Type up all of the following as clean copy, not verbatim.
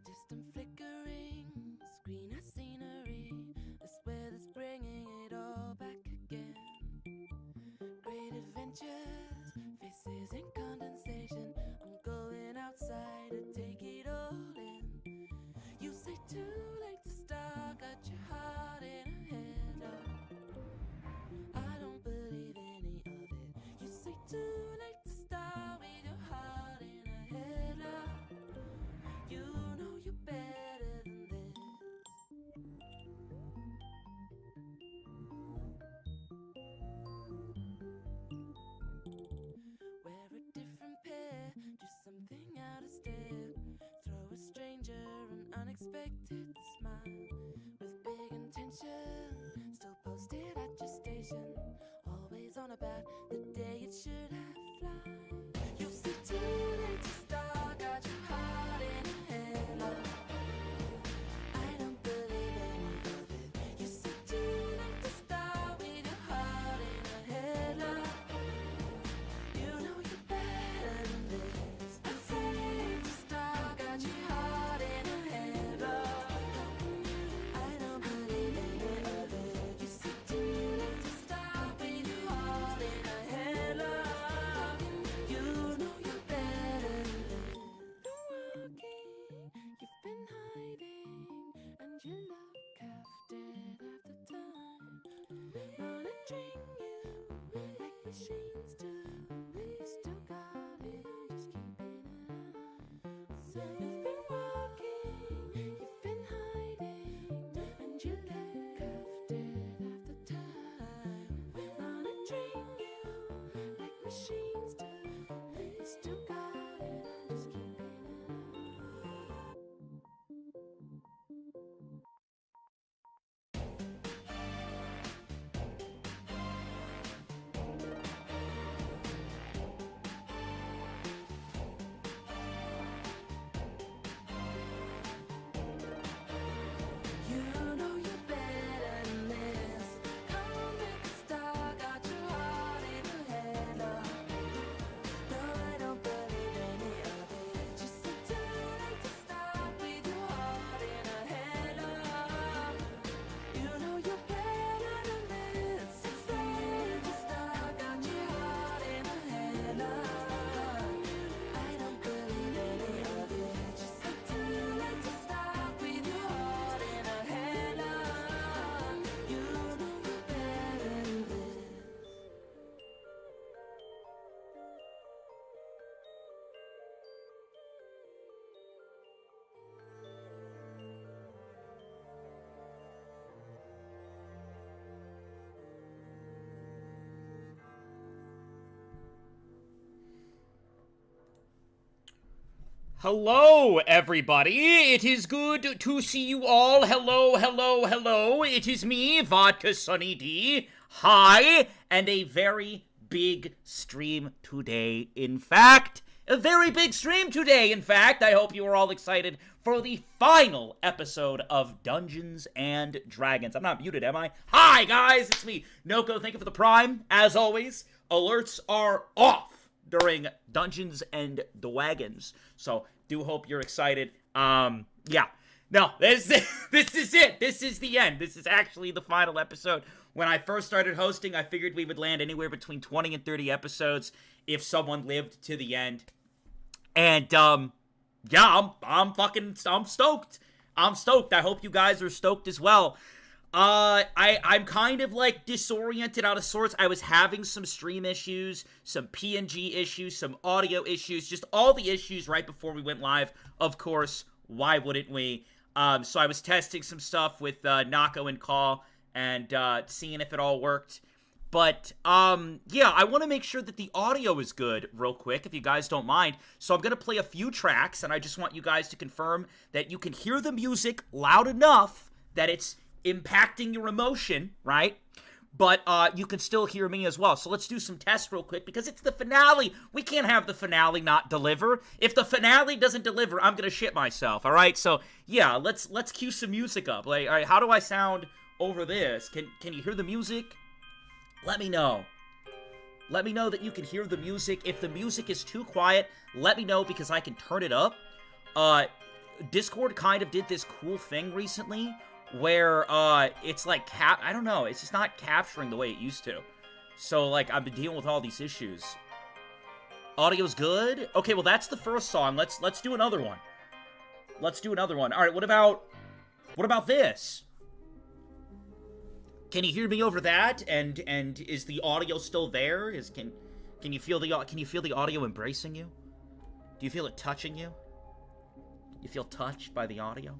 Distant flickering, screen of scenery. I swear that's bringing it all back again. Great adventures, faces in condensation. I'm going outside to take it all in. You say too late to start, got your heart in a headlock. I don't believe any of it. You say too late to start with your heart in a headlock. You know you're better than this. Wear a different pair, do something out of step. Throw a stranger an unexpected smile. With big intention, still posted at your station. Always on about the day it should have fly. You said too late to start, got your heart in a headlock. I don't believe any of it. You said too late to start with your heart in a headlock. You know you're better than this. Afraid to start, got your heart in a headlock. I don't believe any of it. You said too late to start with your heart in a headlock. You know you're better than this. No walking, you've been hiding, and you look half dead half the time. Monitoring you like machines do. You still got it, just keeping an eye. So you've been walking, you've been hiding, and you look half dead half the time. Monitoring you like machines do. You still got it, just keeping an eye. You know you're better than this. Come make a star, got your heart in a headlock. No, I don't believe any of it. Just said too late to start with your heart in a headlock. You know you're better than this. Afraid to start, got your heart in a headlock. I don't believe any of it. Just said too late to start with your heart in a headlock. You know you're better than this. Hello, everybody. It is good to see you all. Hello, hello, hello. It is me, VodkaSunnyD. Hi, and a very big stream today. In fact, a very big stream today. In fact, I hope you are all excited for the final episode of Dungeons and Dragons. I'm not muted, am I? Hi, guys. It's me, Noko. Thank you for the Prime. As always, alerts are off during Dungeons and Dragons. So, do hope you're excited. Yeah. No, this is it. This is the end. This is actually the final episode. When I first started hosting, I figured we would land anywhere between 20 and 30 episodes if someone lived to the end. And, yeah, I'm stoked. I'm stoked. I hope you guys are stoked as well. I'm kind of like disoriented out of sorts. I was having some stream issues, some PNG issues, some audio issues, just all the issues right before we went live. Of course, why wouldn't we? So I was testing some stuff with Nako and Call and seeing if it all worked. But, yeah, I want to make sure that the audio is good real quick, if you guys don't mind. So I'm going to play a few tracks, and I just want you guys to confirm that you can hear the music loud enough that it's impacting your emotion, right? But you can still hear me as well. So let's do some tests real quick because it's the finale. We can't have the finale not deliver. If the finale doesn't deliver, I'm gonna shit myself. All right. So yeah, let's cue some music up. Like, all right, how do I sound over this? Can you hear the music? Let me know. Let me know that you can hear the music. If the music is too quiet, let me know because I can turn it up. Discord kind of did this cool thing recently where it's like I don't know, it's just not capturing the way it used to. So like I've been dealing with all these issues. Audio's good? Okay, well that's the first song. Let's do another one. Let's do another one. All right, what about this? Can you hear me over that? And is the audio still there? Can you feel the audio embracing you? Do you feel it touching you? You feel touched by the audio?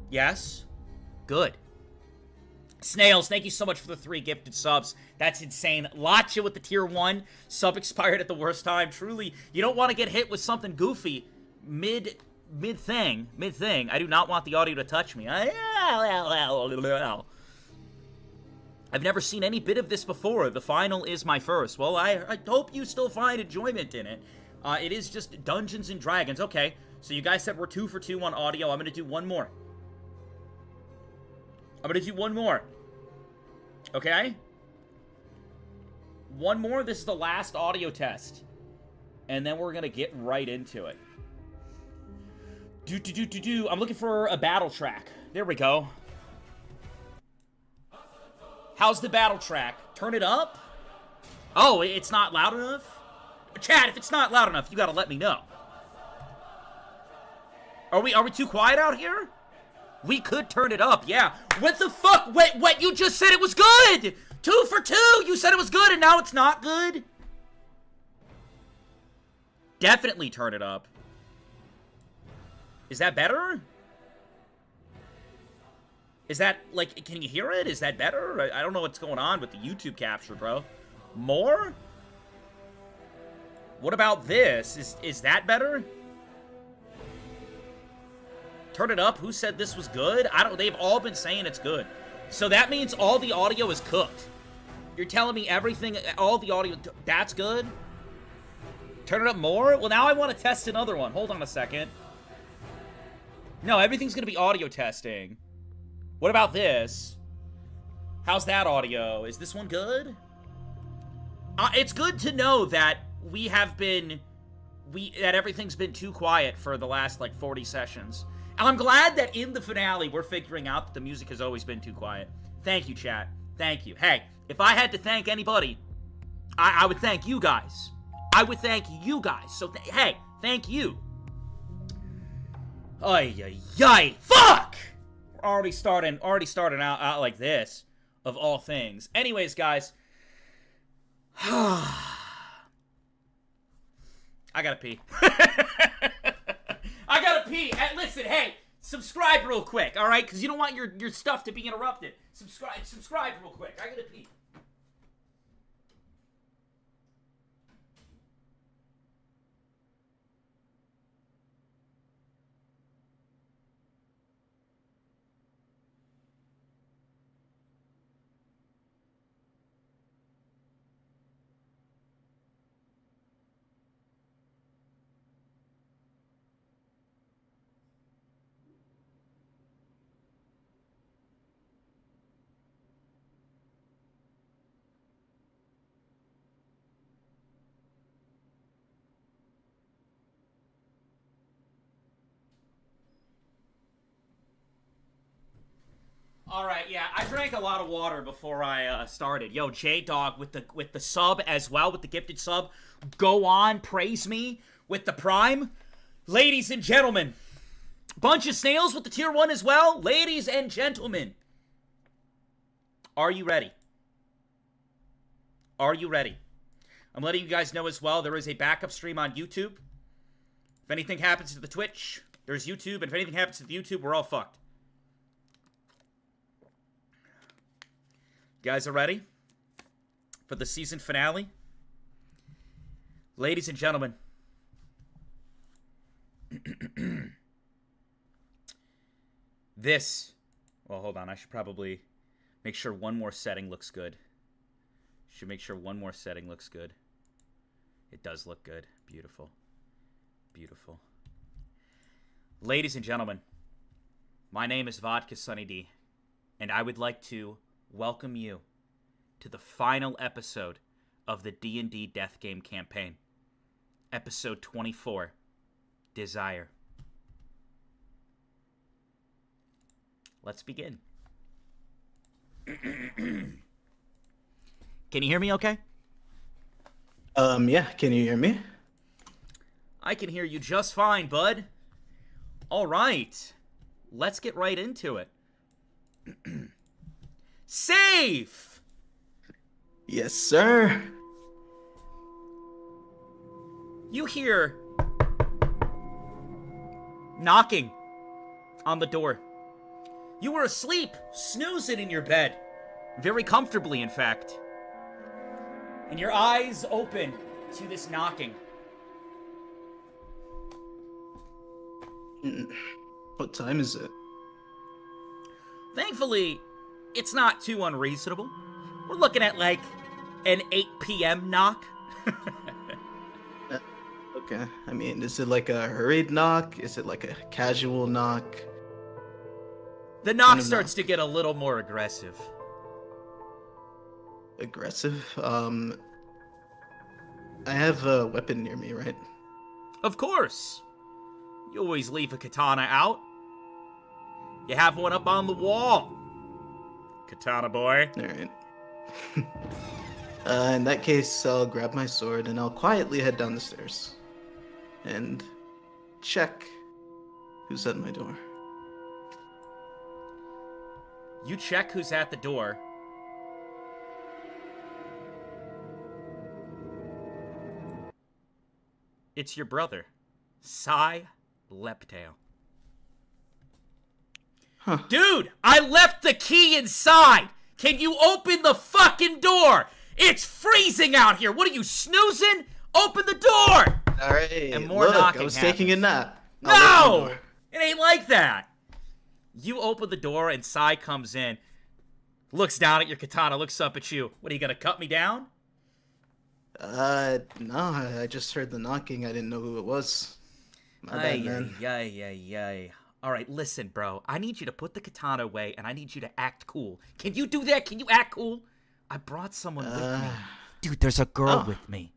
Yes? Good. Snails, thank you so much for the 3 gifted subs. That's insane. Latcha with the tier 1. Sub expired at the worst time. Truly, you don't want to get hit with something goofy mid-thing. I do not want the audio to touch me. I've never seen any bit of this before. The final is my first. Well, I hope you still find enjoyment in it. It is just Dungeons and Dragons. Okay, so you guys said we're 2 for 2 on audio. I'm going to do one more. Okay? One more. This is the last audio test. And then we're going to get right into it. I'm looking for a battle track. There we go. How's the battle track? Turn it up? Oh, it's not loud enough? Chat, if it's not loud enough, you gotta let me know. Are we too quiet out here? We could turn it up, yeah. What the fuck? Wait, what? You just said it was good! 2 for 2! You said it was good and now it's not good? Definitely turn it up. Is that better? Is that, like, can you hear it? Is that better? I don't know what's going on with the YouTube capture, bro. More? What about this? Is that better? Turn it up. Who said this was good? They've all been saying it's good. So that means all the audio is cooked. You're telling me everything, all the audio, that's good? Turn it up more? Well, now I want to test another one. Hold on a second. No, everything's going to be audio testing. What about this? How's that audio? Is this one good? It's good to know that that everything's been too quiet for the last, like, 40 sessions. And I'm glad that in the finale, we're figuring out that the music has always been too quiet. Thank you, chat. Thank you. Hey, if I had to thank anybody, I would thank you guys. I would thank you guys. So, hey, thank you. Ay. Fuck! We're already starting out like this, of all things. Anyways, guys. I gotta pee. I gotta pee. And listen, hey, subscribe real quick, alright? Because you don't want your stuff to be interrupted. Subscribe real quick. I gotta pee. Alright, yeah, I drank a lot of water before I started. Yo, J-Dog with the sub as well, with the gifted sub. Go on, praise me with the prime. Ladies and gentlemen, bunch of snails with the tier 1 as well. Ladies and gentlemen, are you ready? Are you ready? I'm letting you guys know as well, there is a backup stream on YouTube. If anything happens to the Twitch, there's YouTube, and if anything happens to the YouTube, we're all fucked. You guys are ready for the season finale? Ladies and gentlemen, well, hold on, I should probably make sure one more setting looks good. Should make sure one more setting looks good. It does look good. Beautiful. Beautiful. Ladies and gentlemen, my name is VodkaSunnyD, and I would like to welcome you to the final episode of the D&D Death Game campaign. Episode 24, Desire. Let's begin. Can you hear me okay? Yeah, can you hear me? I can hear you just fine, bud. All right. Let's get right into it. Safe! Yes, sir. You hear knocking on the door. You were asleep, snoozing in your bed. Very comfortably, in fact. And your eyes open to this knocking. What time is it? Thankfully, it's not too unreasonable. We're looking at like an 8 p.m. knock. Okay, I mean, is it like a hurried knock? Is it like a casual knock? The knock starts to get a little more aggressive. Aggressive? I have a weapon near me, right? Of course. You always leave a katana out. You have one up on the wall. Katana boy. Alright. In that case, I'll grab my sword and I'll quietly head down the stairs. And check who's at my door. You check who's at the door. It's your brother, Sai Leptail. Huh. Dude, I left the key inside. Can you open the fucking door? It's freezing out here. What are you, snoozing? Open the door. All right. And more look, knocking I was happens. taking a nap. No! It ain't like that. You open the door and Sai comes in. Looks down at your katana, looks up at you. What, are you gonna cut me down? No, I just heard the knocking. I didn't know who it was. My bad, man. Yay. All right, listen, bro. I need you to put the katana away, and I need you to act cool. Can you do that? Can you act cool? I brought someone with me. Dude, there's a girl with me.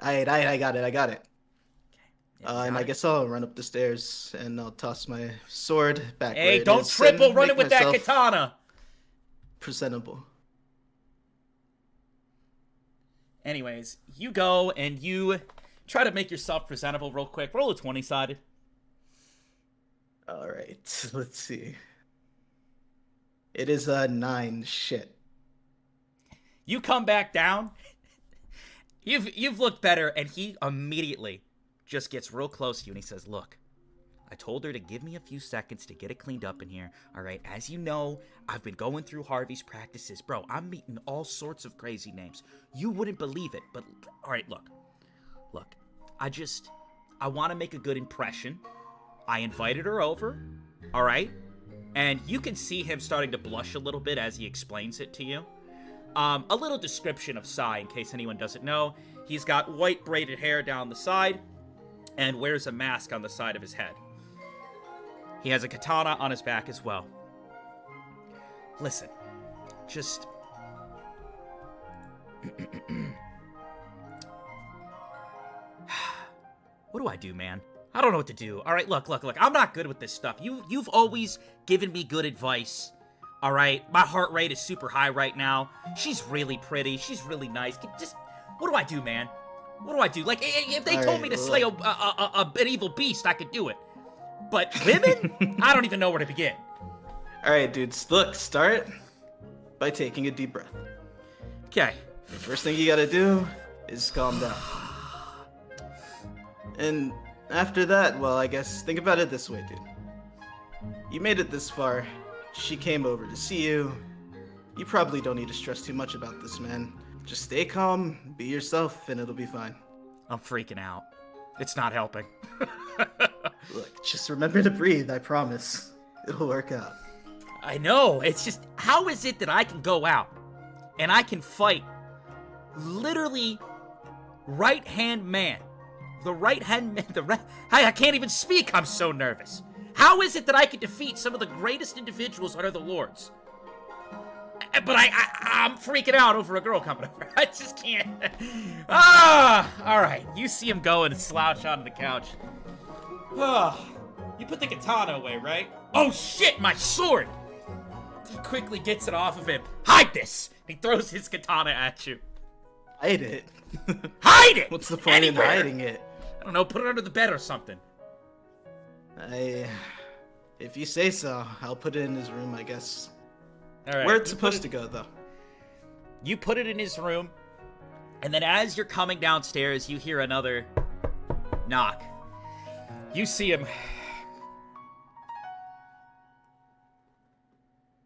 I got it. Okay. And I guess I'll run up the stairs and I'll toss my sword back. Hey, don't triple run it with that katana. Presentable. Anyways, you go and you try to make yourself presentable real quick. Roll a 20-sided. All right, let's see. It is a 9. Shit. You come back down. You've looked better, and he immediately just gets real close to you, and he says, look, I told her to give me a few seconds to get it cleaned up in here, all right? As you know, I've been going through Harvey's practices. Bro, I'm meeting all sorts of crazy names. You wouldn't believe it, but, all right, look, I want to make a good impression. I invited her over, all right? And you can see him starting to blush a little bit as he explains it to you. A little description of Sai, in case anyone doesn't know. He's got white braided hair down the side and wears a mask on the side of his head. He has a katana on his back as well. Listen, just... What do I do, man? I don't know what to do. All right, look. I'm not good with this stuff. You've always given me good advice. All right, my heart rate is super high right now. She's really pretty. She's really nice. Just, what do I do, man? What do I do? Like, if they told me to slay an evil beast, I could do it. But women? I don't even know where to begin. All right, dudes. Look, start by taking a deep breath. Okay. The first thing you gotta do is calm down. And after that, well, I guess think about it this way, dude. You made it this far. She came over to see you. You probably don't need to stress too much about this, man. Just stay calm, be yourself, and it'll be fine. I'm freaking out. It's not helping. Look, just remember to breathe, I promise. It'll work out. I know. It's just, how is it that I can go out and I can fight literally right-hand man? The right-hand man, I can't even speak, I'm so nervous. How is it that I can defeat some of the greatest individuals under the Lords? But I'm freaking out over a girl coming over. I just can't. All right. You see him go and slouch onto the couch. You put the katana away, right? Oh shit, my sword! He quickly gets it off of him. Hide this! He throws his katana at you. Hide it? Hide it! What's the point in hiding it? I don't know, put it under the bed or something. If you say so, I'll put it in his room, I guess. All right. Where it's supposed to go, though. You put it in his room, and then as you're coming downstairs, you hear another knock. You see him.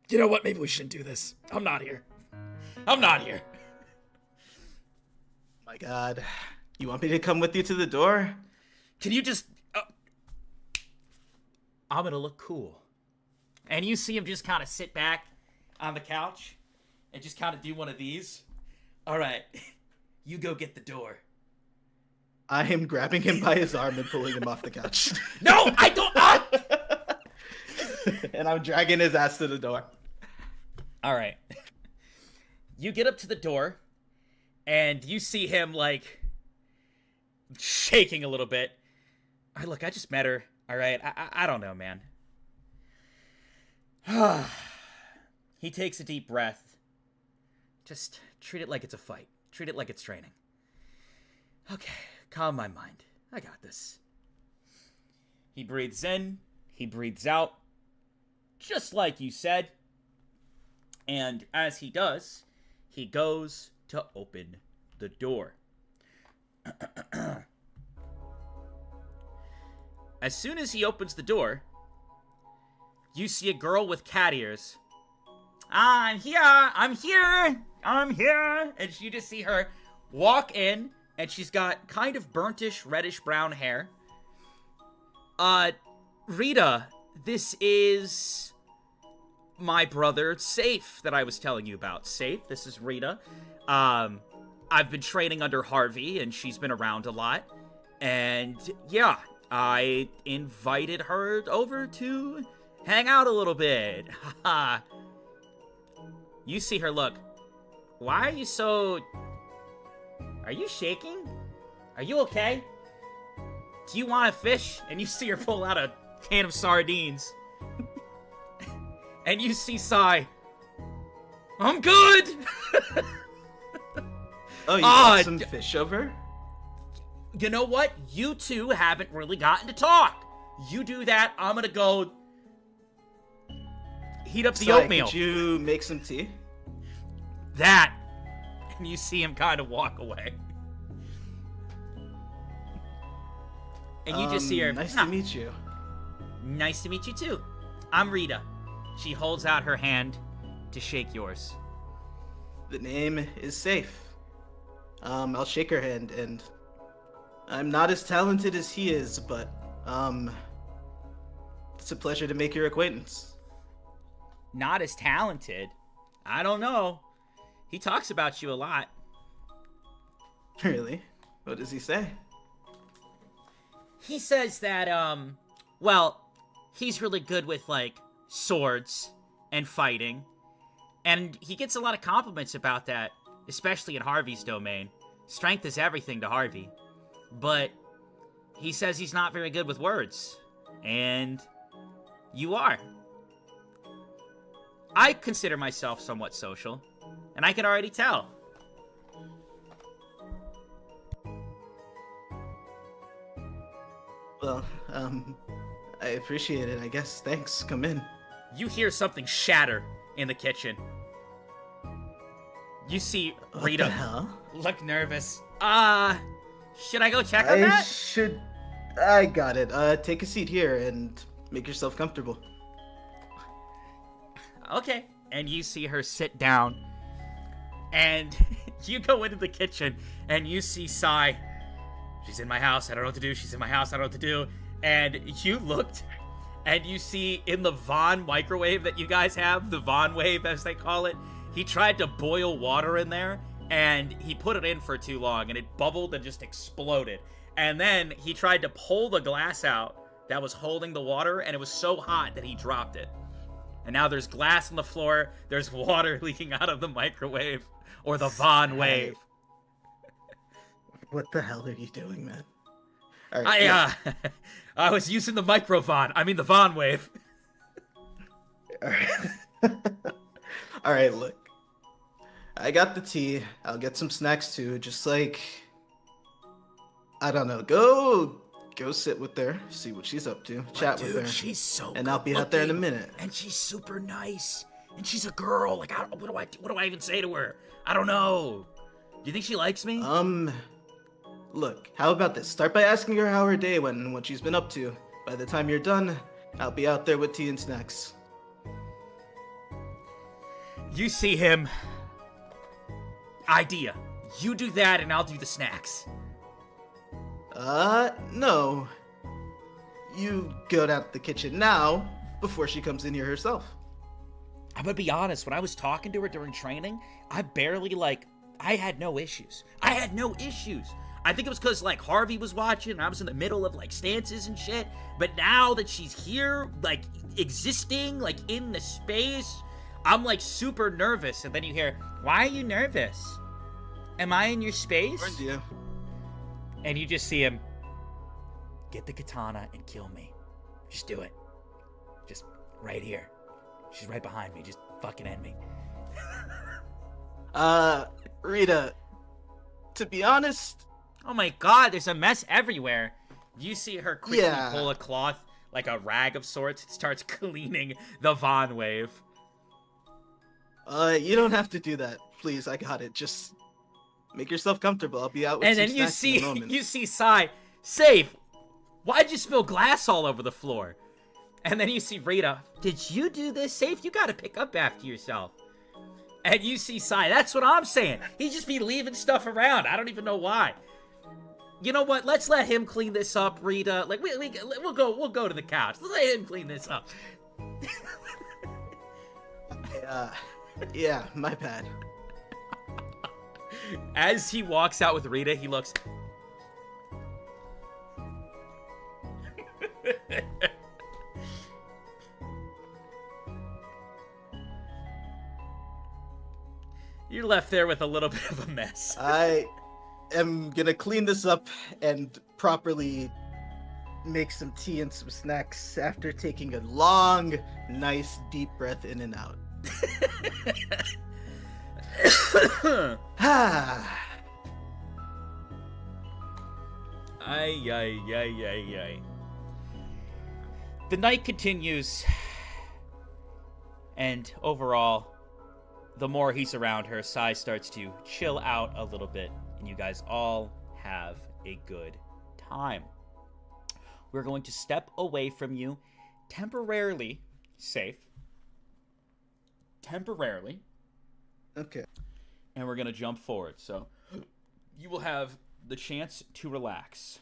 You know what? Maybe we shouldn't do this. I'm not here. I'm not here. My God. You want me to come with you to the door? Can you just... I'm gonna look cool. And you see him just kind of sit back on the couch and just kind of do one of these. All right. You go get the door. I am grabbing him by his arm and pulling him off the couch. No, I don't... And I'm dragging his ass to the door. All right. You get up to the door, and you see him, like, shaking a little bit. All right, look, I just met her. All right, I don't know, man. He takes a deep breath. Just treat it like it's a fight. Treat it like it's training. Okay, calm my mind. I got this. He breathes in. He breathes out. Just like you said. And as he does, he goes to open the door. As soon as he opens the door, you see a girl with cat ears. I'm here, I'm here, I'm here. And you just see her walk in, and she's got kind of burnt-ish, reddish-brown hair. Rita, this is my brother, Safe, that I was telling you about. Safe, this is Rita. I've been training under Harvey, and she's been around a lot. And, yeah, I invited her over to hang out a little bit. You see her look. Why are you so... Are you shaking? Are you okay? Do you want a fish? And you see her pull out a can of sardines. And you see Sai. I'm good! Oh, you got some fish over? You know what? You two haven't really gotten to talk. You do that, I'm gonna go heat up the oatmeal. Could you make some tea? That. And you see him kind of walk away. And you just see her. Nice to meet you. Nice to meet you too. I'm Rita. She holds out her hand to shake yours. The name is Safe. I'll shake her hand, and I'm not as talented as he is, but, it's a pleasure to make your acquaintance. Not as talented? I don't know. He talks about you a lot. Really? What does he say? He says that, well, he's really good with, like, swords and fighting. And he gets a lot of compliments about that, especially in Harvey's domain. Strength is everything to Harvey. But he says he's not very good with words. And you are. I consider myself somewhat social, and I can already tell. Well, I appreciate it, I guess. Thanks. Come in. You hear something shatter in the kitchen. You see Rita What the hell? look nervous. Should I go check on that? I got it. Take a seat here and make yourself comfortable. Okay. And you see her sit down. And you go into the kitchen and you see Sai. She's in my house. I don't know what to do. She's in my house. I don't know what to do. And you looked and you see in the Vaughn microwave that you guys have, the Vaughn wave as they call it, he tried to boil water in there and he put it in for too long and it bubbled and just exploded. And then he tried to pull the glass out that was holding the water and it was so hot that he dropped it. And now there's glass on the floor. There's water leaking out of the microwave. Or the Von wave. What the hell are you doing, man? All right, I was using the microvon. I mean the Von wave. All right. All right, look. I got the tea. I'll get some snacks too. Just like, I don't know. Go sit with her. See what she's up to. Chat with her. She's so. And I'll be out there in a minute. And she's super nice. And she's a girl. Like, what do I even say to her? I don't know. Do you think she likes me? Look. How about this? Start by asking her how her day went and what she's been up to. By the time you're done, I'll be out there with tea and snacks. You see him. Idea. You do that and I'll do the snacks. No. You go down to the kitchen now, before she comes in here herself. I'm gonna be honest, when I was talking to her during training, I had no issues. I think it was because, like, Harvey was watching, and I was in the middle of, like, stances and shit. But now that she's here, like, existing, like, in the space, I'm, like, super nervous. And then you hear, why are you nervous? Am I in your space? Warned you. And you just see him get the katana and kill me. Just do it. Just right here. She's right behind me. Just fucking end me. Rita, to be honest... Oh my god, there's a mess everywhere. You see her quickly pull a cloth, like a rag of sorts, and starts cleaning the Von wave. You don't have to do that. Please, I got it. Just make yourself comfortable. I'll be out with some snacks in a moment. You see Sai, Safe, why'd you spill glass all over the floor? And then you see Rita, did you do this, Safe? You gotta pick up after yourself. And you see Sai, that's what I'm saying. He just be leaving stuff around. I don't even know why. You know what? Let's let him clean this up, Rita. Like we'll go to the couch. Let's let him clean this up. Yeah, my bad. As he walks out with Rita, he looks. You're left there with a little bit of a mess. I am gonna clean this up and properly make some tea and some snacks after taking a long, nice, deep breath in and out. Ay. The night continues, and overall, the more he's around her, Sai starts to chill out a little bit, and you guys all have a good time. We're going to step away from you temporarily, Safe. Temporarily. Okay. And we're going to jump forward. So you will have the chance to relax.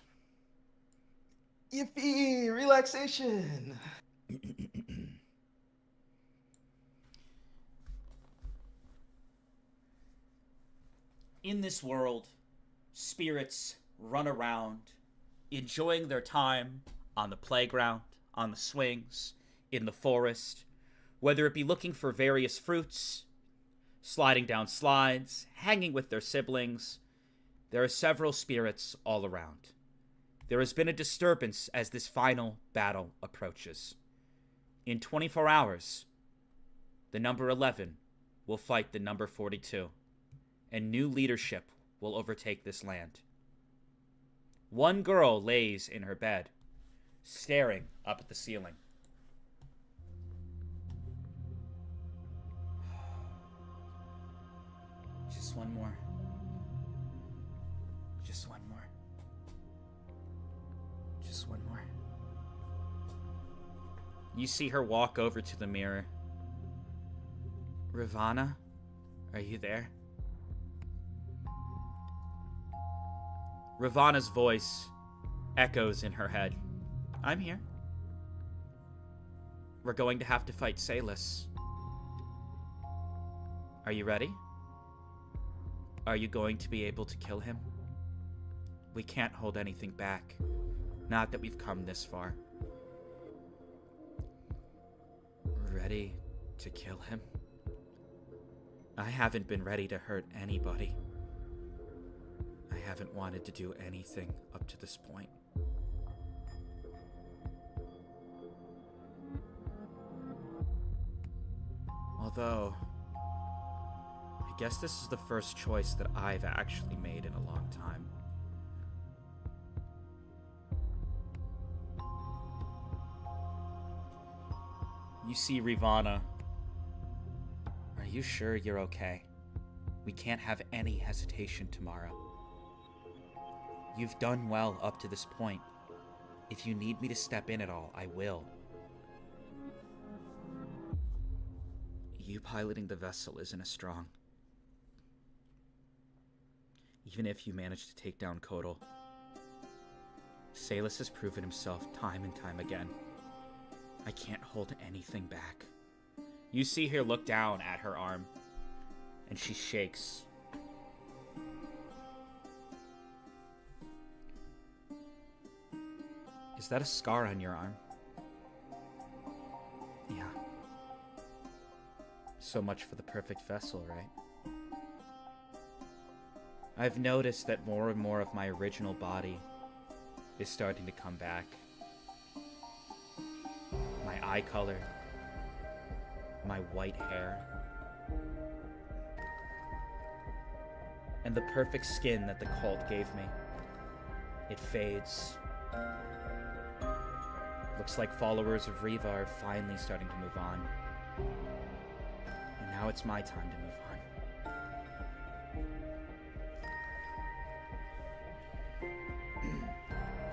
Yippee! Relaxation! In this world, spirits run around, enjoying their time on the playground, on the swings, in the forest, whether it be looking for various fruits, sliding down slides, hanging with their siblings. There are several spirits all around. There has been a disturbance as this final battle approaches. In 24 hours, the number 11 will fight the number 42, and new leadership will overtake this land. One girl lays in her bed, staring up at the ceiling. Just one more. Just one more. Just one more. You see her walk over to the mirror. Ravana, are you there? Ravana's voice echoes in her head. I'm here. We're going to have to fight Salus. Are you ready? Are you going to be able to kill him? We can't hold anything back. Not that we've come this far. Ready to kill him. I haven't been ready to hurt anybody. I haven't wanted to do anything up to this point. Although, I guess this is the first choice that I've actually made in a long time. You see, Rivana, are you sure you're okay? We can't have any hesitation tomorrow. You've done well up to this point. If you need me to step in at all, I will. You piloting the vessel isn't as strong. Even if you manage to take down Kodal, Salus has proven himself time and time again. I can't hold anything back. You see her look down at her arm, and she shakes. Is that a scar on your arm? Yeah. So much for the perfect vessel, right? I've noticed that more and more of my original body is starting to come back. My eye color, my white hair, and the perfect skin that the cult gave me. It fades. Looks like followers of Reva are finally starting to move on. And now it's my time to move on.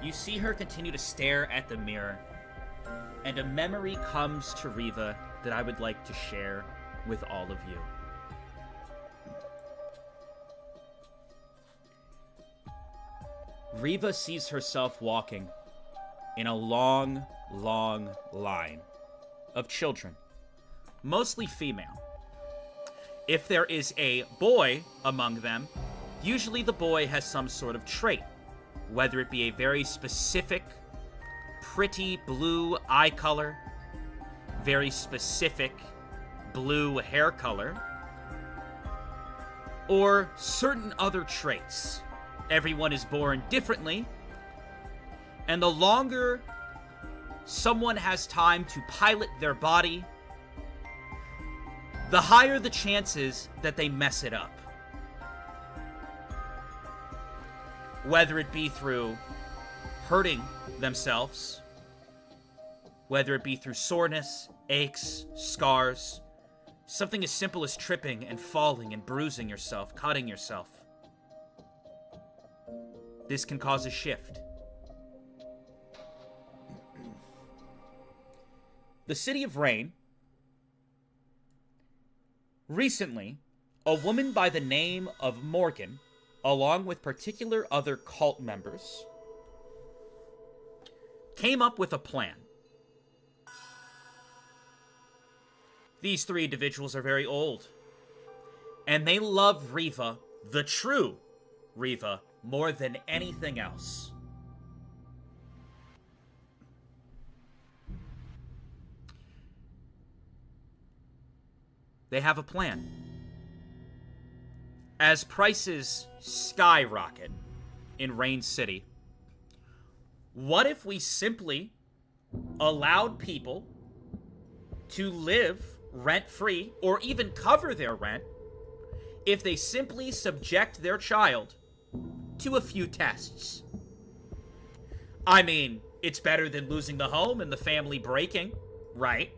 You see her continue to stare at the mirror, and a memory comes to Reva that I would like to share with all of you. Reva sees herself walking in a long, long line of children, mostly female. If there is a boy among them, usually the boy has some sort of trait, whether it be a very specific, pretty blue eye color, very specific blue hair color, or certain other traits. Everyone is born differently, and the longer someone has time to pilot their body, the higher the chances that they mess it up. Whether it be through hurting themselves, whether it be through soreness, aches, scars, something as simple as tripping and falling and bruising yourself, cutting yourself. This can cause a shift. The City of Rain. Recently, a woman by the name of Morgan, along with particular other cult members, came up with a plan. These three individuals are very old, and they love Reva, the true Reva, more than anything else. They have a plan. As prices skyrocket in Rain City, what if we simply allowed people to live rent-free, or even cover their rent, if they simply subject their child to a few tests? I mean, it's better than losing the home and the family breaking, right?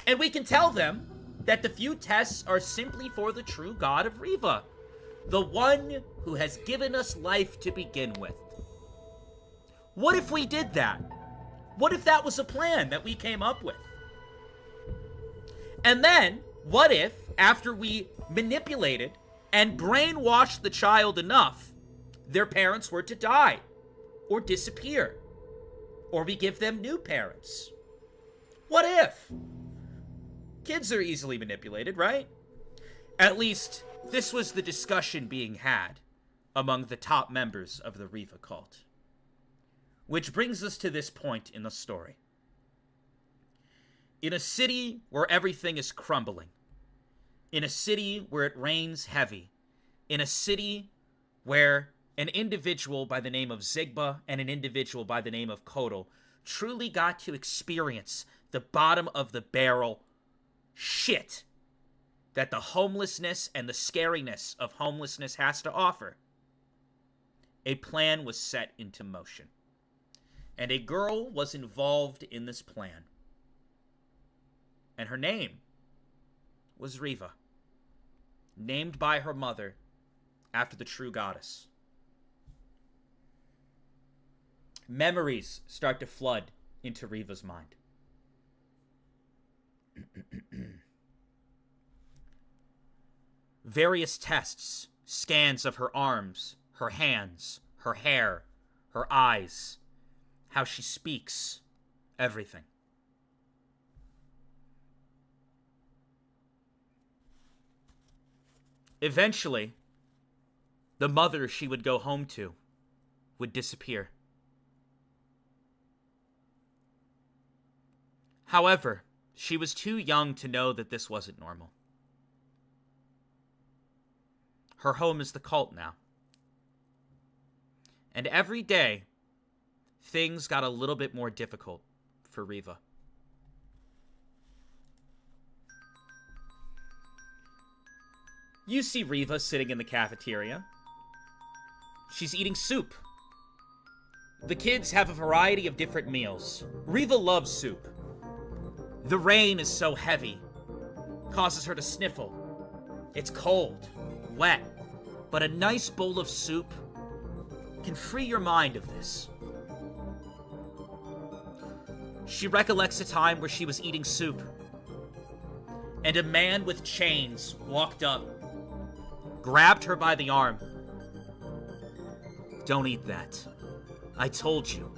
And we can tell them that the few tests are simply for the true God of Reva, the one who has given us life to begin with. What if we did that? What if that was a plan that we came up with? And then, what if, after we manipulated and brainwashed the child enough, their parents were to die, or disappear, or we give them new parents? What if? Kids are easily manipulated, right? At least, this was the discussion being had among the top members of the Reva cult. Which brings us to this point in the story. In a city where everything is crumbling, in a city where it rains heavy, in a city where an individual by the name of Zigba and an individual by the name of Kotal truly got to experience the bottom of the barrel shit that the homelessness and the scariness of homelessness has to offer, a plan was set into motion. And a girl was involved in this plan. And her name was Reva, named by her mother after the true goddess. Memories start to flood into Reva's mind. Various tests, scans of her arms, her hands, her hair, her eyes, how she speaks, everything. Eventually, the mother she would go home to would disappear. However, she was too young to know that this wasn't normal. Her home is the cult now. And every day, things got a little bit more difficult for Reva. You see Reva sitting in the cafeteria. She's eating soup. The kids have a variety of different meals. Reva loves soup. The rain is so heavy, causes her to sniffle. It's cold, wet, but a nice bowl of soup can free your mind of this. She recollects a time where she was eating soup, and a man with chains walked up, grabbed her by the arm. Don't eat that. I told you,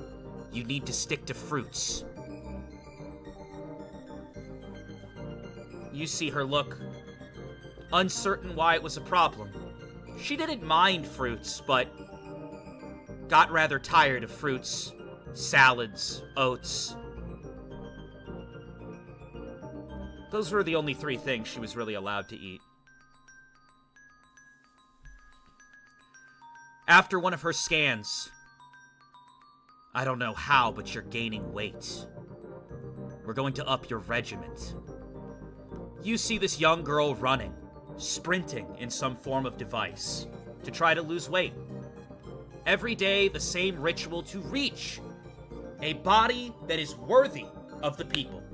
you need to stick to fruits. You see her look, uncertain why it was a problem. She didn't mind fruits, but got rather tired of fruits, salads, oats. Those were the only 3 things she was really allowed to eat. After one of her scans, I don't know how, but you're gaining weight. We're going to up your regiment. You see this young girl running, sprinting in some form of device to try to lose weight. Every day, the same ritual to reach a body that is worthy of the people.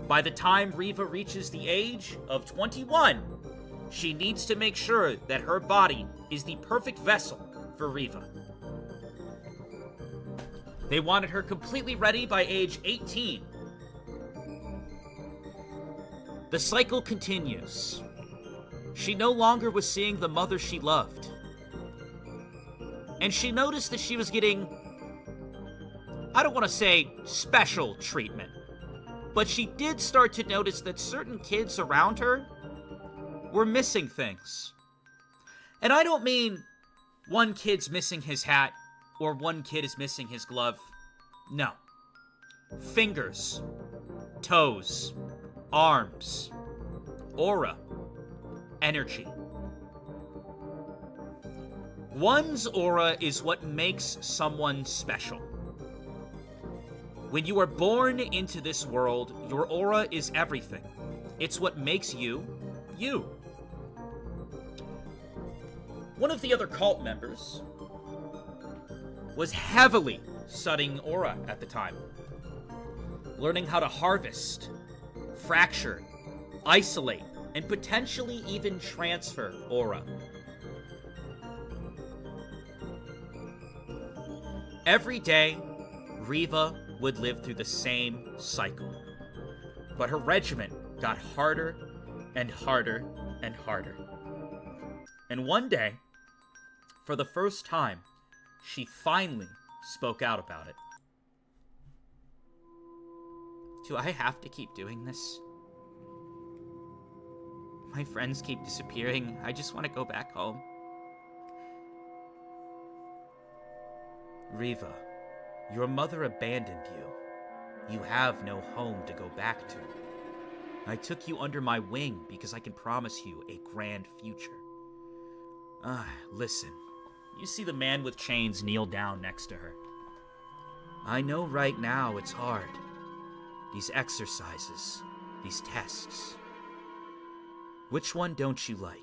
By the time Reva reaches the age of 21, she needs to make sure that her body is the perfect vessel for Reva. They wanted her completely ready by age 18. The cycle continues. She no longer was seeing the mother she loved. And she noticed that she was getting, I don't want to say special treatment, but she did start to notice that certain kids around her were missing things. And I don't mean one kid's missing his hat or one kid is missing his glove. No. Fingers, toes, arms, aura, energy. One's aura is what makes someone special. When you are born into this world, your aura is everything. It's what makes you, you. One of the other cult members was heavily studying aura at the time, learning how to harvest, fracture, isolate, and potentially even transfer aura. Every day, Reva would live through the same cycle, but her regiment got harder and harder and harder. And one day, for the first time, she finally spoke out about it. Do I have to keep doing this? My friends keep disappearing. I just want to go back home. Reva, your mother abandoned you. You have no home to go back to. I took you under my wing because I can promise you a grand future. Listen. You see the man with chains kneel down next to her. I know right now it's hard. These exercises, these tests. Which one don't you like?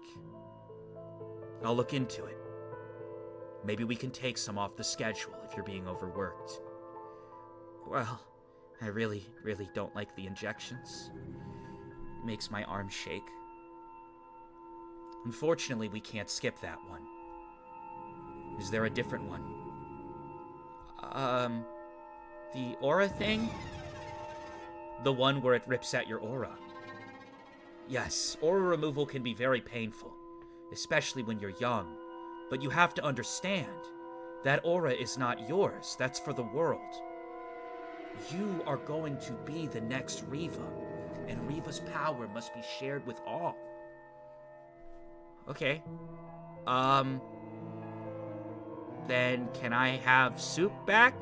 I'll look into it. Maybe we can take some off the schedule if you're being overworked. Well, I really don't like the injections. It makes my arm shake. Unfortunately, we can't skip that one. Is there a different one? The aura thing? The one where it rips at your aura. Yes, aura removal can be very painful, especially when you're young. But you have to understand, that aura is not yours, that's for the world. You are going to be the next Reva, and Reva's power must be shared with all. Okay. Then can I have soup back?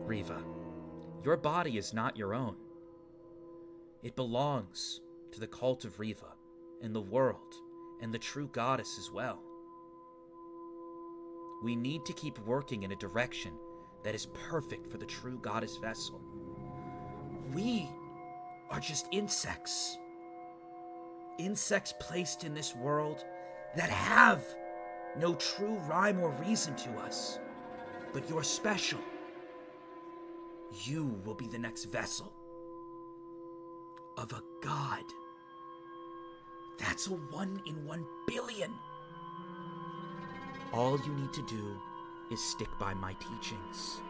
Reva, your body is not your own. It belongs to the cult of Reva, and the world, and the true goddess as well. We need to keep working in a direction that is perfect for the true goddess vessel. We are just insects. Insects placed in this world that have no true rhyme or reason to us. But you're special. You will be the next vessel of a god. That's a 1 in 1 billion. All you need to do is stick by my teachings.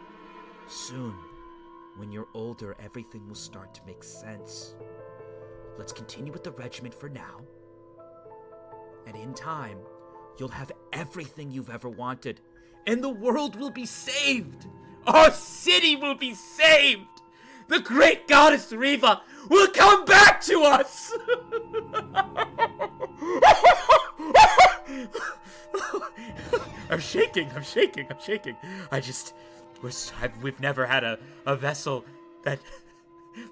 Soon, when you're older, everything will start to make sense. Let's continue with the regiment for now. And in time, you'll have everything you've ever wanted. And the world will be saved. Our city will be saved. The great goddess Reva will come back to us. I'm shaking. We've never had a vessel that...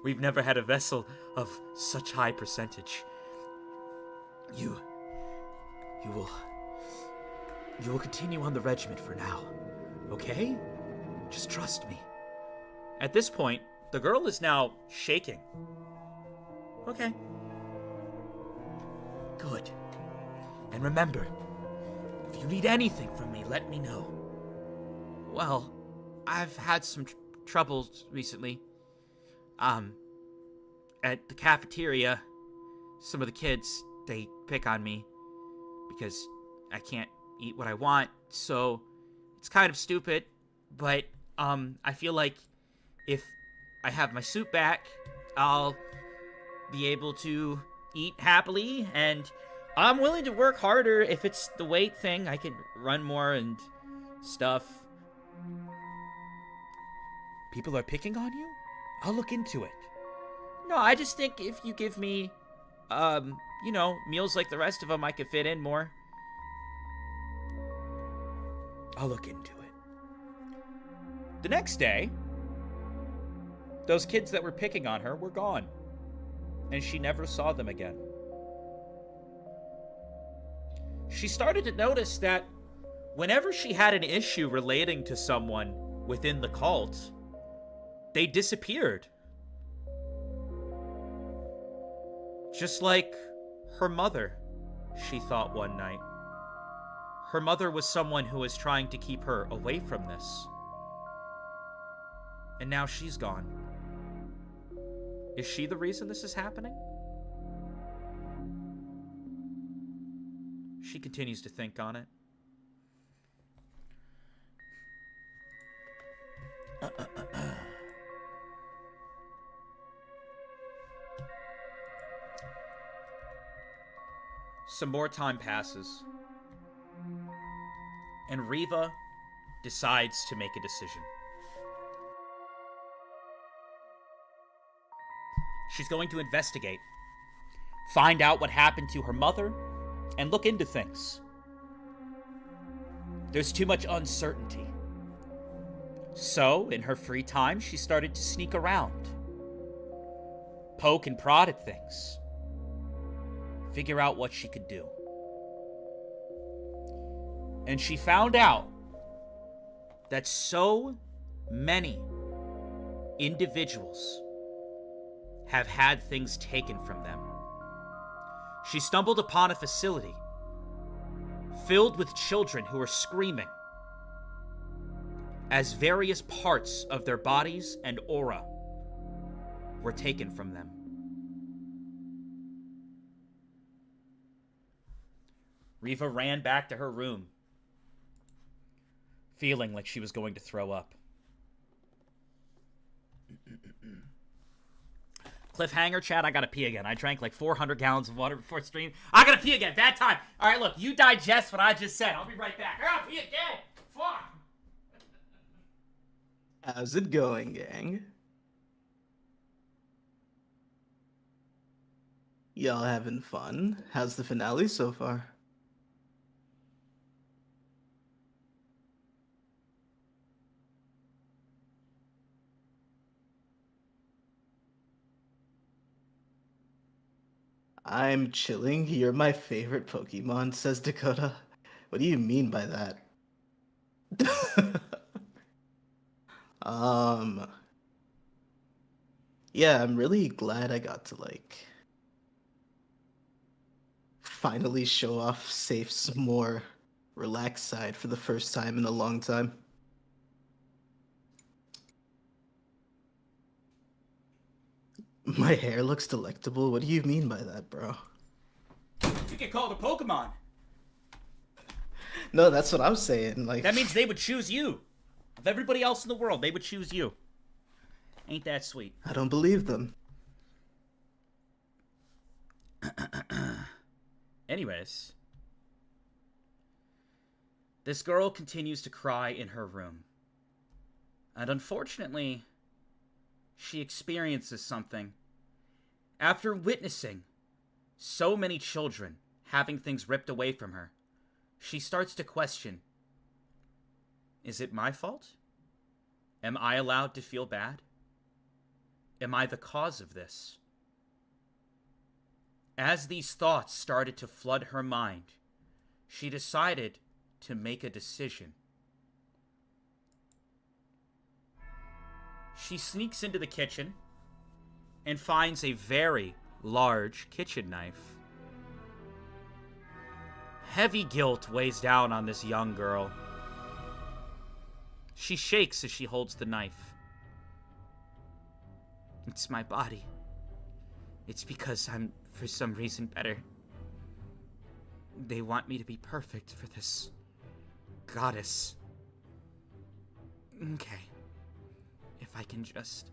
We've never had a vessel of such high percentage. You will continue on the regiment for now, okay? Just trust me. At this point, the girl is now shaking. Okay. Good. And remember, if you need anything from me, let me know. Well, I've had some troubles recently. At the cafeteria, some of the kids, they pick on me because I can't eat what I want, so it's kind of stupid, but, I feel like if I have my soup back, I'll be able to eat happily, and I'm willing to work harder if it's the weight thing. I can run more and stuff. People are picking on you? I'll look into it. No, I just think if you give me, meals like the rest of them, I could fit in more. I'll look into it. The next day, those kids that were picking on her were gone, and she never saw them again. She started to notice that whenever she had an issue relating to someone within the cult, they disappeared. Just like her mother, she thought one night. Her mother was someone who was trying to keep her away from this. And now she's gone. Is she the reason this is happening? She continues to think on it. Some more time passes, and Reva decides to make a decision. She's going to investigate, find out what happened to her mother, and look into things. There's too much uncertainty. So, in her free time, she started to sneak around, poke and prod at things, figure out what she could do. And she found out that so many individuals have had things taken from them. She stumbled upon a facility filled with children who were screaming as various parts of their bodies and aura were taken from them. Reva ran back to her room, feeling like she was going to throw up. Cliffhanger, chat, I gotta pee again. I drank like 400 gallons of water before stream. I gotta pee again. Bad time. All right, look, you digest what I just said. I'll be right back. I gotta pee again. Fuck. How's it going, gang? Y'all having fun? How's the finale so far? I'm chilling. You're my favorite Pokemon, says Dakota. What do you mean by that? Yeah, I'm really glad I got to, like, finally show off Safe's more relaxed side for the first time in a long time. My hair looks delectable? What do you mean by that, bro? You get called a Pokemon. No, that's what I'm saying. Like, That means they would choose you. Of everybody else in the world, they would choose you. Ain't that sweet? I don't believe them. Anyways, this girl continues to cry in her room. And unfortunately, she experiences something. After witnessing so many children having things ripped away from her, she starts to question, is it my fault? Am I allowed to feel bad? Am I the cause of this? As these thoughts started to flood her mind, she decided to make a decision. She sneaks into the kitchen and finds a very large kitchen knife. Heavy guilt weighs down on this young girl. She shakes as she holds the knife. It's my body. It's because I'm, for some reason, better. They want me to be perfect for this goddess. Okay. If I can just...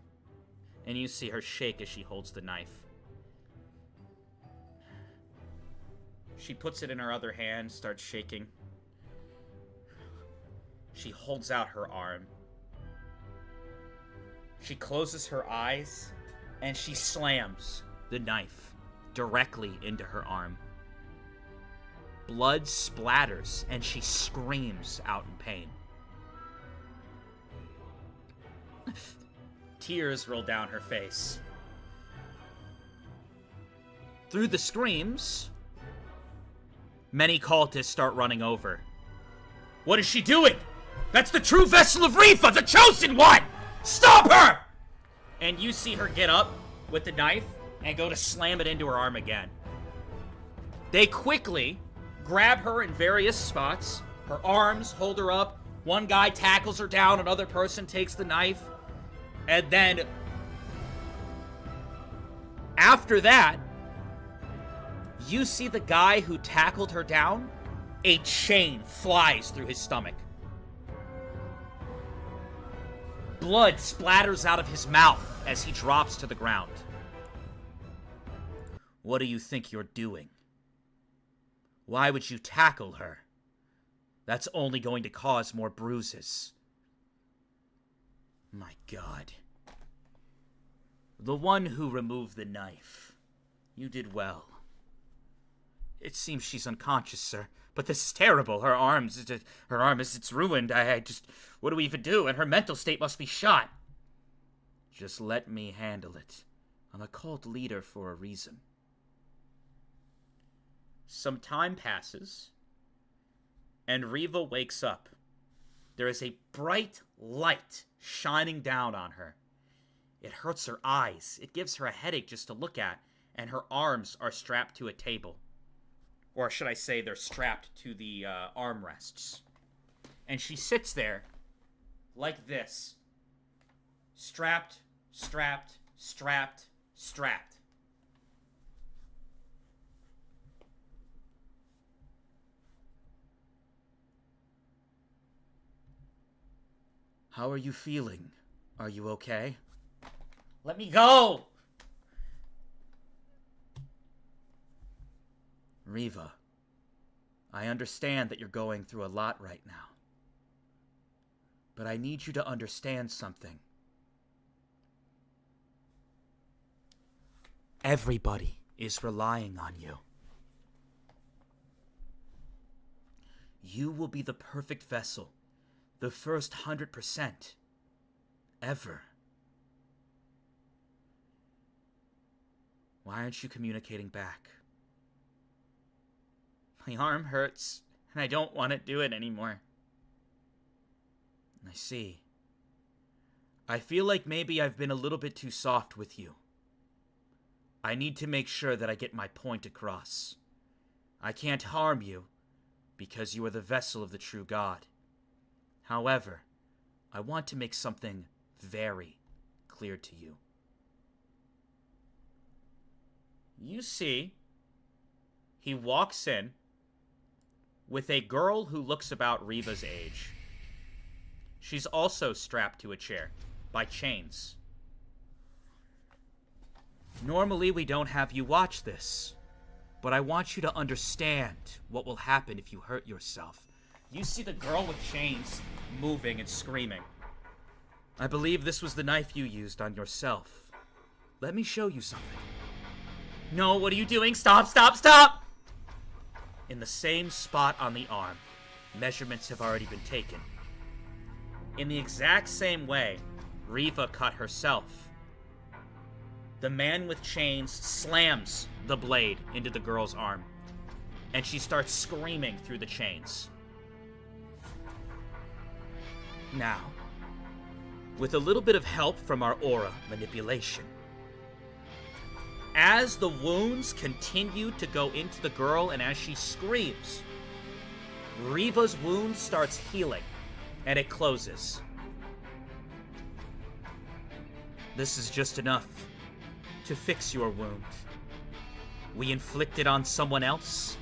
And you see her shake as she holds the knife. She puts it in her other hand, starts shaking. She holds out her arm. She closes her eyes, and she slams the knife directly into her arm. Blood splatters, and she screams out in pain. Tears roll down her face. Through the screams, many cultists start running over. What is she doing? That's the true vessel of Reva, the chosen one! Stop her! And you see her get up with the knife and go to slam it into her arm again. They quickly grab her in various spots. Her arms hold her up. One guy tackles her down, another person takes the knife. And then, after that, you see the guy who tackled her down, a chain flies through his stomach. Blood splatters out of his mouth as he drops to the ground. What do you think you're doing? Why would you tackle her? That's only going to cause more bruises. My God. The one who removed the knife. You did well. It seems she's unconscious, sir. But this is terrible. Her arm is, it's ruined. I just, what do we even do? And her mental state must be shot. Just let me handle it. I'm a cult leader for a reason. Some time passes, and Reva wakes up. There is a bright light shining down on her. It hurts her eyes. It gives her a headache just to look at, and her arms are strapped to a table. Or should I say they're strapped to the armrests. And she sits there like this. Strapped, strapped, strapped, strapped. How are you feeling? Are you okay? Let me go! Reva, I understand that you're going through a lot right now. But I need you to understand something. Everybody is relying on you. You will be the perfect vessel, the first 100% ever. Why aren't you communicating back? My arm hurts, and I don't want to do it anymore. I see. I feel like maybe I've been a little bit too soft with you. I need to make sure that I get my point across. I can't harm you, because you are the vessel of the true God. However, I want to make something very clear to you. You see, he walks in with a girl who looks about Reva's age. She's also strapped to a chair by chains. Normally, we don't have you watch this, but I want you to understand what will happen if you hurt yourself. You see the girl with chains moving and screaming. I believe this was the knife you used on yourself. Let me show you something. No, what are you doing? Stop, stop, stop! In the same spot on the arm, measurements have already been taken. In the exact same way, Reva cut herself. The man with chains slams the blade into the girl's arm, and she starts screaming through the chains. Now, with a little bit of help from our aura manipulation, as the wounds continue to go into the girl and as she screams, Reva's wound starts healing, and it closes. This is just enough to fix your wound. We inflict it on someone else,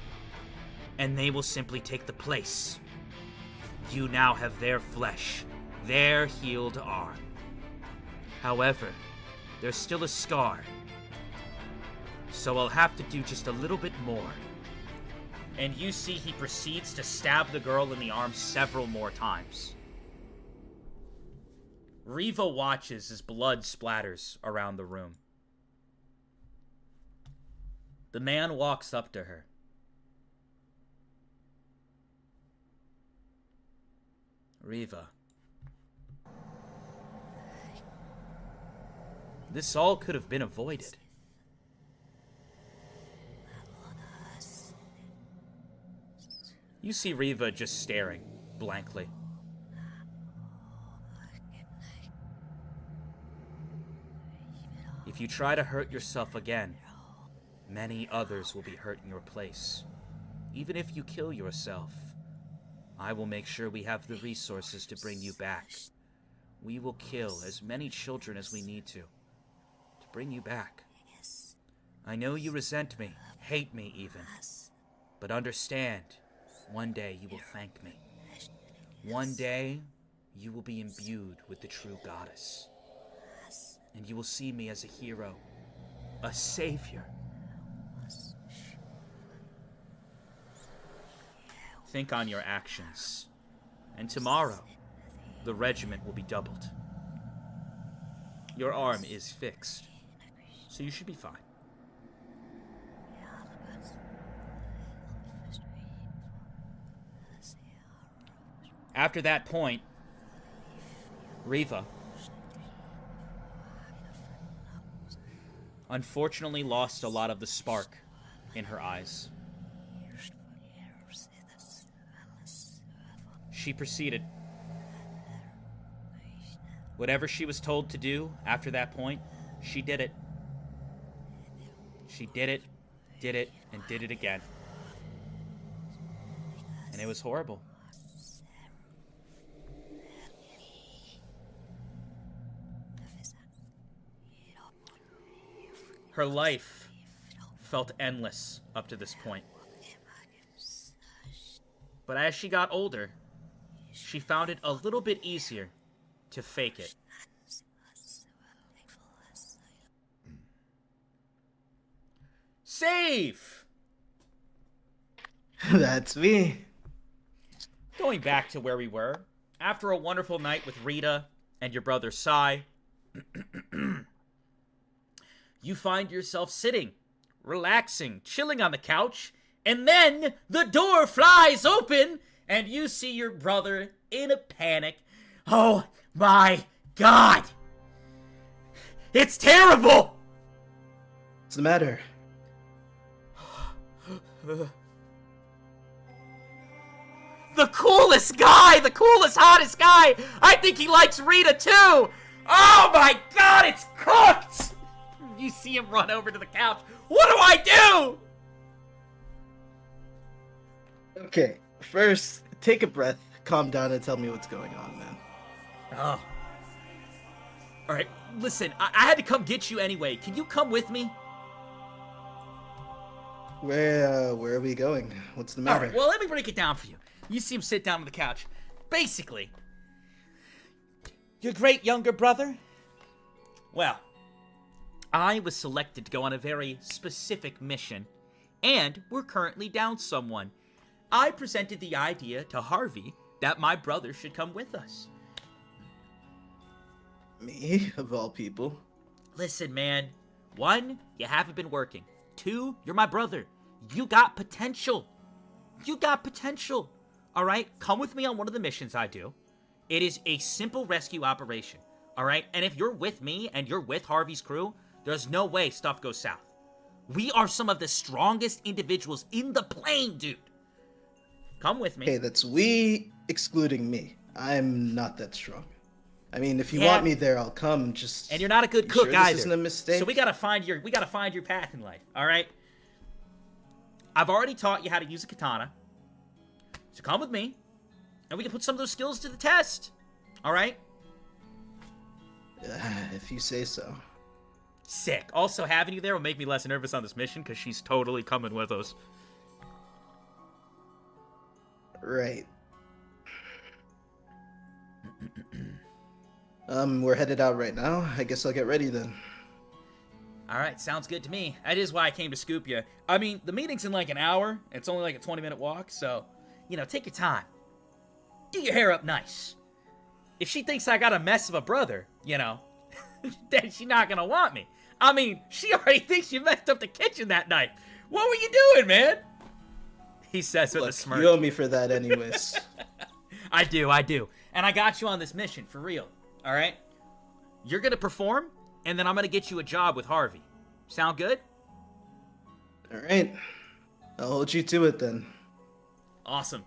and they will simply take the place. You now have their flesh, their healed arm. However, there's still a scar, so I'll have to do just a little bit more. And you see he proceeds to stab the girl in the arm several more times. Reva watches as blood splatters around the room. The man walks up to her. Reva. This all could have been avoided. You see Reva just staring blankly. If you try to hurt yourself again, many others will be hurt in your place. Even if you kill yourself, I will make sure we have the resources to bring you back. We will kill as many children as we need to bring you back. I know you resent me, hate me even, but understand, one day you will thank me. One day, you will be imbued with the true goddess. And you will see me as a hero, a savior. Think on your actions, and tomorrow, the regiment will be doubled. Your arm is fixed, so you should be fine. After that point, Reva unfortunately lost a lot of the spark in her eyes. She proceeded. Whatever she was told to do after that point, she did it. She did it, and did it again. And it was horrible. Her life felt endless up to this point. But as she got older, she found it a little bit easier to fake it. Save! That's me. Going back to where we were, after a wonderful night with Rita and your brother Sai, you find yourself sitting, relaxing, chilling on the couch, and then the door flies open and you see your brother in a panic. Oh my God! It's terrible! What's the matter? The coolest guy! The coolest, hottest guy! I think he likes Rita too! Oh my God, it's cooked! You see him run over to the couch. What do I do? Okay, first, take a breath, calm down, and tell me what's going on, man. Oh. Alright, listen, I had to come get you anyway. Can you come with me? Where are we going? What's the matter? Alright, well, let me break it down for you. You see him sit down on the couch. Basically, your great younger brother? Well, I was selected to go on a very specific mission, and we're currently down someone. I presented the idea to Harvey that my brother should come with us. Me, of all people? Listen, man. 1, you haven't been working. 2, you're my brother. You got potential. You got potential. Alright? Come with me on one of the missions I do. It is a simple rescue operation. Alright? And if you're with me and you're with Harvey's crew, there's no way stuff goes south. We are some of the strongest individuals in the plane, dude. Come with me. Hey, that's we excluding me. I'm not that strong. I mean, if you want me there, I'll come. Just and you're not a good cook sure either. This isn't a mistake. So we gotta find your path in life. All right. I've already taught you how to use a katana. So come with me, and we can put some of those skills to the test. All right. If you say so. Sick. Also, having you there will make me less nervous on this mission because she's totally coming with us. Right. We're headed out right now. I guess I'll get ready then. Alright, sounds good to me. That is why I came to scoop you. I mean, the meeting's in like an hour. It's only like a 20-minute walk, so, you know, take your time. Do your hair up nice. If she thinks I got a mess of a brother, you know, then she's not gonna want me. I mean, she already thinks you messed up the kitchen that night. What were you doing, man? He says with a smirk. You owe me for that anyways. I do. And I got you on this mission, for real. Alright? You're gonna perform, and then I'm gonna get you a job with Harvey. Sound good? Alright. I'll hold you to it then. Awesome.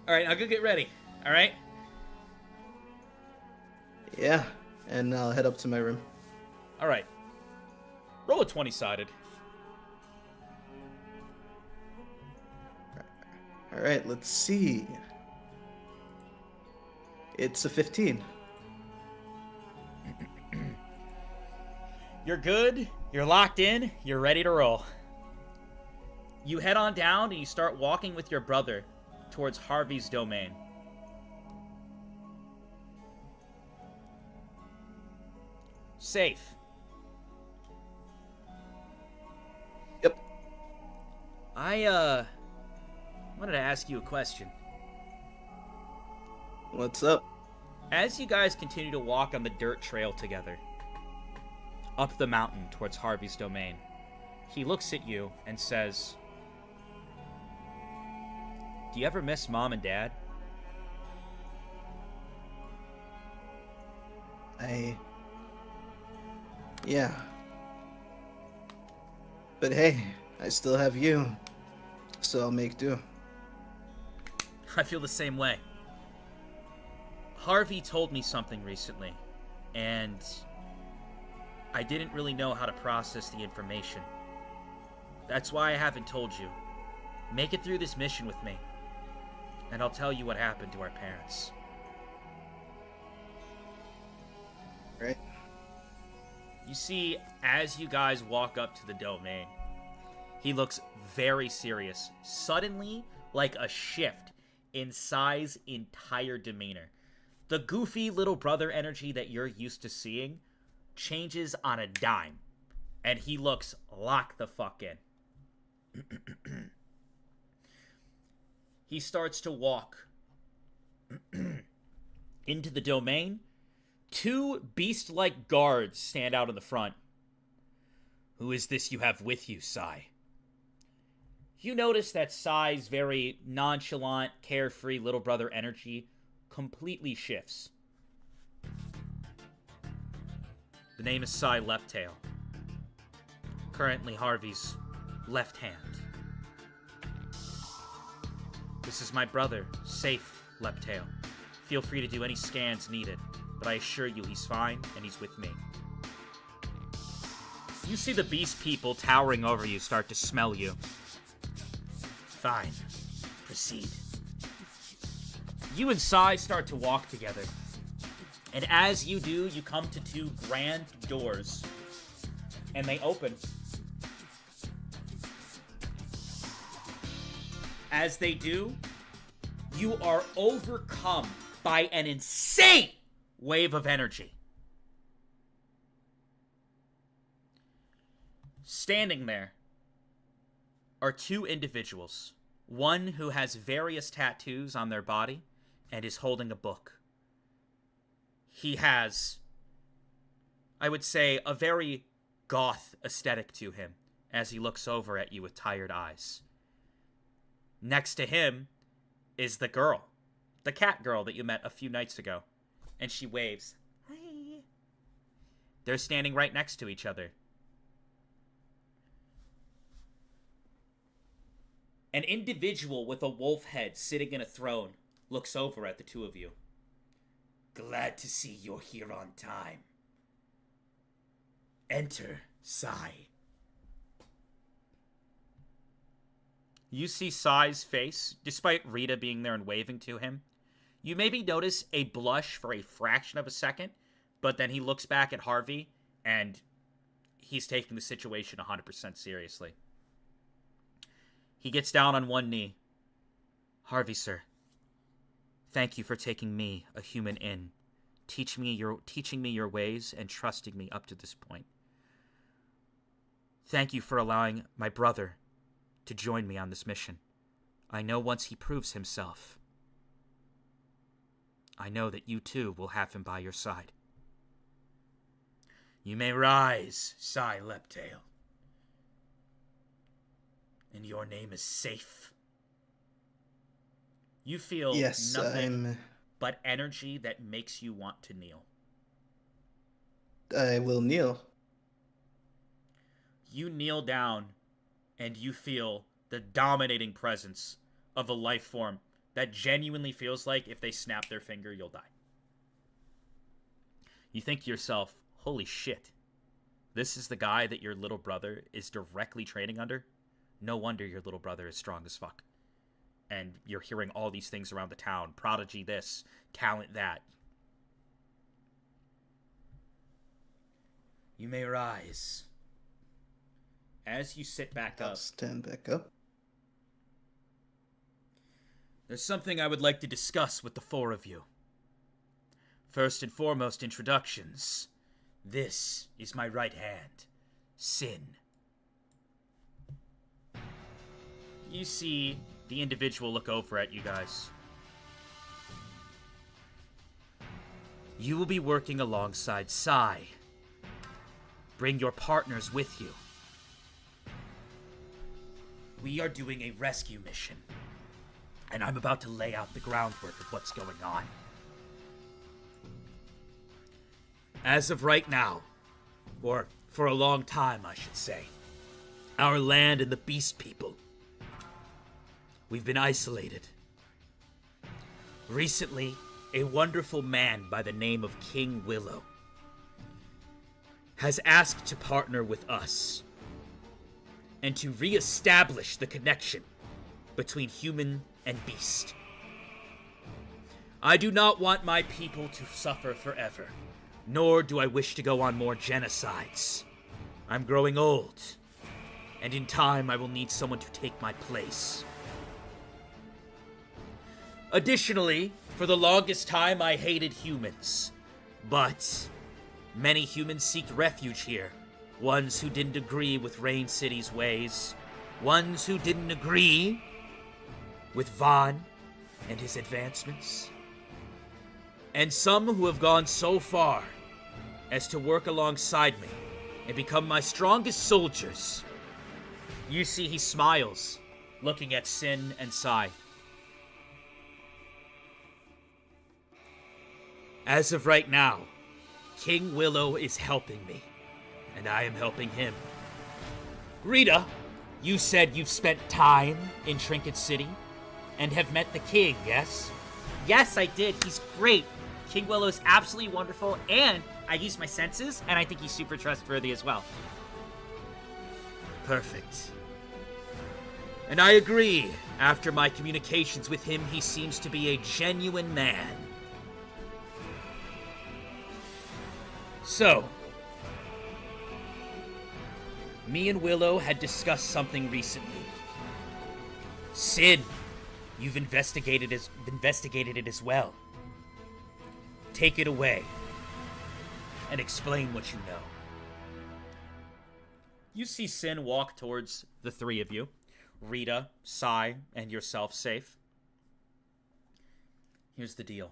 Alright, I'll go get ready. Alright? Yeah, and I'll head up to my room. Alright. Roll a 20-sided. Alright, let's see. It's a 15. You're good, you're locked in, you're ready to roll. You head on down and you start walking with your brother towards Harvey's domain. Safe. Yep. I wanted to ask you a question. What's up? As you guys continue to walk on the dirt trail together, up the mountain towards Harvey's domain, he looks at you and says, "Do you ever miss Mom and Dad?" Yeah. But hey, I still have you, so I'll make do. I feel the same way. Harvey told me something recently, and I didn't really know how to process the information. That's why I haven't told you. Make it through this mission with me, and I'll tell you what happened to our parents. Right. You see, as you guys walk up to the domain, he looks very serious. Suddenly, like a shift in Sai's entire demeanor. The goofy little brother energy that you're used to seeing changes on a dime, and he looks locked the fuck in. He starts to walk into the domain. Two beast-like guards stand out in the front. Who is this you have with you, Sai? You notice that Sai's very nonchalant, carefree little brother energy completely shifts. The name is Sai Leptail. Currently Harvey's left hand. This is my brother, Safe Leptail. Feel free to do any scans needed, but I assure you he's fine and he's with me. You see the beast people towering over you start to smell you. Fine. Proceed. You and Sai start to walk together. And as you do, you come to two grand doors. And they open. As they do, you are overcome by an insane wave of energy. Standing there are two individuals. One who has various tattoos on their body and is holding a book. He has, I would say, a very goth aesthetic to him as he looks over at you with tired eyes. Next to him is the girl, the cat girl that you met a few nights ago, and she waves. Hi. They're standing right next to each other. An individual with a wolf head sitting in a throne looks over at the two of you. Glad to see you're here on time. Enter, Sai. You see Sai's face, despite Rita being there and waving to him. You maybe notice a blush for a fraction of a second, but then he looks back at Harvey, and he's taking the situation 100% seriously. He gets down on one knee. Harvey, sir. Thank you for taking me, a human, in. Teaching me your ways and trusting me up to this point. Thank you for allowing my brother to join me on this mission. I know once he proves himself, I know that you too will have him by your side. You may rise, Sai Leptail. And your name is Safe. You feel nothing but energy that makes you want to kneel. I will kneel. You kneel down, and you feel the dominating presence of a life form that genuinely feels like if they snap their finger, you'll die. You think to yourself, holy shit, this is the guy that your little brother is directly training under? No wonder your little brother is strong as fuck. And you're hearing all these things around the town. Prodigy this, talent that. You may rise. As you sit back up. I'll stand back up. There's something I would like to discuss with the four of you. First and foremost, introductions. This is my right hand, Sin. You see the individual look over at you guys. You will be working alongside Sai. Bring your partners with you. We are doing a rescue mission, and I'm about to lay out the groundwork of what's going on. As of right now, or for a long time, I should say, our land and the beast people, we've been isolated. Recently, a wonderful man by the name of King Willow has asked to partner with us and to re-establish the connection between human and beast. I do not want my people to suffer forever, nor do I wish to go on more genocides. I'm growing old, and in time I will need someone to take my place. Additionally, for the longest time I hated humans, but many humans seeked refuge here. Ones who didn't agree with Rain City's ways, ones who didn't agree with Vaughn and his advancements, and some who have gone so far as to work alongside me and become my strongest soldiers. You see he smiles, looking at Sin and Sai. As of right now, King Willow is helping me, and I am helping him. Rita, you said you've spent time in Trinket City and have met the king, yes? Yes, I did. He's great. King Willow's absolutely wonderful, and I used my senses, and I think he's super trustworthy as well. Perfect. And I agree. After my communications with him, he seems to be a genuine man. So, me and Willow had discussed something recently. Sin, you've investigated it as well. Take it away and explain what you know. You see Sin walk towards the three of you, Rita, Sai, and yourself safe. Here's the deal.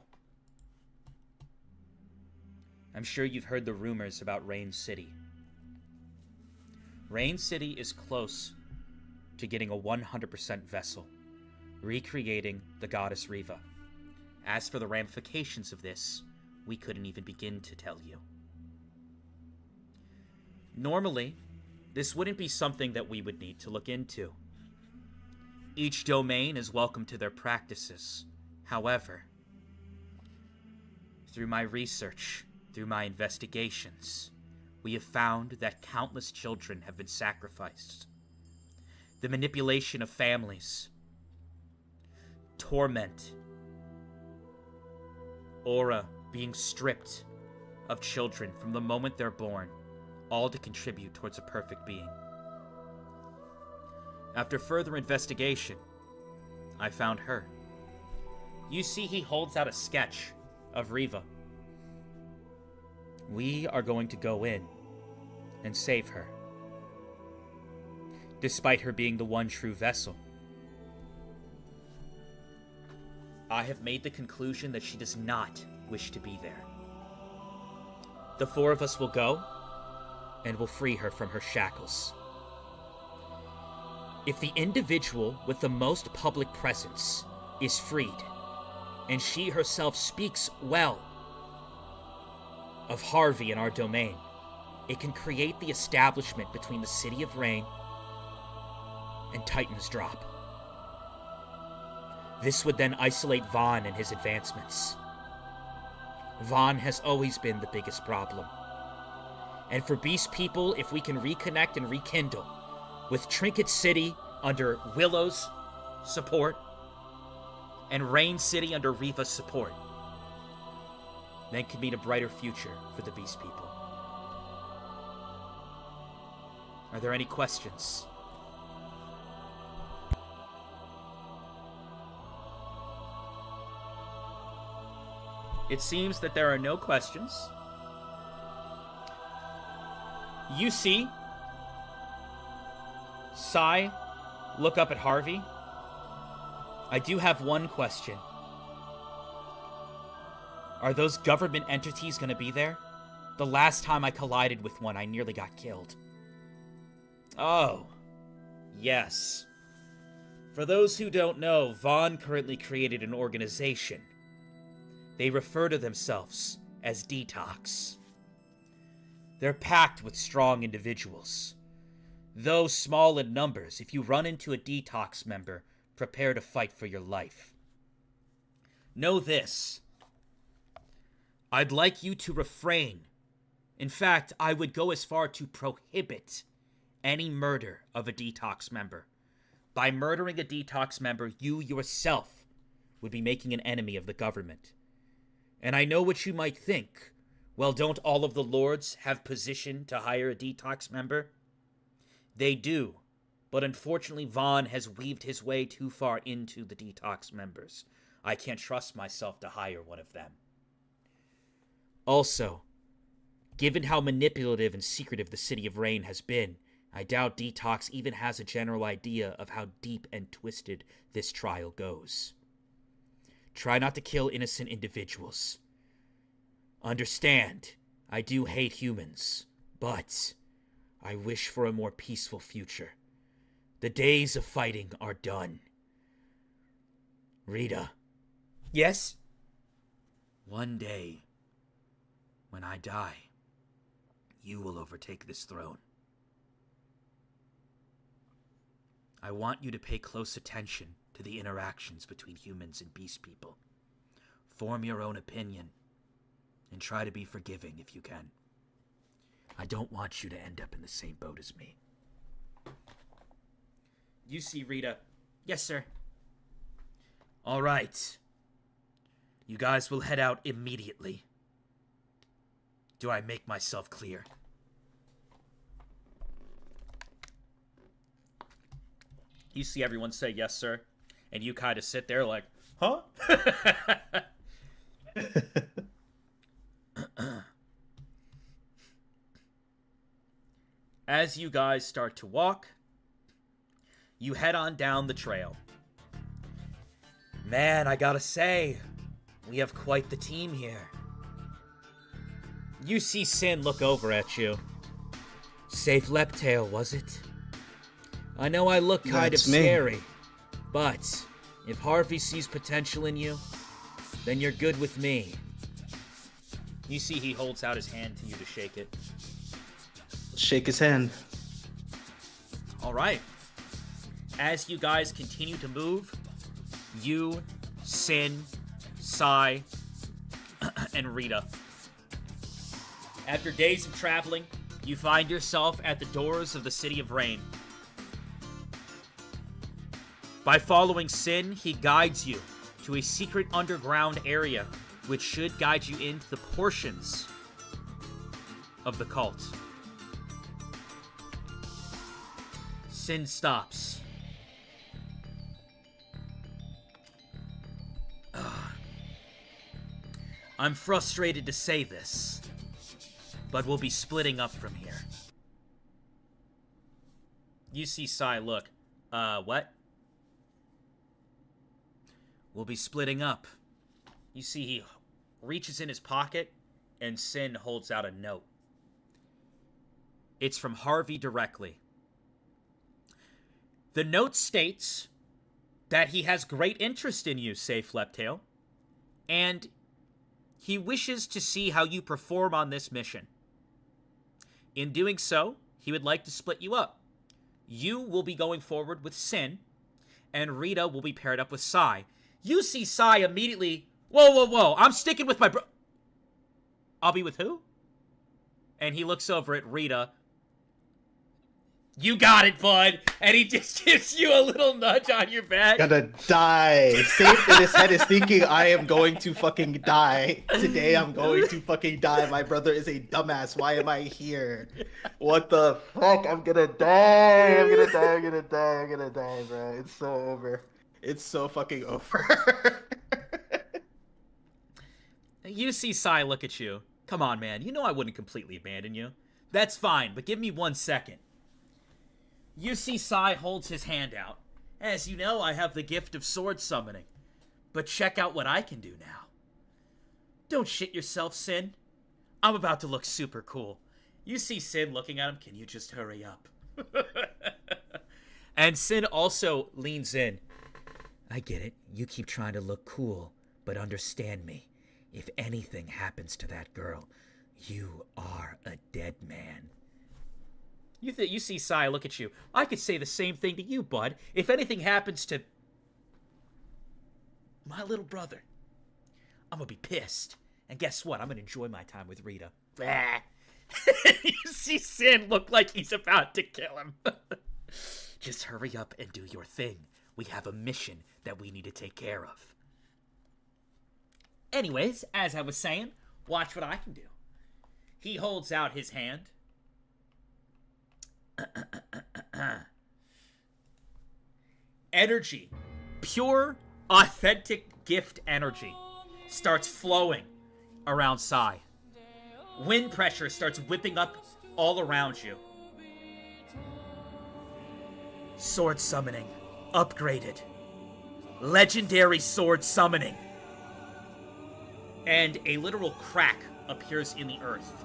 I'm sure you've heard the rumors about Rain City. Rain City is close to getting a 100% vessel, recreating the goddess Reva. As for the ramifications of this, we couldn't even begin to tell you. Normally, this wouldn't be something that we would need to look into. Each domain is welcome to their practices. However, through my research, through my investigations, we have found that countless children have been sacrificed. The manipulation of families, torment, aura being stripped of children from the moment they're born, all to contribute towards a perfect being. After further investigation, I found her. You see he holds out a sketch of Reva. We are going to go in and save her, despite her being the one true vessel. I have made the conclusion that she does not wish to be there. The four of us will go, and will free her from her shackles. If the individual with the most public presence is freed, and she herself speaks well of Harvey in our domain, it can create the establishment between the City of Rain and Titan's Drop. This would then isolate Vaughn and his advancements. Vaughn has always been the biggest problem. And for Beast People, if we can reconnect and rekindle with Trinket City under Willow's support and Rain City under Reva's support, then can mean a brighter future for the Beast People. Are there any questions? It seems that there are no questions. You see Sai look up at Harvey. I do have one question. Are those government entities going to be there? The last time I collided with one, I nearly got killed. Oh, yes. For those who don't know, Vaughn currently created an organization. They refer to themselves as Detox. They're packed with strong individuals. Though small in numbers, if you run into a detox member, prepare to fight for your life. Know this. I'd like you to refrain. In fact, I would go as far to prohibit any murder of a detox member. By murdering a detox member, you yourself would be making an enemy of the government. And I know what you might think. Well, don't all of the lords have position to hire a detox member? They do. But unfortunately, Vaughn has weaved his way too far into the detox members. I can't trust myself to hire one of them. Also, given how manipulative and secretive the City of Rain has been, I doubt Detox even has a general idea of how deep and twisted this trial goes. Try not to kill innocent individuals. Understand, I do hate humans, but I wish for a more peaceful future. The days of fighting are done. Rita. Yes? One day, when I die, you will overtake this throne. I want you to pay close attention to the interactions between humans and beast people. Form your own opinion, and try to be forgiving if you can. I don't want you to end up in the same boat as me. You see Rita. Yes, sir. All right. You guys will head out immediately. Do I make myself clear? You see everyone say yes, sir. And you kind of sit there like, huh? As you guys start to walk, you head on down the trail. Man, I gotta say, we have quite the team here. You see Sin look over at you. Safe Leptail, was it? I know I look kind of scary, but if Harvey sees potential in you, then you're good with me. You see he holds out his hand to you to shake it. Shake his hand. All right. As you guys continue to move, you, Sin, Sai, and Rita. After days of traveling, you find yourself at the doors of the City of Rain. By following Sin, he guides you to a secret underground area which should guide you into the portions of the cult. Sin stops. I'm frustrated to say this, but we'll be splitting up from here. You see Sai look. What? We'll be splitting up. You see he reaches in his pocket, and Sin holds out a note. It's from Harvey directly. The note states that he has great interest in you, Safe Leptail, and he wishes to see how you perform on this mission. In doing so, he would like to split you up. You will be going forward with Sin, and Rita will be paired up with Sai. You see Sai immediately, whoa, I'm sticking with my bro... I'll be with who? And he looks over at Rita. You got it, bud. And he just gives you a little nudge on your back. Gonna die. Safe in his head is thinking, I am going to fucking die. Today I'm going to fucking die. My brother is a dumbass. Why am I here? What the fuck? I'm gonna die. I'm gonna die, bro. It's so over. It's so fucking over. You see Sai look at you. Come on, man. You know I wouldn't completely abandon you. That's fine, but give me 1 second. You see Sai holds his hand out. As you know, I have the gift of sword summoning. But check out what I can do now. Don't shit yourself, Sin. I'm about to look super cool. You see Sin looking at him. Can you just hurry up? And Sin also leans in. I get it. You keep trying to look cool, but understand me. If anything happens to that girl, You are a dead man. You see Sai look at you. I could say the same thing to you, bud. If anything happens to my little brother, I'm gonna be pissed. And guess what? I'm gonna enjoy my time with Rita. You see Sin look like he's about to kill him. Just hurry up and do your thing. We have a mission that we need to take care of. Anyways, as I was saying, watch what I can do. He holds out his hand. Energy, pure, authentic gift energy, starts flowing around Sai. Wind pressure starts whipping up all around you. Sword summoning, upgraded. Legendary sword summoning. And a literal crack appears in the earth.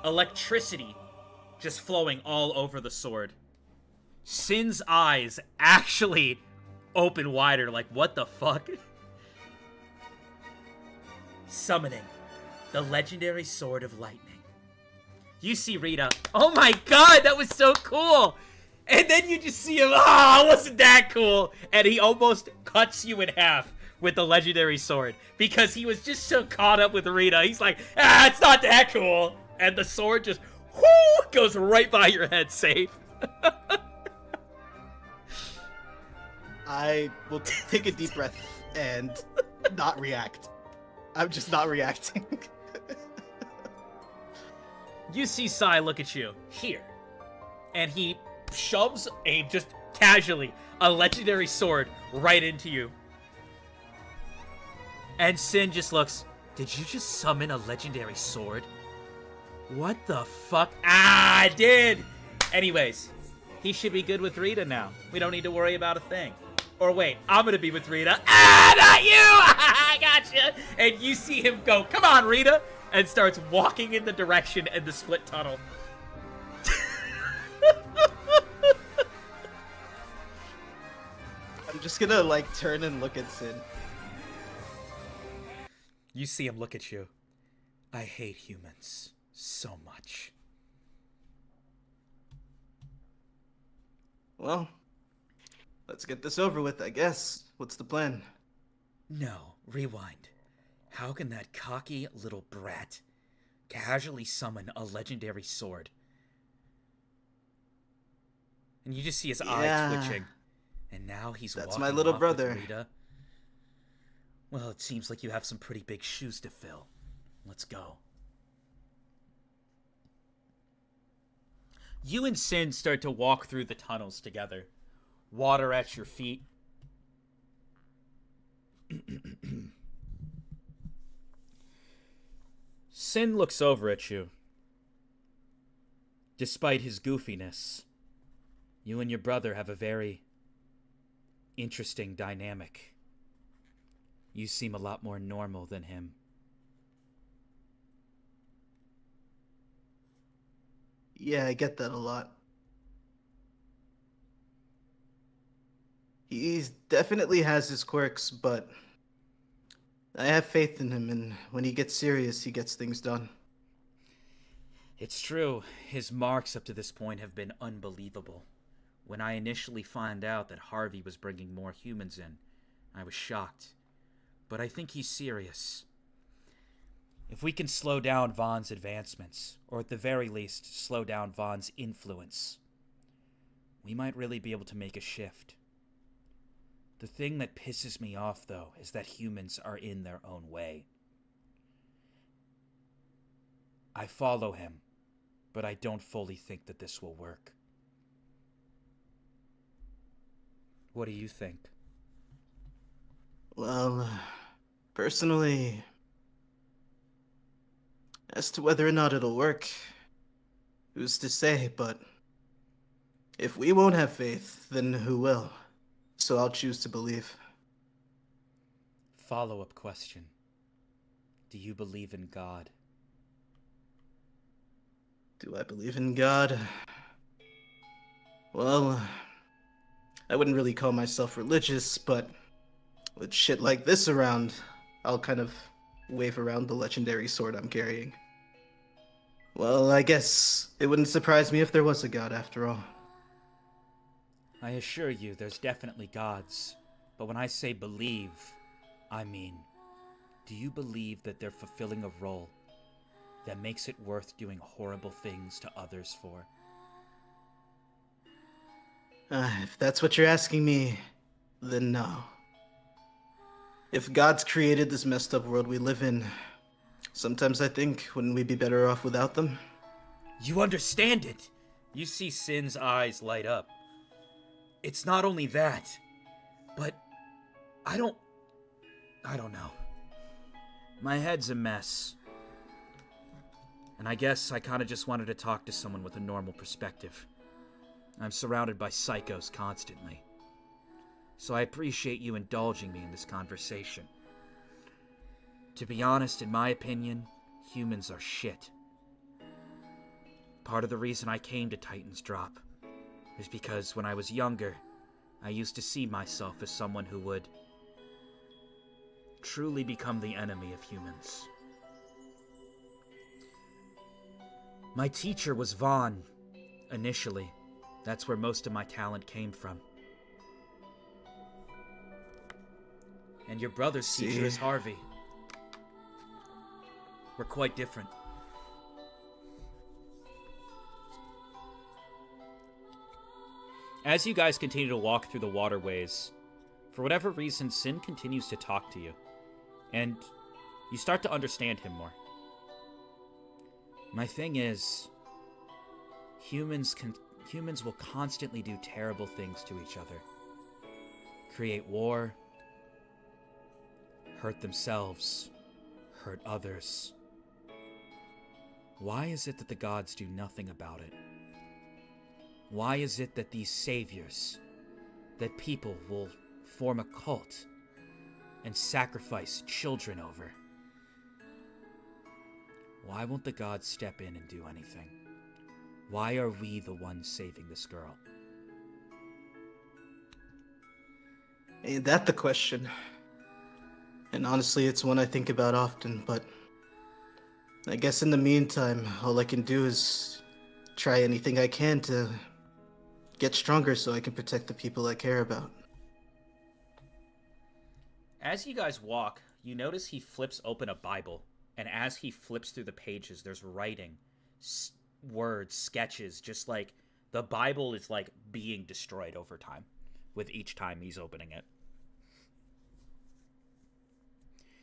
Electricity just flowing all over the sword. Sin's eyes actually open wider, like, what the fuck? Summoning the legendary sword of lightning. You see Rita. Oh my god, that was so cool! And then you just see him, wasn't that cool? And he almost cuts you in half with the legendary sword because he was just so caught up with Rita. He's like, it's not that cool. And the sword just, goes right by your head, safe. I will take a deep breath and not react. I'm just not reacting. You see Sai look at you. Here. And he shoves just casually a legendary sword right into you. And Sin just looks, did you just summon a legendary sword? What the fuck? I did! Anyways, he should be good with Rita now. We don't need to worry about a thing. Or wait, I'm gonna be with Rita. Not you! I gotcha! And you see him go, come on, Rita! And starts walking in the direction in the split tunnel. I'm just gonna, turn and look at Sin. You see him look at you. I hate humans so much. Well, let's get this over with, I guess. What's the plan? No, rewind. How can that cocky little brat casually summon a legendary sword? And you just see his eye twitching. And now he's That's walking my little off brother. with Rita. Well, it seems like you have some pretty big shoes to fill. Let's go. You and Sin start to walk through the tunnels together. Water at your feet. Sin looks over at you. Despite his goofiness, you and your brother have a very interesting dynamic. You seem a lot more normal than him. Yeah, I get that a lot. He definitely has his quirks, but I have faith in him, and when he gets serious, he gets things done. It's true. His marks up to this point have been unbelievable. When I initially found out that Harvey was bringing more humans in, I was shocked. But I think he's serious. If we can slow down Vaughn's advancements, or at the very least, slow down Vaughn's influence, we might really be able to make a shift. The thing that pisses me off, though, is that humans are in their own way. I follow him, but I don't fully think that this will work. What do you think? Well, personally, as to whether or not it'll work, who's to say, but if we won't have faith, then who will? So I'll choose to believe. Follow-up question. Do you believe in God? Do I believe in God? Well, I wouldn't really call myself religious, but with shit like this around, I'll kind of wave around the legendary sword I'm carrying. Well, I guess it wouldn't surprise me if there was a god after all. I assure you, there's definitely gods. But when I say believe, I mean, do you believe that they're fulfilling a role that makes it worth doing horrible things to others for? If that's what you're asking me, then no. If gods created this messed up world we live in, sometimes I think, wouldn't we be better off without them? You understand it! You see Sin's eyes light up. It's not only that, but I don't know. My head's a mess. And I guess I kinda just wanted to talk to someone with a normal perspective. I'm surrounded by psychos constantly. So I appreciate you indulging me in this conversation. To be honest, in my opinion, humans are shit. Part of the reason I came to Titan's Drop is because when I was younger, I used to see myself as someone who would truly become the enemy of humans. My teacher was Vaughn, initially. That's where most of my talent came from. And your brother's teacher is Harvey. We're quite different. As you guys continue to walk through the waterways, for whatever reason, Sin continues to talk to you. And you start to understand him more. My thing is, humans will constantly do terrible things to each other. Create war, hurt themselves, hurt others. Why is it that the gods do nothing about it? Why is it that these saviors, that people will form a cult and sacrifice children over? Why won't the gods step in and do anything? Why are we the ones saving this girl? Ain't that the question? And honestly, it's one I think about often, but I guess in the meantime, all I can do is try anything I can to get stronger so I can protect the people I care about. As you guys walk, you notice he flips open a Bible, and as he flips through the pages, there's writing, words, sketches, just like the Bible is like being destroyed over time with each time he's opening it.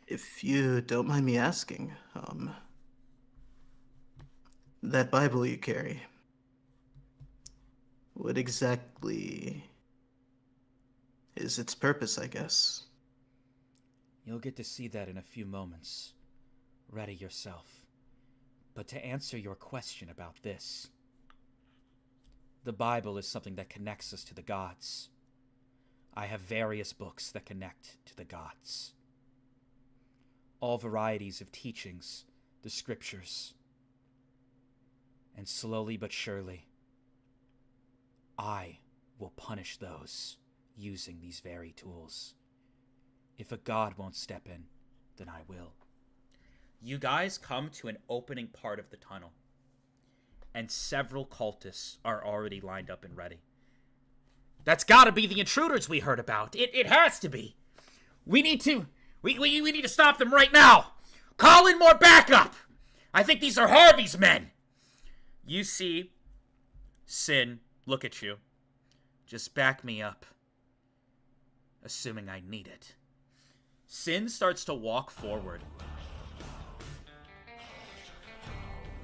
If you don't mind me asking, that Bible you carry, what exactly is its purpose, I guess? You'll get to see that in a few moments. Ready yourself. But to answer your question about this, the Bible is something that connects us to the gods. I have various books that connect to the gods. All varieties of teachings, the scriptures. And slowly but surely, I will punish those using these very tools. If a god won't step in, then I will. You guys come to an opening part of the tunnel, and several cultists are already lined up and ready. That's gotta be the intruders we heard about. It has to be. We need to stop them right now. Call in more backup. I think these are Harvey's men. You see Sin look at you. Just back me up. Assuming I need it. Sin starts to walk forward.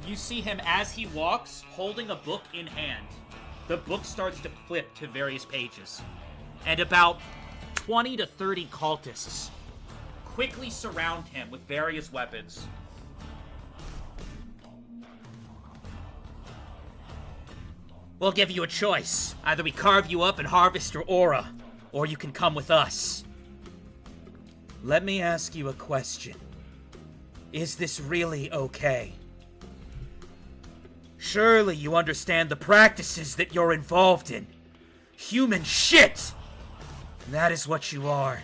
You see him as he walks, holding a book in hand. The book starts to flip to various pages. And about 20 to 30 cultists quickly surround him with various weapons. We'll give you a choice. Either we carve you up and harvest your aura, or you can come with us. Let me ask you a question. Is this really okay? Surely you understand the practices that you're involved in. Human shit! That is what you are.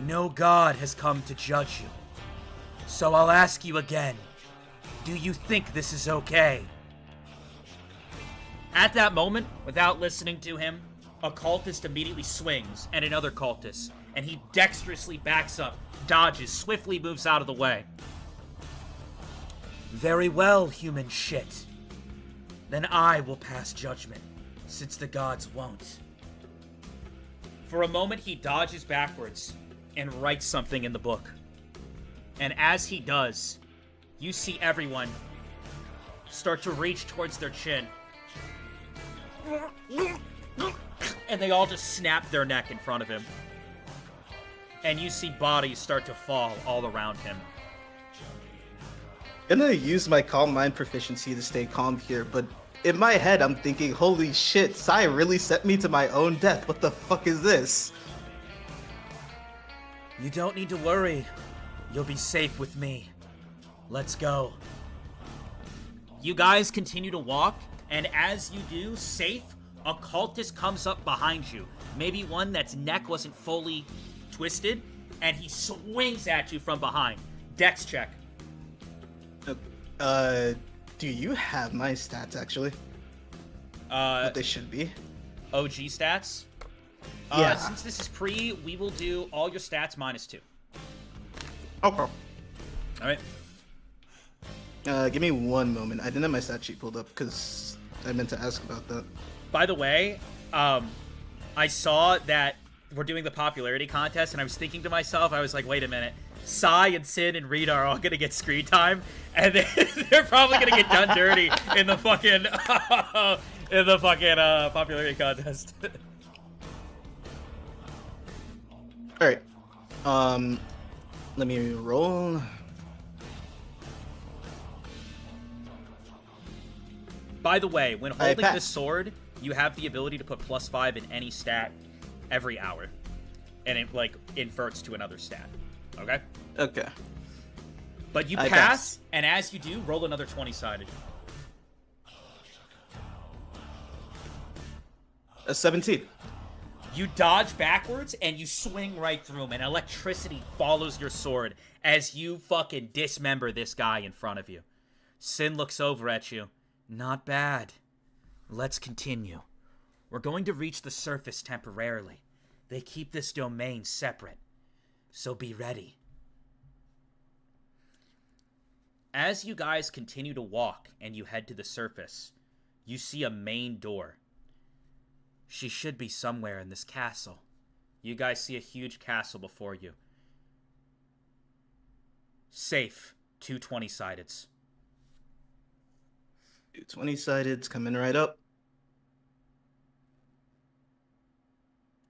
No god has come to judge you. So I'll ask you again. Do you think this is okay? At that moment, without listening to him, a cultist immediately swings at another cultist, and he dexterously backs up, dodges, swiftly moves out of the way. Very well, human shit. Then I will pass judgment, since the gods won't. For a moment, he dodges backwards and writes something in the book. And as he does, you see everyone start to reach towards their chin. And they all just snap their neck in front of him. And you see bodies start to fall all around him. I'm gonna use my calm mind proficiency to stay calm here, but in my head I'm thinking, holy shit, Sai really sent me to my own death. What the fuck is this? You don't need to worry. You'll be safe with me. Let's go. You guys continue to walk, and as you do, safe, a cultist comes up behind you. Maybe one that's neck wasn't fully twisted, and he swings at you from behind. Dex check. Do you have my stats, actually? What they should be? OG stats? Yeah. Since this is pre, we will do all your stats -2. Okay. Alright. Give me one moment. I didn't have my stat sheet pulled up, because I meant to ask about that. By the way, I saw that we're doing the popularity contest, and I was thinking to myself, I was like, wait a minute. Sai and Sin and Rita are all gonna get screen time, and they're probably gonna get done dirty in the fucking popularity contest. All right. Let me roll. By the way, when holding this sword, you have the ability to put +5 in any stat every hour, and it like inverts to another stat. Okay? Okay. But you pass, and as you do, roll another 20-sided. A 17. You dodge backwards, and you swing right through him, and electricity follows your sword as you fucking dismember this guy in front of you. Sin looks over at you. Not bad. Let's continue. We're going to reach the surface temporarily. They keep this domain separate. So be ready. As you guys continue to walk and you head to the surface, you see a main door. She should be somewhere in this castle. You guys see a huge castle before you. Safe. 2 20-sideds. 2 20-sideds coming right up.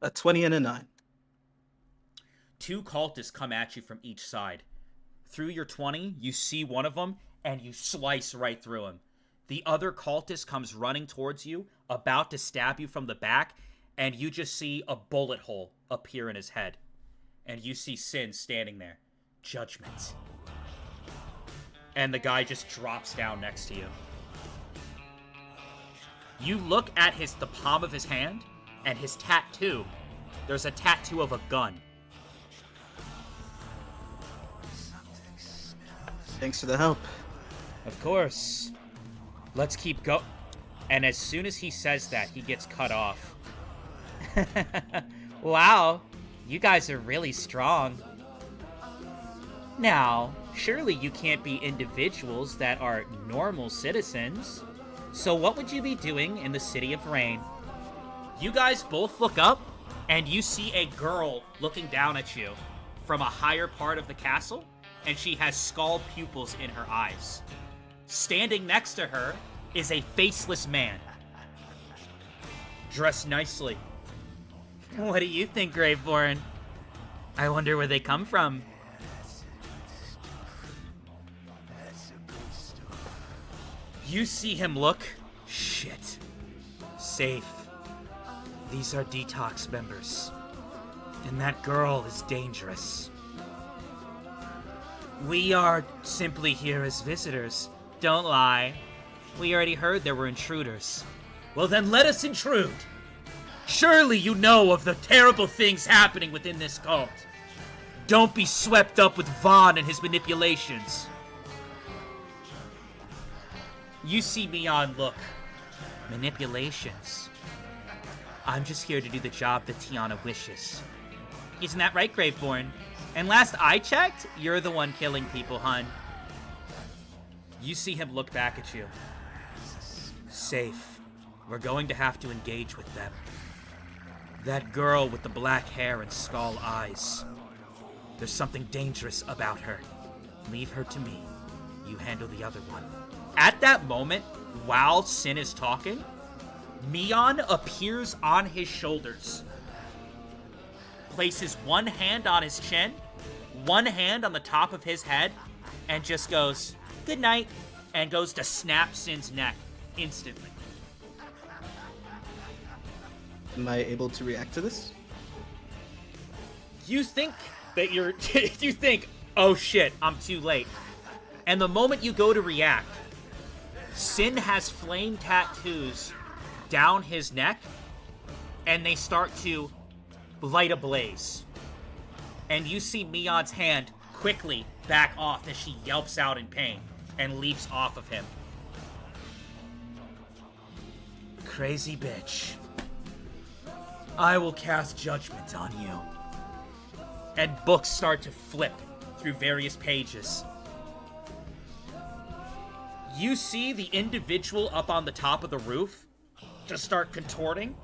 A 20 and a 9. 2 cultists come at you from each side. Through your 20, you see one of them, and you slice right through him. The other cultist comes running towards you, about to stab you from the back, and you just see a bullet hole appear in his head. And you see Sin standing there. Judgment. And the guy just drops down next to you. You look at the palm of his hand, and his tattoo. There's a tattoo of a gun. Thanks for the help. Of course. Let's keep go. And as soon as he says that, he gets cut off. Wow, you guys are really strong. Now, surely you can't be individuals that are normal citizens. So what would you be doing in the City of Rain? You guys both look up, and you see a girl looking down at you from a higher part of the castle, and she has skull pupils in her eyes. Standing next to her is a faceless man, dressed nicely. What do you think, Graveborn? I wonder where they come from. You see him look. Shit. Safe. These are detox members. And that girl is dangerous. We are simply here as visitors. Don't lie. We already heard there were intruders. Well then let us intrude. Surely you know of the terrible things happening within this cult. Don't be swept up with Vaughn and his manipulations. You see Mion look. Manipulations. I'm just here to do the job that Tiana wishes. Isn't that right, Graveborn? And last I checked, you're the one killing people, hun. You see him look back at you. Safe. We're going to have to engage with them. That girl with the black hair and skull eyes. There's something dangerous about her. Leave her to me. You handle the other one. At that moment, while Sin is talking, Mion appears on his shoulders, places one hand on his chin, one hand on the top of his head, and just goes, "Good night," and goes to snap Sin's neck instantly. Am I able to react to this? You think that you think, oh shit, I'm too late. And the moment you go to react, Sin has flame tattoos down his neck, and they start to light ablaze. And you see Mion's hand quickly back off as she yelps out in pain and leaps off of him. Crazy bitch. I will cast judgment on you. And books start to flip through various pages. You see the individual up on the top of the roof just start contorting.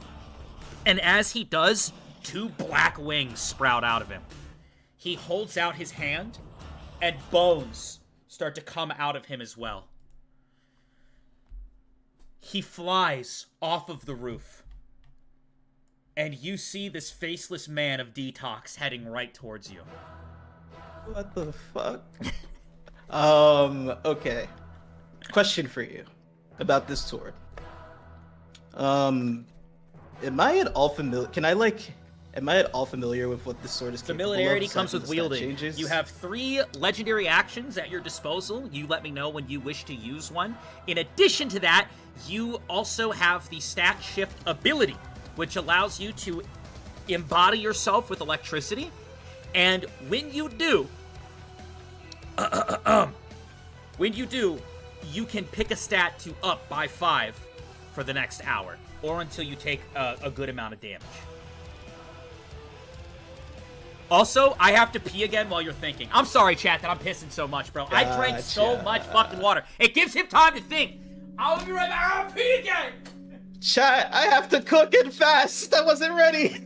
And as he does, 2 black wings sprout out of him. He holds out his hand, and bones start to come out of him as well. He flies off of the roof. And you see this faceless man of detox heading right towards you. What the fuck? Okay. Question for you about this sword. Am I at all familiar? Am I at all familiar with what this sword is capable of? Familiarity comes with aside from the stat wielding. changes? You have 3 legendary actions at your disposal. You let me know when you wish to use one. In addition to that, you also have the stat shift ability, which allows you to embody yourself with electricity. And when you do, you can pick a stat to up by 5 for the next hour, or until you take a good amount of damage. Also, I have to pee again while you're thinking. I'm sorry, chat, that I'm pissing so much, bro. I drank so much fucking water. It gives him time to think. I'll be right back. I'll pee again. Chat, I have to cook it fast. I wasn't ready.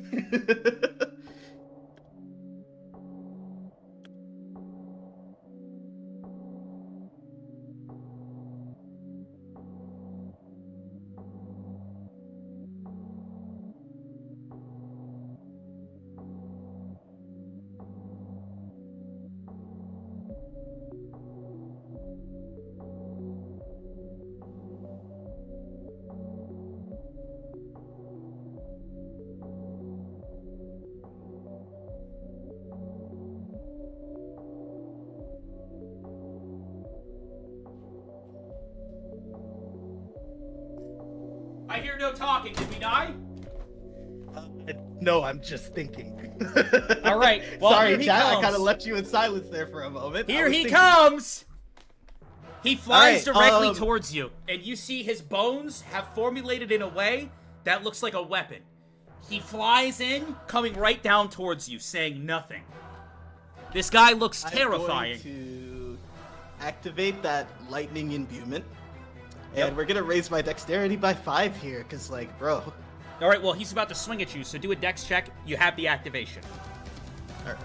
I hear no talking. Did we die? No, I'm just thinking. All right. Well, sorry, here he chat. I comes. kind of left you in silence there for a moment. Here he comes! He flies All right, directly towards you, and you see his bones have formulated in a way that looks like a weapon. He flies in, coming right down towards you, saying nothing. This guy looks terrifying. I'm going to activate that lightning imbuement. And we're gonna raise my dexterity by 5 here, cause like, bro. All right, well, he's about to swing at you, so do a dex check. You have the activation. All right.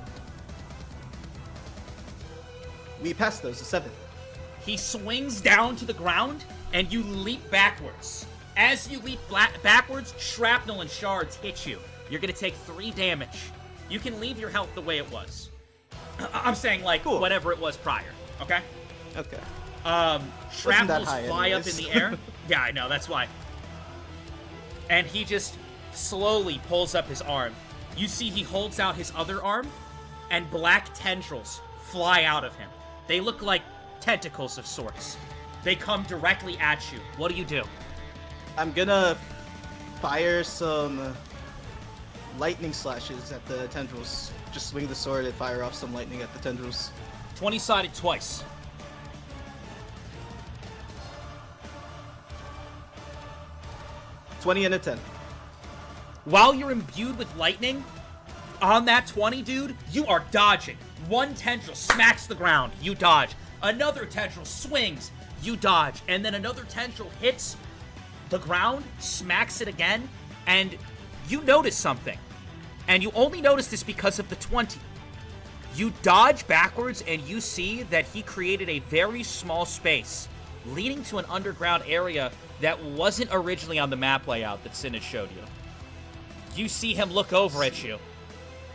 We passed those, a 7. He swings down to the ground, and you leap backwards. As you leap backwards, shrapnel and shards hit you. You're gonna take 3 damage. You can leave your health the way it was. I'm saying, like, cool. Whatever it was prior, okay? Okay. Shrapnels fly up in anyways. the air. Yeah, I know, that's why. And he just slowly pulls up his arm. You see he holds out his other arm, and black tendrils fly out of him. They look like tentacles of sorts. They come directly at you. What do? I'm gonna fire some lightning slashes at the tendrils. Just swing the sword and fire off some lightning at the tendrils. 20-sided twice. 20 and a 10. While you're imbued with lightning, on that 20, dude, you are dodging. One tendril smacks the ground, you dodge. Another tendril swings, you dodge. And then another tendril hits the ground, smacks it again, and you notice something. And you only notice this because of the 20. You dodge backwards and you see that he created a very small space leading to an underground area that wasn't originally on the map layout that Sin had showed you. You see him look over at you.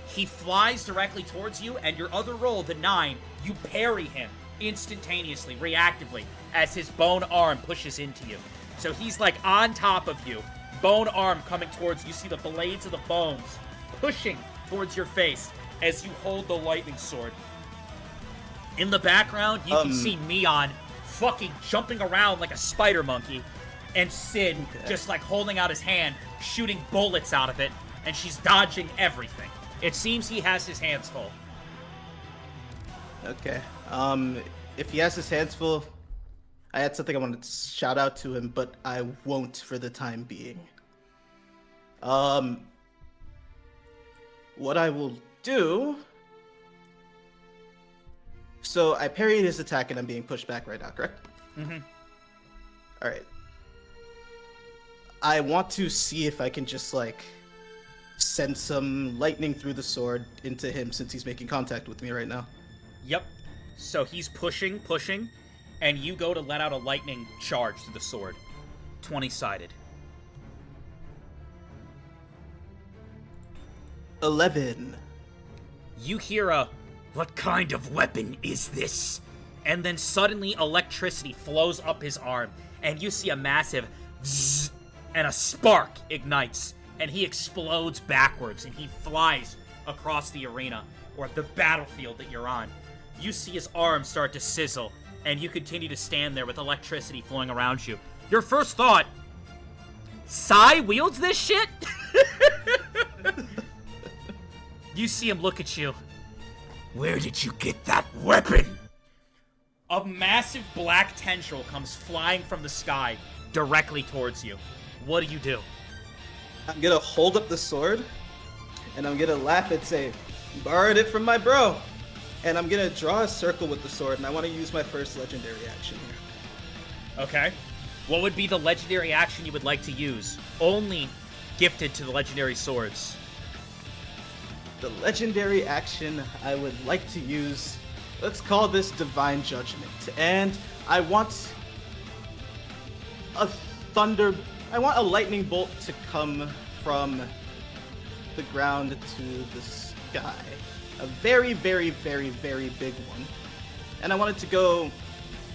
He flies directly towards you, and your other roll, the 9, you parry him instantaneously, reactively, as his bone arm pushes into you. So he's like on top of you, bone arm coming towards you. You see the blades of the bones pushing towards your face as you hold the lightning sword. In the background, you can see Mion fucking jumping around like a spider monkey, and Sid just like holding out his hand, shooting bullets out of it, and she's dodging everything. It seems he has his hands full. Okay. If he has his hands full, I had something I wanted to shout out to him, but I won't for the time being. What I will do... So, I parried his attack and I'm being pushed back right now, correct? Mm-hmm. Alright. I want to see if I can just, like, send some lightning through the sword into him since he's making contact with me right now. Yep. So he's pushing, and you go to let out a lightning charge to the sword. 20-sided. 11. You hear a, "What kind of weapon is this?" And then suddenly electricity flows up his arm, and you see a massive zzz, and a spark ignites, and he explodes backwards, and he flies across the arena, or the battlefield that you're on. You see his arm start to sizzle, and you continue to stand there with electricity flowing around you. Your first thought, Sai wields this shit? You see him look at you. Where did you get that weapon? A massive black tendril comes flying from the sky directly towards you. What do you do? I'm gonna hold up the sword, and I'm gonna laugh and say, "Borrowed it from my bro." And I'm gonna draw a circle with the sword, and I want to use my first legendary action here. Okay. What would be the legendary action you would like to use? Only gifted to the legendary swords. The legendary action I would like to use, let's call this Divine Judgment. And I want a lightning bolt to come from the ground to the sky. A very, very, very, very big one. And I want it to go...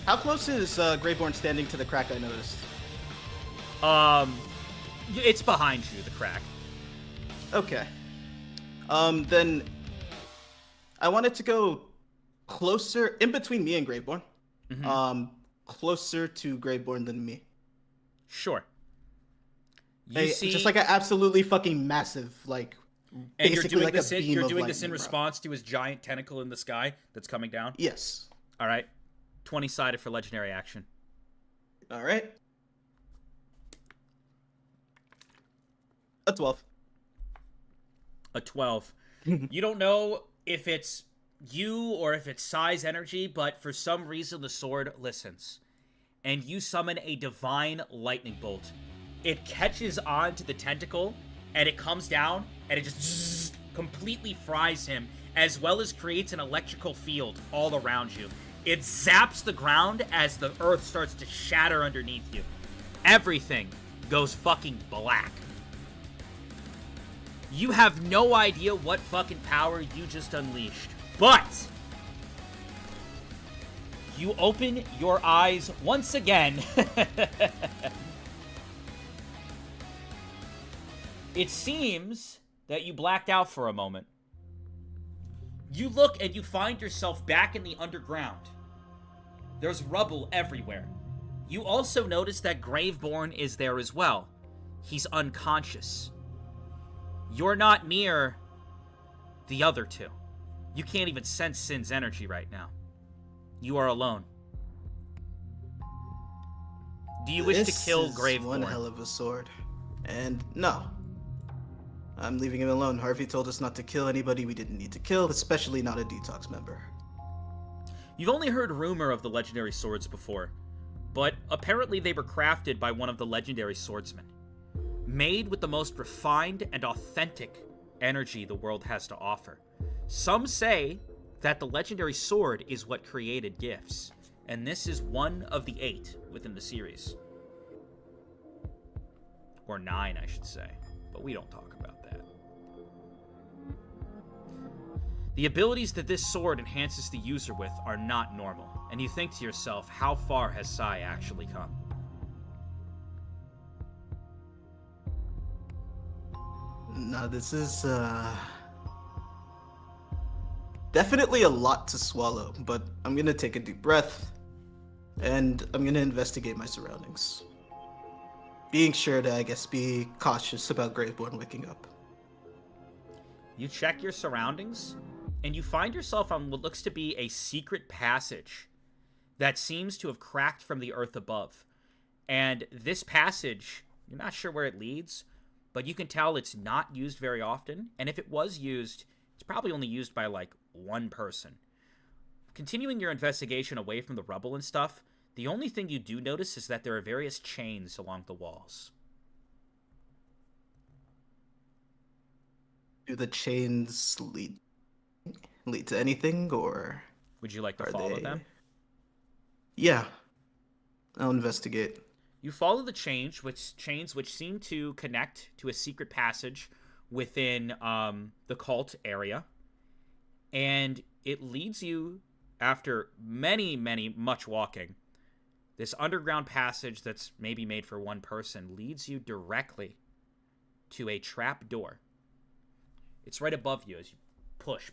How close is Greyborn standing to the crack I noticed? It's behind you, the crack. Okay. Then I want it to go closer, in between me and Greyborn. Mm-hmm. Closer to Greyborn than me. Sure. You see, just like an absolutely fucking massive, like, and basically like a beam you're of doing this in lightning, response to his giant tentacle in the sky that's coming down? Yes. All right. 20-sided for legendary action. All right. A 12. A 12. You don't know if it's you or if it's Sai's energy, but for some reason the sword listens. And you summon a divine lightning bolt. It catches on to the tentacle, and it comes down, and it just completely fries him, as well as creates an electrical field all around you. It zaps the ground as the earth starts to shatter underneath you. Everything goes fucking black. You have no idea what fucking power you just unleashed. But you open your eyes once again. It seems that you blacked out for a moment. You look and you find yourself back in the underground. There's rubble everywhere. You also notice that Graveborn is there as well. He's unconscious. You're not near the other two. You can't even sense Sin's energy right now. You are alone. Do you wish to kill Graveborn? One hell of a sword. And no. I'm leaving him alone. Harvey told us not to kill anybody we didn't need to kill, especially not a detox member. You've only heard rumor of the legendary swords before, but apparently they were crafted by one of the legendary swordsmen. Made with the most refined and authentic energy the world has to offer. Some say that the legendary sword is what created gifts, and this is one of the 8 within the series. Or 9, I should say, but we don't talk about that. The abilities that this sword enhances the user with are not normal, and you think to yourself, how far has Sai actually come? No, this is, definitely a lot to swallow, but I'm gonna take a deep breath, and I'm gonna investigate my surroundings. Being sure to, I guess, be cautious about Graveborn waking up. You check your surroundings, and you find yourself on what looks to be a secret passage that seems to have cracked from the earth above. And this passage, you're not sure where it leads, but you can tell it's not used very often, and if it was used, it's probably only used by, like, one person. Continuing your investigation away from the rubble and stuff, the only thing you do notice is that there are various chains along the walls. Do the chains lead to anything, or Would you like to follow them? Yeah, I'll investigate. You follow the chains which seem to connect to a secret passage within the cult area, and it leads you, after much walking, this underground passage that's maybe made for one person leads you directly to a trap door. It's right above you as you push.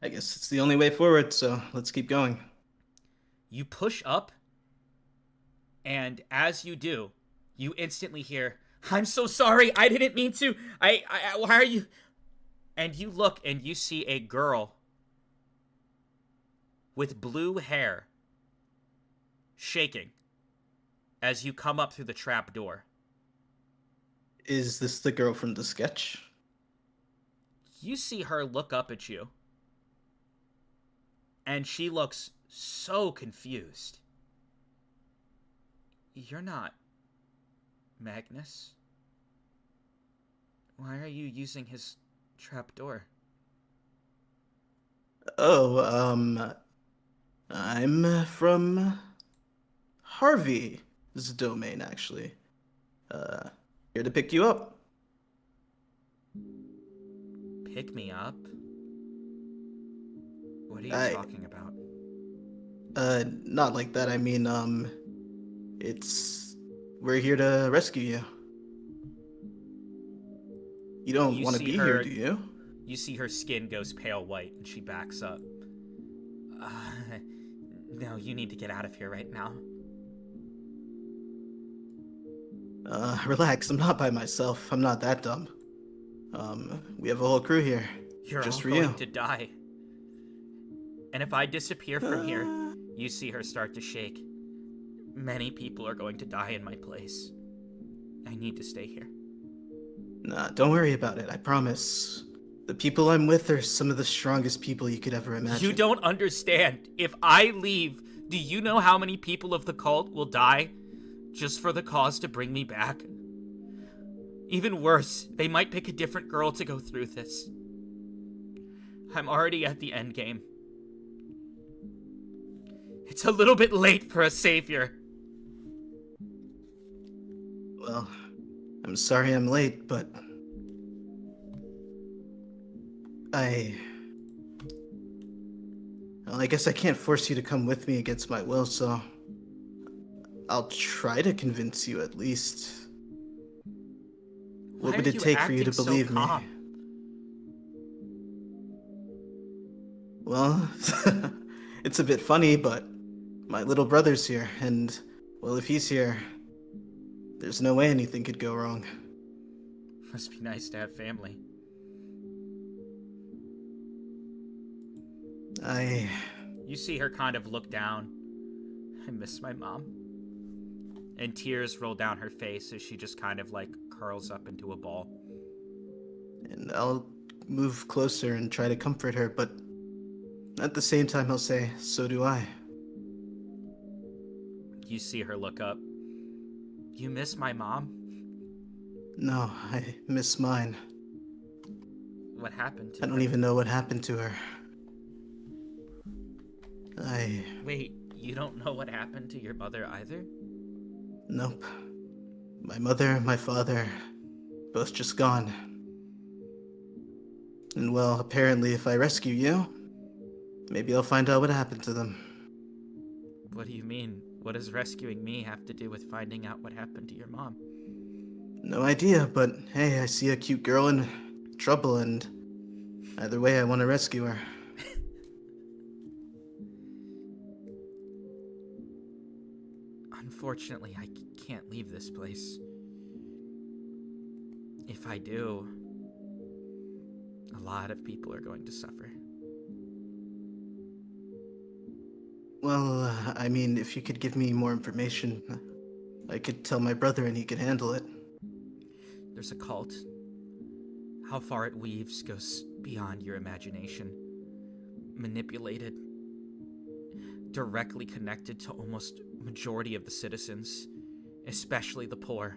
I guess it's the only way forward, so let's keep going. You push up, and as you do, you instantly hear, "I'm so sorry, I didn't mean to, I why are you?" And you look, and you see a girl with blue hair shaking as you come up through the trap door. Is this the girl from the sketch? You see her look up at you, and she looks so confused. You're not Magnus. Why are you using his trapdoor? Oh, I'm from Harvey's domain, actually. Here to pick you up. Pick me up? What are you talking about? Not like that. I mean, we're here to rescue you. You don't want to be here, do you? You see her skin goes pale white, and she backs up. No, you need to get out of here right now. Relax. I'm not by myself. I'm not that dumb. We have a whole crew here. You're just all for going you. to die. And if I disappear from here, you see her start to shake. Many people are going to die in my place. I need to stay here. Nah, don't worry about it. I promise. The people I'm with are some of the strongest people you could ever imagine. You don't understand. If I leave, do you know how many people of the cult will die just for the cause to bring me back? Even worse, they might pick a different girl to go through this. I'm already at the end game. It's a little bit late for a savior. Well, I'm sorry I'm late, but I guess I can't force you to come with me against my will, so I'll try to convince you at least. What would it take for you to believe me? Well, it's a bit funny, but my little brother's here, and, well, if he's here, there's no way anything could go wrong. Must be nice to have family. You see her kind of look down, I miss my mom. And tears roll down her face as she just kind of like curls up into a ball. And I'll move closer and try to comfort her, but at the same time I'll say, so do I. You see her look up. You miss my mom? No, I miss mine. What happened to her? I don't even know what happened to her. Wait, you don't know what happened to your mother either? Nope. My mother, my father, both just gone. And well, apparently if I rescue you, maybe I'll find out what happened to them. What do you mean? What does rescuing me have to do with finding out what happened to your mom? No idea, but hey, I see a cute girl in trouble, and either way, I want to rescue her. Unfortunately, I can't leave this place. If I do, a lot of people are going to suffer. Well, I mean, if you could give me more information, I could tell my brother and he could handle it. There's a cult. How far it weaves goes beyond your imagination. Manipulated. Directly connected to almost majority of the citizens, especially the poor.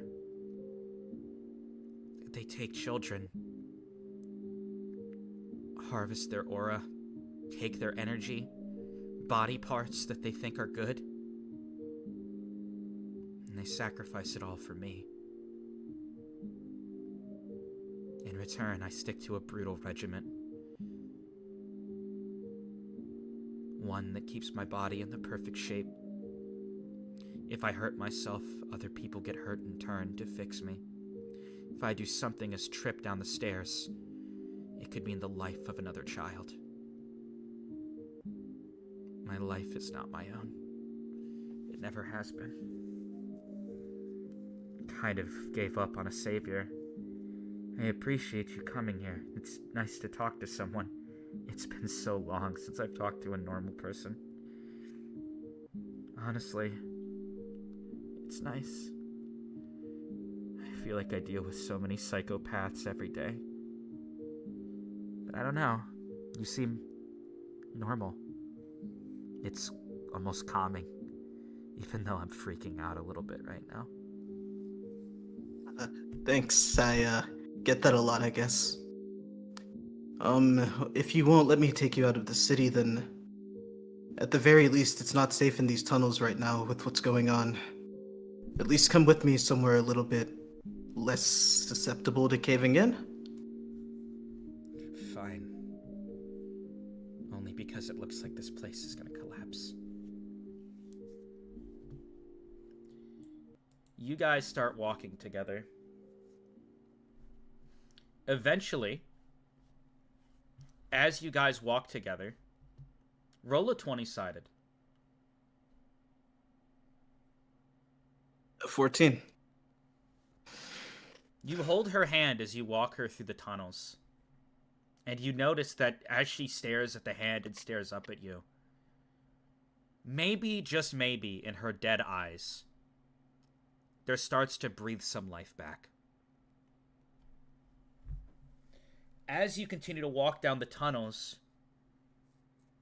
They take children, harvest their aura, take their energy, body parts that they think are good, and they sacrifice it all for me. In return, I stick to a brutal regiment. One that keeps my body in the perfect shape. If I hurt myself, other people get hurt in turn to fix me. If I do something as trip down the stairs, it could mean the life of another child. My life is not my own. It never has been. Kind of gave up on a savior. I appreciate you coming here. It's nice to talk to someone. It's been so long since I've talked to a normal person. Honestly, it's nice. I feel like I deal with so many psychopaths every day. But I don't know. You seem normal. It's almost calming, even though I'm freaking out a little bit right now. Thanks, I get that a lot, I guess. If you won't let me take you out of the city, then at the very least, it's not safe in these tunnels right now with what's going on. At least come with me somewhere a little bit less susceptible to caving in. Fine. Only because it looks like this place is gonna collapse. You guys start walking together. Eventually, as you guys walk together, roll a 20-sided. 14. You hold her hand as you walk her through the tunnels. And you notice that as she stares at the hand and stares up at you, maybe, just maybe, in her dead eyes, there starts to breathe some life back. As you continue to walk down the tunnels,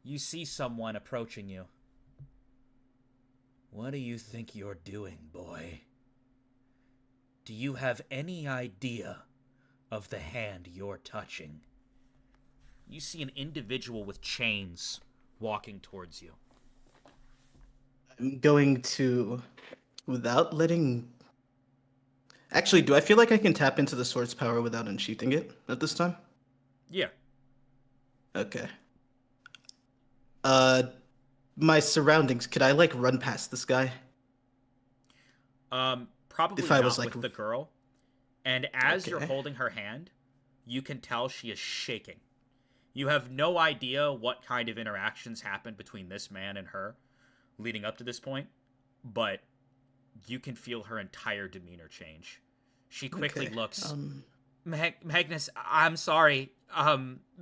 you see someone approaching you. What do you think you're doing, boy? Do you have any idea of the hand you're touching? You see an individual with chains walking towards you. I'm going to, without letting... Actually, do I feel like I can tap into the sword's power without unsheathing it at this time? Yeah. Okay. My surroundings, could I, like, run past this guy? Probably If I not was, like, with the girl. And as you're Okay. holding her hand, you can tell she is shaking. You have no idea what kind of interactions happened between this man and her leading up to this point, but you can feel her entire demeanor change. She quickly Okay, looks... Magnus, I'm sorry.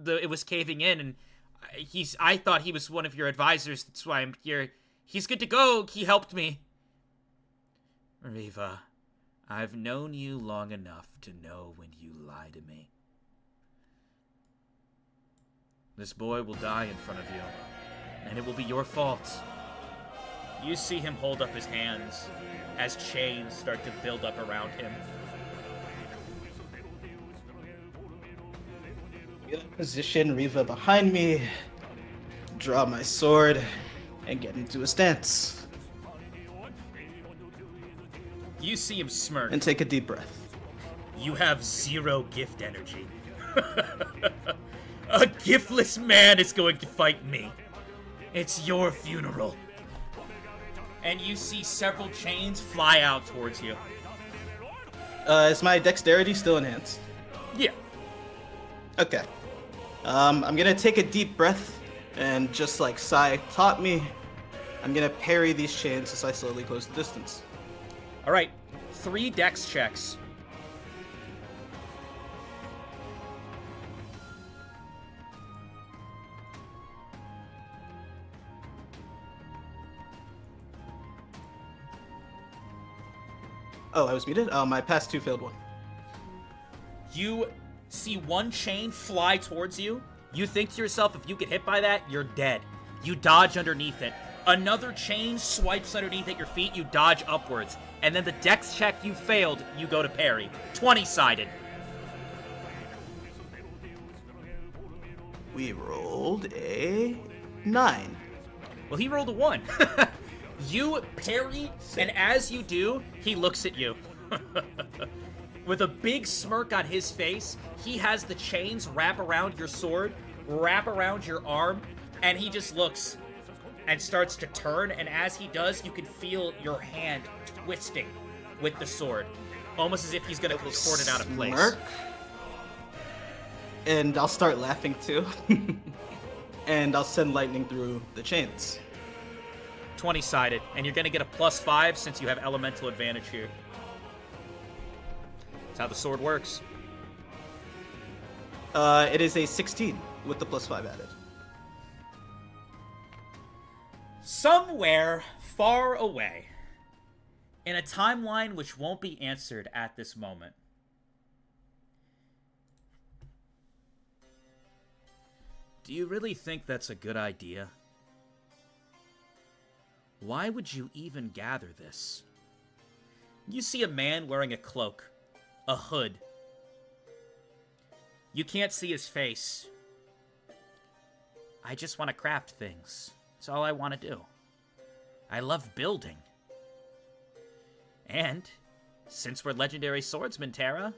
It was caving in, and I thought he was one of your advisors. That's why I'm here. He's good to go. He helped me. Reva, I've known you long enough to know when you lie to me. This boy will die in front of you, and it will be your fault. You see him hold up his hands as chains start to build up around him. Get in position, Reva behind me, draw my sword, and get into a stance. You see him smirk. And take a deep breath. You have 0 gift energy. A giftless man is going to fight me. It's your funeral. And you see several chains fly out towards you. Is my dexterity still enhanced? Yeah. Okay. I'm gonna take a deep breath, and just like Sai taught me, I'm gonna parry these chains as I slowly close the distance. Alright, 3 dex checks. Oh, I was muted? My past 2 failed 1. You see one chain fly towards you. You think to yourself, if you get hit by that, you're dead. You dodge underneath it. Another chain swipes underneath at your feet. You dodge upwards. And then the dex check you failed, you go to parry. 20-sided. We rolled a 9. Well, he rolled a 1. You parry, and as you do, he looks at you. With a big smirk on his face, he has the chains wrap around your sword, wrap around your arm, and he just looks and starts to turn, and as he does, you can feel your hand twisting with the sword, almost as if he's going to contort it out of place. Smirk. And I'll start laughing too. And I'll send lightning through the chains. 20-sided, and you're going to get a +5 since you have elemental advantage here. That's how the sword works. It is a 16 with the +5 added. Somewhere far away, in a timeline which won't be answered at this moment, do you really think that's a good idea? Why would you even gather this? You see a man wearing a cloak, a hood. You can't see his face. I just want to craft things. That's all I want to do. I love building. And, since we're legendary swordsmen, Terra,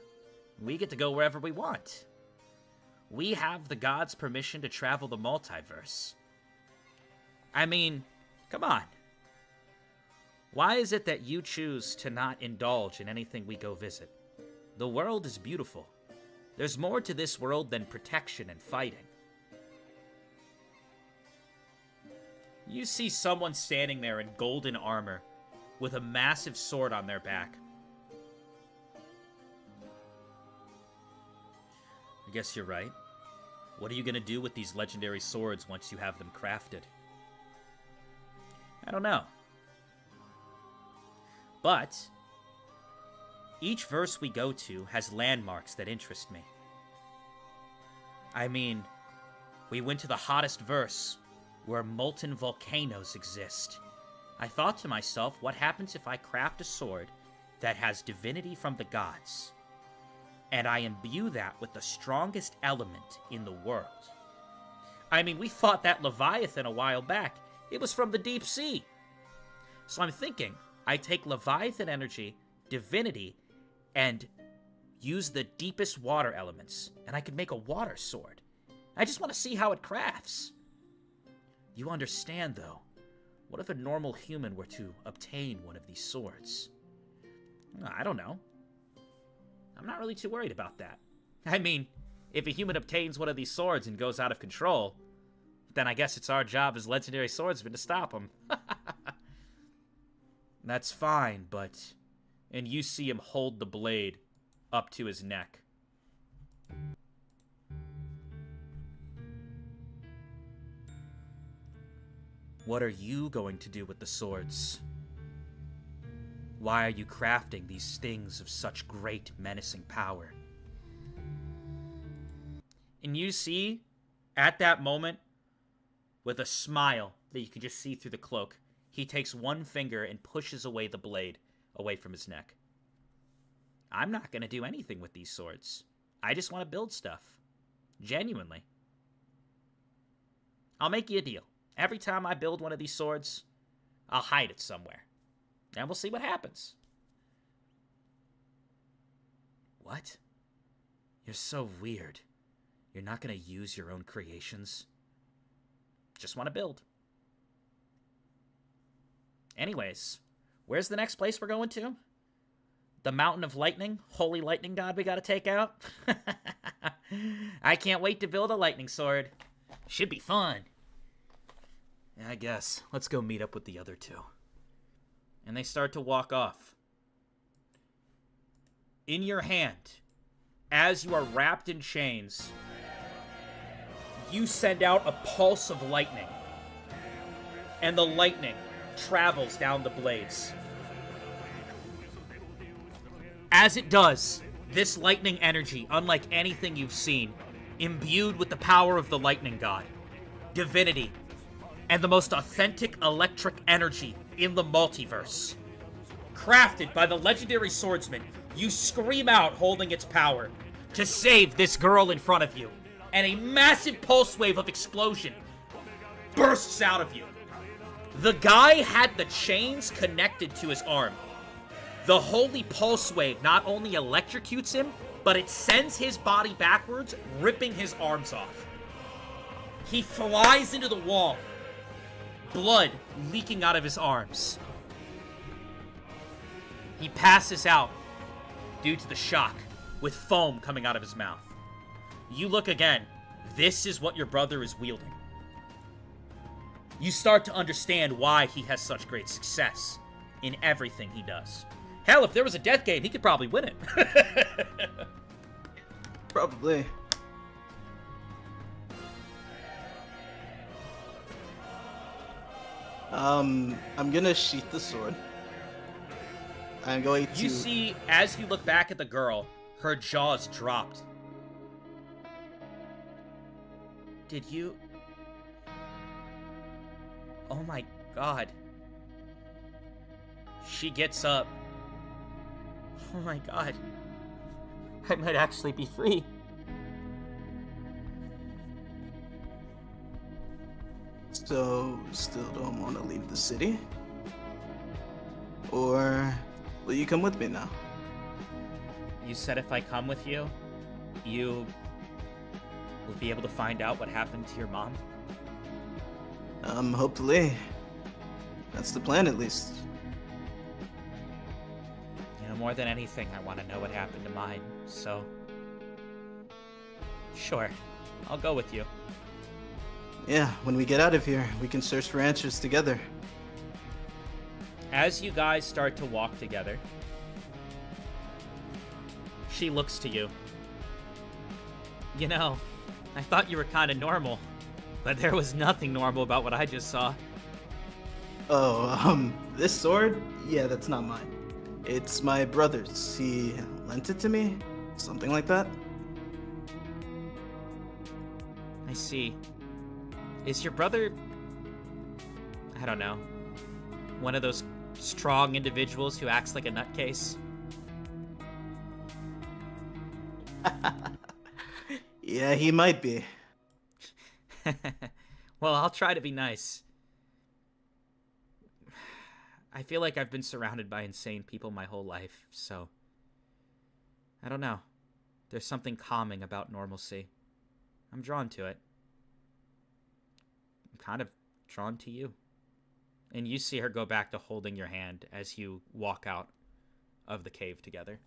we get to go wherever we want. We have the gods' permission to travel the multiverse. I mean, come on. Why is it that you choose to not indulge in anything we go visit? The world is beautiful. There's more to this world than protection and fighting. You see someone standing there in golden armor with a massive sword on their back. I guess you're right. What are you going to do with these legendary swords once you have them crafted? I don't know. But each verse we go to has landmarks that interest me. I mean, we went to the hottest verse, where molten volcanoes exist. I thought to myself, what happens if I craft a sword that has divinity from the gods, and I imbue that with the strongest element in the world? I mean, we fought that Leviathan a while back. It was from the deep sea. So I'm thinking, I take Leviathan energy, divinity, and use the deepest water elements, and I could make a water sword. I just want to see how it crafts. You understand, though, what if a normal human were to obtain one of these swords? I don't know. I'm not really too worried about that. I mean, if a human obtains one of these swords and goes out of control, then I guess it's our job as legendary swordsmen to stop him. That's fine, but... And you see him hold the blade up to his neck. What are you going to do with the swords? Why are you crafting these things of such great menacing power? And you see, at that moment, with a smile that you can just see through the cloak, he takes one finger and pushes away the blade away from his neck. I'm not going to do anything with these swords. I just want to build stuff. Genuinely. I'll make you a deal. Every time I build one of these swords, I'll hide it somewhere. And we'll see what happens. What? You're so weird. You're not going to use your own creations? Just want to build. Anyways, where's the next place we're going to? The Mountain of Lightning? Holy lightning god we gotta take out? I can't wait to build a lightning sword. Should be fun. Yeah, I guess. Let's go meet up with the other two. And they start to walk off. In your hand, as you are wrapped in chains, you send out a pulse of lightning. And the lightning travels down the blades. As it does, this lightning energy, unlike anything you've seen, imbued with the power of the lightning god, divinity, and the most authentic electric energy in the multiverse. Crafted by the legendary swordsman, you scream out holding its power to save this girl in front of you, and a massive pulse wave of explosion bursts out of you. The guy had the chains connected to his arm. The holy pulse wave not only electrocutes him, but it sends his body backwards, ripping his arms off. He flies into the wall, blood leaking out of his arms. He passes out due to the shock, with foam coming out of his mouth. You look again. This is what your brother is wielding. You start to understand why he has such great success in everything he does. Hell, if there was a death game, he could probably win it. Probably. I'm gonna sheath the sword. I'm going to... You see, as you look back at the girl, her jaws dropped. Did you... Oh my god. She gets up. Oh my god. I might actually be free. So, still don't want to leave the city? Or will you come with me now? You said if I come with you, you will be able to find out what happened to your mom? Hopefully. That's the plan, at least. You know, more than anything, I want to know what happened to mine, so... Sure, I'll go with you. Yeah, when we get out of here, we can search for answers together. As you guys start to walk together, she looks to you. You know, I thought you were kind of normal, but there was nothing normal about what I just saw. Oh, this sword? Yeah, that's not mine. It's my brother's. He lent it to me? Something like that? I see. Is your brother... I don't know. One of those strong individuals who acts like a nutcase? Yeah, he might be. Well, I'll try to be nice. I feel like I've been surrounded by insane people my whole life, so... I don't know. There's something calming about normalcy. I'm drawn to it. I'm kind of drawn to you. And you see her go back to holding your hand as you walk out of the cave together.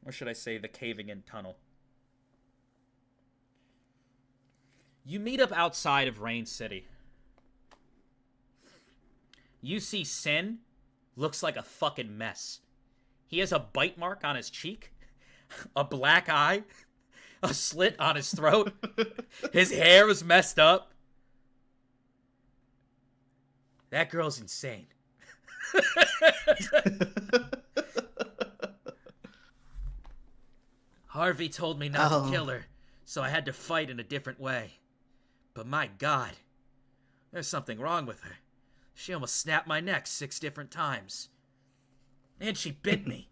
Or should I say the caving-in tunnel. You meet up outside of Rain City. You see Sin looks like a fucking mess. He has a bite mark on his cheek, a black eye, a slit on his throat. His hair is messed up. That girl's insane. Harvey told me not to kill her, so I had to fight in a different way. But my God, there's something wrong with her. She almost snapped my neck 6 different times. And she bit me.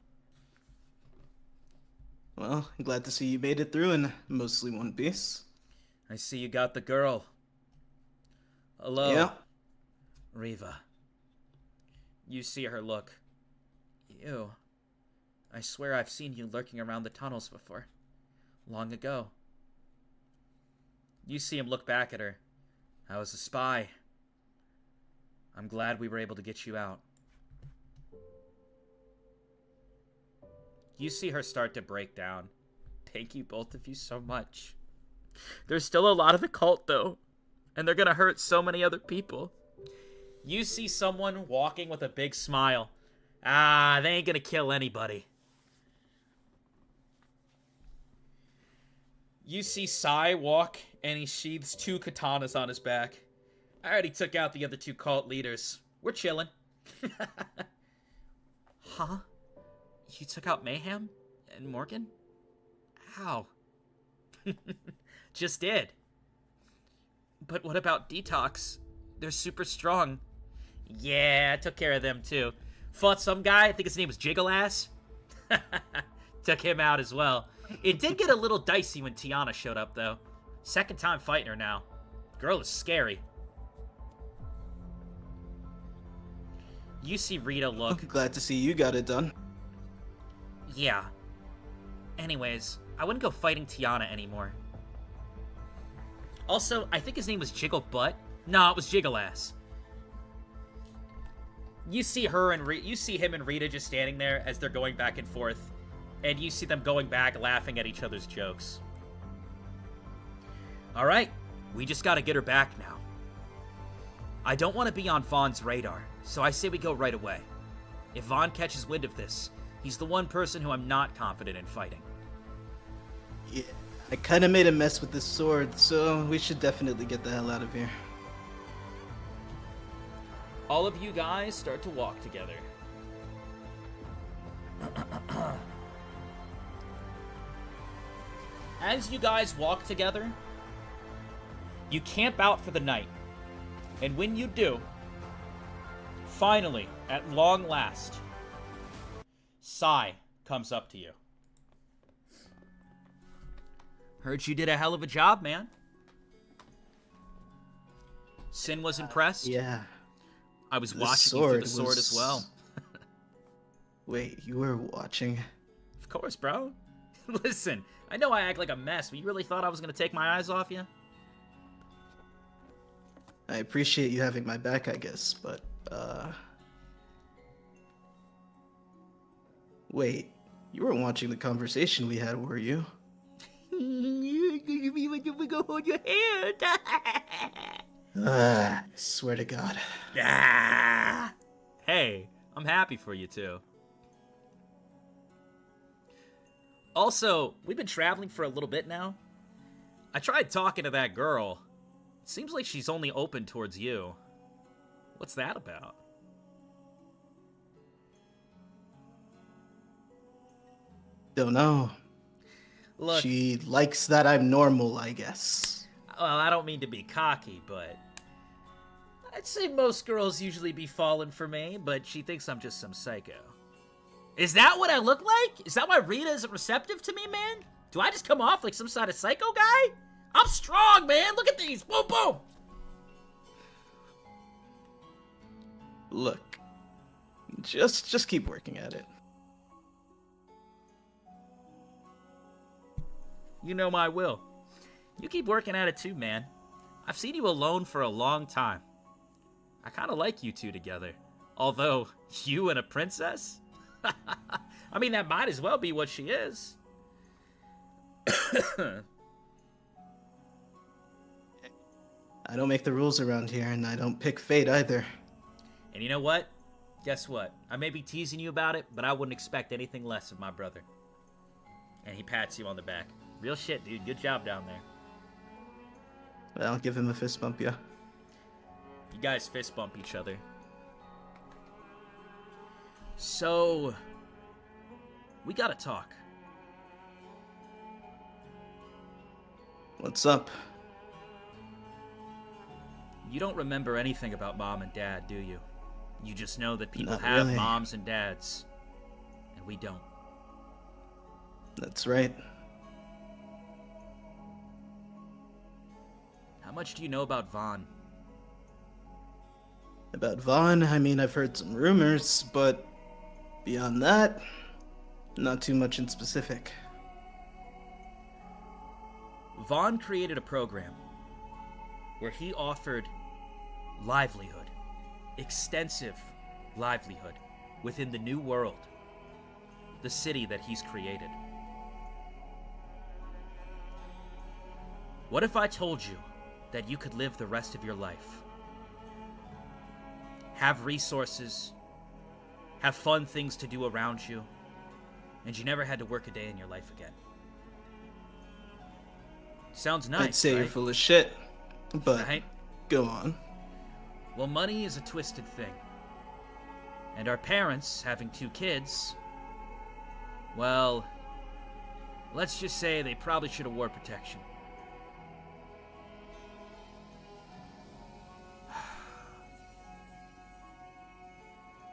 Well, I'm glad to see you made it through in mostly one piece. I see you got the girl. Hello, Yeah. Reva. You see her look. Ew. I swear I've seen you lurking around the tunnels before. Long ago. You see him look back at her. I was a spy. I'm glad we were able to get you out. You see her start to break down. Thank you, both of you, so much. There's still a lot of the cult, though. And they're gonna hurt so many other people. You see someone walking with a big smile. Ah, they ain't gonna kill anybody. You see Sai walk, and he sheathes 2 katanas on his back. I already took out the other 2 cult leaders. We're chilling. Huh? You took out Mayhem and Morgan? How? Just did. But what about Detox? They're super strong. Yeah, I took care of them too. Fought some guy, I think his name was Jiggleass. Took him out as well. It did get a little dicey when Tiana showed up, though. Second time fighting her now. Girl is scary. You see Rita look. Glad to see you got it done. Yeah. Anyways, I wouldn't go fighting Tiana anymore. Also, I think his name was Jiggle Butt. No, it was Jiggleass. You see her and you see him and Rita just standing there as they're going back and forth, and you see them going back laughing at each other's jokes. All right, we just got to get her back now. I don't want to be on Vaughn's radar, so I say we go right away. If Vaughn catches wind of this, he's the one person who I'm not confident in fighting. Yeah, I kind of made a mess with this sword, so we should definitely get the hell out of here. All of you guys start to walk together. As you guys walk together, you camp out for the night. And when you do, finally, at long last, Sai comes up to you. Heard you did a hell of a job, man. Sin was impressed. Yeah. I was watching you through the sword as well. Wait, you were watching? Of course, bro. Listen, I know I act like a mess, but you really thought I was going to take my eyes off you? I appreciate you having my back, I guess, but, Wait, you weren't watching the conversation we had, were you? We go hold your hand. Swear to God. Ah. Hey, I'm happy for you too. Also, we've been traveling for a little bit now. I tried talking to that girl. It seems like she's only open towards you. What's that about? Don't know. Look, She likes that I'm normal, I guess. well, I don't mean to be cocky, but I'd say most girls usually be falling for me, but she thinks I'm just some psycho. Is that what I look like? Is that why Rita isn't receptive to me, man? Do I just come off like some sort of psycho guy? I'm strong, man. Look at these. Boom, boom. Look, just keep working at it. You know my will. You keep working at it too, man. I've seen you alone for a long time. I kind of like you two together. Although, you and a princess? I mean, that might as well be what she is. I don't make the rules around here, and I don't pick fate either. And you know what? Guess what? I may be teasing you about it, but I wouldn't expect anything less of my brother. And he pats you on the back. Real shit, dude. Good job down there. Well, I'll give him a fist bump, yeah. You guys fist bump each other. So, we gotta talk. What's up? You don't remember anything about Mom and Dad, do you? You just know that people Not have really. moms and dads, and we don't. That's right. How much do you know about Vaughn? About Vaughn, I mean, I've heard some rumors, but beyond that, not too much in specific. Vaughn created a program where he offered livelihood, extensive livelihood, within the new world, the city that he's created. What if I told you that you could live the rest of your life, have resources, have fun things to do around you, and you never had to work a day in your life again? Sounds nice, I'd say right? you're full of shit, but Right? go on. Well, money is a twisted thing. And our parents, having 2 kids, well, let's just say they probably should have wore protection.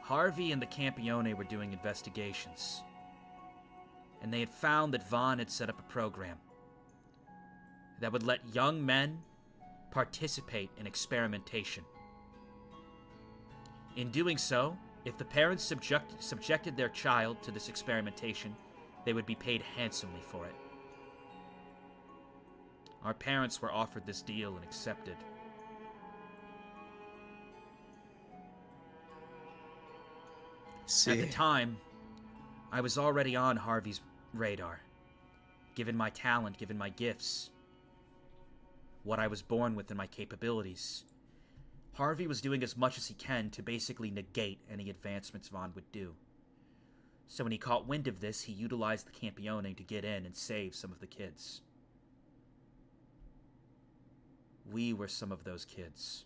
Harvey and the Campione were doing investigations, and they had found that Vaughn had set up a program that would let young men participate in experimentation. In doing so, if the parents subjected their child to this experimentation, they would be paid handsomely for it. Our parents were offered this deal and accepted. See, At the time, I was already on Harvey's radar. Given my talent, given my gifts, what I was born with and my capabilities, Harvey was doing as much as he can to basically negate any advancements Vaughn would do. So when he caught wind of this, he utilized the Campione to get in and save some of the kids. We were some of those kids.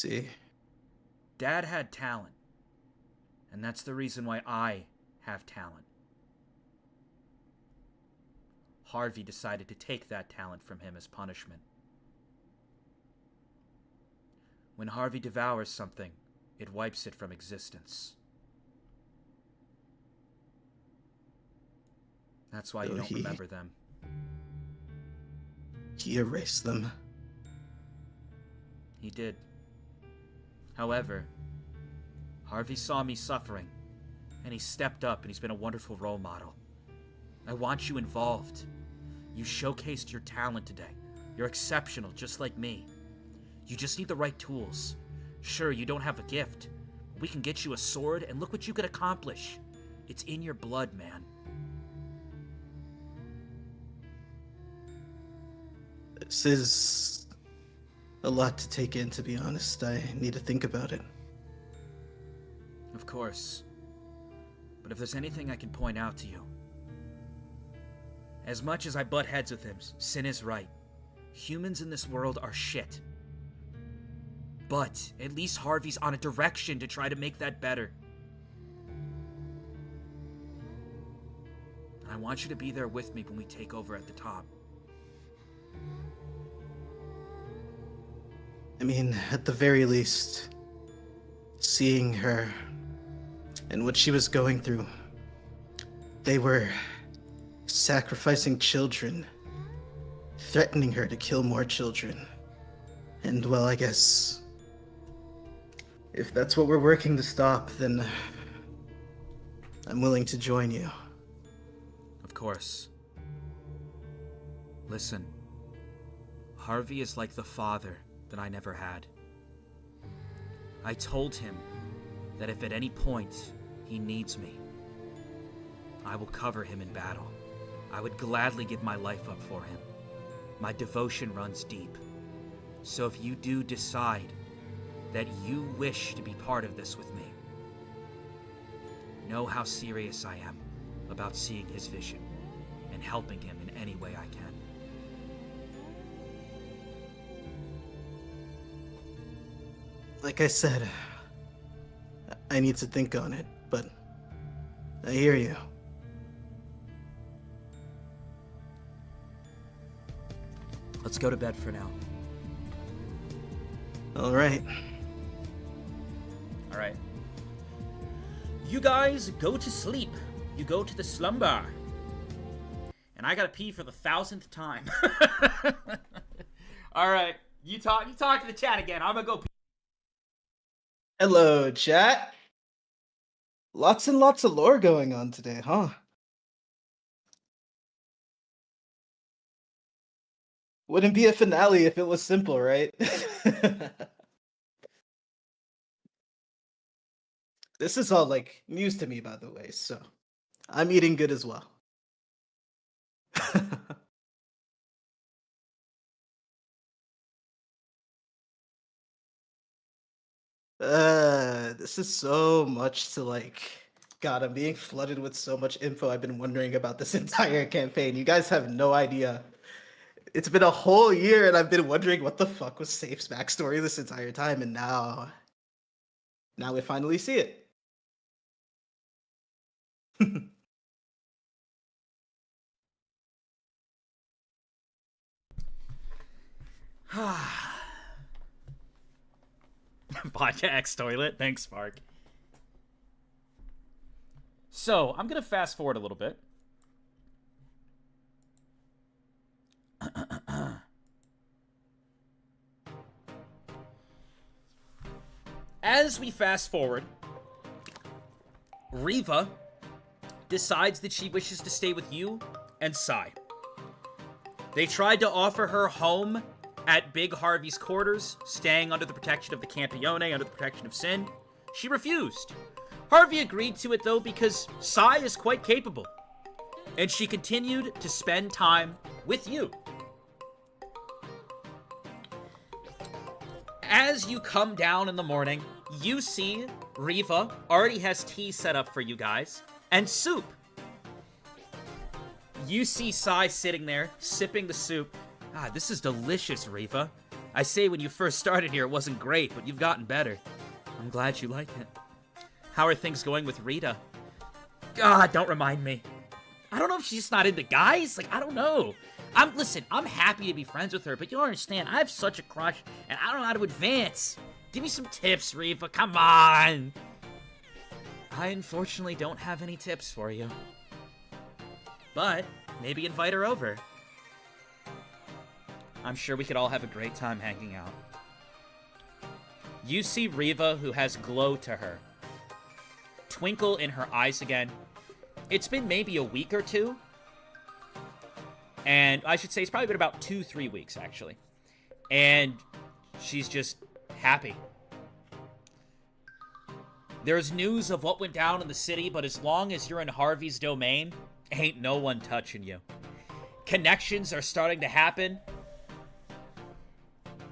see. Dad had talent, and that's the reason why I have talent. Harvey decided to take that talent from him as punishment. When Harvey devours something, it wipes it from existence. That's why you don't remember them. He erased them. He did. However, Harvey saw me suffering, and he stepped up, and he's been a wonderful role model. I want you involved. You showcased your talent today. You're exceptional, just like me. You just need the right tools. Sure, you don't have a gift, but we can get you a sword, and look what you could accomplish. It's in your blood, man. This is a lot to take in, to be honest. I need to think about it. Of course. But if there's anything I can point out to you, as much as I butt heads with him, Sin is right. Humans in this world are shit. But at least Harvey's on a direction to try to make that better. I want you to be there with me when we take over at the top. I mean, at the very least, seeing her and what she was going through, they were sacrificing children, threatening her to kill more children. And, well, I guess if that's what we're working to stop, then I'm willing to join you. Of course. Listen, Harvey is like the father that I never had. I told him that if at any point he needs me, I will cover him in battle. I would gladly give my life up for him. My devotion runs deep. So if you do decide that you wish to be part of this with me, know how serious I am about seeing his vision and helping him in any way I can. Like I said, I need to think on it, but I hear you. Let's go to bed for now. All right. All right. You guys go to sleep. You go to the slumber. And I gotta pee for the 1,000th time. All right. You talk to the chat again. I'm gonna go pee. Hello, chat. Lots and lots of lore going on today, huh? Wouldn't be a finale if it was simple, right? This is all, like, news to me, by the way, so I'm eating good as well. This is so much to, like... God, I'm being flooded with so much info I've been wondering about this entire campaign. You guys have no idea. It's been a whole year and I've been wondering what the fuck was Safe's backstory this entire time, and now we finally see it. Vodka X toilet. Thanks, Spark. So, I'm gonna fast forward a little bit. As we fast forward, Reva decides that she wishes to stay with you and Sai. They tried to offer her home at Big Harvey's quarters, staying under the protection of the Campione, under the protection of Sin. She refused. Harvey agreed to it, though, because Sai is quite capable. And she continued to spend time with you. As you come down in the morning, you see Reva already has tea set up for you guys, and soup. You see Sai sitting there, sipping the soup. Ah, this is delicious, Reva. I say when you first started here, it wasn't great, but you've gotten better. I'm glad you like it. How are things going with Rita? God, don't remind me. I don't know if she's just not into guys. Like, I don't know. Listen, I'm happy to be friends with her, but you don't understand. I have such a crush, and I don't know how to advance. Give me some tips, Reva. Come on. I unfortunately don't have any tips for you. But maybe invite her over. I'm sure we could all have a great time hanging out. You see Reva, who has glow to her, twinkle in her eyes again. It's been maybe a week or two. And I should say it's probably been about 2-3 weeks, actually. And she's just happy. There's news of what went down in the city, but as long as you're in Harvey's domain, ain't no one touching you. Connections are starting to happen.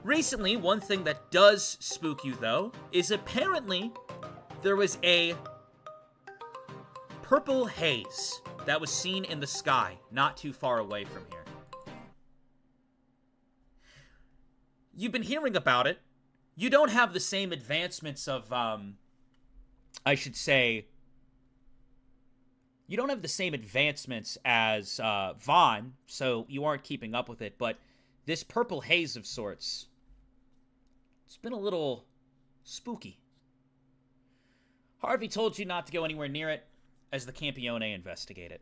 Recently, one thing that does spook you, though, is apparently there was a purple haze that was seen in the sky not too far away from here. You've been hearing about it. You don't have the same advancements of, I should say, you don't have the same advancements as Vaughn, so you aren't keeping up with it, but this purple haze of sorts, it's been a little spooky. Harvey told you not to go anywhere near it as the Campione investigate it.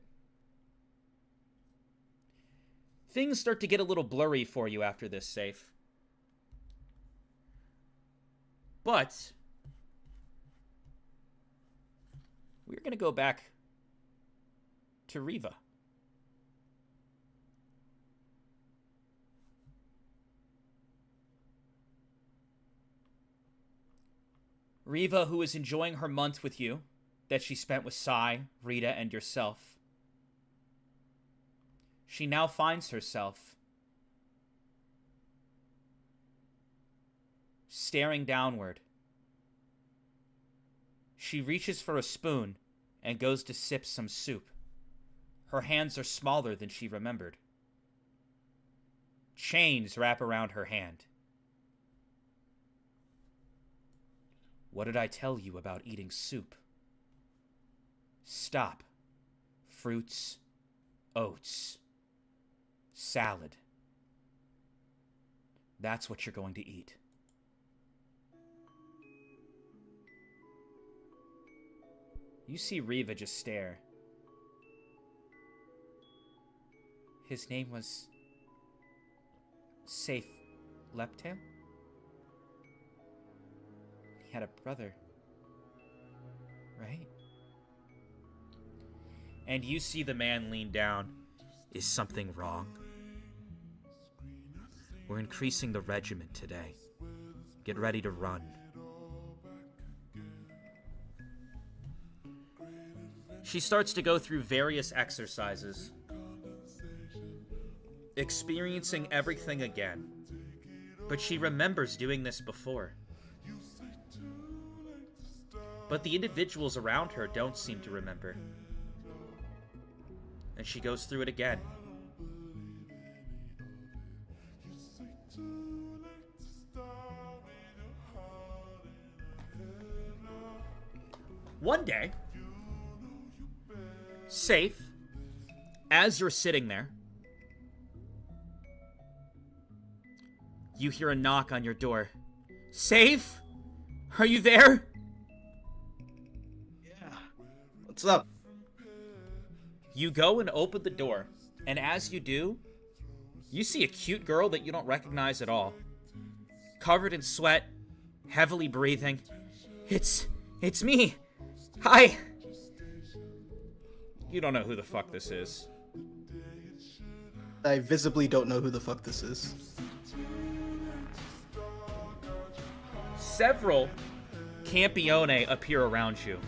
Things start to get a little blurry for you after this, Safe. But we're going to go back to Reva. Reva, who is enjoying her month with you, that she spent with Sai, Rita, and yourself. She now finds herself staring downward. She reaches for a spoon and goes to sip some soup. Her hands are smaller than she remembered. Chains wrap around her hand. What did I tell you about eating soup? Stop. Fruits, oats, salad. That's what you're going to eat. You see Reva just stare. His name was Safe Leptail? He had a brother, right? And you see the man lean down. Is something wrong? We're increasing the regiment today. Get ready to run. She starts to go through various exercises, experiencing everything again. But she remembers doing this before. But the individuals around her don't seem to remember. And she goes through it again. One day, Safe, as you're sitting there, you hear a knock on your door. Safe? Are you there? Yeah. What's up? You go and open the door, and as you do, you see a cute girl that you don't recognize at all. Covered in sweat, heavily breathing. It's me. Hi. You don't know who the fuck this is. I visibly don't know who the fuck this is. Several Campione appear around you.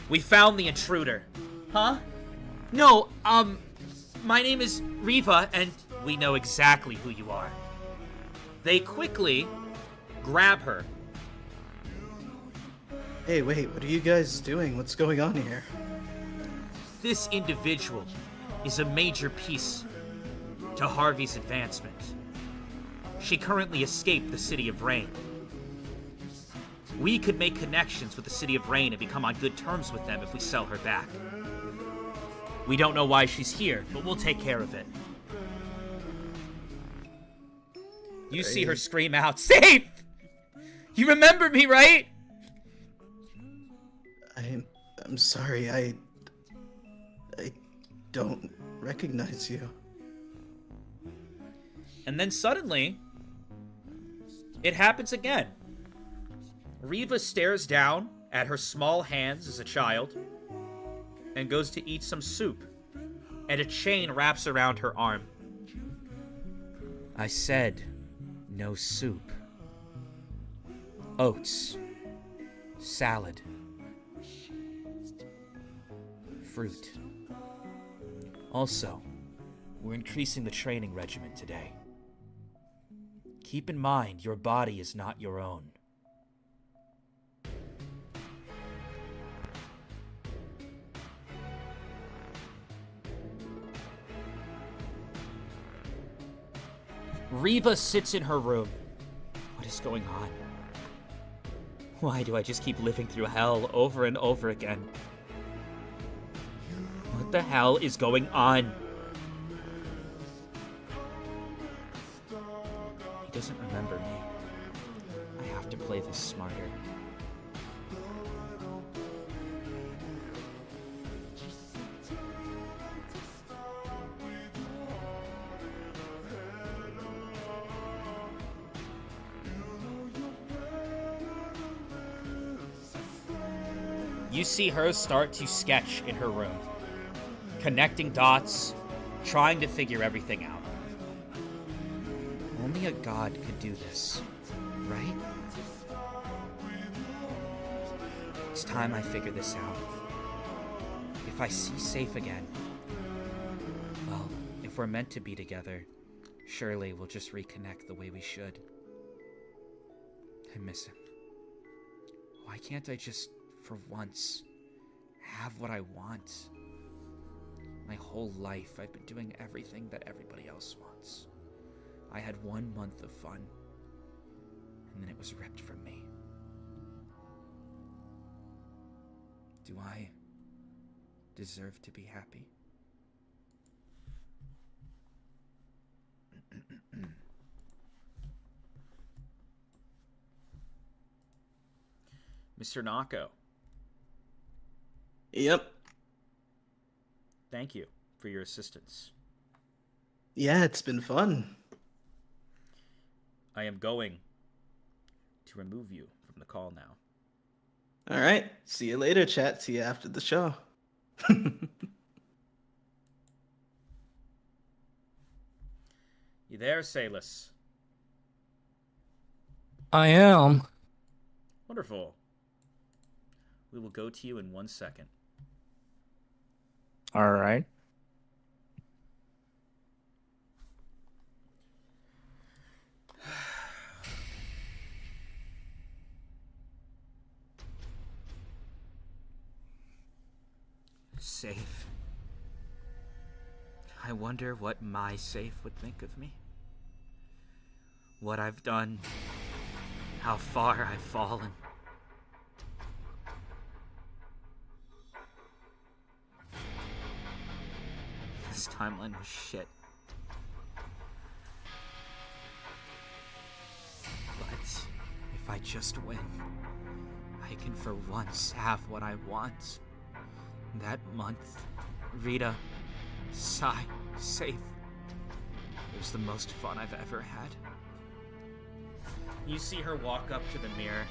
We found the intruder. Huh? No, my name is Reva, and we know exactly who you are. They quickly grab her. Hey, wait, what are you guys doing? What's going on here? This individual is a major piece to Harvey's advancement. She currently escaped the City of Rain. We could make connections with the City of Rain and become on good terms with them if we sell her back. We don't know why she's here, but we'll take care of it. You see her scream out, Safe! You remember me, right? I'm sorry, I don't recognize you. And then suddenly, it happens again. Reva stares down at her small hands as a child and goes to eat some soup, and a chain wraps around her arm. I said, no soup. Oats. Salad. Fruit. Also, we're increasing the training regiment today. Keep in mind, your body is not your own. Reva sits in her room. What is going on? Why do I just keep living through hell over and over again? What the hell is going on? He doesn't remember me. I have to play this smarter. You see her start to sketch in her room, connecting dots, trying to figure everything out. Only a god could do this, right? It's time I figure this out. If I see Safe again, well, if we're meant to be together, surely we'll just reconnect the way we should. I miss him. Why can't I just, for once, have what I want? My whole life, I've been doing everything that everybody else wants. I had 1 month of fun, and then it was ripped from me. Do I deserve to be happy? Mr. Nako. Yep. Thank you for your assistance. Yeah, it's been fun. I am going to remove you from the call now. All right. See you later, chat. See you after the show. You there, Salus? I am. Wonderful. We will go to you in 1 second. All right. Safe. I wonder what my safe would think of me. What I've done. How far I've fallen. This timeline was shit. But if I just win, I can for once have what I want. That month, Rita, Sai, safe. It was the most fun I've ever had. You see her walk up to the mirror.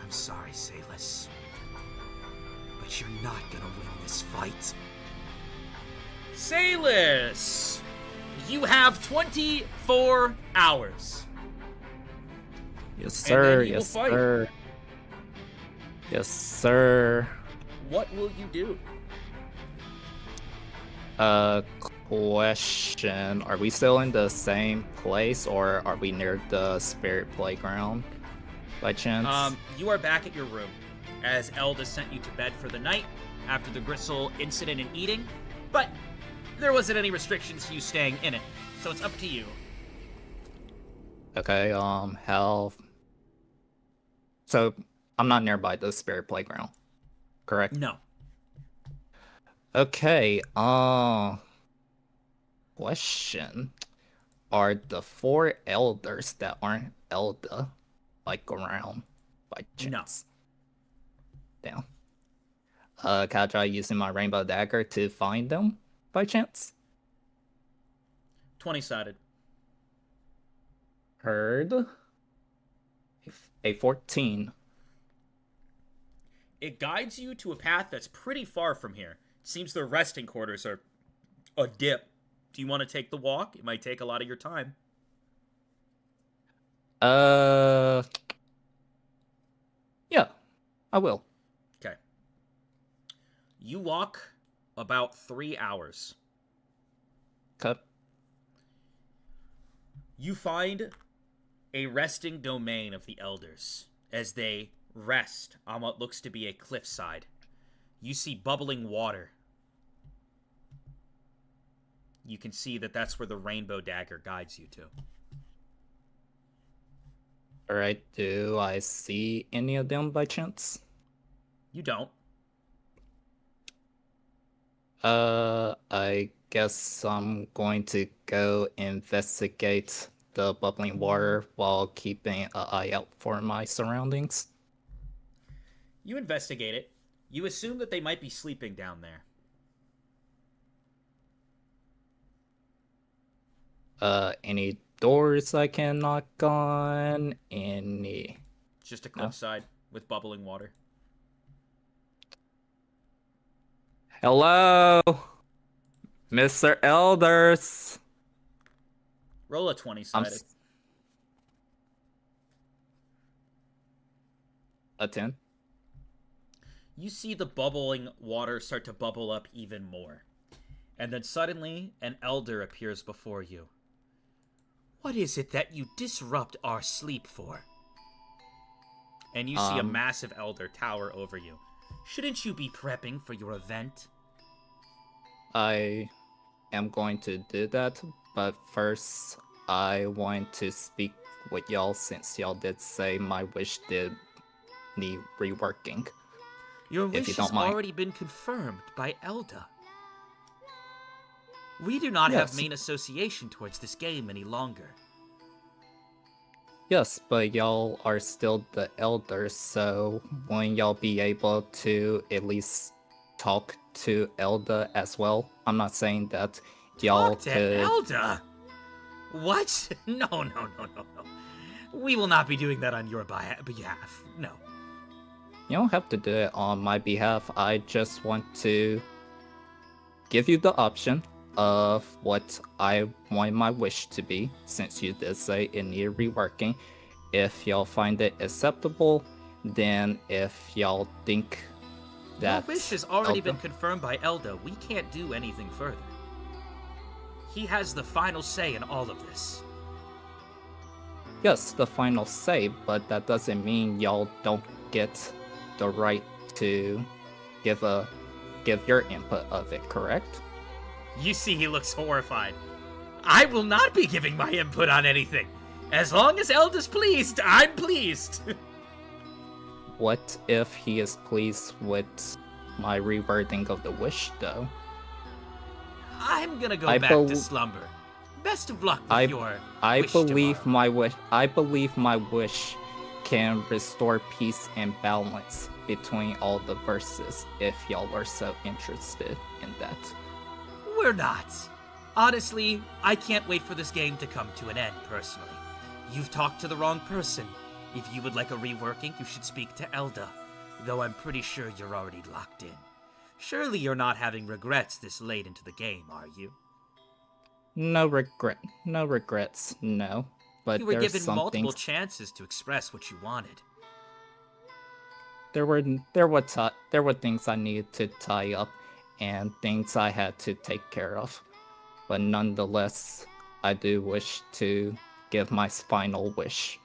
I'm sorry, Salus. But you're not gonna win this fight. Salus! You have 24 hours. Yes, sir. then you will Yes, fight. sir. Yes, sir. What will you do? Question. Are we still in the same place, or are we near the spirit playground by chance? You are back at your room, as Elda sent you to bed for the night after the Gristle incident and eating, but there wasn't any restrictions to you staying in it, so it's up to you. Okay, hell. So, I'm not nearby the spirit playground, correct? No. Okay, question. Are the 4 elders that aren't Elda, like, around by chance? No. Damn. Can I try using my rainbow dagger to find them by chance? 20-sided. Heard. A 14. It guides you to a path that's pretty far from here. It seems their resting quarters are a dip. Do you want to take the walk? It might take a lot of your time. Yeah, I will. Okay. You walk about 3 hours. Cut. You find a resting domain of the elders as they rest on what looks to be a cliffside. You see bubbling water. You can see that that's where the rainbow dagger guides you to. Alright, do I see any of them by chance? You don't. I guess I'm going to go investigate the bubbling water while keeping an eye out for my surroundings. You investigate it. You assume that they might be sleeping down there. Any doors I can knock on? Any... It's just a cliffside with bubbling water. Hello? Mr. Elders? Roll a 20-sided. A 10? You see the bubbling water start to bubble up even more. And then suddenly, an elder appears before you. What is it that you disrupt our sleep for? And you see a massive elder tower over you. Shouldn't you be prepping for your event? I am going to do that, but first I want to speak with y'all since y'all did say my wish did need reworking. Your If wish you has don't mind. already been confirmed by Elda. We do not have Yes. main association towards this game any longer. Yes, but y'all are still the elders, so won't y'all be able to at least talk to Elda as well? I'm not saying that y'all Talk to could. Elda? What? No. We will not be doing that on your behalf. No. You don't have to do it on my behalf. I just want to give you the option of what I want my wish to be, since you did say it needed reworking. If y'all find it acceptable, then if y'all think that Your wish has already Elda- been confirmed by Elda. We can't do anything further. He has the final say in all of this. Yes, the final say, but that doesn't mean y'all don't get the right to give your input of it, correct? You see, he looks horrified. I will not be giving my input on anything. As long as Elda's pleased, I'm pleased. What if he is pleased with my rewording of the wish, though? I'm gonna go I back to bel- slumber. Best of luck with I your I wish believe tomorrow. my wish. I believe my wish can restore peace and balance between all the verses. If y'all are so interested in that. We're not. Honestly, I can't wait for this game to come to an end, personally. You've talked to the wrong person. If you would like a reworking, you should speak to Elda, though I'm pretty sure you're already locked in. Surely you're not having regrets this late into the game, are you? No regrets, no. But You were there's given some multiple things. chances to express what you wanted. There were things I needed to tie up, and things I had to take care of. But nonetheless, I do wish to give my final wish.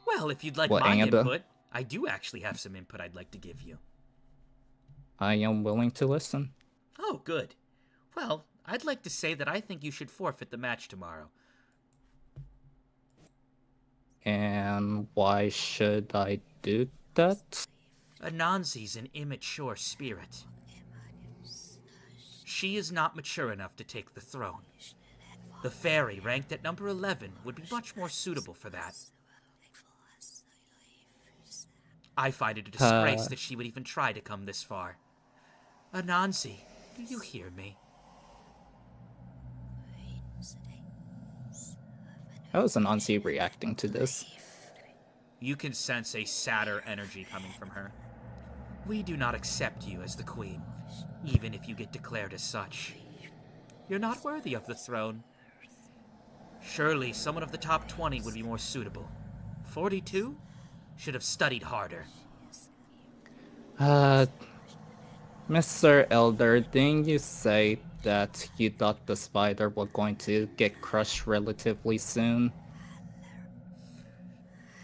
Well, if you'd like Well, my Anda? input, I do actually have some input I'd like to give you. I am willing to listen. Oh, good. Well, I'd like to say that I think you should forfeit the match tomorrow. And why should I do that? Anansi's an immature spirit. She is not mature enough to take the throne. The fairy ranked at number 11 would be much more suitable for that. I find it a disgrace that she would even try to come this far. Anansi, do you hear me? How is Anansi reacting to this? You can sense a sadder energy coming from her. We do not accept you as the queen, even if you get declared as such. You're not worthy of the throne. Surely someone of the top 20 would be more suitable. 42? Should have studied harder. Mr. Elder, didn't you say that you thought the spider was going to get crushed relatively soon?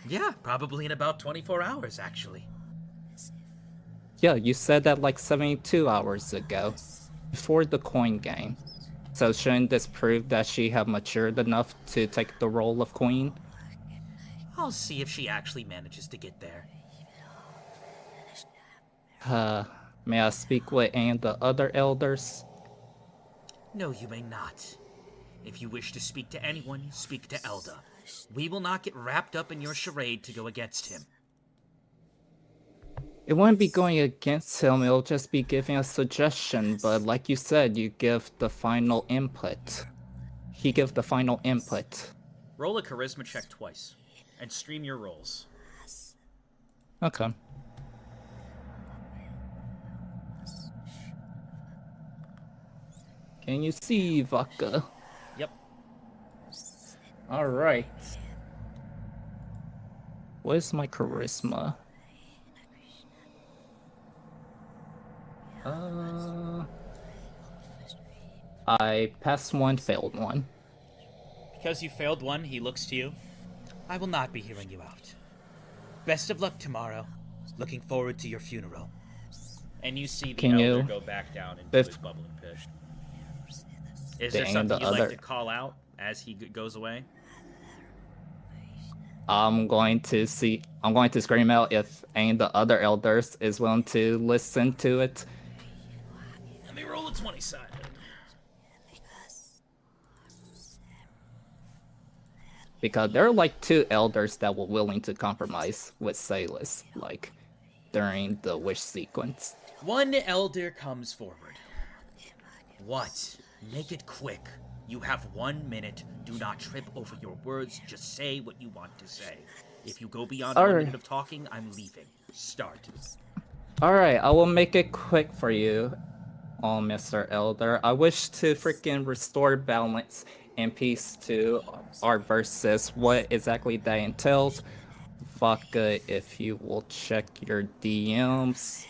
Yeah, probably in about 24 hours, actually. Yeah, you said that like 72 hours ago, before the coin game. So shouldn't this prove that she had matured enough to take the role of queen? I'll see if she actually manages to get there. May I speak with any of the other elders? No, you may not. If you wish to speak to anyone, speak to Elda. We will not get wrapped up in your charade to go against him. It wouldn't be going against him, it'll just be giving a suggestion, but like you said, you give the final input. He gives the final input. Roll a charisma check twice, and stream your rolls. Okay. Can you see, Vodka? Yep. Alright. What is my charisma? I passed one, failed one. Because you failed one, he looks to you. I will not be hearing you out. Best of luck tomorrow. Looking forward to your funeral. And you see the Can elder you- go back down into if- his bubbling pit. Is there Dang, something the you'd like other- to call out as he goes away? I'm going to scream out if any of the other elders is willing to listen to it. Let me roll a 20-sided. Because there are like 2 elders that were willing to compromise with Salis, like during the wish sequence. One elder comes forward. What? Make it quick. You have 1 minute. Do not trip over your words. Just say what you want to say. If you go beyond 1 minute of talking, I'm leaving. Start. Alright, I will make it quick for you, Mr. Elder. I wish to freaking restore balance and peace to our verses. What exactly that entails? Vodka, if you will check your DMs.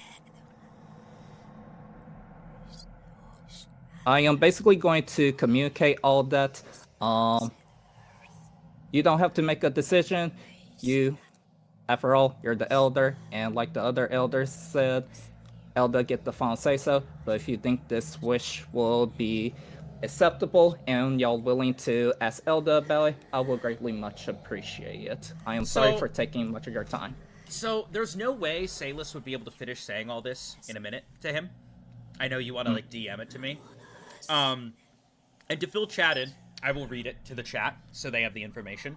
I am basically going to communicate all that. You don't have to make a decision. After all, you're the elder, and like the other elders said, Elder get the final say so. But if you think this wish will be acceptable and y'all willing to ask Elder about it, I will greatly much appreciate it. I am sorry for taking much of your time. So there's no way Salis would be able to finish saying all this in a minute to him. I know you want to like DM it to me. And to Phil chatted, I will read it to the chat so they have the information.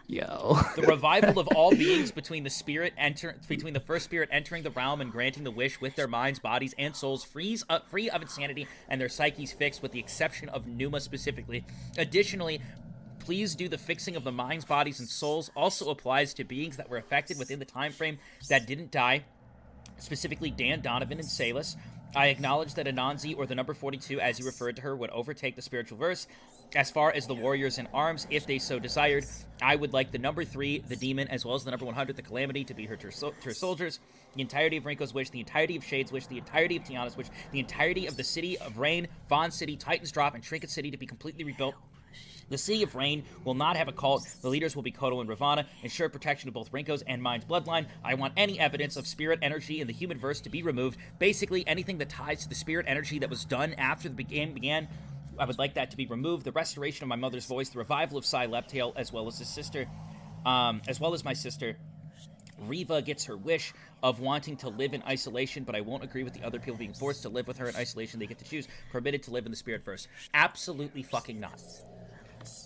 Yo. The revival of all beings between the first spirit entering the realm and granting the wish with their minds, bodies, and souls free of insanity and their psyches fixed, with the exception of Numa specifically. Additionally, please do the fixing of the minds, bodies, and souls also applies to beings that were affected within the time frame that didn't die, specifically Dan, Donovan, and Salis. I acknowledge that Anansi, or the number 42 as you referred to her, would overtake the spiritual verse. As far as the warriors in arms, if they so desired, I would like the number 3, the demon, as well as the number 100, the calamity, to be her soldiers. The entirety of Rinko's wish, the entirety of Shade's wish, the entirety of Tiana's wish, the entirety of the city of Rain, Vaughn City, Titan's Drop, and Trinket City to be completely rebuilt. The City of Rain will not have a cult. The leaders will be Koto and Ravana. Ensure protection of both Rinko's and mine's bloodline. I want any evidence of spirit energy in the human verse to be removed. Basically, anything that ties to the spirit energy that was done after the game began, I would like that to be removed. The restoration of my mother's voice, the revival of Sai Leptail, as well as his sister, as well as my sister. Reva gets her wish of wanting to live in isolation, but I won't agree with the other people being forced to live with her in isolation. They get to choose. Permitted to live in the spirit verse. Absolutely fucking not.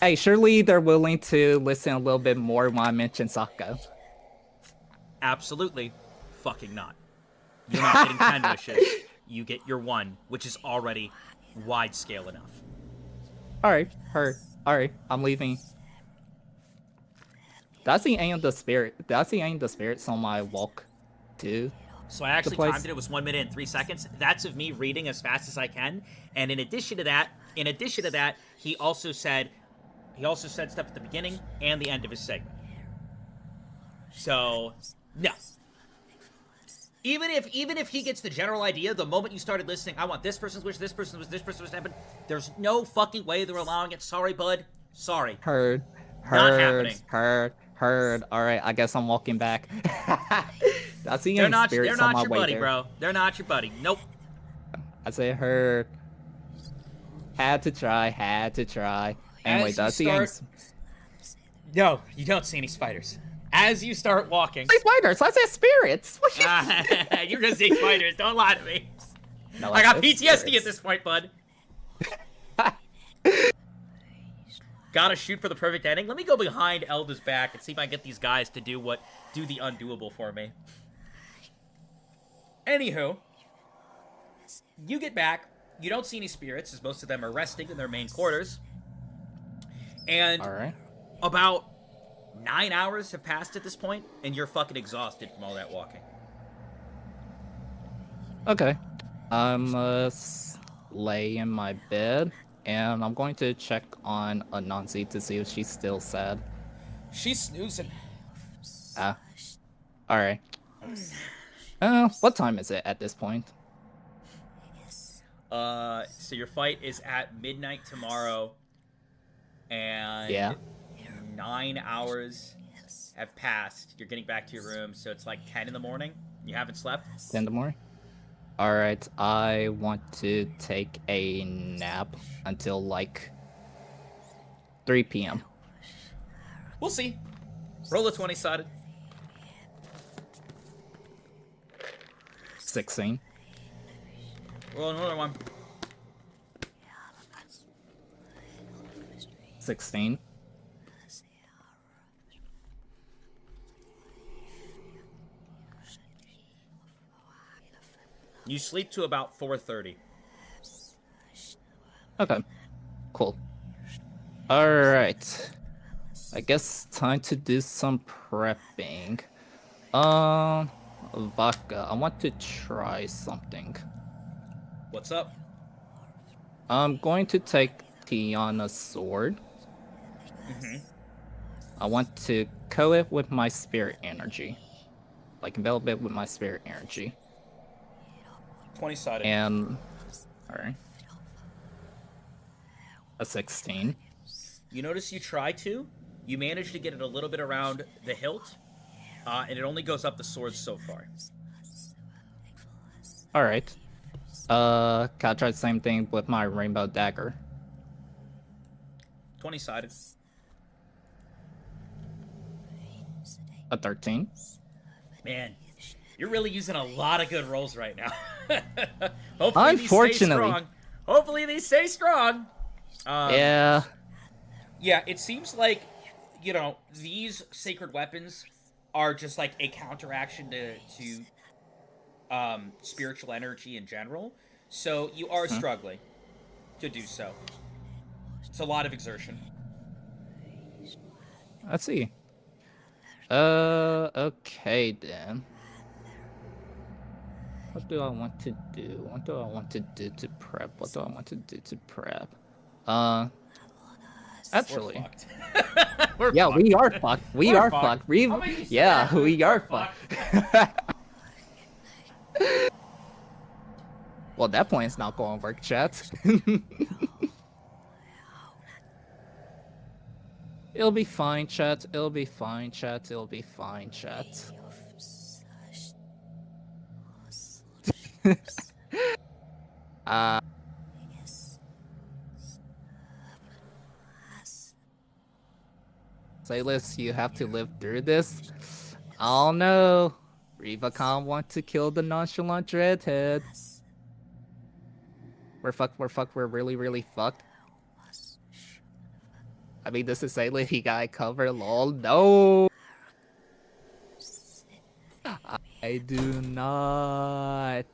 Hey, surely they're willing to listen a little bit more when I mention Sako. Absolutely fucking not. You're not getting 10 wishes. You get your 1, which is already wide scale enough. Alright, heard. Alright, I'm leaving. That's the end of the spirit. That's the end of the spirits on my walk to. So I actually timed it. It was 1 minute and 3 seconds. That's of me reading as fast as I can. And in addition to that, he also said stuff at the beginning and the end of his segment. So, no. Even if he gets the general idea, the moment you started listening, I want this person's wish, this person's wish, this person's wish to happen, there's no fucking way they're allowing it. Sorry, bud. Sorry. Heard. Not happening. Heard. Alright, I guess I'm walking back. That's the end of spirits on my way there. They're not your buddy, bro. They're not your buddy. Nope. I say heard. Had to try. Anyway, that's the end. No, you don't see any spiders. As you start walking. Say spiders. I said spirits. You're gonna say spiders. Don't lie to me. No, I got PTSD at this point, bud. Gotta shoot for the perfect ending. Let me go behind Elda's back and see if I can get these guys to do the undoable for me. Anywho, you get back. You don't see any spirits, as most of them are resting in their main quarters. And about 9 hours have passed at this point, and you're fucking exhausted from all that walking. Okay. I'm lay in my bed, and I'm going to check on Anansi to see if she's still sad. She's snoozing. Alright. What time is it at this point? So your fight is at midnight tomorrow, and 9 hours have passed. You're getting back to your room, so it's like 10 in the morning. You haven't slept? 10 in the morning? Alright, I want to take a nap until like 3 p.m. We'll see. Roll a 20-sided. 16. Roll another one. 16. You sleep to about 4:30. Okay. Cool. Alright. I guess time to do some prepping. Vodka, I want to try something. What's up? I'm going to take Tiana's sword. I want to coat it with my spirit energy. Like, envelop it with my spirit energy. 20-sided. And... Alright. A 16. You notice you try to. You manage to get it a little bit around the hilt. And it only goes up the sword so far. Alright. Can I try the same thing with my rainbow dagger? 20-sided. A 13. Man, you're really using a lot of good rolls right now. Hopefully Unfortunately. These stay strong. Hopefully these stay strong. Yeah. Yeah, it seems like, you know, these sacred weapons are just like a counteraction to spiritual energy in general. So you are struggling to do so. It's a lot of exertion. Let's see. Okay then. What do I want to do? What do I want to do to prep? What do I want to do to prep? Actually. We're Yeah, fucked. we are fucked. We We're are fucked. fucked. I'll make you say Yeah, that. we are We're fucked. Well, that plan's not going to work, chat. It'll be fine, chat. It'll be fine, chat. It'll be fine, chat. Sailors, you have to live through this. Oh no. Reva can't want to kill the nonchalant redhead. We're fucked, we're really fucked. I mean, this is Sailor, he got covered, lol. No! I do not.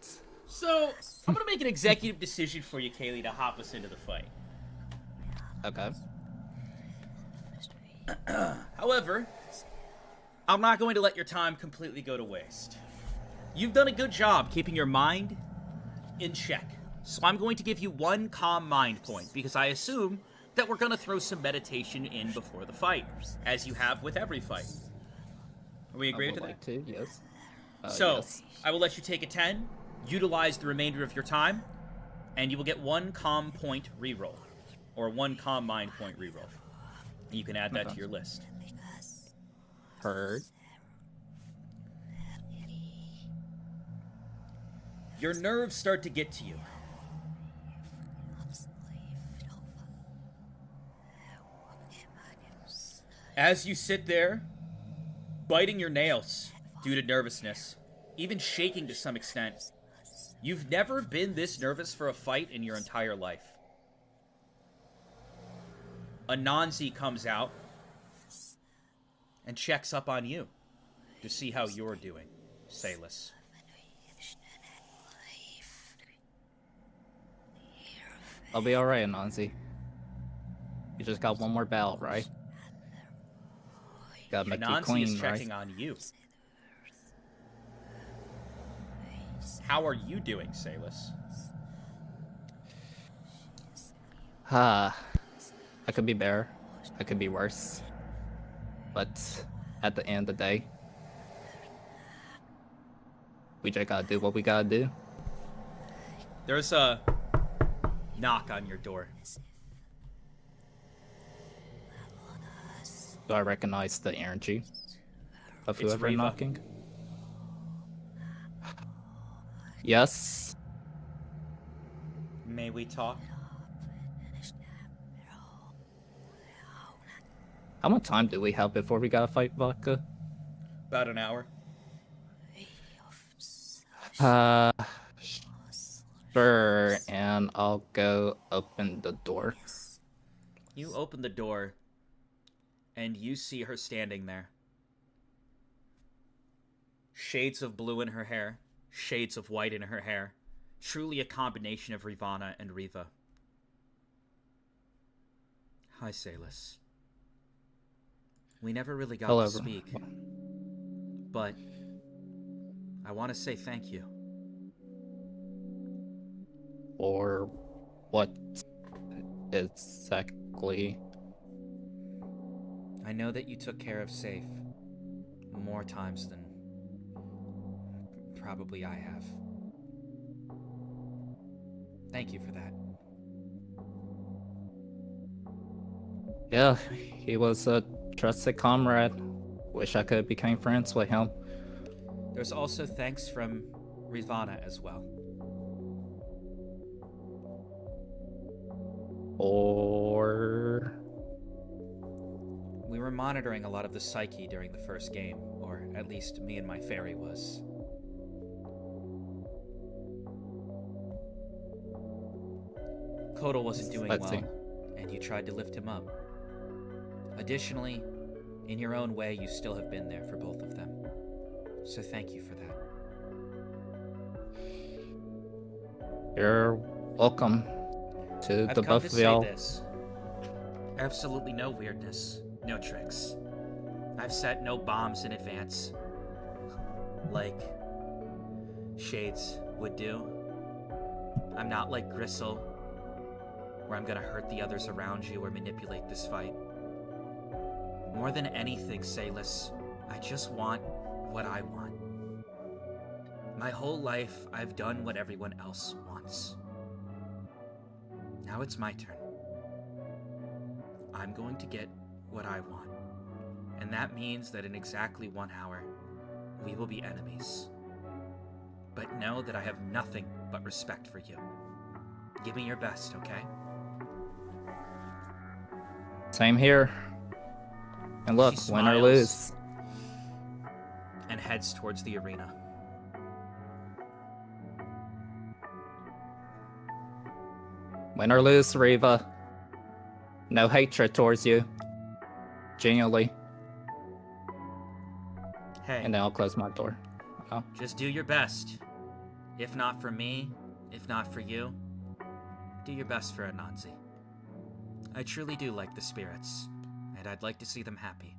So, I'm gonna make an executive decision for you, Kaylee, to hop us into the fight. Okay. However, I'm not going to let your time completely go to waste. You've done a good job keeping your mind in check. So I'm going to give you one calm mind point, because I assume that we're going to throw some meditation in before the fight, as you have with every fight. Are we agreed to that? Like to, yes. So, yes. I will let you take a 10, utilize the remainder of your time, and you will get one calm point reroll, or one calm mind point reroll. And you can add that to your list. Heard. Your nerves start to get to you. As you sit there, biting your nails due to nervousness, even shaking to some extent, you've never been this nervous for a fight in your entire life. Anansi comes out and checks up on you to see how you're doing, Salus. I'll be alright, Anansi. You just got one more battle, right? Gotta make you Anansi clean, is checking right? on you. How are you doing, Salus? I could be better. I could be worse. But at the end of the day, we just gotta do what we gotta do. There's a knock on your door. Do I recognize the energy of It's whoever Reva. knocking? Yes. May we talk? How much time do we have before we gotta fight Vodka? About an hour. Sure, and I'll go open the door. You open the door, and you see her standing there. Shades of blue in her hair, shades of white in her hair. Truly a combination of Rivana and Reva. Hi, Salis. We never really got Hello, to speak, but I want to say thank you. Or what exactly? I know that you took care of Safe more times than probably I have. Thank you for that. Yeah, he was a trusted comrade. Wish I could become friends with him. There's also thanks from Rivana as well. Or... We were monitoring a lot of the psyche during the first game, or at least me and my fairy was. Kodo wasn't doing Let's well, see. and you tried to lift him up. Additionally, in your own way, you still have been there for both of them. So thank you for that. You're welcome to I've the come both to of y'all. say this. Absolutely no weirdness, no tricks. I've set no bombs in advance, like Shades would do. I'm not like Gristle, where I'm gonna hurt the others around you or manipulate this fight. More than anything, Salis, I just want what I want. My whole life, I've done what everyone else wants. Now it's my turn. I'm going to get what I want. And that means that in exactly 1 hour, we will be enemies. But know that I have nothing but respect for you. Give me your best, okay? Same here. And look, She win or smiles. lose. And heads towards the arena. Win or lose, Reva. No hatred towards you. Genuinely. Hey, And then I'll close my door. Oh. just do your best. If not for me, if not for you, do your best for Anansi. I truly do like the spirits, and I'd like to see them happy.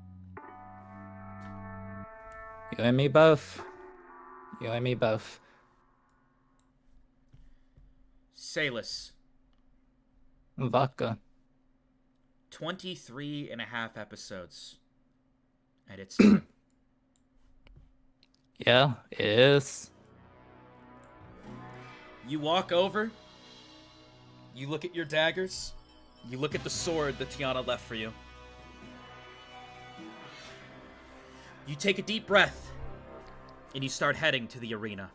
You and me both. You and me both. Salis, Vodka. 23 and a half episodes. And it's time. Yeah, it is. You walk over, you look at your daggers, you look at the sword that Tiana left for you. You take a deep breath, and you start heading to the arena.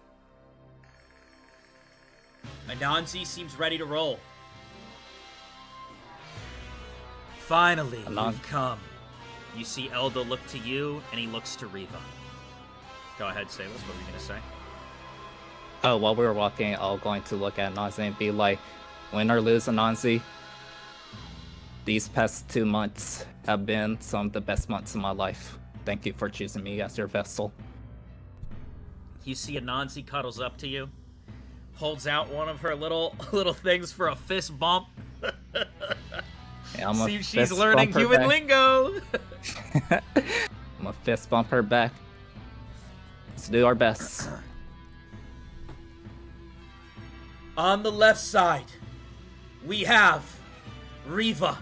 Anansi seems ready to roll. Finally, you've come. You see Eldo look to you, and he looks to Reva. Go ahead, Salis, what were you going to say? Oh, while we were walking, I was going to look at Nancy and be like, win or lose, Nancy. These past 2 months have been some of the best months of my life. Thank you for choosing me as your vessel. You see Anansi cuddles up to you, holds out one of her little things for a fist bump. Yeah, I'm See, a she's fist learning bump her human back. lingo. I'm a fist bump her back. Let's do our best. On the left side, we have Reva,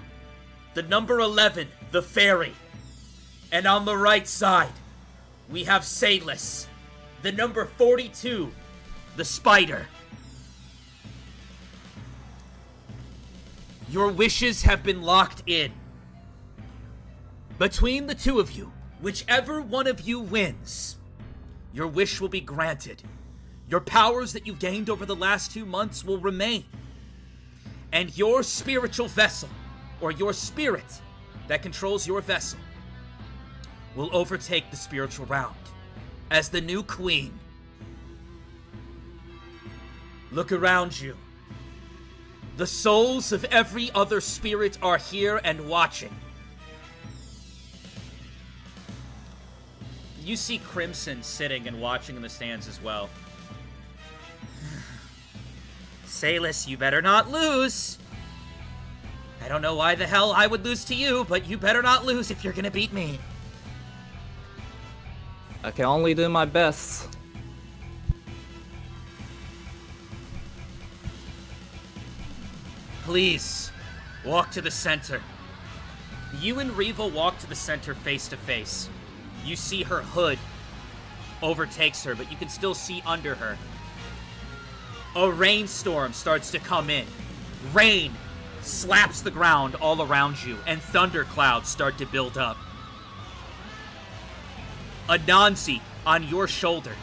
the number 11, the fairy. And on the right side, we have Salis, the number 42, the spider. Your wishes have been locked in. Between the two of you, whichever one of you wins, your wish will be granted. Your powers that you've gained over the last 2 months will remain. And your spiritual vessel, or your spirit, that controls your vessel will overtake the spiritual round as the new queen. Look around you. The souls of every other spirit are here and watching. You see Crimson sitting and watching in the stands as well. Salis, you better not lose. I don't know why the hell I would lose to you, but you better not lose if you're gonna beat me. I can only do my best. Please, walk to the center. You and Reva walk to the center face to face. You see her hood overtakes her, but you can still see under her. A rainstorm starts to come in. Rain slaps the ground all around you, and thunderclouds start to build up. Anansi on your shoulder,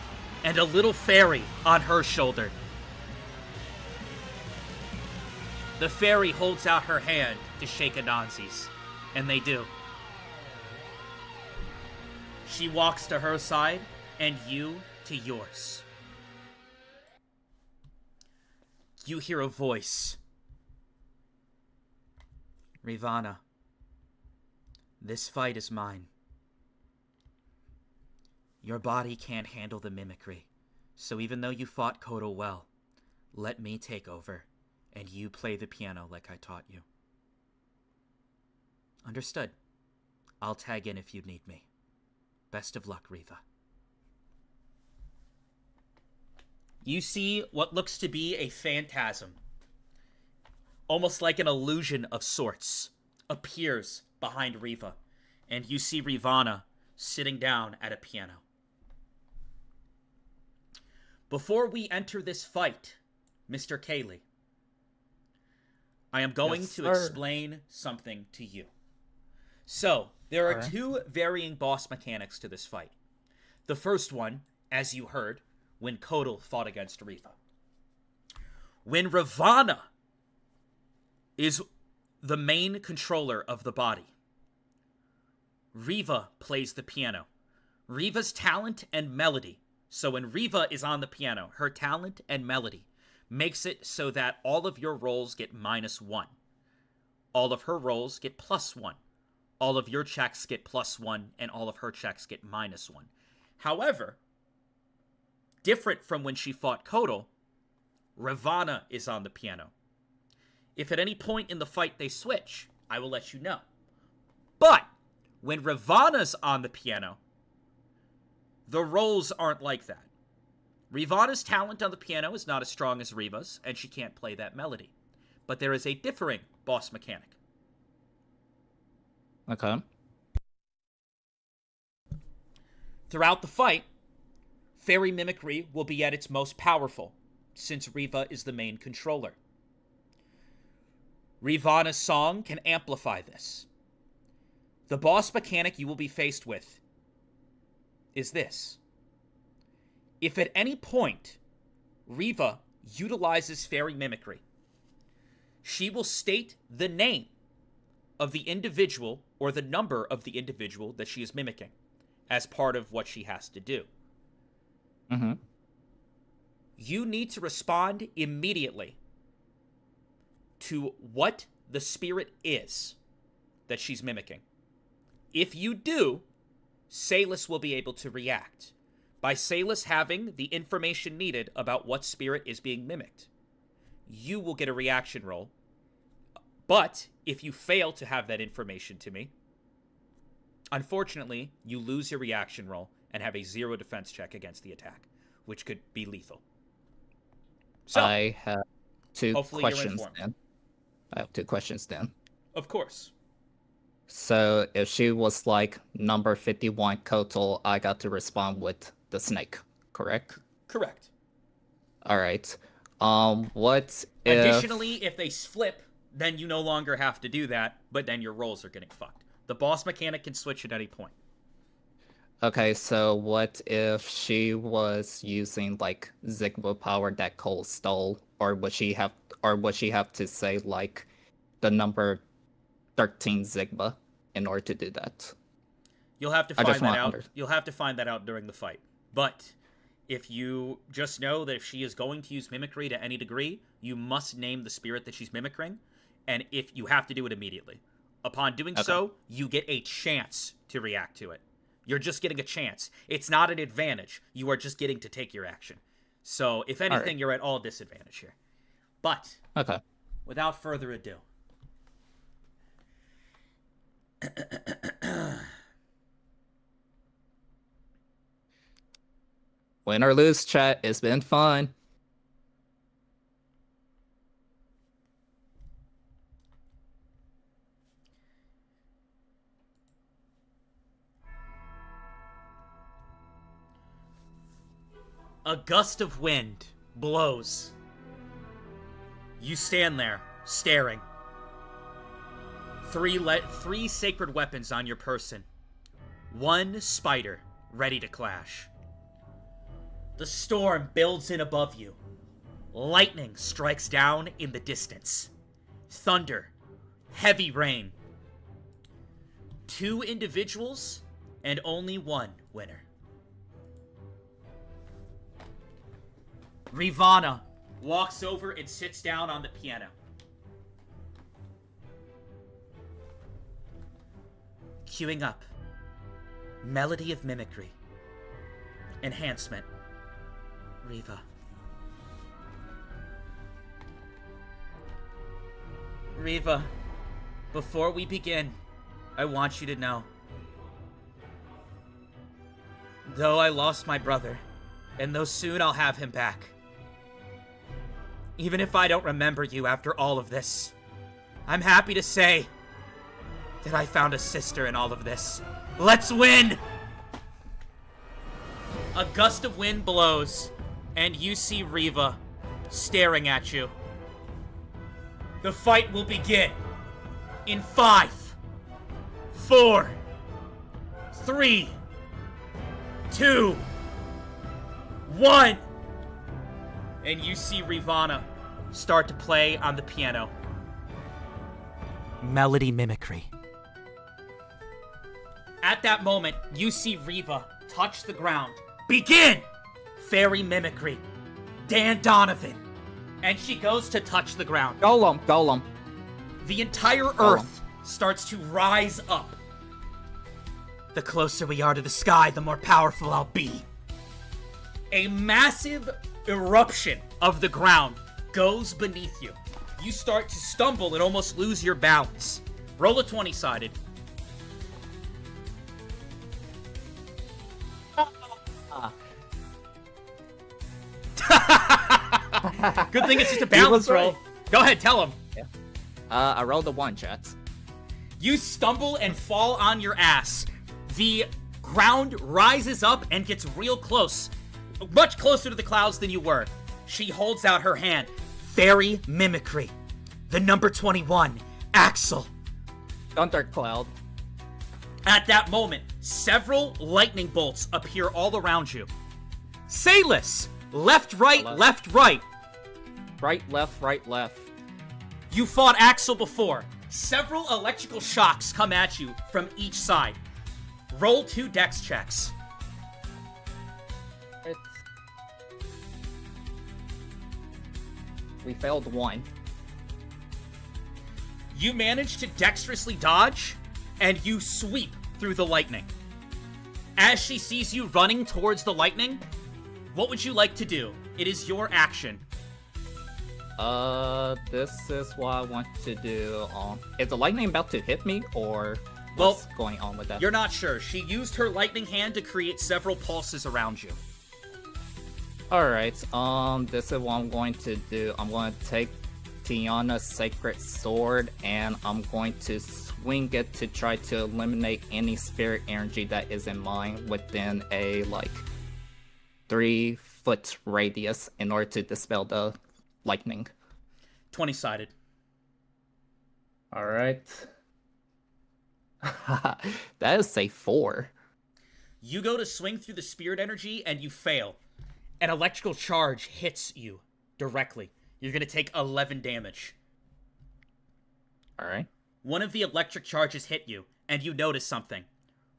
and a little fairy on her shoulder. The fairy holds out her hand to shake Anansi's, and they do. She walks to her side, and you to yours. You hear a voice. Rivana, this fight is mine. Your body can't handle the mimicry, so even though you fought Kodo well, let me take over, and you play the piano like I taught you. Understood. I'll tag in if you need me. Best of luck, Reva. You see what looks to be a phantasm, almost like an illusion of sorts, appears behind Reva, and you see Rivana sitting down at a piano. Before we enter this fight, Mr. Khaley, I am going to explain something to you. So, there are two varying boss mechanics to this fight. The first one, as you heard, when Kotal fought against Reva. When Ravana is the main controller of the body, Reva plays the piano. Reva's talent and melody. So when Reva is on the piano, her talent and melody makes it so that all of your rolls get -1. All of her rolls get +1. All of your checks get +1, and all of her checks get -1. However, different from when she fought Kotal, Ravana is on the piano. If at any point in the fight they switch, I will let you know. But when Ravana's on the piano, the rolls aren't like that. Rivana's talent on the piano is not as strong as Reva's, and she can't play that melody. But there is a differing boss mechanic. Okay. Throughout the fight, fairy mimicry will be at its most powerful, since Reva is the main controller. Rivana's song can amplify this. The boss mechanic you will be faced with is this. If at any point Reva utilizes fairy mimicry, she will state the name of the individual or the number of the individual that she is mimicking as part of what she has to do. Mm-hmm. You need to respond immediately to what the spirit is that she's mimicking. If you do, Salis will be able to react. By Salis having the information needed about what spirit is being mimicked, you will get a reaction roll. But if you fail to have that information to me, unfortunately, you lose your reaction roll and have a 0 defense check against the attack, which could be lethal. So, I have two hopefully questions you're informed. then. I have 2 questions then. Of course. So if she was like number 51 Kotal, I got to respond with the snake, correct? Correct. All right. What if... Additionally, if they flip, then you no longer have to do that, but then your rolls are getting fucked. The boss mechanic can switch at any point. Okay, so what if she was using like Zigma power that Cole stole, or would she have to say like the number 13 Zigma in order to do that? You'll have to I find just that want out. under- You'll have to find that out during the fight. But if you just know that if she is going to use mimicry to any degree, you must name the spirit that she's mimicking, and if you have to do it immediately. Upon doing so, you get a chance to react to it. You're just getting a chance. It's not an advantage. You are just getting to take your action. So, if anything, you're at all disadvantage here. But, Okay. without further ado. Win or lose, chat. It's been fun. A gust of wind blows. You stand there, staring. Three sacred weapons on your person. One spider, ready to clash. The storm builds in above you. Lightning strikes down in the distance. Thunder, heavy rain. 2 individuals, and only one winner. Rivana walks over and sits down on the piano. Queuing up. Melody of Mimicry. Enhancement. Reva. Reva, before we begin, I want you to know. Though I lost my brother, and though soon I'll have him back, even if I don't remember you after all of this, I'm happy to say that I found a sister in all of this. Let's win! A gust of wind blows, and you see Reva staring at you. The fight will begin in 5, 4, 3, 2, 1. And you see Rivana start to play on the piano. Melody Mimicry. At that moment, you see Reva touch the ground. Begin! Fairy Mimicry. Dan Donovan. And she goes to touch the ground. Golem. The entire earth starts to rise up. The closer we are to the sky, the more powerful I'll be. A massive eruption of the ground goes beneath you. You start to stumble and almost lose your balance. Roll a 20-sided. Good thing it's just a balance roll. right. Go ahead, tell him. I rolled a 1, chat. You stumble and fall on your ass. The ground rises up and gets real close. Much closer to the clouds than you were. She holds out her hand. Fairy Mimicry. The number 21. Axel. Thundercloud. At that moment, several lightning bolts appear all around you. Sayless. Left, right, left, right. Right, left. You fought Axel before. Several electrical shocks come at you from each side. Roll 2 dex checks. We failed 1. You manage to dexterously dodge, and you sweep through the lightning. As she sees you running towards the lightning, what would you like to do? It is your action. This is what I want to do. Is the lightning about to hit me, or what's going on with that? You're not sure. She used her lightning hand to create several pulses around you. Alright, this is what I'm going to do. I'm going to take Tiana's sacred sword, and I'm going to swing it to try to eliminate any spirit energy that is in mine within a, 3-foot radius in order to dispel the lightning. 20-sided. Alright. That is a 4. You go to swing through the spirit energy, and you fail. An electrical charge hits you directly. You're going to take 11 damage. Alright. One of the electric charges hit you, and you notice something.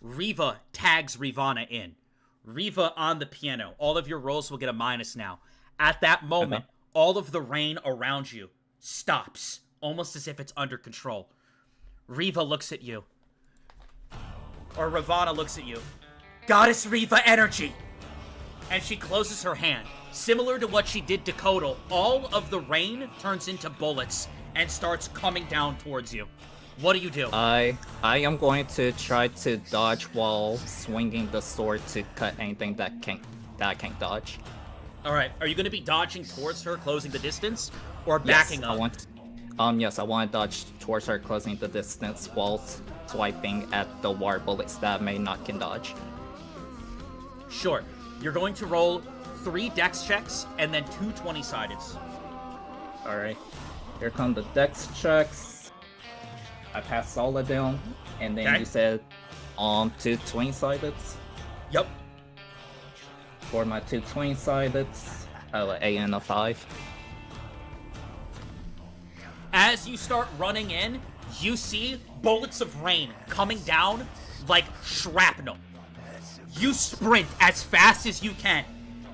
Reva tags Rivana in. Reva on the piano. All of your rolls will get a minus now. At that moment, all of the rain around you stops, almost as if it's under control. Reva looks at you. Or Ravana looks at you. Goddess Reva energy! And she closes her hand. Similar to what she did to Kodal, all of the rain turns into bullets and starts coming down towards you. What do you do? I am going to try to dodge while swinging the sword to cut anything that I can't dodge. All right. Are you going to be dodging towards her, closing the distance, or backing up? Yes, I want to dodge towards her, closing the distance while swiping at the water bullets that may not can dodge. Sure. You're going to roll 3 dex checks and then 2 20-sideds. All right. Here come the dex checks. I passed all of them, and then you said 2 20-sideds. Yep. For my 2 20-sideds, I have an 8 and a 5. As you start running in, you see bullets of rain coming down like shrapnel. You sprint as fast as you can,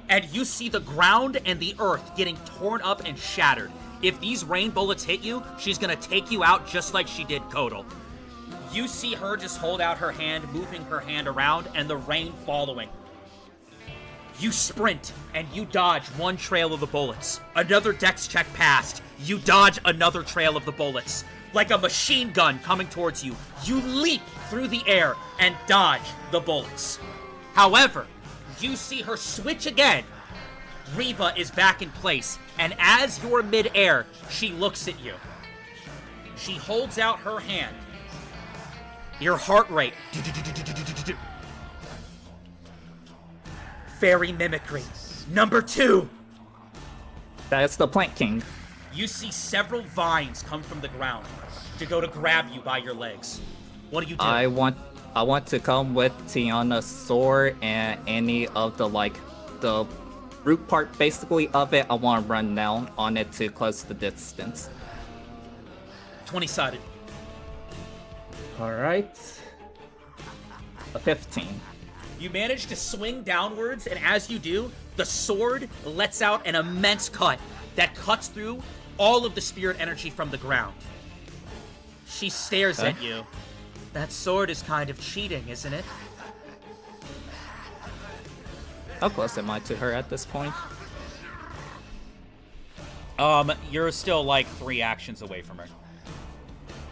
and you see the ground and the earth getting torn up and shattered. If these rain bullets hit you, she's gonna take you out just like she did Kodal. You see her just hold out her hand, moving her hand around, and the rain following. You sprint, and you dodge one trail of the bullets. Another dex check passed. You dodge another trail of the bullets. Like a machine gun coming towards you, you leap through the air and dodge the bullets. However, you see her switch again. Reva is back in place, and as you're mid-air, she looks at you. She holds out her hand. Your heart rate. Fairy mimicry. Number 2. That's the Plant King. You see several vines come from the ground to go to grab you by your legs. What do you do? I want to come with Tiana's sword and any of the root part basically of it. I want to run down on it to close the distance. 20-sided. Alright. A 15. You manage to swing downwards, and as you do, the sword lets out an immense cut that cuts through all of the spirit energy from the ground. She stares at you. That sword is kind of cheating, isn't it? How close am I to her at this point? You're still like 3 actions away from her.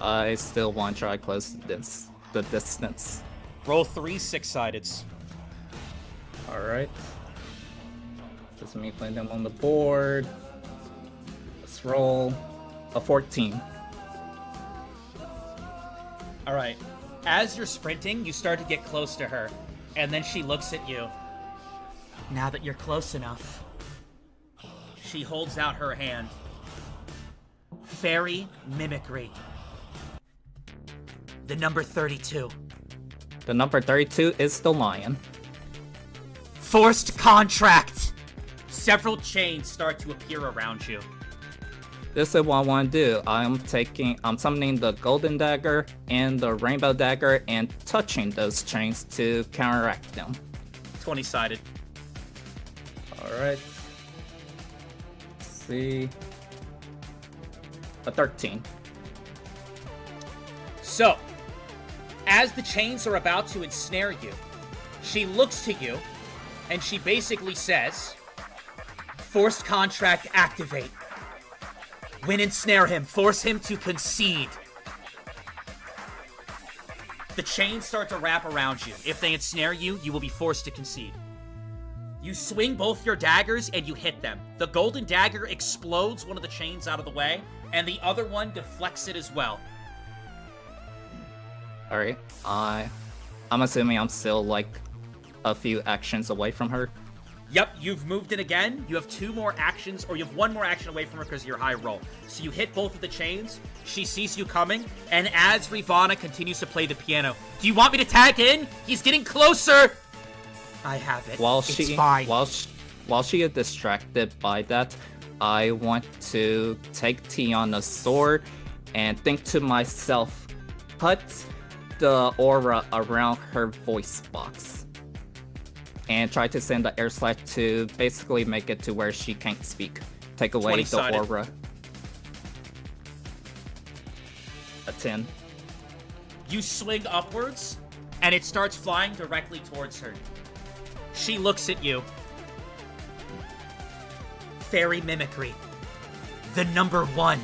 I still want to try to close the distance. Roll 3 6-sideds. Alright. Just me putting them on the board. Let's roll a 14. Alright. As you're sprinting, you start to get close to her, and then she looks at you. Now that you're close enough. She holds out her hand. Fairy mimicry. The number 32. The number 32 is the lion. Forced contract! Several chains start to appear around you. This is what I want to do. I'm summoning the golden dagger and the rainbow dagger and touching those chains to counteract them. 20-sided. Alright. Let's see. A 13. So, as the chains are about to ensnare you, she looks to you, and she basically says, Forced contract activate. When ensnare him, force him to concede. The chains start to wrap around you. If they ensnare you, you will be forced to concede. You swing both your daggers and you hit them. The golden dagger explodes one of the chains out of the way, and the other one deflects it as well. Alright. I'm assuming I'm still like a few actions away from her. Yep, you've moved in again. You have 2 more actions, or you have 1 more action away from her because of your high roll. So you hit both of the chains. She sees you coming, and as Rivana continues to play the piano, do you want me to tag in? He's getting closer! I have it. It's fine. While she is distracted by that, I want to take Tiana's sword and think to myself, put the aura around her voice box and try to send the air slash to basically make it to where she can't speak. Take away the 20-sided. aura. A 10. You swing upwards, and it starts flying directly towards her. She looks at you. Fairy mimicry. The number 1.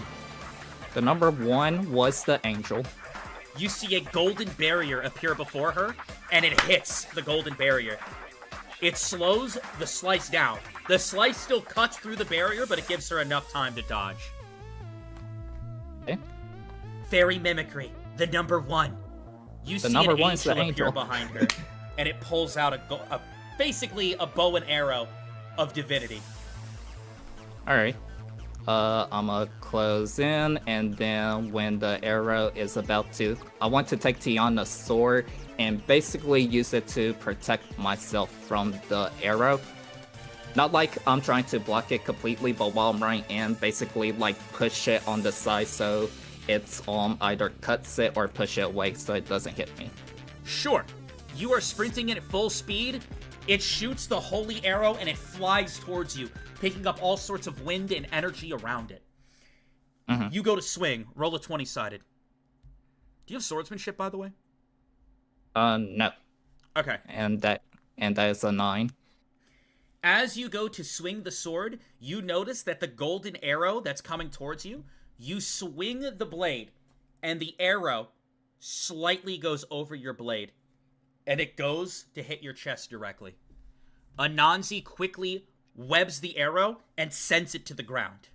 The number 1 was the angel. You see a golden barrier appear before her, and it hits the golden barrier. It slows the slice down. The slice still cuts through the barrier, but it gives her enough time to dodge. Okay. Fairy mimicry. The number 1. You see number an one is the angel appear angel. behind her, and it pulls out basically a bow and arrow of divinity. Alright. I'm gonna close in, and then when the arrow is about to... I want to take Tiana's sword and basically use it to protect myself from the arrow. Not like I'm trying to block it completely, but while I'm running in, basically like push it on the side so it's either cuts it or push it away so it doesn't hit me. Sure. You are sprinting in at full speed. It shoots the holy arrow and it flies towards you, picking up all sorts of wind and energy around it. Mm-hmm. You go to swing. Roll a 20-sided. Do you have swordsmanship, by the way? No. Okay. And that is a 9. As you go to swing the sword, you notice that the golden arrow that's coming towards you, you swing the blade, and the arrow slightly goes over your blade, and it goes to hit your chest directly. Anansi quickly webs the arrow and sends it to the ground.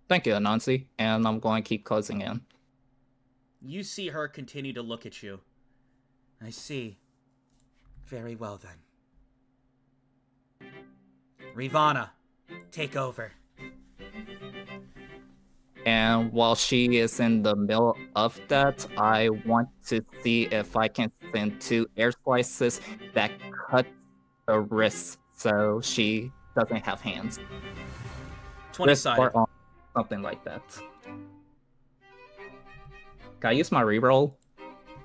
Thank you, Anansi. And I'm going to keep closing in. You see her continue to look at you. I see. Very well, then. Rivana, take over. And while she is in the middle of that, I want to see if I can send 2 air slices that cut the wrists so she doesn't have hands. 20-sided. Or something like that. Can I use my reroll?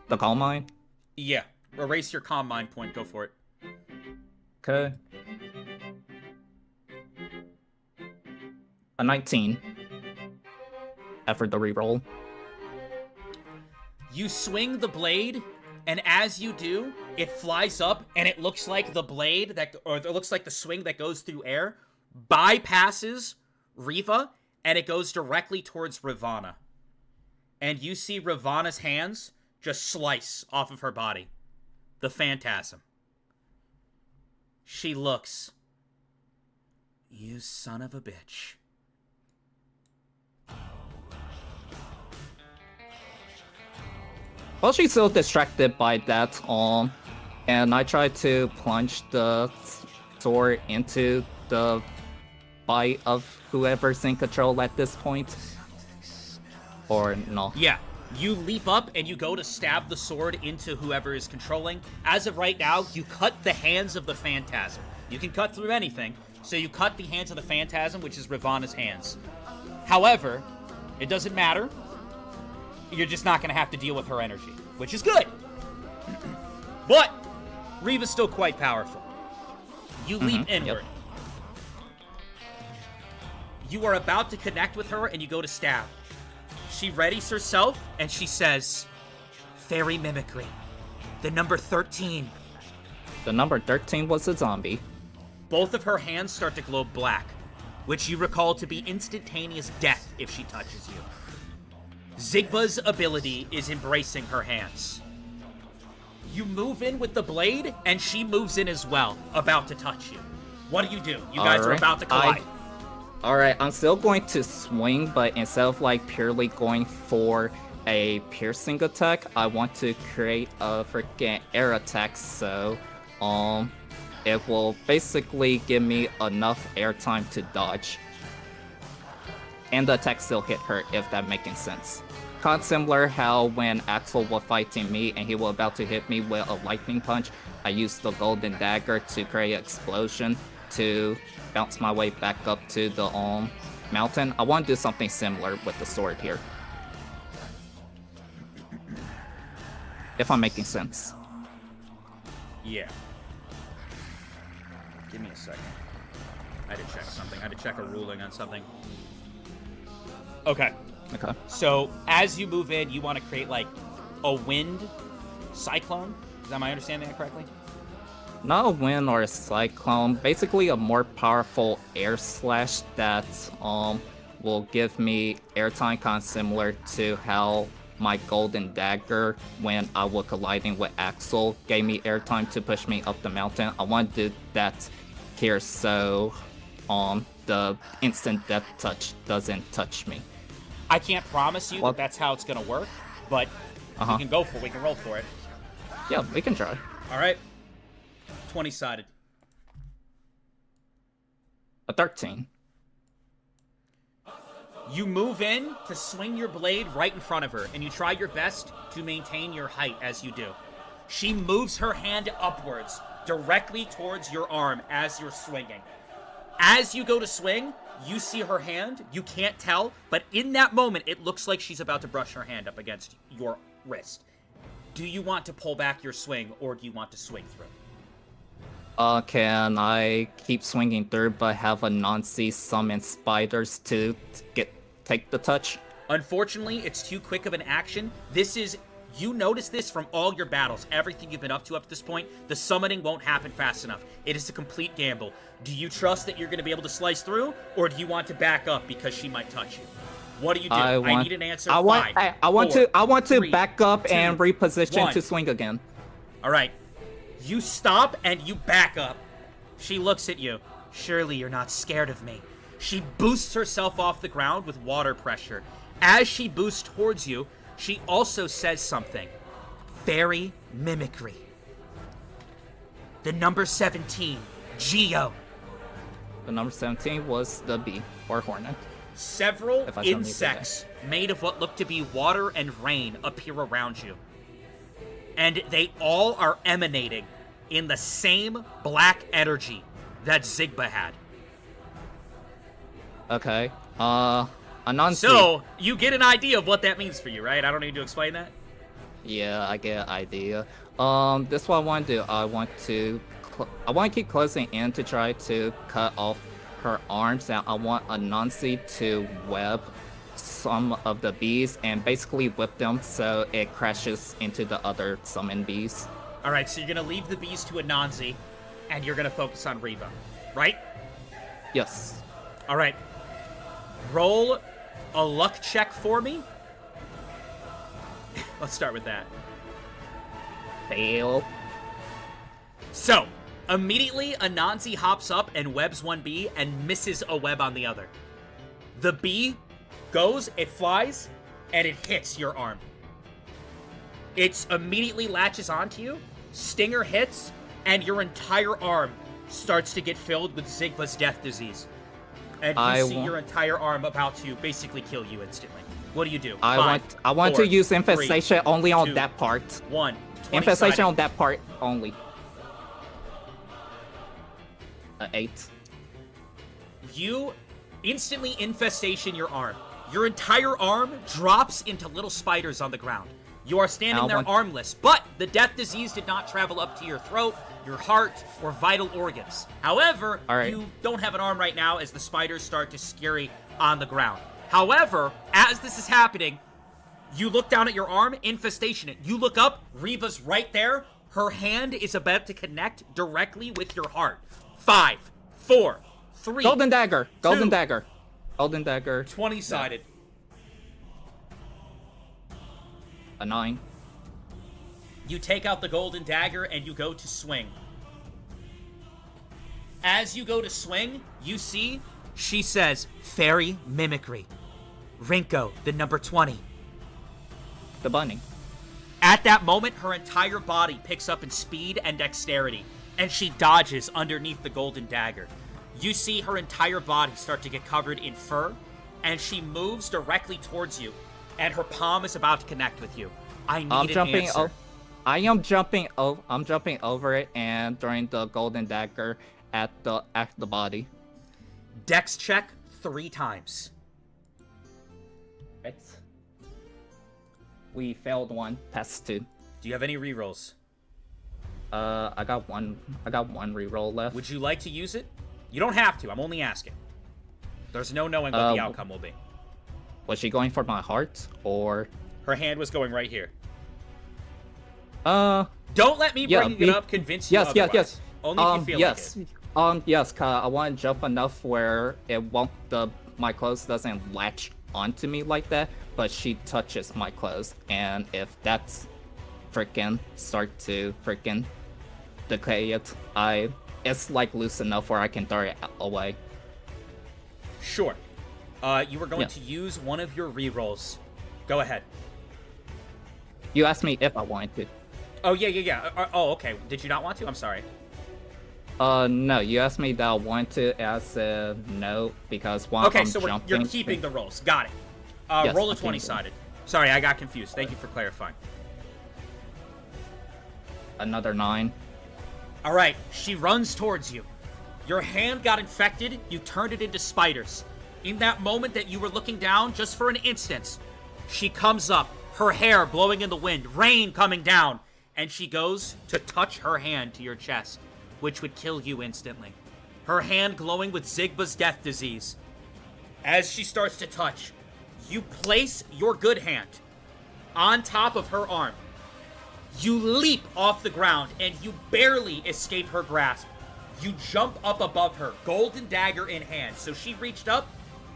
The calm mind? Yeah. Erase your calm mind point. Go for it. Okay. A 19. After the reroll. You swing the blade, and as you do, it flies up, and it looks like the blade it looks like the swing that goes through air bypasses Reva, and it goes directly towards Ravana. And you see Ravana's hands just slice off of her body. The phantasm. She looks. You son of a bitch. Well, she's still distracted by that, and I try to plunge the sword into the body of whoever's in control at this point. Or no? Yeah. You leap up and you go to stab the sword into whoever is controlling. As of right now, you cut the hands of the phantasm. You can cut through anything, so you cut the hands of the phantasm, which is Ravana's hands. However, it doesn't matter. You're just not going to have to deal with her energy, which is good. But Reva's still quite powerful. You leap inward. Yep. You are about to connect with her and you go to stab. She readies herself and she says, Fairy mimicry. The number 13. The number 13 was a zombie. Both of her hands start to glow black, which you recall to be instantaneous death if she touches you. Zigba's ability is embracing her hands. You move in with the blade, and she moves in as well, about to touch you. What do? You guys are about to collide. Alright, I'm still going to swing, but instead of like purely going for a piercing attack, I want to create a freaking air attack, so it will basically give me enough airtime to dodge. And the attack still hit her, if that making sense. Kind of similar how when Axel was fighting me and he was about to hit me with a lightning punch, I used the golden dagger to create an explosion to bounce my way back up to the mountain. I want to do something similar with the sword here. If I'm making sense. Yeah. Give me a second. I had to check something. I had to check a ruling on something. Okay. Okay. So, as you move in, you want to create, like, a wind cyclone? Am I understanding that correctly? Not a wind or a cyclone. Basically, a more powerful air slash that will give me airtime, kind of similar to how my golden dagger, when I was colliding with Axel, gave me airtime to push me up the mountain. I want to do that here so the instant death touch doesn't touch me. I can't promise you that that's how it's going to work, but we can go for it. We can roll for it. Yeah, we can try. All right. 20-sided. A 13. You move in to swing your blade right in front of her, and you try your best to maintain your height as you do. She moves her hand upwards, directly towards your arm as you're swinging. As you go to swing, you see her hand. You can't tell, but in that moment, it looks like she's about to brush her hand up against your wrist. Do you want to pull back your swing, or do you want to swing through? Can I keep swinging through, but have a Nancy summon spiders to take the touch? Unfortunately, it's too quick of an action. You notice this from all your battles, everything you've been up to this point. The summoning won't happen fast enough. It is a complete gamble. Do you trust that you're going to be able to slice through, or do you want to back up because she might touch you? What do you do? I need an answer. I want to back up and reposition 1. to swing again. All right. You stop and you back up. She looks at you. Surely you're not scared of me. She boosts herself off the ground with water pressure. As she boosts towards you, she also says something. Fairy mimicry. The number 17, Geo. The number 17 was the bee, or hornet. Several insects made of what look to be water and rain appear around you. And they all are emanating in the same black energy that Zigba had. Okay. Anansi. So, you get an idea of what that means for you, right? I don't need to explain that? Yeah, I get an idea. This is what I want to do. I want to keep closing in to try to cut off her arms, and I want Anansi to web some of the bees and basically whip them so it crashes into the other summoned bees. Alright, so you're gonna leave the bees to Anansi, and you're gonna focus on Reva, right? Yes. Alright. Roll a luck check for me. Let's start with that. Fail. So, immediately Anansi hops up and webs one bee and misses a web on the other. The bee goes, it flies, and it hits your arm. It immediately latches onto you, stinger hits, and your entire arm starts to get filled with Zigba's death disease. And you see your entire arm about to basically kill you instantly. What do you do? I want to use infestation only on that part. 1. Infestation on that part only. 8. You instantly infestation your arm. Your entire arm drops into little spiders on the ground. You are standing there armless, but the death disease did not travel up to your throat, your heart, or vital organs. However, you don't have an arm right now as the spiders start to scurry on the ground. However, as this is happening, you look down at your arm, infestation. You look up, Reva's right there. Her hand is about to connect directly with your heart. 5, 4, 3. Golden dagger. 2, Golden dagger. Golden dagger. 20-sided. A 9. You take out the golden dagger and you go to swing. As you go to swing, you see, she says, Fairy mimicry. Rinko, the number 20. The bunny. At that moment, her entire body picks up in speed and dexterity, and she dodges underneath the golden dagger. You see her entire body start to get covered in fur, and she moves directly towards you, and her palm is about to connect with you. I need an answer. I'm jumping over it and throwing the golden dagger at the body. Dex check 3 times. Right. We failed 1, passed 2. Do you have any rerolls? I got one reroll left. Would you like to use it? You don't have to. I'm only asking. There's no knowing what the outcome will be. Was she going for my heart or? Her hand was going right here. Don't let me bring it up. Convince you otherwise. Yes. Only if you feel like it. Yes. I want to jump enough where it won't my clothes doesn't latch onto me like that, but she touches my clothes, and if that's freaking start to freaking decay it, it's like loose enough where I can throw it away. Sure. You were going to use one of your rerolls. Go ahead. You asked me if I wanted to. Oh, yeah. Oh, okay. Did you not want to? I'm sorry. No. You asked me that I want to as a no, because while I'm jumping... you're keeping the rolls. Got it. Yes, roll a 20-sided. Sorry, I got confused. Thank you for clarifying. Another 9. All right. She runs towards you. Your hand got infected. You turned it into spiders. In that moment that you were looking down, just for an instant, she comes up, her hair blowing in the wind, rain coming down, and she goes to touch her hand to your chest, which would kill you instantly. Her hand glowing with Zigba's death disease. As she starts to touch, you place your good hand on top of her arm. You leap off the ground, and you barely escape her grasp. You jump up above her, golden dagger in hand. So she reached up,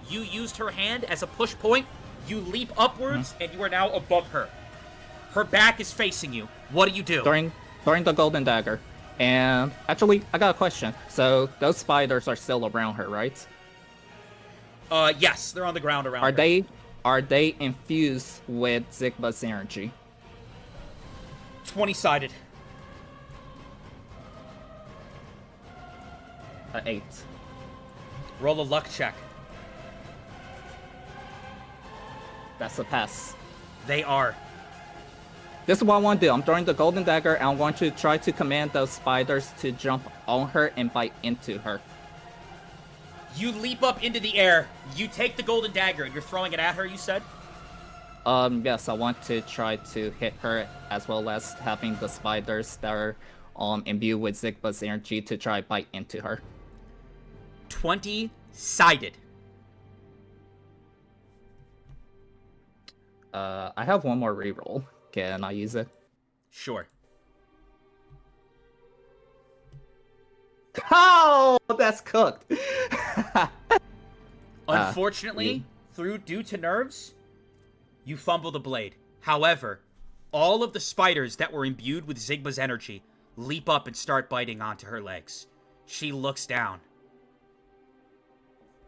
you used her hand as a push point, you leap upwards, and you are now above her. Her back is facing you. What do you do? Throwing the golden dagger. And actually, I got a question. So those spiders are still around her, right? Yes, they're on the ground around her. Are they infused with Zigba's energy? 20-sided. 8. Roll a luck check. That's a pass. They are. This is what I want to do. I'm throwing the golden dagger, and I want to try to command those spiders to jump on her and bite into her. You leap up into the air. You take the golden dagger, and you're throwing it at her, you said? Yes, I want to try to hit her, as well as having the spiders that are imbued with Zigba's energy to try to bite into her. 20-sided. I have one more reroll. Can I use it? Sure. Oh, that's cooked. Unfortunately, due to nerves, you fumble the blade. However, all of the spiders that were imbued with Zigba's energy leap up and start biting onto her legs. She looks down.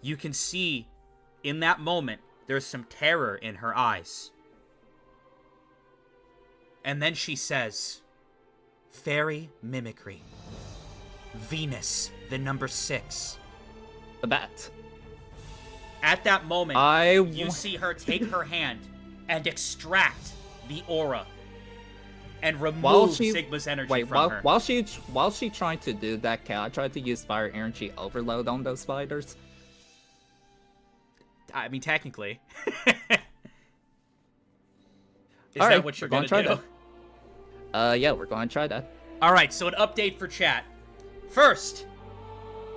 You can see, in that moment, there's some terror in her eyes. And then she says, "Fairy mimicry. Venus, the number 6. The bat." At that moment, you see her take her hand and extract the aura and remove Sigma's energy from her. While she trying to do that, can I try to use fire energy overload on those spiders? I mean, technically. Is All that right, what you're going to do? Yeah, we're going to try that. All right, so an update for chat. First,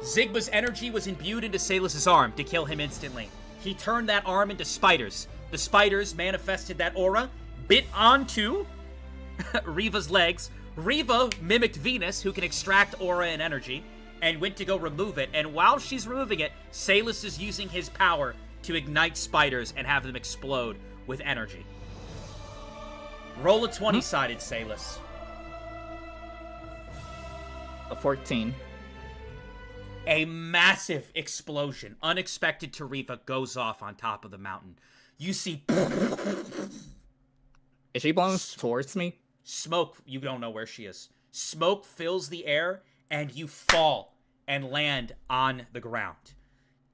Zigba's energy was imbued into Salus's arm to kill him instantly. He turned that arm into spiders. The spiders manifested that aura, bit onto Reva's legs. Reva mimicked Venus, who can extract aura and energy, and went to go remove it. And while she's removing it, Salus is using his power to ignite spiders and have them explode with energy. Roll a 20-sided, Salus. A 14. A massive explosion, unexpected to Reva, goes off on top of the mountain. You see... Is she blowing towards me? Smoke, you don't know where she is. Smoke fills the air, and you fall and land on the ground.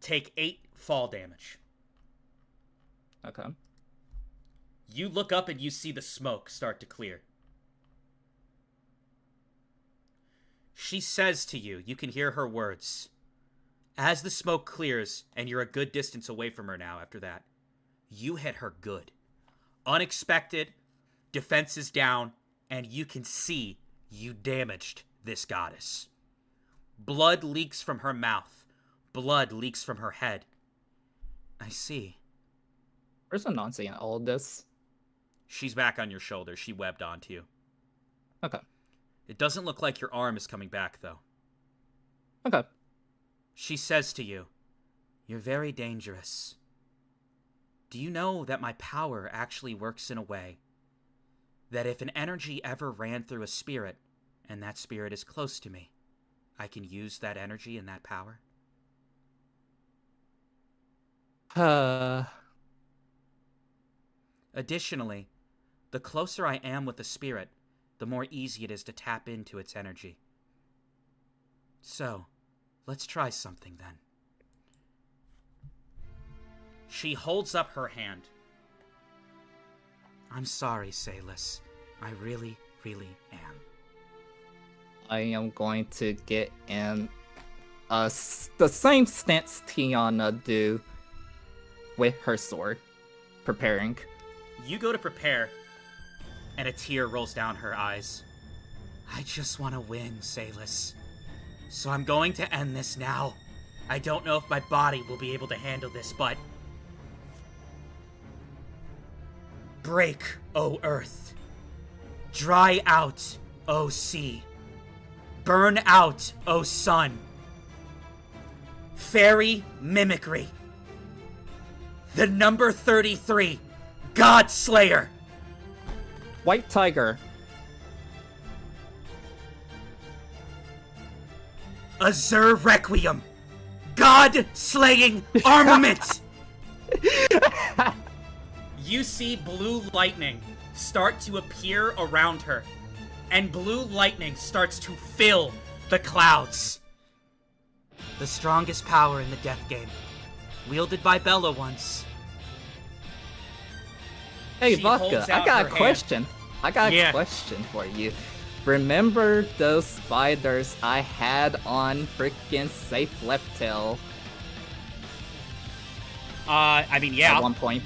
Take 8 fall damage. Okay. You look up and you see the smoke start to clear. She says to you, you can hear her words. As the smoke clears, and you're a good distance away from her now after that, you hit her good. Unexpected, defenses down, and you can see you damaged this goddess. Blood leaks from her mouth. Blood leaks from her head. I see. Where's Anansi in all of this? She's back on your shoulder. She webbed onto you. Okay. It doesn't look like your arm is coming back, though. Okay. She says to you, "You're very dangerous. Do you know that my power actually works in a way that if an energy ever ran through a spirit, and that spirit is close to me, I can use that energy and that power?" Additionally, the closer I am with the spirit, the more easy it is to tap into its energy. So, let's try something then. She holds up her hand. I'm sorry, Salis. I really, really am. I am going to get in the same stance Tiana do with her sword, preparing. You go to prepare, and a tear rolls down her eyes. I just want to win, Salis. So I'm going to end this now. I don't know if my body will be able to handle this, but... Break, O Earth. Dry out, O Sea. Burn out, O Sun. Fairy mimicry. The number 33, God Slayer. White Tiger. Azure Requiem. God-slaying armament. You see blue lightning start to appear around her, and blue lightning starts to fill the clouds. The strongest power in the death game, wielded by Bella once. Hey, She Vodka, holds I out got her a hand. question. I got a Yeah. question for you. Remember those spiders I had on freaking Safe Left Tail I mean, yeah. at one point?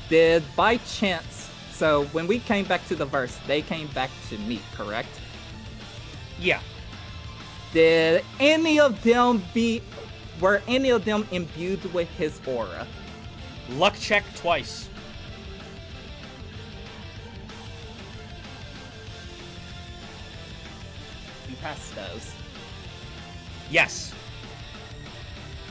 Did by chance, so when we came back to the verse, they came back to me, correct? Yeah. Did were any of them imbued with his aura? Luck check twice. You passed those. Yes.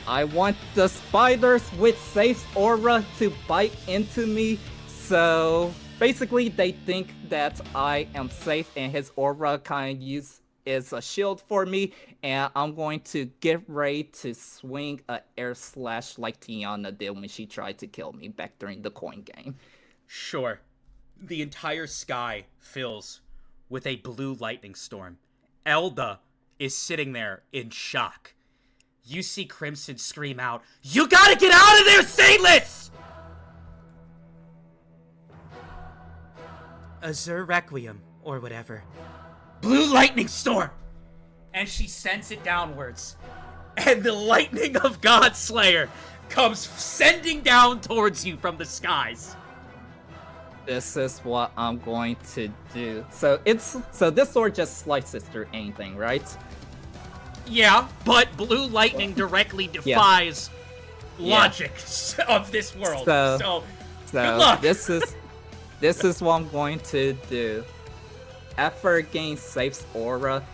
I want the spiders with Safe's aura to bite into me, so basically they think that I am safe and his aura kind of is a shield for me, and I'm going to get ready to swing a air slash like Tiana did when she tried to kill me back during the coin game. Sure. The entire sky fills with a blue lightning storm. Elda is sitting there in shock. You see Crimson scream out, "You gotta get out of there, Sailus!" Azure Requiem, or whatever. Blue lightning storm! And she sends it downwards. And the lightning of God Slayer comes sending down towards you from the skies. This is what I'm going to do. So this sword just slices through anything, right? Yeah, but blue lightning directly defies logic of this world. So good luck. this is what I'm going to do. After getting Safe's aura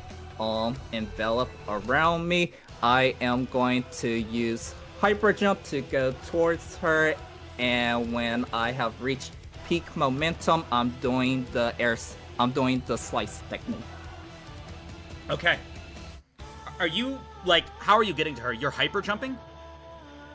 envelop around me, I am going to use hyper jump to go towards her, and when I have reached peak momentum, I'm doing the slice technique. Okay. Are you, how are you getting to her? You're hyper jumping?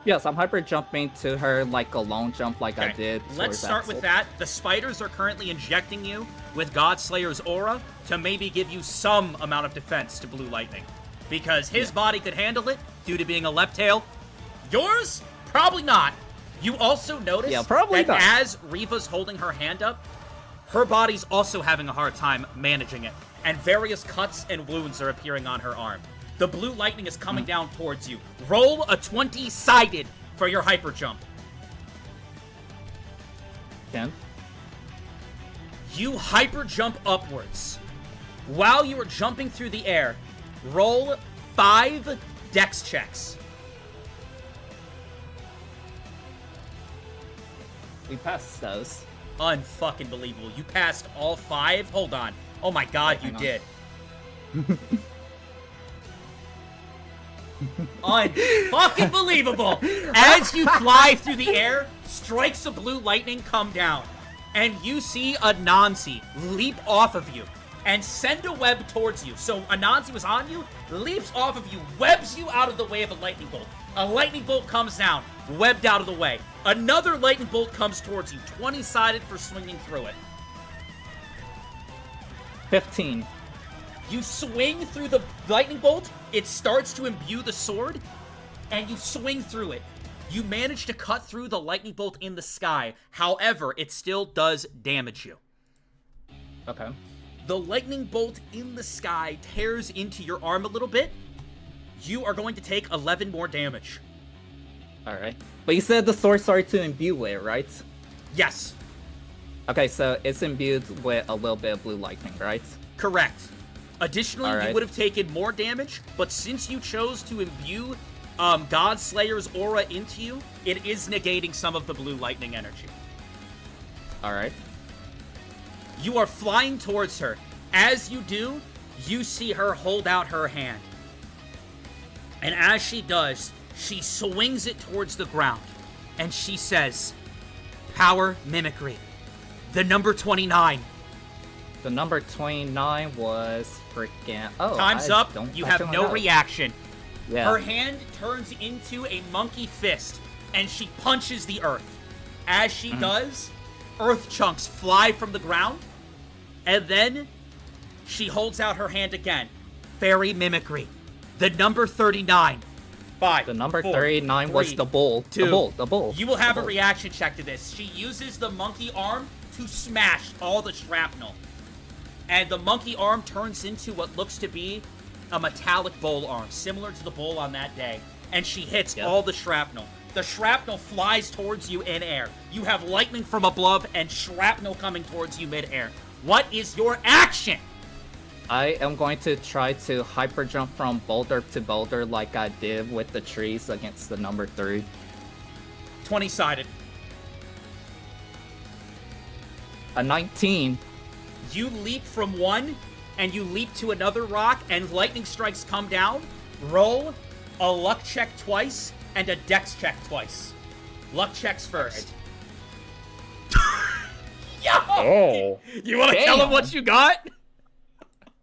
Yes, I'm hyper jumping to her like a long jump like I Okay. did. Let's towards start Axel. with that. The spiders are currently injecting you with God Slayer's aura to maybe give you some amount of defense to blue lightning. Because his body could handle it due to being a left tail. Yours? Probably not. You also notice probably that not. as Reva's holding her hand up, her body's also having a hard time managing it. And various cuts and wounds are appearing on her arm. The blue lightning is coming down towards you. Roll a 20-sided for your hyper jump. 10. You hyper jump upwards. While you are jumping through the air, roll 5 dex checks. We passed those. Unfucking believable. You passed all 5? Hold on. Oh my god, you did. Unfucking believable. As you fly through the air, strikes of blue lightning come down, and you see Anansi leap off of you and send a web towards you. So Anansi was on you, leaps off of you, webs you out of the way of a lightning bolt. A lightning bolt comes down, webbed out of the way. Another lightning bolt comes towards you, 20-sided for swinging through it. 15. You swing through the lightning bolt, it starts to imbue the sword, and you swing through it. You manage to cut through the lightning bolt in the sky, however, it still does damage you. Okay. The lightning bolt in the sky tears into your arm a little bit. You are going to take 11 more damage. Alright. But you said the sword started to imbue it, right? Yes. Okay, so it's imbued with a little bit of blue lightning, right? Correct. Additionally, All right. you would have taken more damage, but since you chose to imbue Godslayer's aura into you, it is negating some of the blue lightning energy. Alright. You are flying towards her. As you do, you see her hold out her hand. And as she does, she swings it towards the ground. And she says, "Power Mimicry. The number 29. The number 29 was freaking... Oh, Time's I up. don't You actually have no know. reaction." Yeah. Her hand turns into a monkey fist, and she punches the earth. As she does, earth chunks fly from the ground, and then she holds out her hand again. Fairy Mimicry. The number 39. 5. The number 4, 39 was 3, the bull. 2. The bull. You will have The a bull. reaction check to this. She uses the monkey arm to smash all the shrapnel. And the monkey arm turns into what looks to be a metallic bowl arm, similar to the bowl on that day. And she hits all the shrapnel. The shrapnel flies towards you in air. You have lightning from above and shrapnel coming towards you mid-air. What is your action? I am going to try to hyper jump from boulder to boulder like I did with the trees against the number 3. 20-sided. A 19. You leap from one, and you leap to another rock, and lightning strikes come down. Roll a luck check twice and a dex check twice. Luck checks first. Yo! Oh. You want to tell him what you got?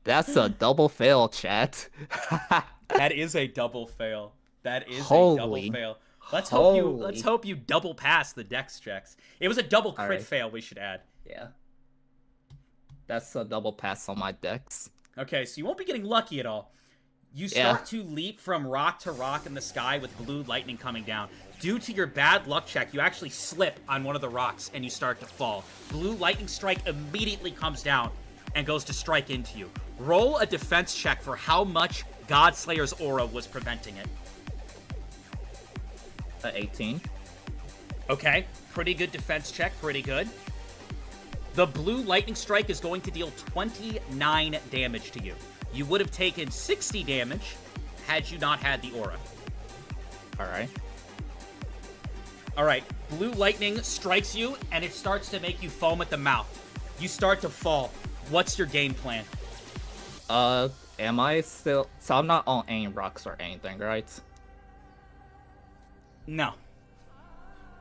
That's a double fail, chat. That is a double fail. That is a Holy. double fail. Let's Holy. hope you double pass the dex checks. It was a double crit Alright. fail, we should add. Yeah. That's a double pass on my dex. Okay, so you won't be getting lucky at all. You start to leap from rock to rock in the sky with blue lightning coming down. Due to your bad luck check, you actually slip on one of the rocks and you start to fall. Blue lightning strike immediately comes down and goes to strike into you. Roll a defense check for how much Godslayer's aura was preventing it. 18. Okay, pretty good defense check, pretty good. The blue lightning strike is going to deal 29 damage to you. You would have taken 60 damage had you not had the aura. Alright. Alright, blue lightning strikes you, and it starts to make you foam at the mouth. You start to fall. What's your game plan? Am I still... So I'm not on any rocks or anything, right? No.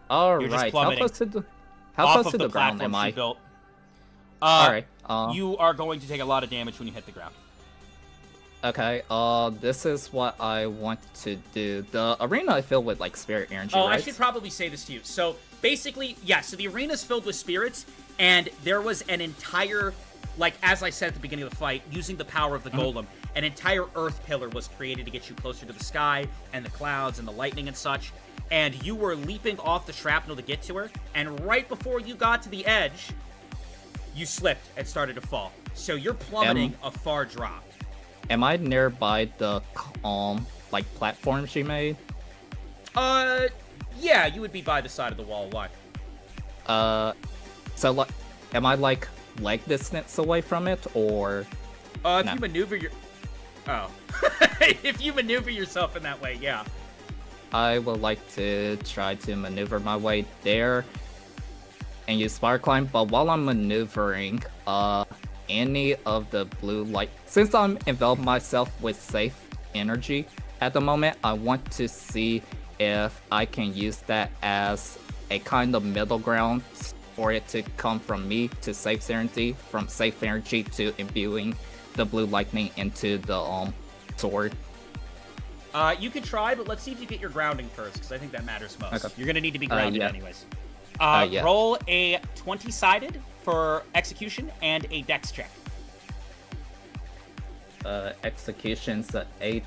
Alright. just How plummeting. close to the... How Off close of to the ground platform am she I? built. Alright. You are going to take a lot of damage when you hit the ground. Okay, this is what I want to do. The arena is filled with, like, spirit energy, Oh, right? I should probably say this to you. So, basically, yeah, so the arena's filled with spirits, and there was an entire, like, as I said at the beginning of the fight, using the power of the golem, an entire earth pillar was created to get you closer to the sky, and the clouds, and the lightning and such, and you were leaping off the shrapnel to get to her, and right before you got to the edge, you slipped and started to fall. So you're plummeting a far drop. Am I nearby the, like, platform she made? Yeah, you would be by the side of the wall. Why? So, like, am I, like, leg distance away from it, or If no. you maneuver your... Oh. If you maneuver yourself in that way, yeah. I would like to try to maneuver my way there and use Fire Climb, but while I'm maneuvering, any of the blue light... Since I'm enveloped myself with safe energy at the moment, I want to see if I can use that as a kind of middle ground for it to come from me to safe energy, from safe energy to imbuing the blue lightning into the sword. You can try, but let's see if you get your grounding first, because I think that matters most. Okay. You're going to need to be grounded yeah. anyways. Yeah. Roll a 20-sided for execution and a dex check. Execution's a 8,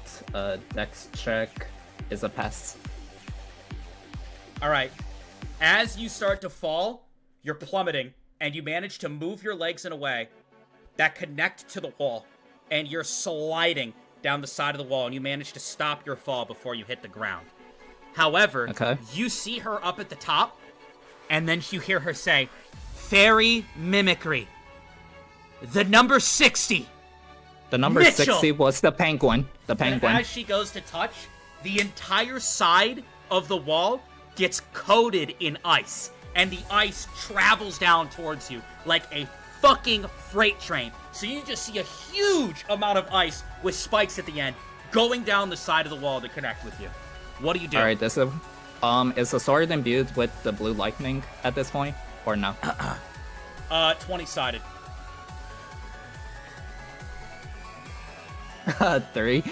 dex check is a pass. All right. As you start to fall, you're plummeting, and you manage to move your legs in a way that connect to the wall, and you're sliding down the side of the wall, and you manage to stop your fall before you hit the ground. However, Okay. you see her up at the top, and then you hear her say, "Fairy mimicry. The number 60. The number Mitchell! 60 was the penguin. The And penguin. as she goes to touch, the entire side of the wall gets coated in ice, and the ice travels down towards you like a fucking freight train. So you just see a huge amount of ice with spikes at the end going down the side of the wall to connect with you. What do you do? All right, is the sword imbued with the blue lightning at this point, or no? 20-sided. 3.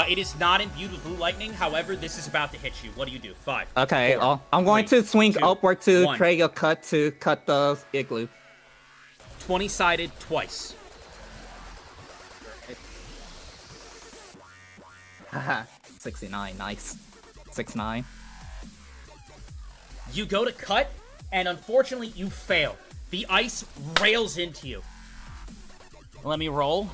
It is not imbued with blue lightning. However, this is about to hit you. What do you do? 5. Okay, 4, I'm going 3, to swing 2, upward to 1. create a cut to cut the igloo. 20-sided twice. Haha, 69, nice. 69. You go to cut, and unfortunately, you fail. The ice rails into you. Let me roll.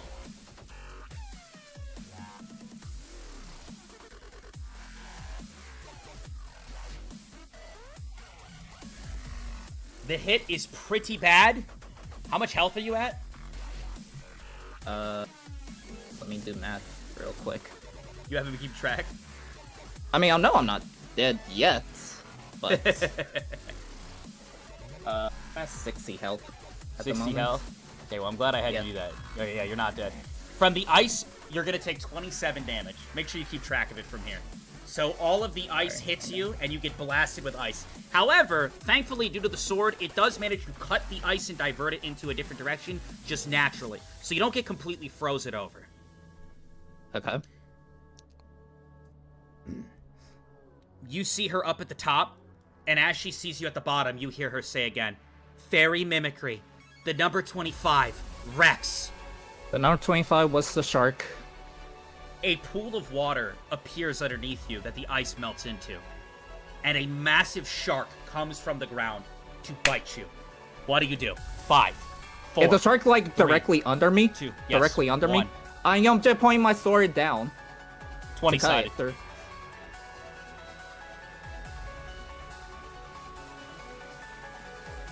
The hit is pretty bad. How much health are you at? Let me do math real quick. You have to keep track. I mean, I know I'm not dead yet, but that's 60 health at the 60 moment. health. Okay, well, I'm glad I had Yeah. you do that. Oh, yeah, you're not dead. From the ice, you're going to take 27 damage. Make sure you keep track of it from here. So all of the ice hits you, and you get blasted with ice. However, thankfully, due to the sword, it does manage to cut the ice and divert it into a different direction, just naturally. So you don't get completely frozen over. Okay. You see her up at the top, and as she sees you at the bottom, you hear her say again, "Fairy mimicry. The number 25, Rex." The number 25 was the shark. A pool of water appears underneath you that the ice melts into, and a massive shark comes from the ground to bite you. What do you do? 5, 4. Is the shark like directly under me? 2, yes, Directly under 1. me? I am just pointing my sword down. 20-sided.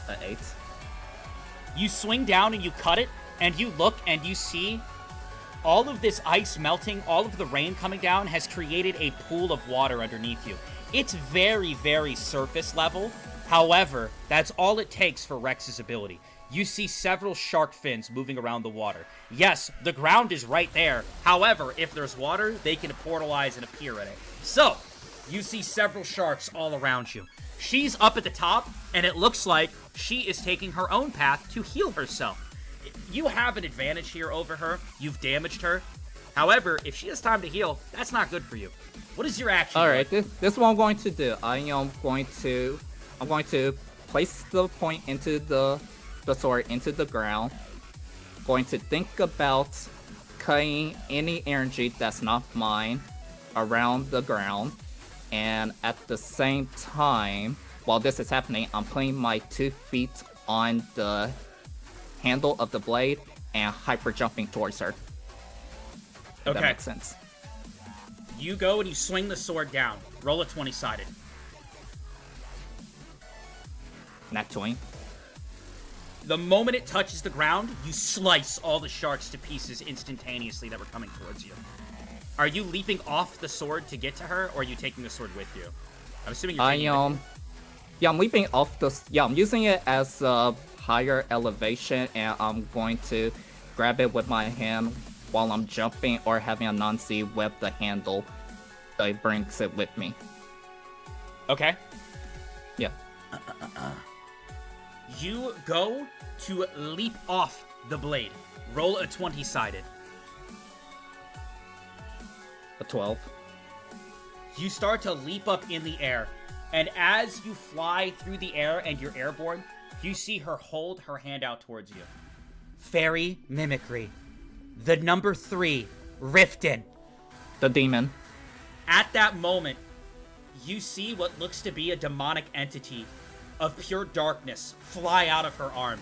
An 8. You swing down and you cut it, and you look and you see all of this ice melting, all of the rain coming down has created a pool of water underneath you. It's very, very surface level. However, that's all it takes for Rex's ability. You see several shark fins moving around the water. Yes, the ground is right there. However, if there's water, they can portalize and appear in it. So, you see several sharks all around you. She's up at the top, and it looks like she is taking her own path to heal herself. You have an advantage here over her. You've damaged her. However, if she has time to heal, that's not good for you. What is your action? Alright, this is what I'm going to do. I'm going to place the point into the sword into the ground. Going to think about cutting any energy that's not mine around the ground. And at the same time, while this is happening, I'm putting my 2 feet on the handle of the blade and hyper jumping towards her. If that Okay. makes sense. You go and you swing the sword down. Roll a 20-sided. Nat 20. The moment it touches the ground, you slice all the sharks to pieces instantaneously that were coming towards you. Are you leaping off the sword to get to her, or are you taking the sword with you? I'm assuming you're taking it with you. Yeah, I'm leaping off the... Yeah, I'm using it as a higher elevation, and I'm going to grab it with my hand while I'm jumping, or having a Nancy whip the handle that brings it with me. Okay. Yeah. You go to leap off the blade. Roll a 20-sided. A 12. You start to leap up in the air, and as you fly through the air and you're airborne, you see her hold her hand out towards you. Fairy mimicry. The number 3, Riften. The demon. At that moment, you see what looks to be a demonic entity of pure darkness fly out of her arm.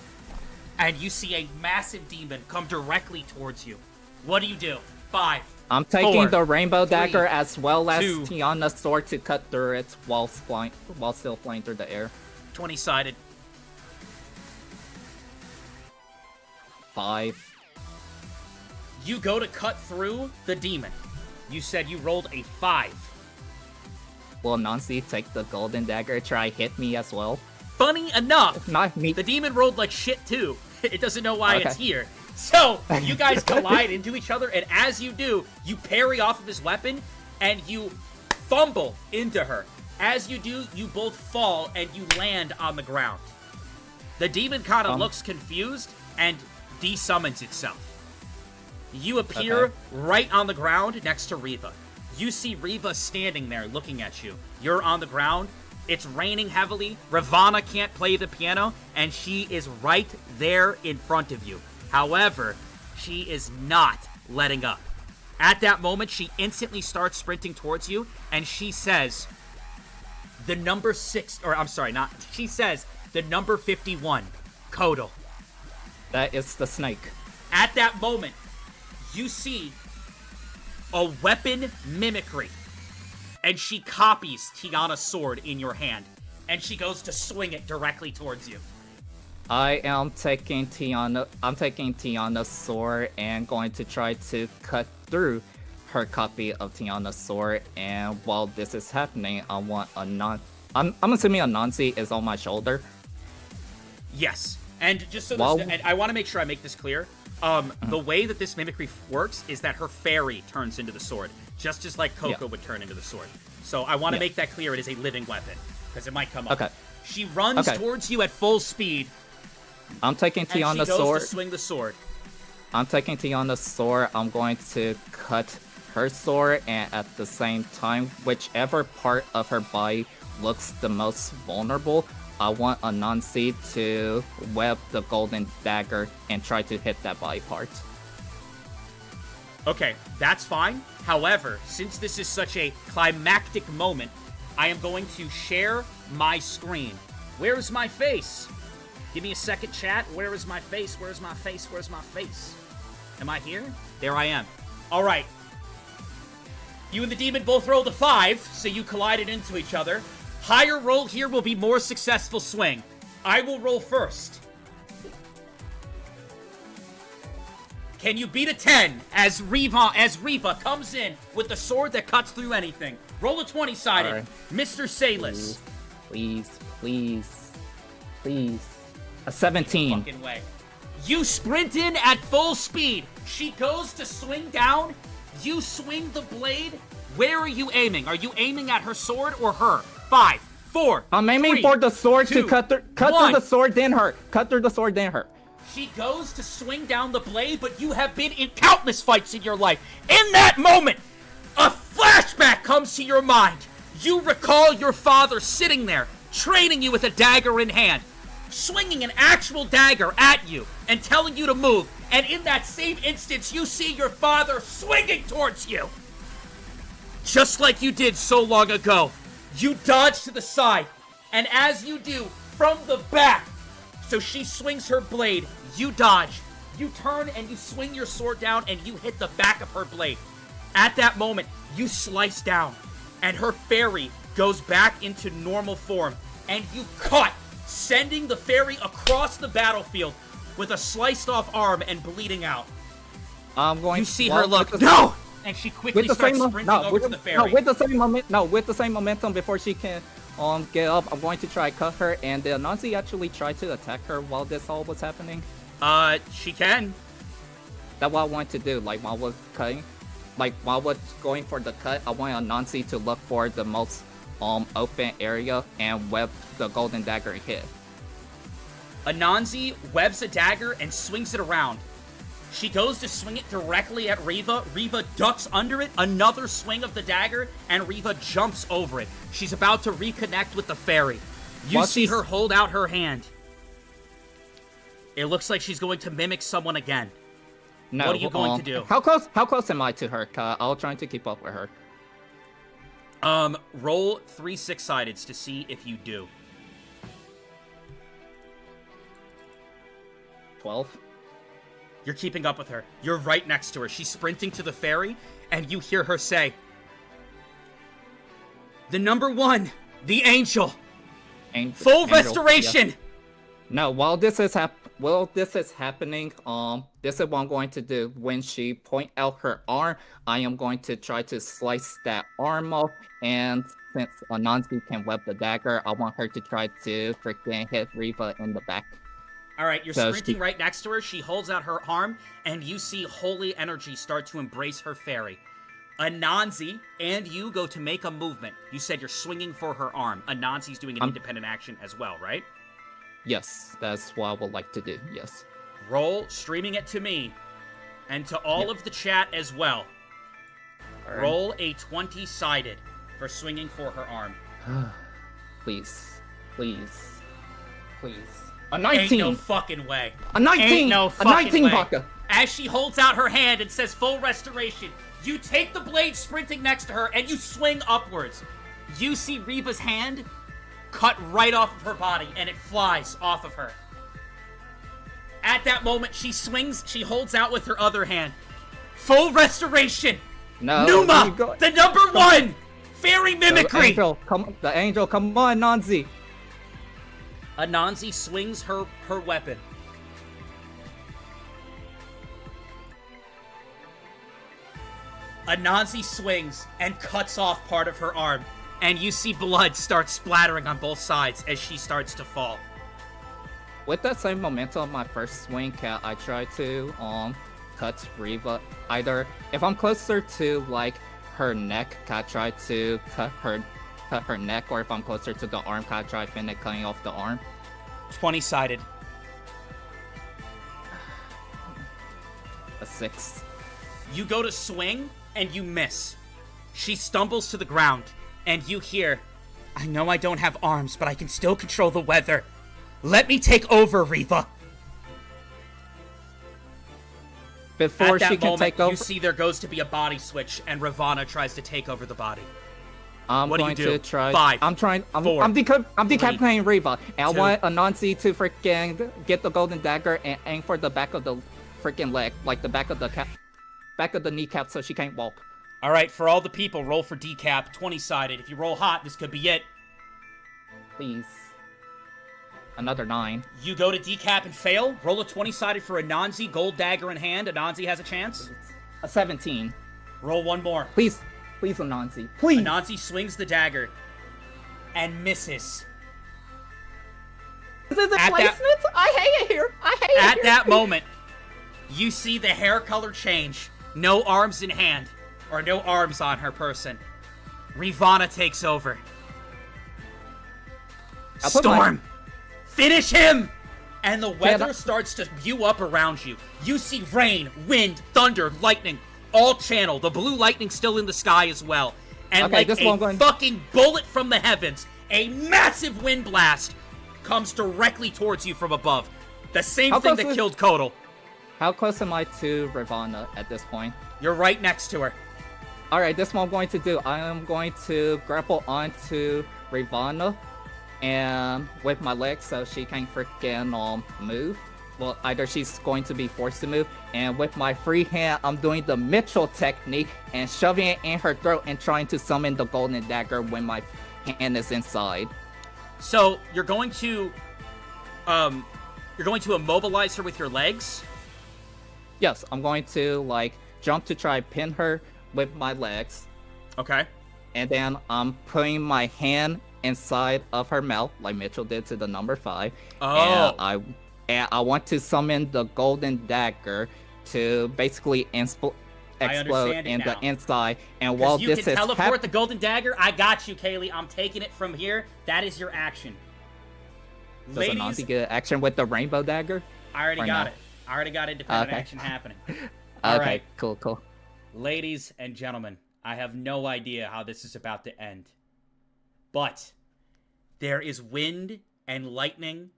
And you see a massive demon come directly towards you. What do you do? 5. I'm taking 4, the rainbow 3, dagger as well as 2, Tiana's sword to cut through it while still flying through the air. 20-sided. 5. You go to cut through the demon. You said you rolled a 5. Will Nancy take the golden dagger, try hit me as well? Funny enough, Not me. the demon rolled like shit too. It doesn't know why it's here. So, you guys collide into each other, and as you do, you parry off of his weapon, and you fumble into her. As you do, you both fall, and you land on the ground. The demon kind of looks confused, and desummons itself. You appear right on the ground next to Reva. You see Reva standing there looking at you. You're on the ground. It's raining heavily. Ravana can't play the piano, and she is right there in front of you. However, she is not letting up. At that moment, she instantly starts sprinting towards you, and she says, the number 51, Kodal. That is the snake. At that moment, you see a weapon mimicry, and she copies Tiana's sword in your hand, and she goes to swing it directly towards you. I am taking Tiana's sword and going to try to cut through her copy of Tiana's sword. And while this is happening, I want I'm assuming a Nancy is on my shoulder. Yes, and just so and I want to make sure I make this clear. The way that this mimicry works is that her fairy turns into the sword, just as like Coco would turn into the sword. So I want to make that clear. It is a living weapon, because it might come up. Okay. She runs towards you at full speed. I'm taking Tiana's sword. And she goes to swing the sword. I'm taking Tiana's sword. I'm going to cut her sword, and at the same time, whichever part of her body looks the most vulnerable, I want Anansi to web the golden dagger and try to hit that body part. Okay, that's fine. However, since this is such a climactic moment, I am going to share my screen. Where's my face? Give me a second, chat. Where is my face? Where's my face? Where's my face? Am I here? There I am. All right. You and the demon both rolled a 5, so you collided into each other. Higher roll here will be more successful swing. I will roll first. Can you beat a 10 as Reva comes in with the sword that cuts through anything? Roll a 20-sided. Right. Mr. Salis. Please. A 17. Fucking way. You sprint in at full speed. She goes to swing down. You swing the blade. Where are you aiming? Are you aiming at her sword or her? 5, 4. I'm aiming 3, for the sword 2, to cut through the sword, then her. Cut through the sword, then her. She goes to swing down the blade, but you have been in countless fights in your life. In that moment, a flashback comes to your mind. You recall your father sitting there, training you with a dagger in hand, swinging an actual dagger at you and telling you to move. And in that same instance, you see your father swinging towards you. Just like you did so long ago. You dodge to the side, and as you do, from the back, so she swings her blade, you dodge, you turn and you swing your sword down and you hit the back of her blade. At that moment, you slice down, and her fairy goes back into normal form, and you cut sending the fairy across the battlefield with a sliced off arm and bleeding out. I'm going. You see well, her look. No! And she quickly starts sprinting over to the fairy. No, with the same momentum before she can get up, I'm going to try cut her. And did Anansi actually try to attack her while this all was happening? She can. That's what I want to do. Like while we're cutting, like while we're going for the cut, I want Anansi to look for the most open area and web the golden dagger and hit. Anansi webs a dagger and swings it around. She goes to swing it directly at Reva. Reva ducks under it, another swing of the dagger, and Reva jumps over it. She's about to reconnect with the fairy. You see her hold out her hand. It looks like she's going to mimic someone again. No, what are you going to do? How close am I to her? I'll try to keep up with her. Roll 3 6-sideds to see if you do. 12. You're keeping up with her. You're right next to her. She's sprinting to the fairy, and you hear her say, "The number 1, the angel. Full restoration." Yeah. No, while this is happening, this is what I'm going to do. When she point out her arm, I am going to try to slice that arm off. And since Anansi can web the dagger, I want her to try to freaking hit Reva in the back. All right, you're sprinting right next to her. She holds out her arm, and you see holy energy start to embrace her fairy. Anansi and you go to make a movement. You said you're swinging for her arm. Anansi's doing an independent action as well, right? Yes, that's what I would like to do, yes. Roll, streaming it to me, and to all of the chat as well. All right. Roll a 20-sided for swinging for her arm. Please. A 19! Ain't no fucking way. A 19! Ain't no fucking a 19, way. Vodka! As she holds out her hand and says full restoration, you take the blade sprinting next to her and you swing upwards. You see Reva's hand cut right off of her body and it flies off of her. At that moment, she swings, she holds out with her other hand. Full restoration! No, Numa! The number 1! Fairy mimicry! The angel, come on, Nanzi! Anansi swings her weapon. Anansi swings and cuts off part of her arm, and you see blood start splattering on both sides as she starts to fall. With that same momentum on my first swing, I try to cut Reva. Either if I'm closer to like her neck, I try to cut her neck, or if I'm closer to the arm, I try to finish cutting off the arm. 20-sided. A 6. You go to swing, and you miss. She stumbles to the ground, and you hear, "I know I don't have arms, but I can still control the weather. Let me take over, Reva." Before At that she can moment, take over, you see there goes to be a body switch, and Ravana tries to take over the body. I'm what going do you do? to try. 5, I'm 4, I'm decapitating Reva, and 2. I want Anansi to freaking get the golden dagger and aim for the back of the freaking leg, like the back of the kneecap, so she can't walk. All right, for all the people, roll for decap, 20-sided. If you roll hot, this could be it. Please. Another 9. You go to decap and fail. Roll a 20-sided for Anansi, gold dagger in hand. Anansi has a chance. A 17. Roll one more. Please, Anansi. Please. Anansi swings the dagger and misses. This is a placement? I hate it here. At that moment, you see the hair color change. No arms in hand, or no arms on her person. Rivana takes over. Storm! Finish him! And the weather starts to view up around you. You see rain, wind, thunder, lightning, all channel. The blue lightning still in the sky as well. And like a fucking bullet from the heavens, a massive wind blast comes directly towards you from above. The same thing that killed Kodal. How close am I to Ravana at this point? You're right next to her. Alright, this is what I'm going to do. I am going to grapple onto Ravana and with my legs so she can freaking move. Well, either she's going to be forced to move, and with my free hand, I'm doing the Mitchell technique and shoving it in her throat and trying to summon the golden dagger when my hand is inside. So, you're going to You're going to immobilize her with your legs? Yes, I'm going to, like, jump to try pin her with my legs. Okay. And then I'm putting my hand inside of her mouth, like Mitchell did to the number 5. Oh. And I want to summon the golden dagger to basically explode in the inside. And while you this can is teleport the golden dagger. I got you, Kaylee. I'm taking it from here. That is your action. Does Anansi get action with the rainbow dagger? I already got it. I already got independent action happening. All Okay, right. cool. Ladies and gentlemen, I have no idea how this is about to end. But there is wind and lightning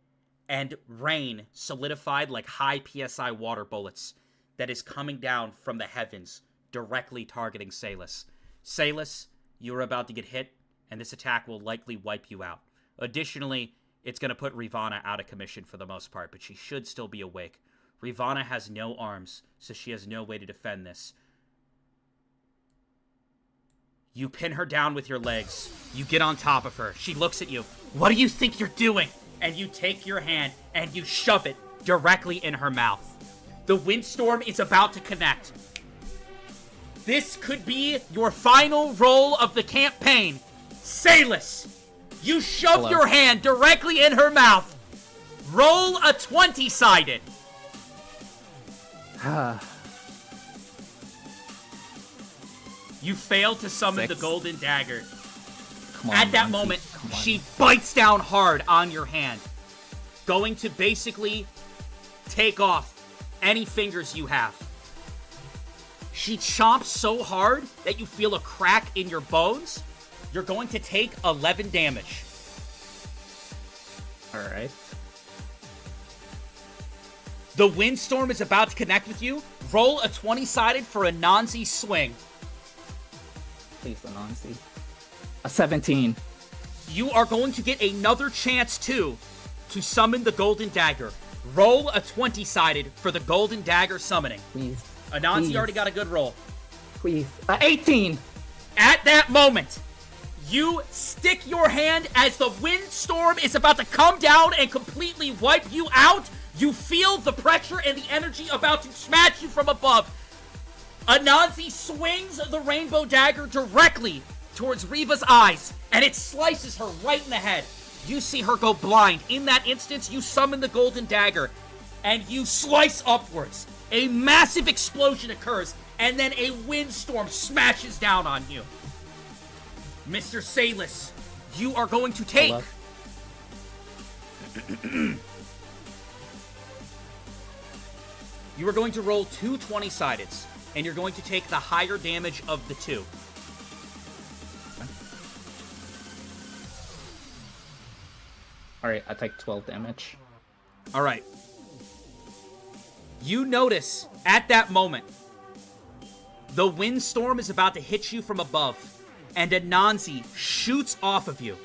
and rain solidified like high PSI water bullets that is coming down from the heavens, directly targeting Salus. Salus, you're about to get hit, and this attack will likely wipe you out. Additionally, it's going to put Rivana out of commission for the most part, but she should still be awake. Rivana has no arms, so she has no way to defend this. You pin her down with your legs. You get on top of her. She looks at you. What do you think you're doing? And you take your hand and you shove it directly in her mouth. The windstorm is about to connect. This could be your final roll of the campaign. Salus, you shove your hand directly in her mouth. Roll a 20-sided. You fail to summon 6. the golden dagger. Come on, At that Nancy. moment, Come on. she bites down hard on your hand, going to basically take off any fingers you have. She chomps so hard that you feel a crack in your bones. You're going to take 11 damage. Alright. The windstorm is about to connect with you. Roll a 20-sided for a Nanzi swing. Please, Anansi. A 17. You are going to get another chance, too, to summon the golden dagger. Roll a 20-sided for the golden dagger summoning. Please. Anansi Please. already got a good roll. Please. 18! At that moment, you stick your hand as the windstorm is about to come down and completely wipe you out. You feel the pressure and the energy about to smash you from above. Anansi swings the rainbow dagger directly towards Reva's eyes, and it slices her right in the head. You see her go blind. In that instance, you summon the golden dagger, and you slice upwards. A massive explosion occurs, and then a windstorm smashes down on you. Mr. Salus, you are going to take... You are going to roll 2 20-sideds, and you're going to take the higher damage of the 2. Alright, I take 12 damage. Alright. You notice, at that moment, the windstorm is about to hit you from above, and Anansi shoots off of you,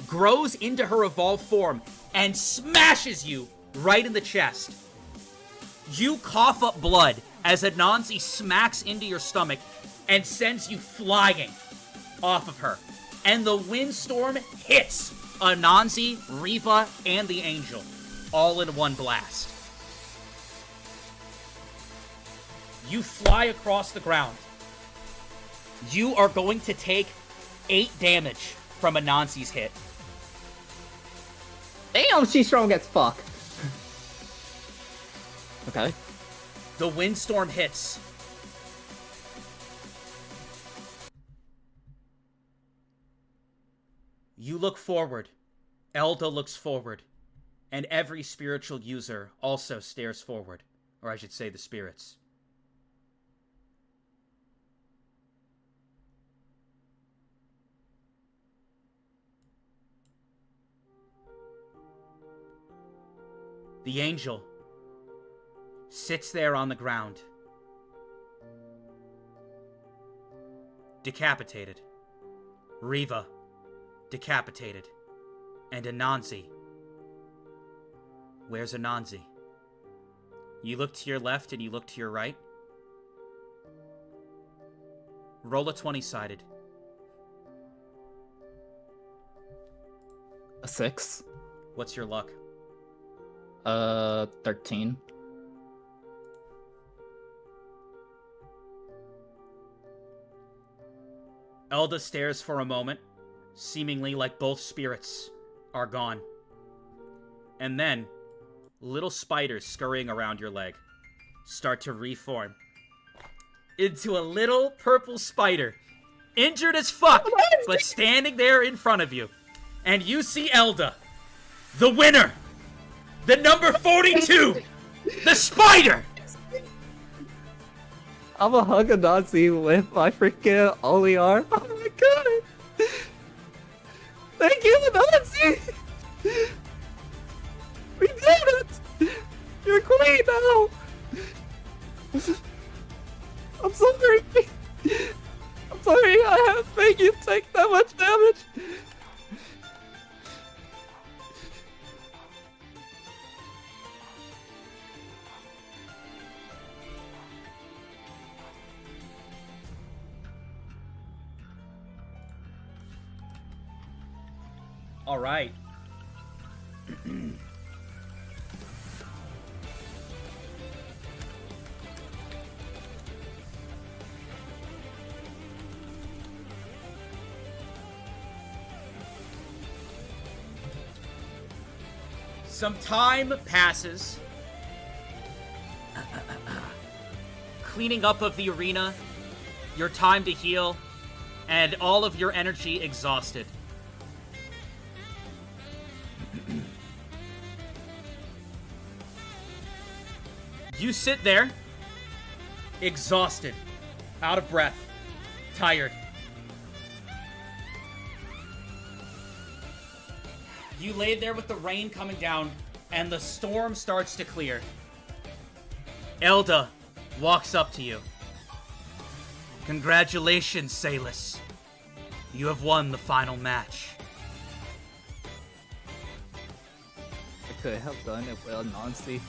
grows into her evolved form, and smashes you right in the chest. You cough up blood as Anansi smacks into your stomach and sends you flying off of her. And the windstorm hits Anansi, Reva, and the Angel all in one blast. You fly across the ground. You are going to take 8 damage from Anansi's hit. Damn, she's strong as fuck. Okay. The windstorm hits. You look forward. Elda looks forward. And every spiritual user also stares forward. Or I should say the spirits. The angel sits there on the ground, decapitated. Reva, decapitated. And Anansi. Where's Anansi? You look to your left and you look to your right. Roll a 20-sided. A 6. What's your luck? 13. Elda stares for a moment, seemingly like both spirits are gone. And then, little spiders scurrying around your leg start to reform into a little purple spider, injured as fuck, but standing there in front of you. And you see Elda, the winner, the number 42, the spider! I'm a hug a Nazi with my freaking Oli arm. Oh my god! Thank you, Nazi! We did it! You're queen now! I'm sorry! I'm sorry, I haven't made you take that much damage! All right. Some time passes. Cleaning up of the arena, your time to heal, and all of your energy exhausted. You sit there, exhausted, out of breath, tired. You lay there with the rain coming down, and the storm starts to clear. Elda walks up to you. Congratulations, Salis. You have won the final match. I could have done it well, Nancy.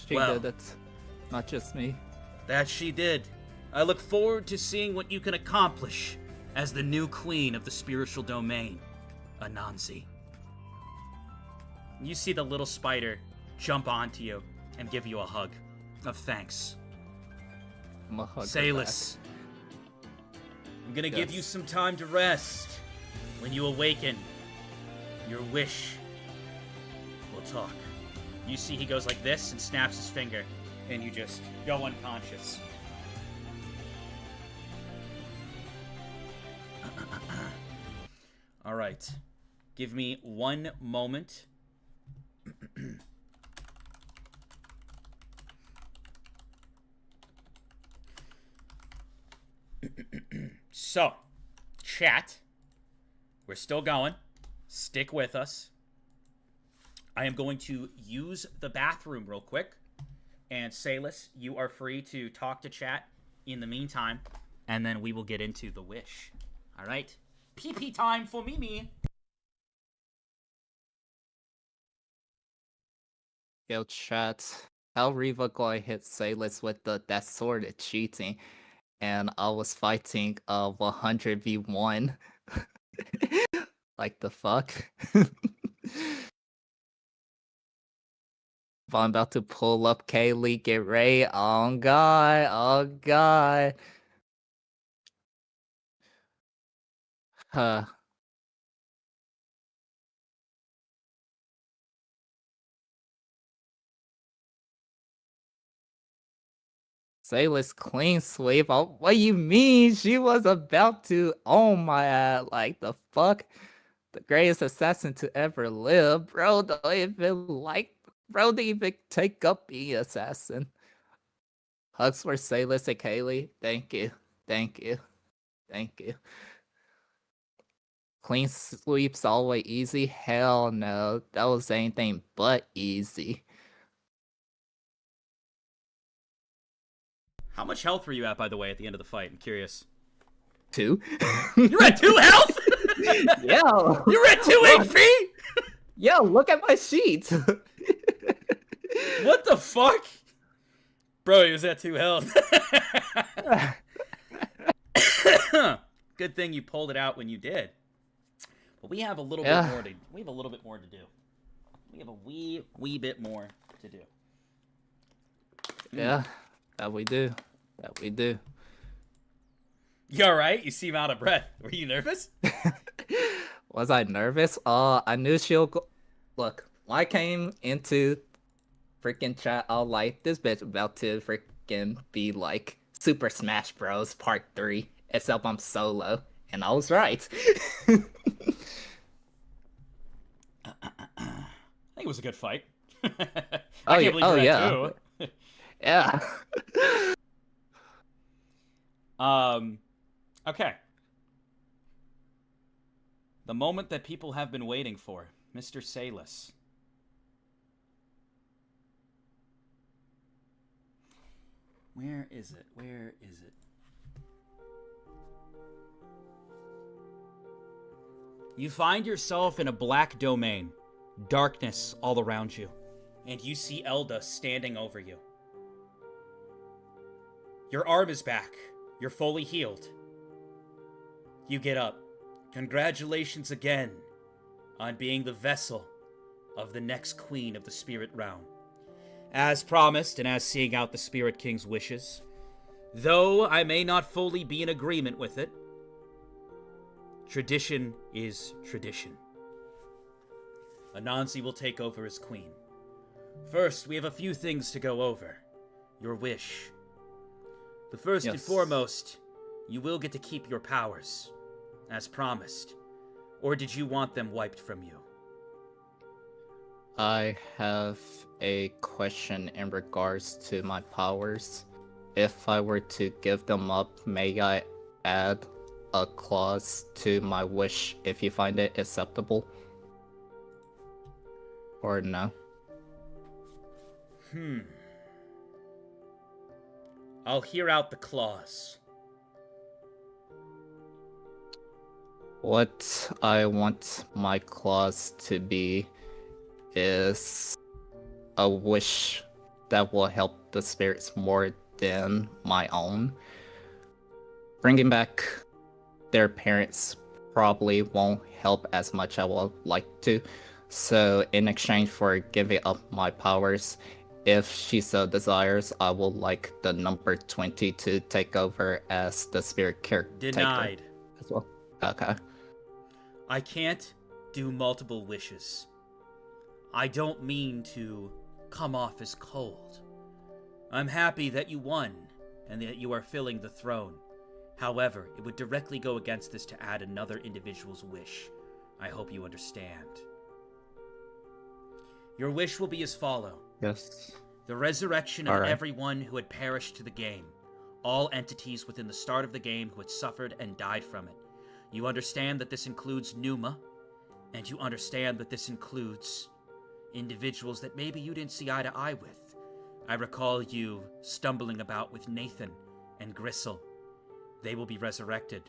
She Well. did it, not just me. That she did. I look forward to seeing what you can accomplish as the new queen of the spiritual domain, Anansi. You see the little spider jump onto you and give you a hug of thanks. I'm a hug her Salis, I'm gonna give Yes. you some time to rest. When you awaken, your wish will talk. You see he goes like this and snaps his finger, and you just go unconscious. All right. Give me one moment. So, chat, we're still going. Stick with us. I am going to use the bathroom real quick. And Salis, you are free to talk to chat in the meantime. And then we will get into the wish. All right? PP time for Mimi. Yo, chat. How Reva gonna hit Salis with that sword is cheating, and I was fighting 100v1. Like the fuck? If I'm about to pull up Kaylee, get ready. Oh god, oh god. Huh. Sailor's clean sweep. Oh, what you mean? She was about to own my ass. Like the fuck? The greatest assassin to ever live. Bro, don't even bro, don't even take up being assassin. Hugs for Sailors and Kaylee. Thank you. Thank you. Thank you. Clean sweeps always easy? Hell no. That was anything but easy. How much health were you at, by the way, at the end of the fight? I'm curious. 2? You're at 2 health? Yo! You're at 2 HP? Yo, look at my sheet! What the fuck? Bro, he was at 2 health. Good thing you pulled it out when you did. But we have a little bit more to do. We have a wee bit more to do. Yeah, that we do. That we do. You alright? You seem out of breath. Were you nervous? Was I nervous? I knew she'll go. Look, when I came into freaking chat, I was like, this bitch about to freaking be like Super Smash Bros. Part 3, except I'm solo. And I was right. I think it was a good fight. I can't believe you had two. Yeah. Okay. The moment that people have been waiting for, Mr. Salus. Where is it? Where is it? You find yourself in a black domain, darkness all around you, and you see Elda standing over you. Your arm is back. You're fully healed. You get up. Congratulations again on being the vessel of the next queen of the spirit realm. As promised, and as seeing out the Spirit King's wishes, though I may not fully be in agreement with it, tradition is tradition. Anansi will take over as queen. First, we have a few things to go over. Your wish. The first and foremost, you will get to keep your powers, as promised. Or did you want them wiped from you? I have a question in regards to my powers. If I were to give them up, may I add a clause to my wish if you find it acceptable? Or no? I'll hear out the clause. What I want my clause to be is a wish that will help the spirits more than my own. Bringing back their parents probably won't help as much as I would like to. So in exchange for giving up my powers, if she so desires, I will like the number 20 to take over as the spirit caretaker. Denied. As well. Okay. I can't do multiple wishes. I don't mean to come off as cold. I'm happy that you won, and that you are filling the throne. However, it would directly go against this to add another individual's wish. I hope you understand. Your wish will be as follow. Yes. The resurrection of everyone who had perished to the game. All entities within the start of the game who had suffered and died from it. You understand that this includes Numa, and you understand that this includes individuals that maybe you didn't see eye to eye with. I recall you stumbling about with Nathan and Gristle. They will be resurrected.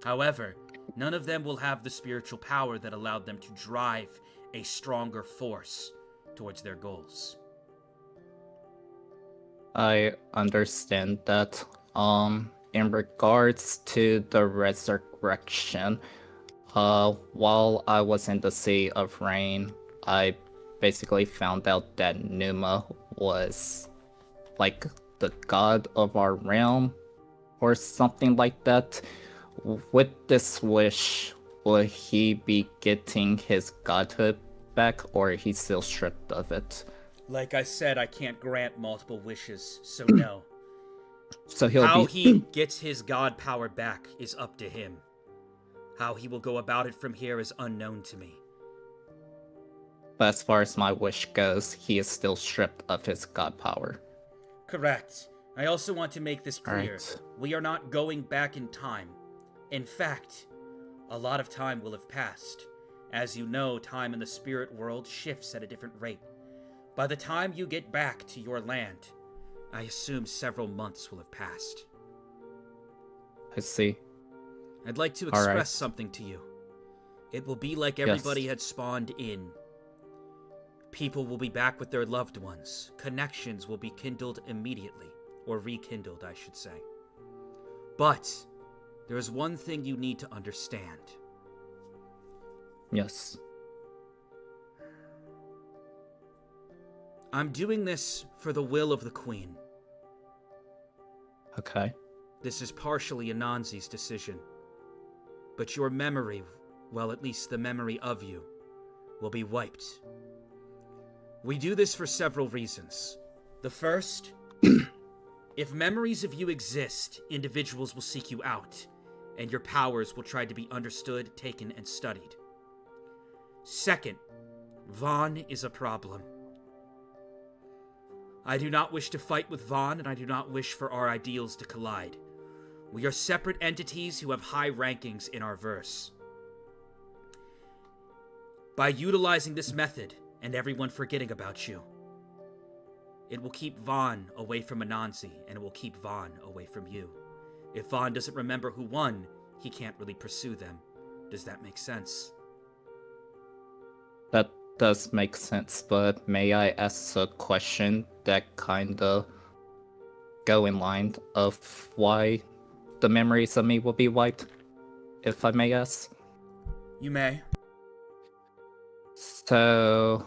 However, none of them will have the spiritual power that allowed them to drive a stronger force towards their goals. I understand that. In regards to the resurrection, while I was in the Sea of Rain, I basically found out that Numa was like the god of our realm or something like that. With this wish, will he be getting his godhood back, or he's still stripped of it? Like I said, I can't grant multiple wishes, so no. So How he gets his god power back is up to him. How he will go about it from here is unknown to me. But as far as my wish goes, he is still stripped of his god power. Correct. I also want to make this clear. Right. We are not going back in time. In fact, a lot of time will have passed. As you know, time in the spirit world shifts at a different rate. By the time you get back to your land, I assume several months will have passed. I see. I'd like to express something to you. It will be like everybody had spawned in. People will be back with their loved ones. Connections will be kindled immediately. Or rekindled, I should say. But there is one thing you need to understand. Yes. I'm doing this for the will of the Queen. Okay. This is partially Anansi's decision. But your memory, well, at least the memory of you, will be wiped. We do this for several reasons. The first, if memories of you exist, individuals will seek you out, and your powers will try to be understood, taken, and studied. Second, Vaughn is a problem. I do not wish to fight with Vaughn, and I do not wish for our ideals to collide. We are separate entities who have high rankings in our verse. By utilizing this method, and everyone forgetting about you, it will keep Vaughn away from Anansi, and it will keep Vaughn away from you. If Vaughn doesn't remember who won, he can't really pursue them. Does that make sense? That does make sense, but may I ask a question that kinda go in line of why the memories of me will be wiped, if I may ask? You may. So,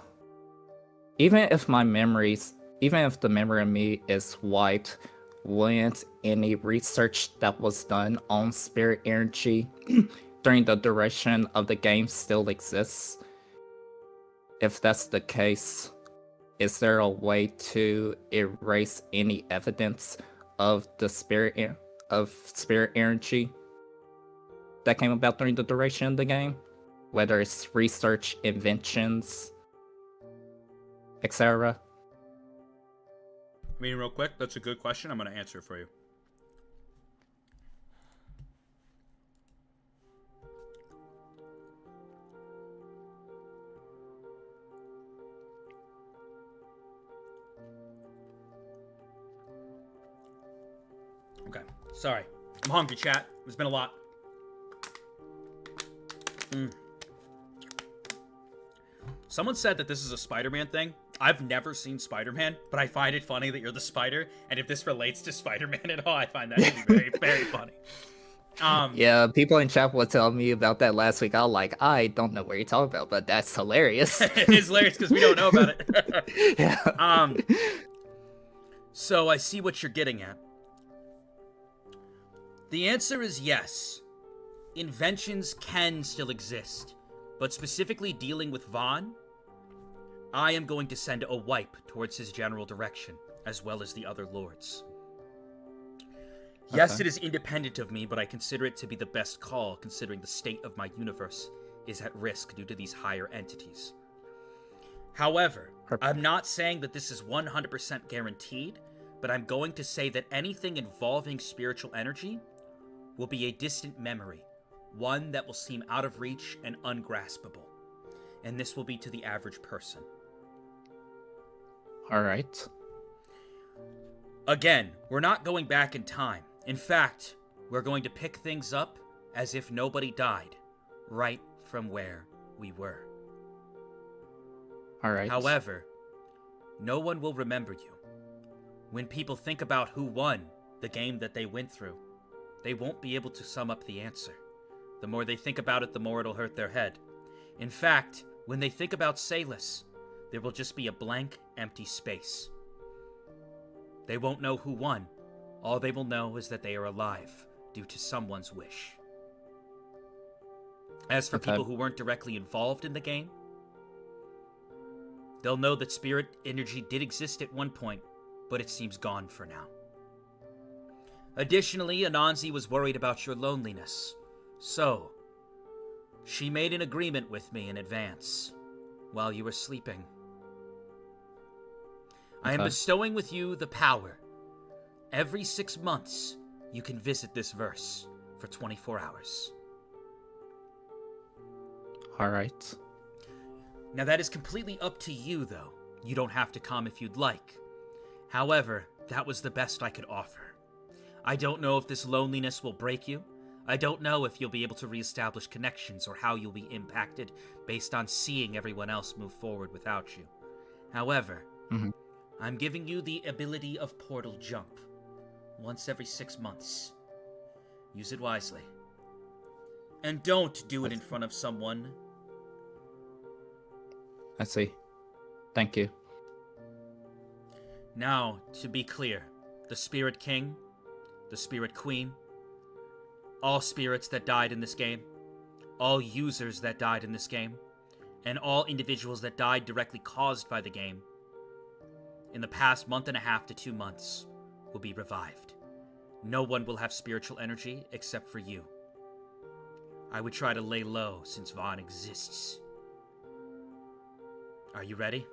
even if the memory of me is wiped, wouldn't any research that was done on spirit energy during the duration of the game still exist? If that's the case, is there a way to erase any evidence of the spirit energy that came about during the duration of the game? Whether it's research, inventions, etc. I mean, real quick, that's a good question. I'm going to answer it for you. Okay, sorry. I'm hungry, chat. It's been a lot. Someone said that this is a Spider-Man thing. I've never seen Spider-Man, but I find it funny that you're the spider, and if this relates to Spider-Man at all, I find that to be very, very funny. Yeah, people in chat were telling me about that last week. I was like, I don't know what you're talking about, but that's hilarious. It is hilarious because we don't know about it. Yeah. So I see what you're getting at. The answer is yes. Inventions can still exist, but specifically dealing with Vaughn, I am going to send a wipe towards his general direction, as well as the other lords. Yes, it is independent of me, but I consider it to be the best call, considering the state of my universe is at risk due to these higher entities. However, I'm not saying that this is 100% guaranteed, but I'm going to say that anything involving spiritual energy will be a distant memory, one that will seem out of reach and ungraspable. And this will be to the average person. Alright. Again, we're not going back in time. In fact, we're going to pick things up as if nobody died, right from where we were. Alright. However, no one will remember you. When people think about who won the game that they went through, they won't be able to sum up the answer. The more they think about it, the more it'll hurt their head. In fact, when they think about Salus, there will just be a blank, empty space. They won't know who won. All they will know is that they are alive due to someone's wish. As for people who weren't directly involved in the game, they'll know that spirit energy did exist at one point, but it seems gone for now. Additionally, Anansi was worried about your loneliness, so she made an agreement with me in advance while you were sleeping. I am bestowing with you the power. Every 6 months, you can visit this verse for 24 hours. Alright. Now that is completely up to you, though. You don't have to come if you'd like. However, that was the best I could offer. I don't know if this loneliness will break you. I don't know if you'll be able to reestablish connections or how you'll be impacted based on seeing everyone else move forward without you. However, I'm giving you the ability of portal jump. Once every 6 months. Use it wisely. And don't do it in front of someone. I see. Thank you. Now, to be clear, the Spirit King, the Spirit Queen, all spirits that died in this game, all users that died in this game, and all individuals that died directly caused by the game in the past month and a half to 2 months will be revived. No one will have spiritual energy except for you. I would try to lay low since Vaughn exists. Are you ready?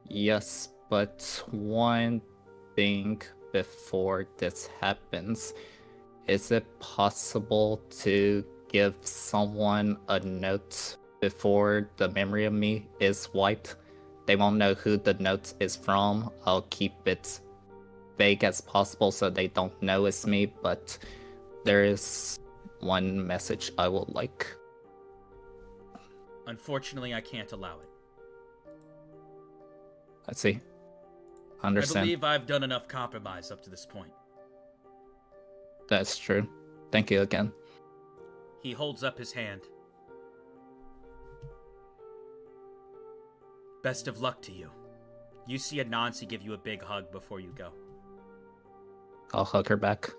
Yes, but one thing before this happens. Is it possible to give someone a note before the memory of me is wiped? They won't know who the note is from. I'll keep it vague as possible so they don't know it's me, but there is one message I would like. Unfortunately, I can't allow it. I see. Understand. I believe I've done enough compromise up to this point. That's true. Thank you again. He holds up his hand. Best of luck to you. You see Anansi give you a big hug before you go. I'll hug her back.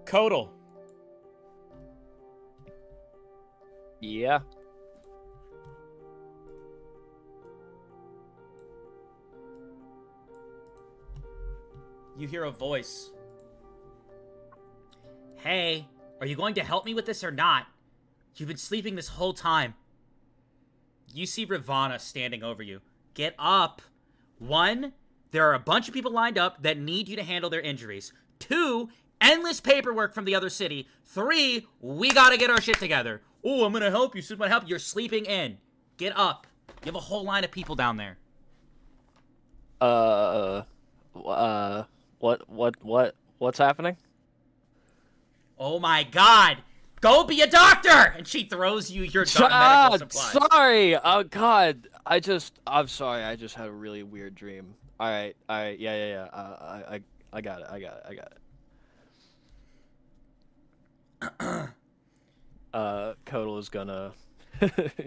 Kodal. Yeah. You hear a voice. Hey, are you going to help me with this or not? You've been sleeping this whole time. You see Ravana standing over you. Get up. 1, there are a bunch of people lined up that need you to handle their injuries. 2, endless paperwork from the other city. 3, we gotta get our shit together. Oh, I'm gonna help you. I'm gonna help you. You're sleeping in. Get up. You have a whole line of people down there. What's happening? Oh my god! Go be a doctor! And she throws you your medical supplies. Sorry! Oh god, I'm sorry, I just had a really weird dream. Alright, yeah. I got it. Kodal is gonna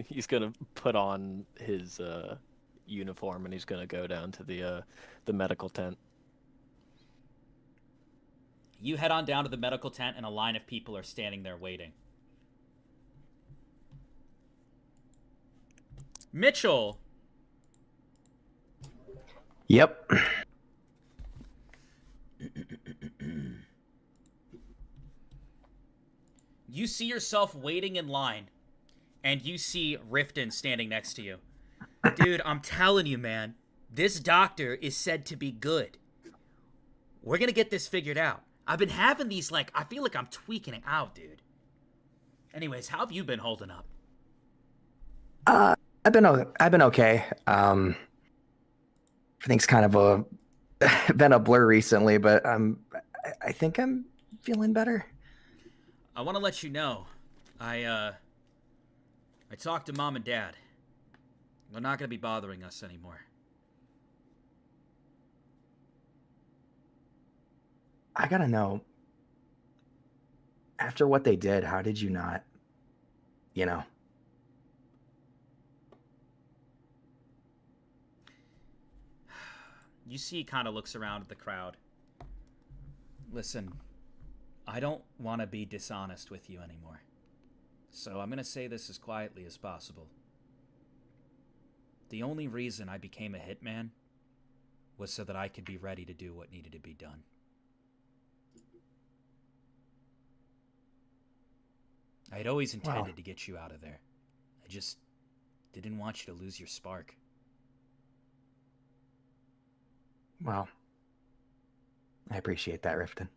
he's gonna put on his uniform and he's gonna go down to the medical tent. You head on down to the medical tent and a line of people are standing there waiting. Mitchell! Yep. You see yourself waiting in line, and you see Riften standing next to you. Dude, I'm telling you, man, this doctor is said to be good. We're gonna get this figured out. I've been having these, I feel like I'm tweaking it out, dude. Anyways, how have you been holding up? I've been okay. Everything's kind of been a blur recently, but I think I'm feeling better. I want to let you know, I talked to Mom and Dad. They're not going to be bothering us anymore. I gotta know, after what they did, how did you not, You see he kind of looks around at the crowd. Listen, I don't want to be dishonest with you anymore. So I'm going to say this as quietly as possible. The only reason I became a hitman was so that I could be ready to do what needed to be done. I had always intended to get you out of there. I just didn't want you to lose your spark. Well, I appreciate that, Riften.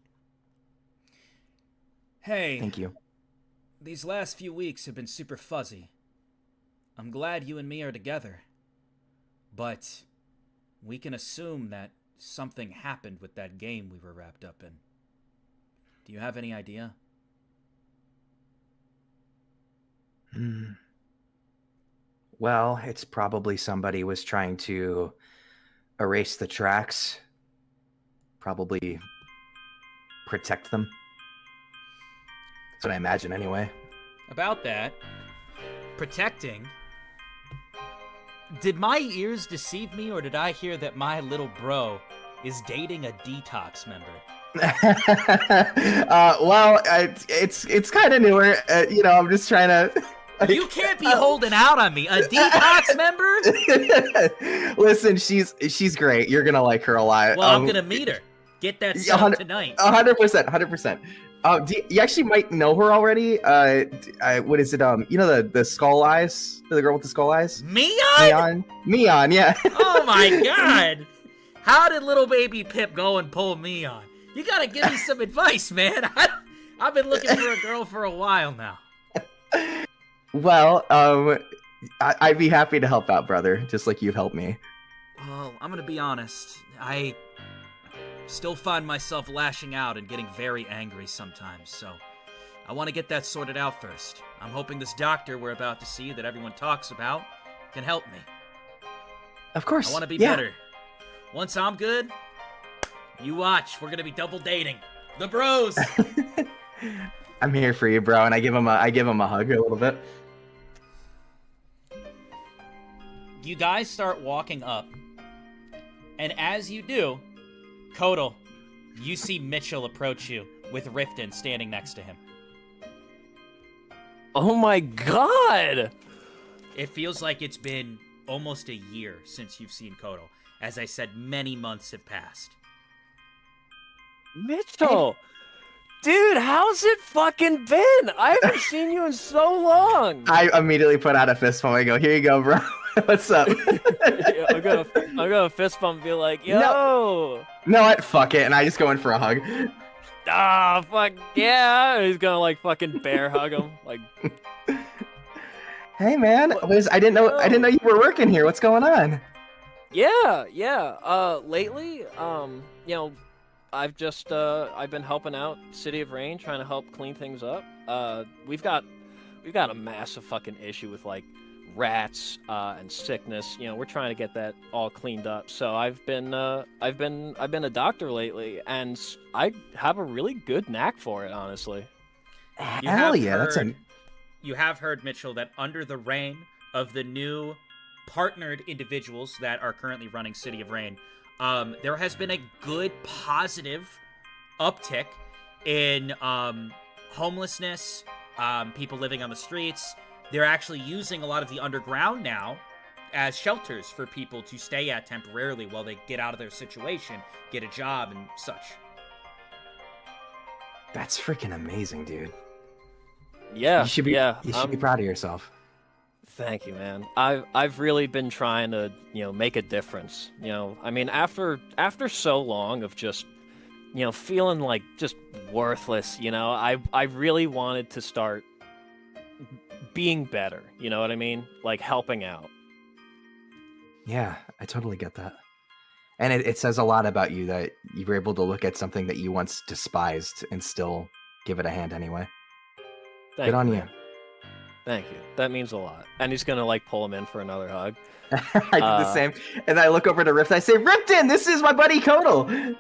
Hey. Thank you. These last few weeks have been super fuzzy. I'm glad you and me are together. But we can assume that something happened with that game we were wrapped up in. Do you have any idea? Well, it's probably somebody was trying to erase the tracks. Probably protect them. That's what I imagine anyway. About that, protecting. Did my ears deceive me, or did I hear that my little bro is dating a detox member? Well, it's kind of newer. You know, I'm just trying to. You can't be holding out on me. A detox member? Listen, she's great. You're gonna like her a lot. Well, I'm gonna meet her. Get that sub tonight. 100%. You actually might know her already. What is it? You know the skull eyes? The girl with the skull eyes? Mion, yeah. Oh my god! How did little baby Pip go and pull Mion? You gotta give me some advice, man. I've been looking for a girl for a while now. Well, I'd be happy to help out, brother, just like you've helped me. Well, I'm gonna be honest. I still find myself lashing out and getting very angry sometimes, so I want to get that sorted out first. I'm hoping this doctor we're about to see that everyone talks about can help me. Of course. I want to be better. Once I'm good, you watch. We're gonna be double dating. The bros. I'm here for you, bro, and I give him a hug a little bit. You guys start walking up, and as you do, Kodal, you see Mitchell approach you with Riften standing next to him. Oh my god! It feels like it's been almost a year since you've seen Kodal. As I said, many months have passed. Mitchell! Dude, how's it fucking been? I haven't seen you in so long! I immediately put out a fist bump. I go, here you go, bro. What's up? Yeah, I'm gonna fist bump and be like, yo! No, what? Fuck it. And I just go in for a hug. Ah, fuck yeah! He's gonna like fucking bear hug him. Like, hey man, I didn't know you were working here. What's going on? Yeah. Lately, you know, I've been helping out City of Rain, trying to help clean things up. We've got a massive fucking issue with like rats and sickness. You know, we're trying to get that all cleaned up. So I've been a doctor lately, and I have a really good knack for it, honestly. Hell yeah, You have heard, Mitchell, that under the reign of the new partnered individuals that are currently running City of Rain, there has been a good positive uptick in homelessness, people living on the streets. They're actually using a lot of the underground now as shelters for people to stay at temporarily while they get out of their situation, get a job, and such. That's freaking amazing, dude. Yeah, you should be proud of yourself. Thank you, man. I've really been trying to, you know, make a difference. You know, I mean, after so long of just, you know, feeling like just worthless, you know, I really wanted to start being better. You know what I mean? Like helping out. Yeah, I totally get that. And it says a lot about you that you were able to look at something that you once despised and still give it a hand anyway. Good on you. Thank you. That means a lot. And he's gonna like pull him in for another hug. I do the same. And I look over to Riften. I say, Riften, this is my buddy Kodal.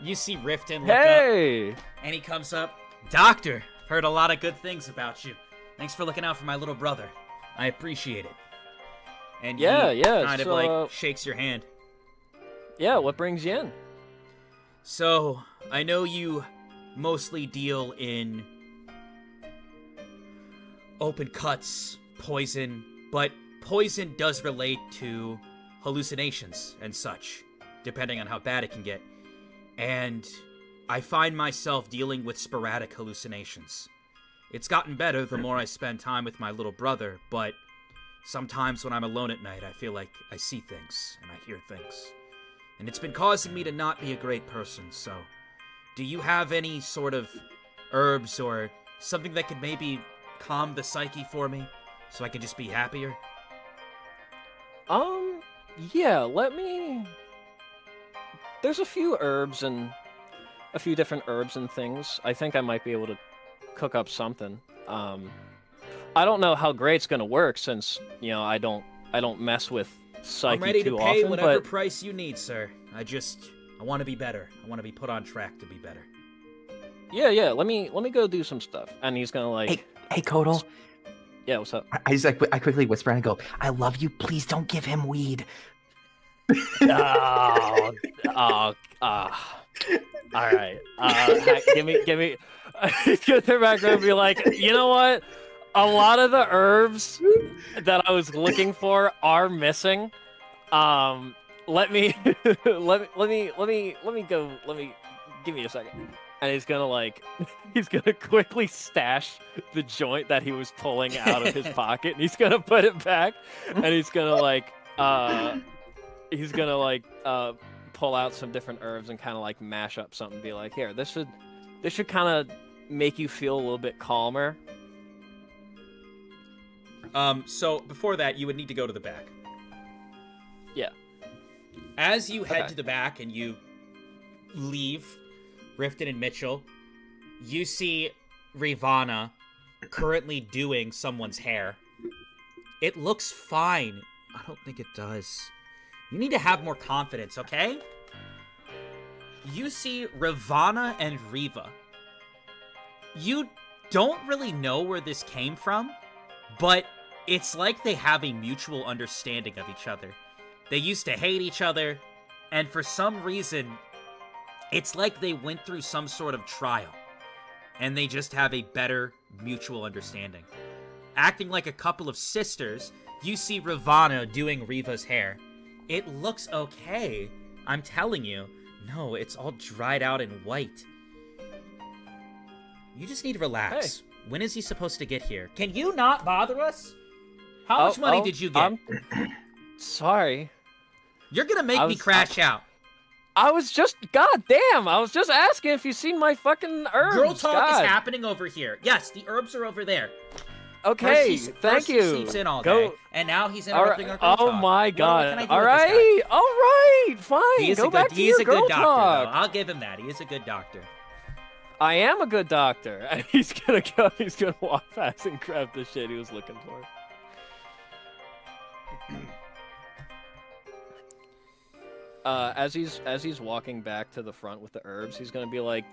You see Riften look up, and he comes up. Doctor, heard a lot of good things about you. Thanks for looking out for my little brother. I appreciate it. And he kind of like shakes your hand. Yeah, what brings you in? So, I know you mostly deal in open cuts, poison, but poison does relate to hallucinations and such, depending on how bad it can get. And I find myself dealing with sporadic hallucinations. It's gotten better the more I spend time with my little brother, but sometimes when I'm alone at night, I feel like I see things and I hear things. And it's been causing me to not be a great person, so do you have any sort of herbs or something that could maybe calm the psyche for me so I can just be happier? Yeah, let me there's a few herbs and a few different herbs and things. I think I might be able to cook up something. I don't know how great it's gonna work since I don't mess with psyche I'm ready too to pay often. whatever But price you need, sir. I want to be better. I want to be put on track to be better. yeah, let me go do some stuff. And he's gonna like, Hey, Kodal. yeah, what's up? I quickly whisper and I go, I love you. Please don't give him weed. All right. Give me. He's gonna turn back around and be like, you know what? A lot of the herbs that I was looking for are missing. Let me give me a second. And he's gonna quickly stash the joint that he was pulling out of his pocket, and he's gonna put it back, and he's gonna pull out some different herbs and kind of like mash up something, and be like, here, this should kind of make you feel a little bit calmer. So before that, you would need to go to the back. Yeah. As you head Okay. to the back and you leave Riften and Mitchell, you see Ravana currently doing someone's hair. It looks fine. I don't think it does. You need to have more confidence, okay? You see Ravana and Reva. You don't really know where this came from, but it's like they have a mutual understanding of each other. They used to hate each other, and for some reason, it's like they went through some sort of trial, and they just have a better mutual understanding. Acting like a couple of sisters, you see Ravana doing Reva's hair. It looks okay, I'm telling you. No, it's all dried out and white. You just need to relax. Hey. When is he supposed to get here? Can you not bother us? How much money did you get? Sorry. You're gonna make me crash out. I was just asking if you seen my fucking herbs. Girl talk God. is happening over here. Yes, the herbs are over there. Okay, First thank he you. sleeps in all Go. day, and now he's All right. interrupting our girl Oh talk. my What God! can I do All with this guy? right, all right, fine. He is Go a back good, to he your is a girl good doctor, talk. though. I'll give him that. He is a good doctor. I am a good doctor. And he's gonna go. He's gonna walk past and grab the shit he was looking for. As he's walking back to the front with the herbs, he's gonna be like,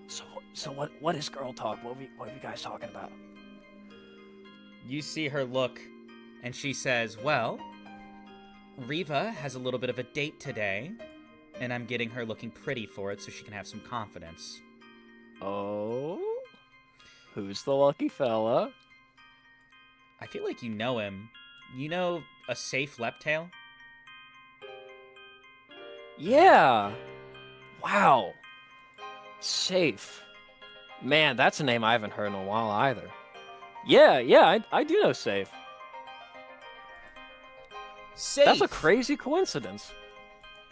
"So what is girl talk? What are you guys talking about?" You see her look, and she says, well, Reva has a little bit of a date today, and I'm getting her looking pretty for it so she can have some confidence. Oh, who's the lucky fella? I feel like you know him. You know a safe Leptail? Yeah. Wow. Safe. Man, that's a name I haven't heard in a while either. Yeah, I do know Safe. Safe! That's a crazy coincidence.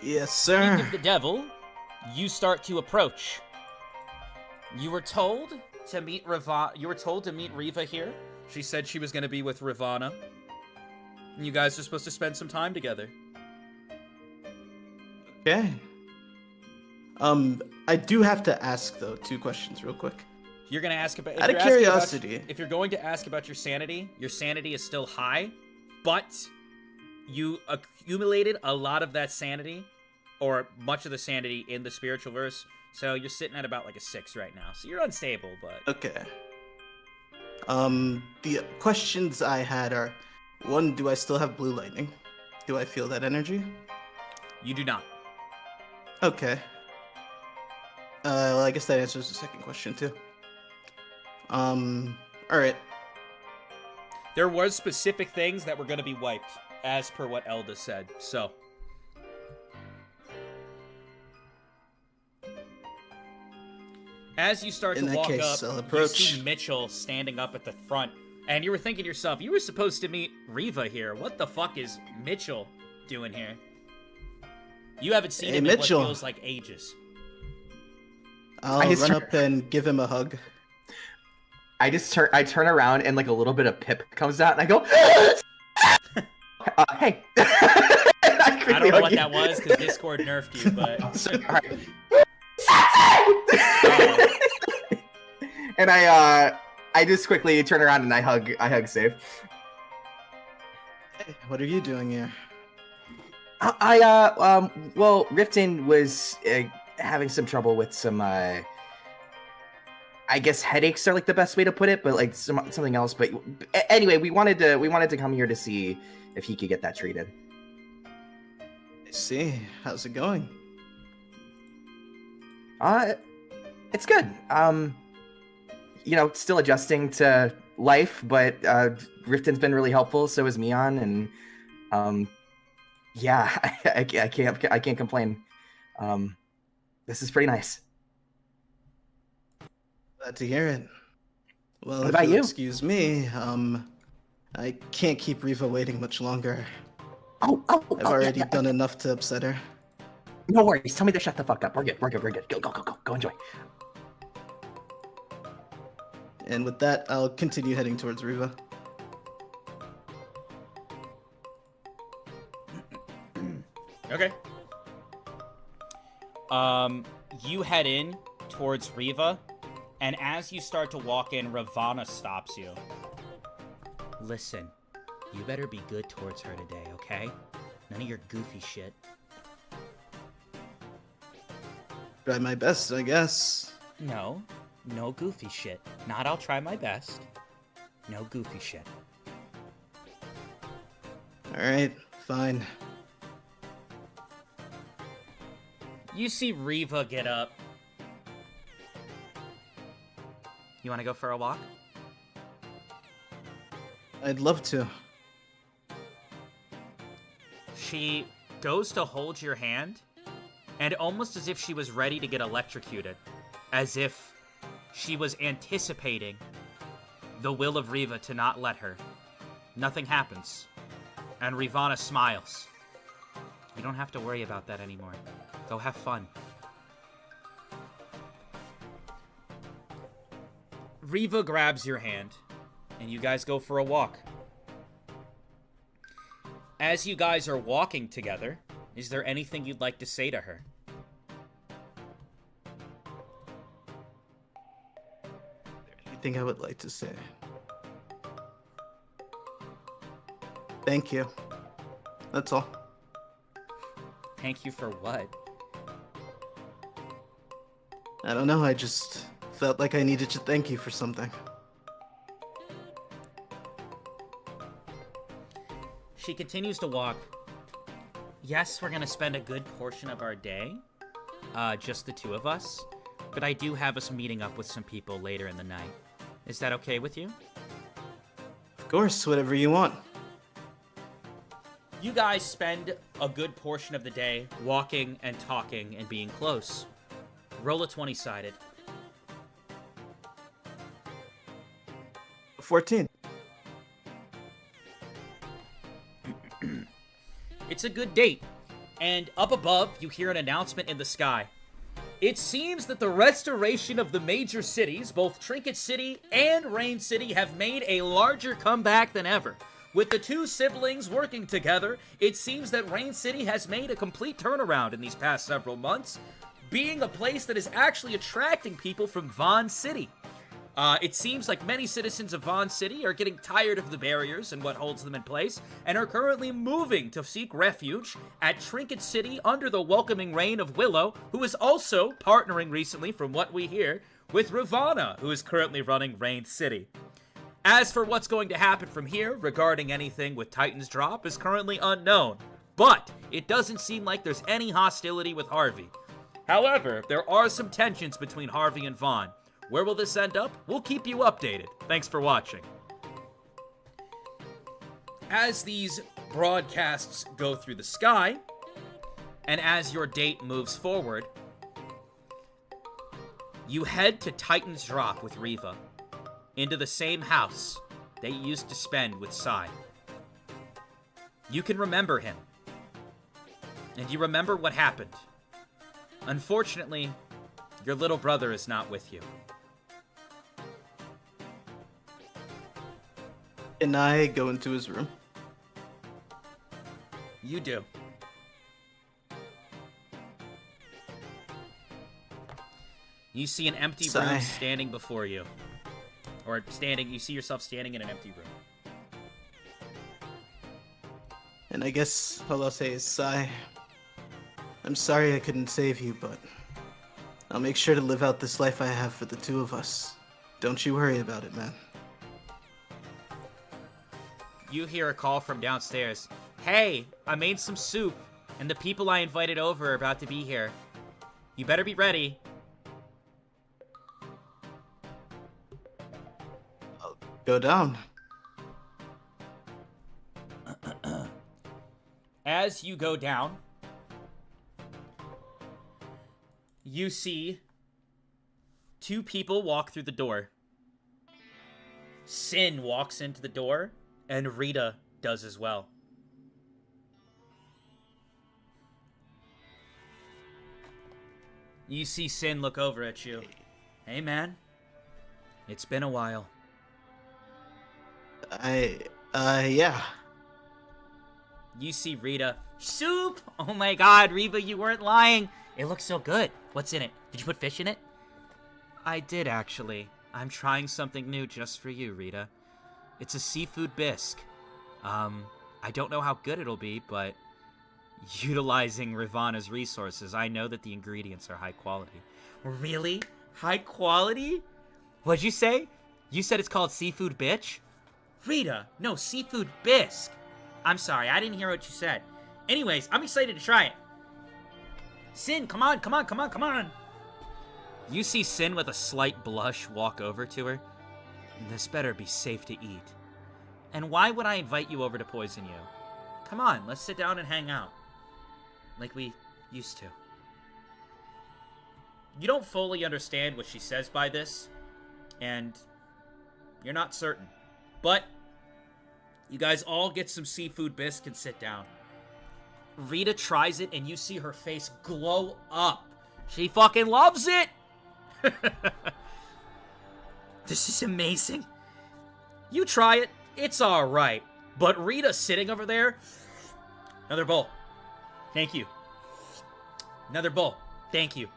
Yes, Speaking sir. of the devil, you start to approach. You were told to meet Reva here. She said she was going to be with Ravana. And you guys are supposed to spend some time together. Okay. I do have to ask though 2 questions real quick. You're going to ask about... Out of curiosity. If you're going to ask about your sanity is still high, but you accumulated a lot of that sanity, or much of the sanity in the spiritual verse, so you're sitting at about like a 6 right now. So you're unstable, but... Okay. The questions I had are, 1, do I still have blue lightning? Do I feel that energy? You do not. Okay. Well, I guess that answers the second question too. Alright. There was specific things that were going to be wiped, as per what Elda said, so... As you start In to that walk case, up, I'll you approach. see Mitchell standing up at the front, and you were thinking to yourself, you were supposed to meet Reva here. What the fuck is Mitchell doing here? You haven't seen Hey, him Mitchell. in what feels like ages. I'll I just run turn- up and give him a hug. I turn around and like a little bit of pip comes out and I go, hey. I I quickly don't know what that was because Discord nerfed you, but... Alright. And I just quickly turn around and I hug Save. Hey, what are you doing here? Well, Riften was having some trouble with some, I guess headaches are like the best way to put it, but like something else. But anyway, we wanted to come here to see if he could get that treated. I see. How's it going? It's good. Still adjusting to life, but Riften's been really helpful. So is Mion, and yeah, I can't complain. This is pretty nice. Glad to hear it. Well, what if about you'll you? Excuse me. I can't keep Reva waiting much longer. I've already done enough to upset her. No worries. Tell me to shut the fuck up. We're good. Go enjoy. And with that, I'll continue heading towards Reva. Okay. You head in towards Reva, and as you start to walk in, Ravana stops you. Listen, you better be good towards her today, okay? None of your goofy shit. Try my best, I guess. No goofy shit. Not I'll try my best. No goofy shit. Alright, fine. You see Reva get up. You want to go for a walk? I'd love to. She goes to hold your hand, and almost as if she was ready to get electrocuted, as if she was anticipating the will of Reva to not let her. Nothing happens, and Ravana smiles. You don't have to worry about that anymore. Go have fun. Reva grabs your hand, and you guys go for a walk. As you guys are walking together, is there anything you'd like to say to her? Anything I would like to say? Thank you. That's all. Thank you for what? I don't know, I just felt like I needed to thank you for something. She continues to walk. Yes, we're gonna spend a good portion of our day, just the two of us, but I do have us meeting up with some people later in the night. Is that okay with you? Of course, whatever you want. You guys spend a good portion of the day walking and talking and being close. Roll a 20-sided. 14. It's a good date. And up above, you hear an announcement in the sky. It seems that the restoration of the major cities, both Trinket City and Rain City, have made a larger comeback than ever. With the two siblings working together, it seems that Rain City has made a complete turnaround in these past several months, being a place that is actually attracting people from Vaughn City. It seems like many citizens of Vaughn City are getting tired of the barriers and what holds them in place, and are currently moving to seek refuge at Trinket City under the welcoming reign of Willow, who is also partnering recently, from what we hear, with Ravana, who is currently running Rain City. As for what's going to happen from here regarding anything with Titan's Drop is currently unknown, but it doesn't seem like there's any hostility with Harvey. However, there are some tensions between Harvey and Vaughn. Where will this end up? We'll keep you updated. Thanks for watching. As these broadcasts go through the sky, and as your date moves forward, you head to Titan's Drop with Reva, into the same house that you used to spend with Sai. You can remember him, and you remember what happened. Unfortunately, your little brother is not with you. Can I go into his room? You do. You see an empty Sai. room standing before you. Or you see yourself standing in an empty room. And I guess all I'll say is, Sai, I'm sorry I couldn't save you, but I'll make sure to live out this life I have for the two of us. Don't you worry about it, man. You hear a call from downstairs. Hey, I made some soup, and the people I invited over are about to be here. You better be ready. I'll go down. As you go down, you see two people walk through the door. Sin walks into the door, and Rita does as well. You see Sin look over at you. Hey, man. It's been a while. Yeah. You see Rita. Soup! Oh my god, Reva, you weren't lying. It looks so good. What's in it? Did you put fish in it? I did, actually. I'm trying something new just for you, Rita. It's a seafood bisque. I don't know how good it'll be, but utilizing Ravana's resources, I know that the ingredients are high quality. Really? High quality? What'd you say? You said it's called seafood bitch? Rita, no, seafood bisque. I'm sorry, I didn't hear what you said. Anyways, I'm excited to try it. Sin, come on, come on, come on, come on. You see Sin with a slight blush walk over to her. This better be safe to eat. And why would I invite you over to poison you? Come on, let's sit down and hang out. Like we used to. You don't fully understand what she says by this, and you're not certain. But you guys all get some seafood bisque and sit down. Rita tries it, and you see her face glow up. She fucking loves it! This is amazing. You try it, it's alright. But Rita sitting over there... Another bowl. Thank you. Another bowl. Thank you.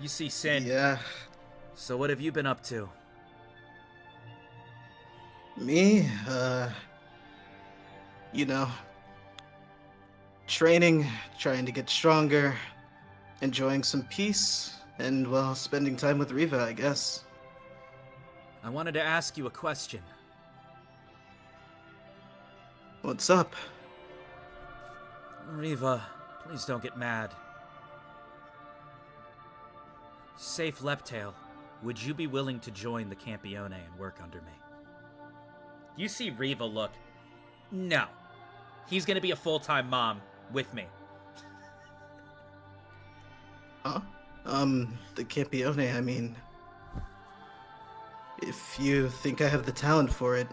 You see Sin. Yeah. So what have you been up to? Me? You know, training, trying to get stronger, enjoying some peace, and, well, spending time with Reva, I guess. I wanted to ask you a question. What's up? Reva, please don't get mad. Safe Leptail, would you be willing to join the Campione and work under me? You see Reva look. No. He's gonna be a full-time mom with me. Huh? The Campione, I mean... If you think I have the talent for it,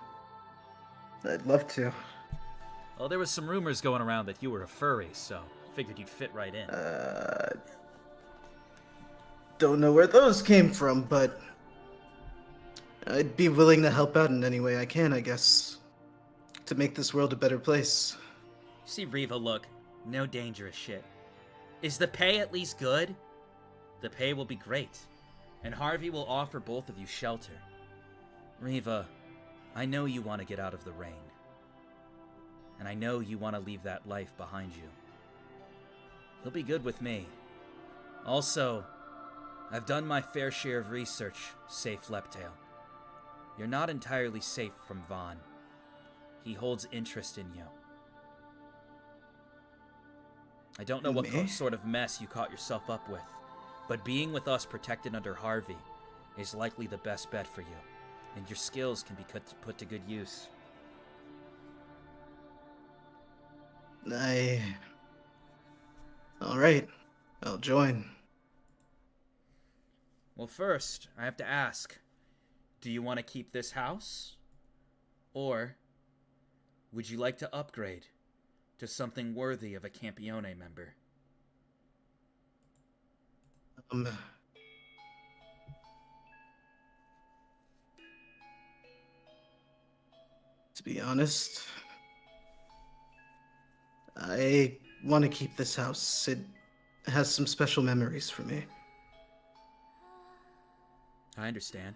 I'd love to. Well, there was some rumors going around that you were a furry, so figured you'd fit right in. Don't know where those came from, but... I'd be willing to help out in any way I can, I guess. To make this world a better place. See Reva look. No dangerous shit. Is the pay at least good? The pay will be great. And Harvey will offer both of you shelter. Reva, I know you want to get out of the rain. And I know you want to leave that life behind you. He'll be good with me. Also, I've done my fair share of research, Safe Leptail. You're not entirely safe from Vaughn. He holds interest in you. I don't know what sort of mess you caught yourself up with, but being with us protected under Harvey is likely the best bet for you, and your skills can be put to good use. Alright, I'll join. Well, first, I have to ask, do you want to keep this house? Or would you like to upgrade to something worthy of a Campione member? be honest, I want to keep this house. It has some special memories for me. I understand.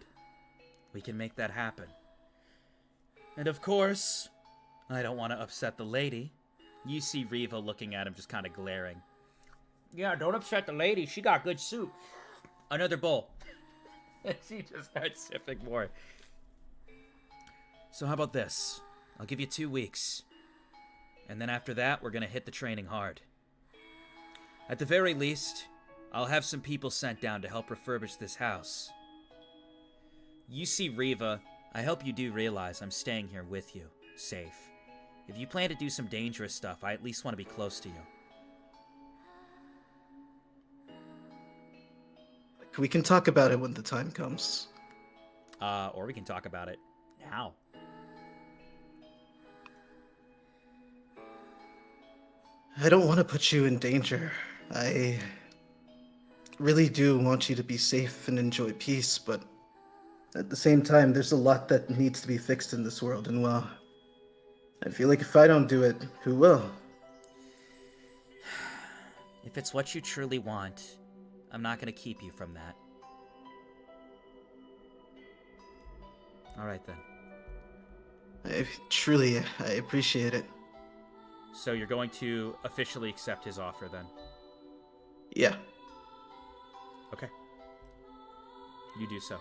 We can make that happen. And of course, I don't want to upset the lady. You see Reva looking at him, just kind of glaring. Yeah, don't upset the lady. She got good soup. Another bowl. She just starts sipping more. So how about this? I'll give you 2 weeks. And then after that, we're going to hit the training hard. At the very least, I'll have some people sent down to help refurbish this house. You see Reva, I hope you do realize I'm staying here with you, safe. If you plan to do some dangerous stuff, I at least want to be close to you. We can talk about it when the time comes. Or we can talk about it now. I don't want to put you in danger. I really do want you to be safe and enjoy peace, but at the same time, there's a lot that needs to be fixed in this world, and well, I feel like if I don't do it, who will? If it's what you truly want, I'm not going to keep you from that. Alright then. I appreciate it. So you're going to officially accept his offer then? Yeah. Okay. You do so.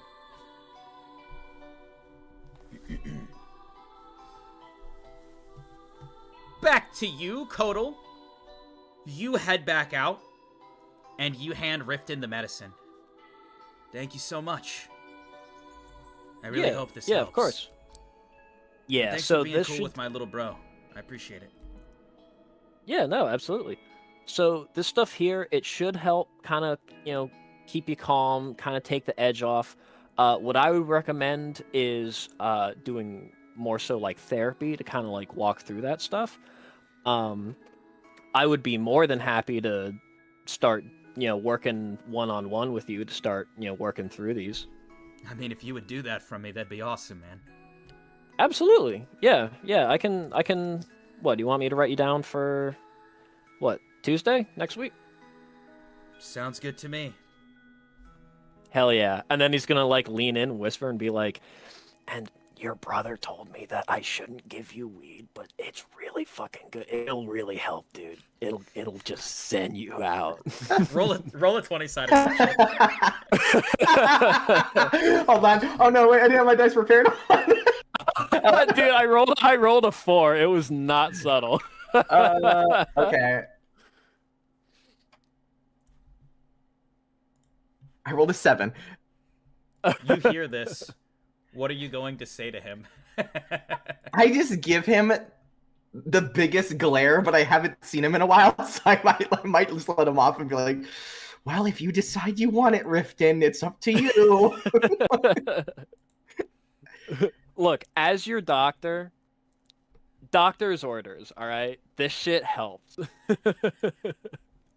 Back to you, Kodal. You head back out, and you hand Riften the medicine. Thank you so much. I really hope this helps. Yeah, of course. Yeah, Thanks so for being this cool should... with my little bro. I appreciate it. Yeah, no, absolutely. So this stuff here, it should help kind of, keep you calm, kind of take the edge off. What I would recommend is doing more so like therapy to kind of like walk through that stuff. I would be more than happy to start, working one-on-one with you to start, working through these. I mean, if you would do that from me, that'd be awesome, man. Absolutely. Yeah, I can, what, do you want me to write you down for, what, Tuesday next week? Sounds good to me. Hell yeah. And then he's gonna like lean in, whisper, and be like, and your brother told me that I shouldn't give you weed, but it's really fucking good. It'll really help, dude. It'll just send you out. roll a 20-sided. Hold on. Oh no, wait, I didn't have my dice prepared. Dude, I rolled a 4. It was not subtle. Okay. I rolled a 7. You hear this. What are you going to say to him? I just give him the biggest glare, but I haven't seen him in a while, so I might just let him off and be like, well, if you decide you want it, Riften, it's up to you. Look, as your doctor's orders, all right? This shit helps.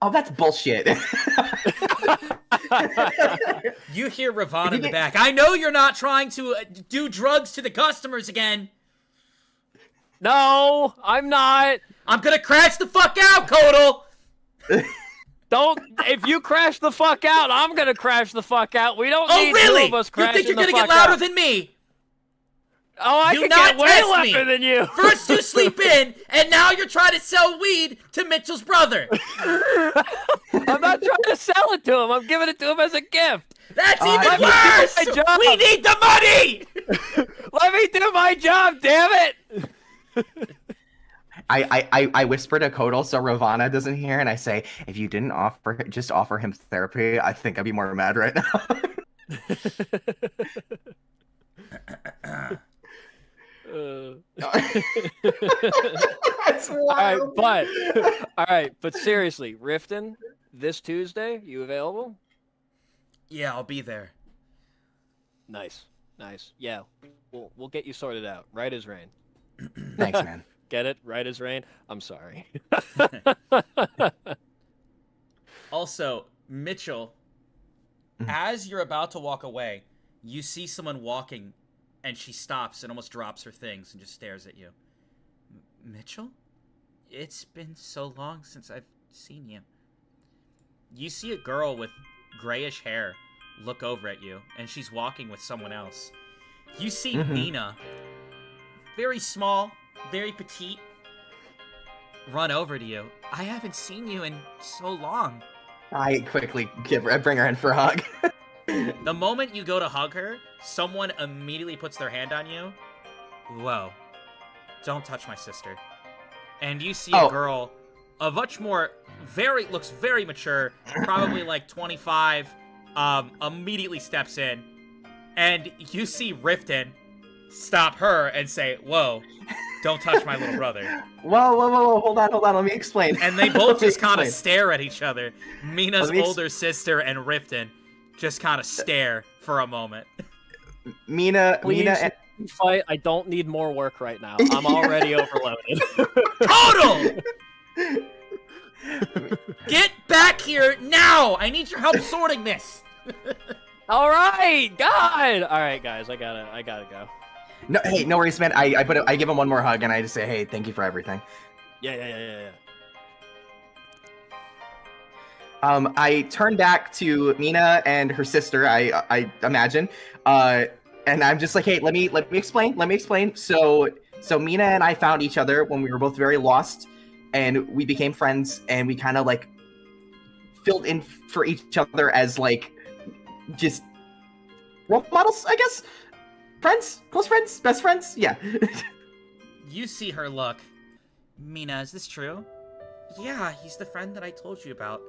Oh, that's bullshit. You hear Ravana in the back. I know you're not trying to do drugs to the customers again. No, I'm not. I'm gonna crash the fuck out, Kodal. Don't. If you crash the fuck out, I'm gonna crash the fuck out. We don't need really? two of us You crashing think you're the gonna fuck get louder out. than me? Oh, I Do can not get way test louder me. than you. First you sleep in, and now you're trying to sell weed to Mitchell's brother. I'm not trying to sell it to him. I'm giving it to him as a gift. That's even let me do worse! my job. We need the money! Let me do my job, damn it! I whisper to Kodal so Ravana doesn't hear, and I say, if you didn't offer him therapy, I think I'd be more mad right now. That's wild. All right, but seriously, Riften, this Tuesday, you available? Yeah, I'll be there. Nice. Yeah, we'll get you sorted out. Right as rain. Thanks, man. Get it? Right as rain? I'm sorry. Also, Mitchell, as you're about to walk away, you see someone walking And she stops and almost drops her things and just stares at you. Mitchell? It's been so long since I've seen you. You see a girl with grayish hair look over at you, and she's walking with someone else. You see Nina, very small, very petite, run over to you. I haven't seen you in so long. I quickly bring her in for a hug. The moment you go to hug her, someone immediately puts their hand on you. Whoa. Don't touch my sister. And you see a girl, a much more, looks very mature, probably like 25, immediately steps in. And you see Riften stop her and say, whoa, don't touch my little brother. Whoa, hold on, let me explain. And they both just kind of stare at each other. Mina's older sister and Riften just kind of stare for a moment. Mina and... fight. I don't need more work right now. I'm already overloaded. Total! Get back here now! I need your help sorting this. All right, God. All right, guys, I gotta go. No, hey, no worries, man. I give him one more hug and I just say, hey, thank you for everything. Yeah. I turn back to Mina and her sister, I imagine, and I'm just like, hey, let me explain. So Mina and I found each other when we were both very lost, and we became friends, and we kind of like filled in for each other as like just role models, I guess. Friends, close friends, best friends, yeah. You see her look. Mina, is this true? Yeah, he's the friend that I told you about.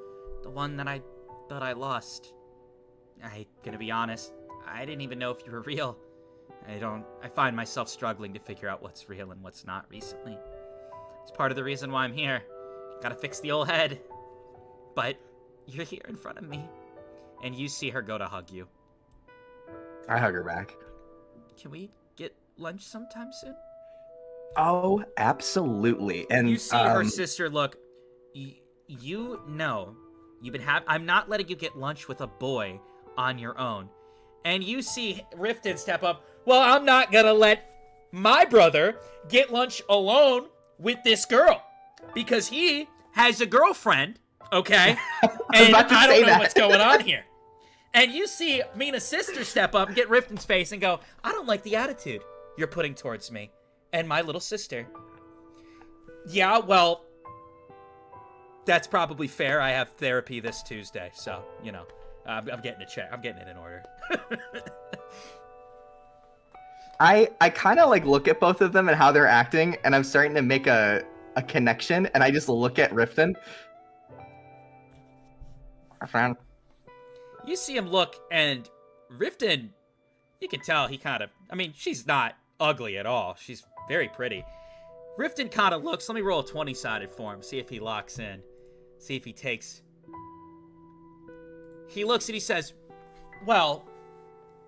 The one that I lost. I gonna be honest, I didn't even know if you were real. I find myself struggling to figure out what's real and what's not recently. It's part of the reason why I'm here. Gotta fix the old head. But you're here in front of me. And you see her go to hug you. I hug her back. Can we get lunch sometime soon? Oh, absolutely. And you see her sister look. You know, I'm not letting you get lunch with a boy on your own. And you see Riften step up. Well, I'm not gonna let my brother get lunch alone with this girl because he has a girlfriend. Okay, and I don't know what's going on here. And you see Mina's sister step up and get Riften's face and go, I don't like the attitude you're putting towards me and my little sister. Yeah, well, that's probably fair. I have therapy this Tuesday, so, you know, I'm getting a check. I'm getting it in order. I kind of like look at both of them and how they're acting, and I'm starting to make a connection, and I just look at Riften. Our friend. You see him look, and Riften, you can tell he kind of, I mean, she's not ugly at all. She's very pretty. Riften kind of looks, let me roll a 20-sided for him, see if he locks in. See if he takes. He looks and he says, well,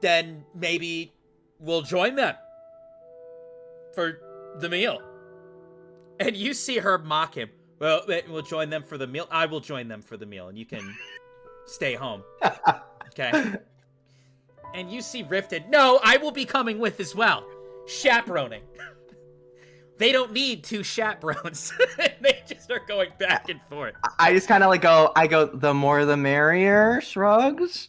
then maybe we'll join them for the meal. And you see her mock him. Well, we'll join them for the meal. I will join them for the meal, and you can stay home. Okay. And you see Riften. No, I will be coming with as well. Chaperoning. They don't need two chaperones. They just are going back and forth. I just kind of like I go, the more the merrier, shrugs.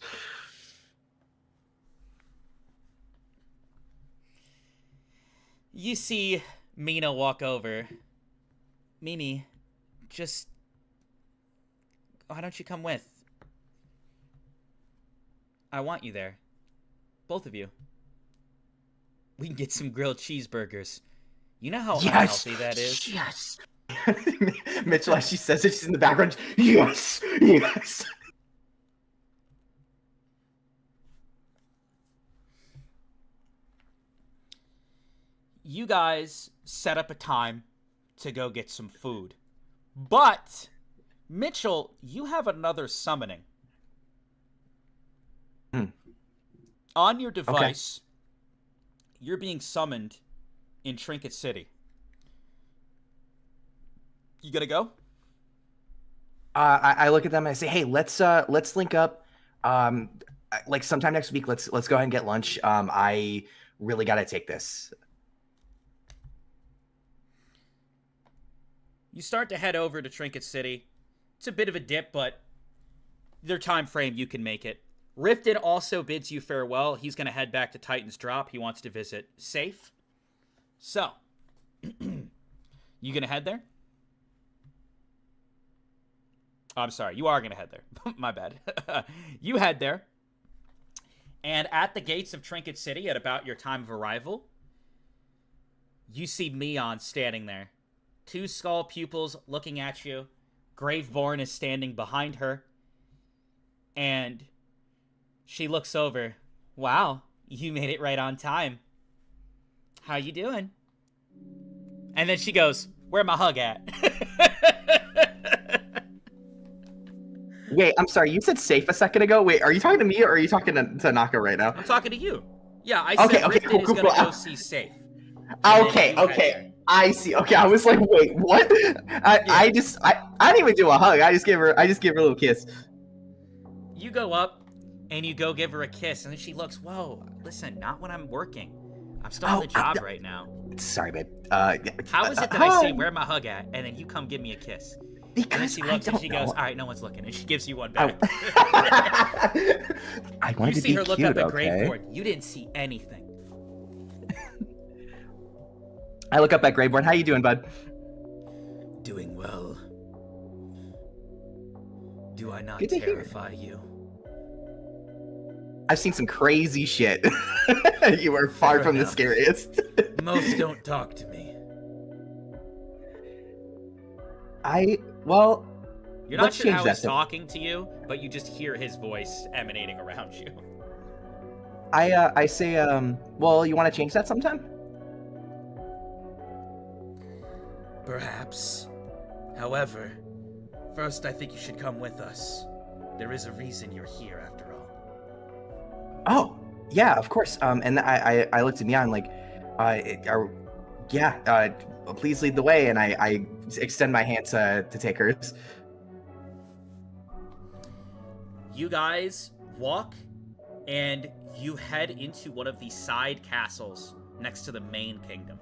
You see Mina walk over. Mimi, just... why don't you come with? I want you there. Both of you. We can get some grilled cheeseburgers. You know how unhealthy that is? Yes! Mitchell, as she says it, she's in the background. Yes! You guys set up a time to go get some food. But, Mitchell, you have another summoning. On your device, you're being summoned in Trinket City. You gonna go? I look at them and I say, hey, let's link up. Like sometime next week. Let's go ahead and get lunch. I really got to take this. You start to head over to Trinket City. It's a bit of a dip, but their time frame, you can make it. Riften also bids you farewell. He's going to head back to Titan's Drop. He wants to visit Safe. So, you going to head there? Oh, I'm sorry. You are going to head there. My bad. You head there. And at the gates of Trinket City, at about your time of arrival, you see Mion standing there. 2 skull pupils looking at you. Graveborn is standing behind her. And she looks over. Wow, you made it right on time. How you doing? And then she goes, where my hug at? Wait, I'm sorry. You said Safe a second ago. Wait, are you talking to me or are you talking to Naka right now? I'm talking to you. Yeah, I said Riften is going to go see Safe. Okay. I see. Okay, I was like, wait, what? I didn't even do a hug. I just gave her a little kiss. You go up and you go give her a kiss, and then she looks, whoa, listen, not when I'm working. I'm still on the job right now. Sorry, babe. How is it that I say, where my hug at, and then you come give me a kiss? Because and then she looks and she goes, all right, no one's looking, and she gives you one back. I wanted you to see be her look cute, up at okay? Graveboard. You didn't see anything. I look up at Greyborn. How you doing, bud? Doing well. Do I not Good to terrify you? I've seen some crazy shit. You are far Fair from enough. the scariest. Most don't talk to me. Well, You're not let's sure change how that he's to- talking to you, but you just hear his voice emanating around you. I say, well, you want to change that sometime? Perhaps. However, first I think you should come with us. There is a reason you're here after all. Oh, yeah, of course. And I looked at Neon like, please lead the way, and I extend my hand to take hers. You guys walk, and you head into one of the side castles next to the main kingdom.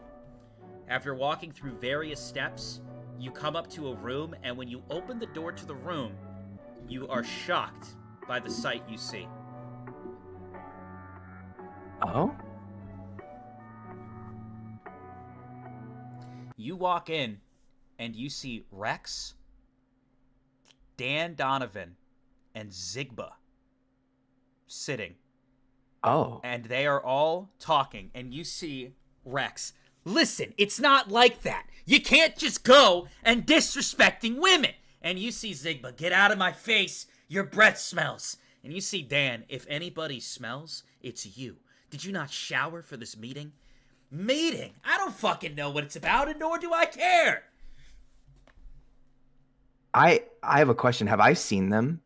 After walking through various steps, you come up to a room, and when you open the door to the room, you are shocked by the sight you see. Oh? You walk in, and you see Rex, Dan Donovan, and Zigba sitting. Oh. And they are all talking, and you see Rex. Listen, it's not like that. You can't just go and disrespecting women. And you see Zigba, get out of my face. Your breath smells. And you see Dan, if anybody smells, it's you. Did you not shower for this meeting? Meeting? I don't fucking know what it's about, and nor do I care. I have a question. Have I seen them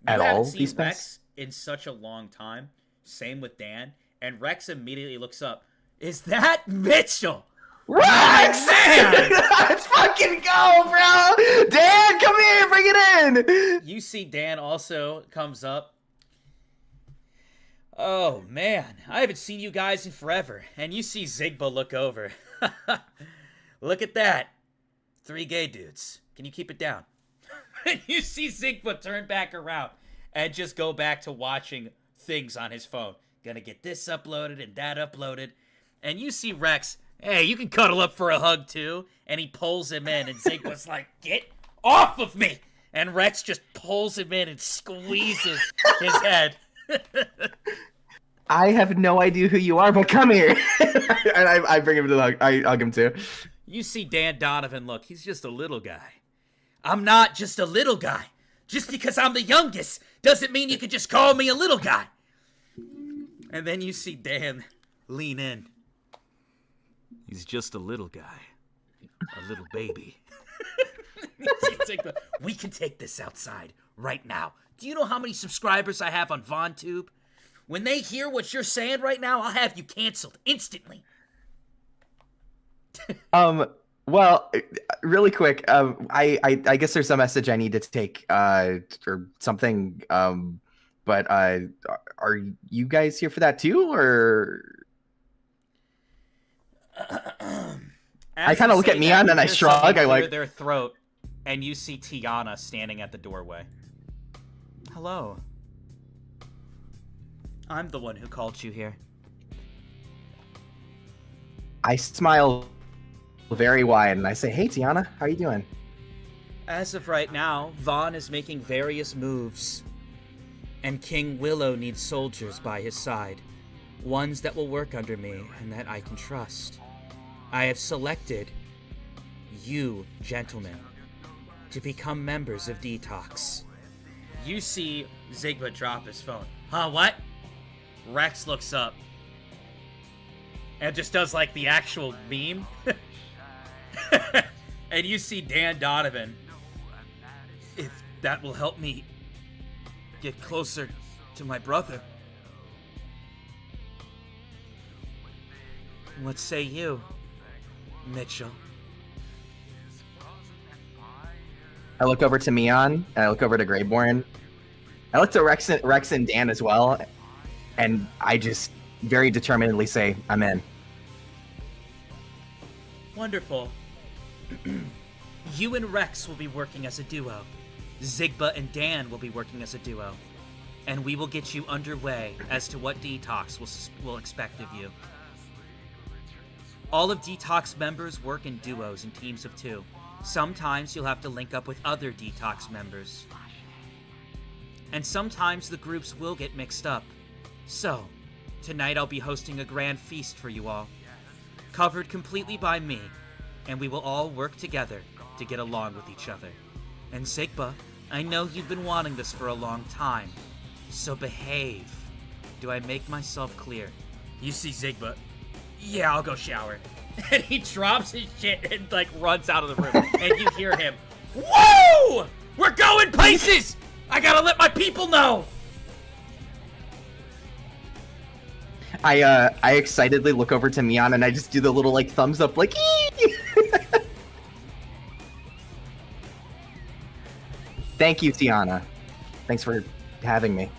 at all? These Rex in such a long time. Same with Dan. And Rex immediately looks up. Is that Mitchell? Rex! Man! Let's fucking go, bro! Dan, come here, bring it in! You see Dan also comes up. Oh, man. I haven't seen you guys in forever. And you see Zigba look over. Look at that. 3 gay dudes. Can you keep it down? And you see Zigba turn back around and just go back to watching things on his phone. Gonna get this uploaded and that uploaded. And you see Rex, hey, you can cuddle up for a hug too. And he pulls him in, and Zigba's like, get off of me! And Rex just pulls him in and squeezes his head. I have no idea who you are, but come here. And I bring him to the hug. I hug him too. You see Dan Donovan, look, he's just a little guy. I'm not just a little guy. Just because I'm the youngest doesn't mean you can just call me a little guy. And then you see Dan lean in. He's just a little guy. A little baby. We can take this outside right now. Do you know how many subscribers I have on VonTube? When they hear what you're saying right now, I'll have you canceled instantly. Well, really quick, I guess there's a message I need to take, or something, but, are you guys here for that too, or? I kind of look at Mion and I shrug. I like their throat, and you see Tiana standing at the doorway. Hello. I'm the one who called you here. I smile very wide and I say, "Hey, Tiana, how are you doing?" As of right now, Vaughn is making various moves, and King Willow needs soldiers by his side, ones that will work under me and that I can trust. I have selected you, gentlemen, to become members of Detox. You see Zigba drop his phone. Huh, what? Rex looks up and just does like the actual meme. And you see Dan Donovan. If that will help me get closer to my brother. What say you, Mitchell? I look over to Mion, and I look over to Greyborn. I look to Rex and Dan as well, and I just very determinedly say, "I'm in." Wonderful. You and Rex will be working as a duo. Zigba and Dan will be working as a duo. And we will get you underway as to what Detox will expect of you. All of Detox members work in duos and teams of 2. Sometimes you'll have to link up with other Detox members. And sometimes the groups will get mixed up. So, tonight I'll be hosting a grand feast for you all. Covered completely by me. And we will all work together to get along with each other. And Zigba, I know you've been wanting this for a long time. So behave. Do I make myself clear? You see Zigba. Yeah, I'll go shower. And he drops his shit and like runs out of the room. And you hear him. Whoa! We're going places! I gotta let my people know! I excitedly look over to Mion and I just do the little like thumbs up like ee! Thank you, Tiana. Thanks for having me.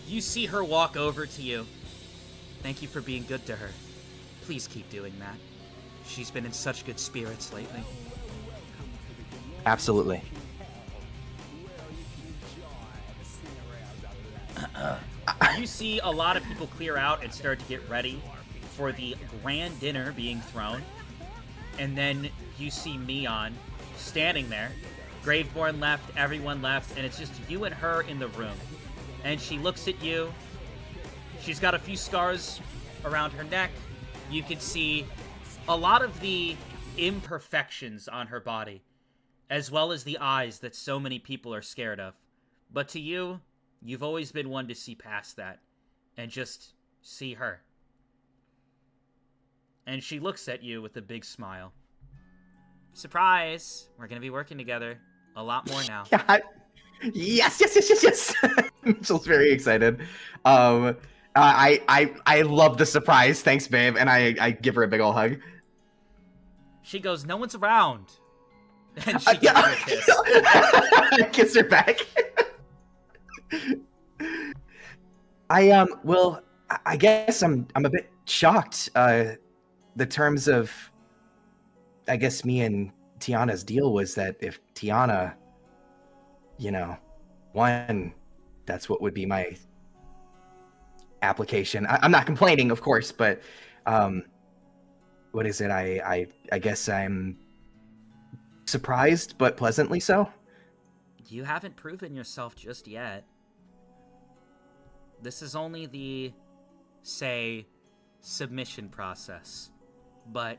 You see her walk over to you. Thank you for being good to her. Please keep doing that. She's been in such good spirits lately. Absolutely. You see a lot of people clear out and start to get ready for the grand dinner being thrown. And then you see Mion standing there. Graveborn left, everyone left, and it's just you and her in the room. And she looks at you. She's got a few scars around her neck. You can see a lot of the imperfections on her body, as well as the eyes that so many people are scared of. But to you, you've always been one to see past that and just see her. And she looks at you with a big smile. Surprise! We're gonna be working together a lot more now. Yes. Mitchell's very excited. I love the surprise. Thanks, babe. And I give her a big ol' hug. She goes, "No one's around." And she gives her a kiss. I kiss her back. Well, I guess I'm a bit shocked. The terms of, I guess, me and Tiana's deal was that if Tiana, won, that's what would be my application. I'm not complaining, of course, but what is it? I guess I'm surprised, but pleasantly so. You haven't proven yourself just yet. This is only the, say, submission process. But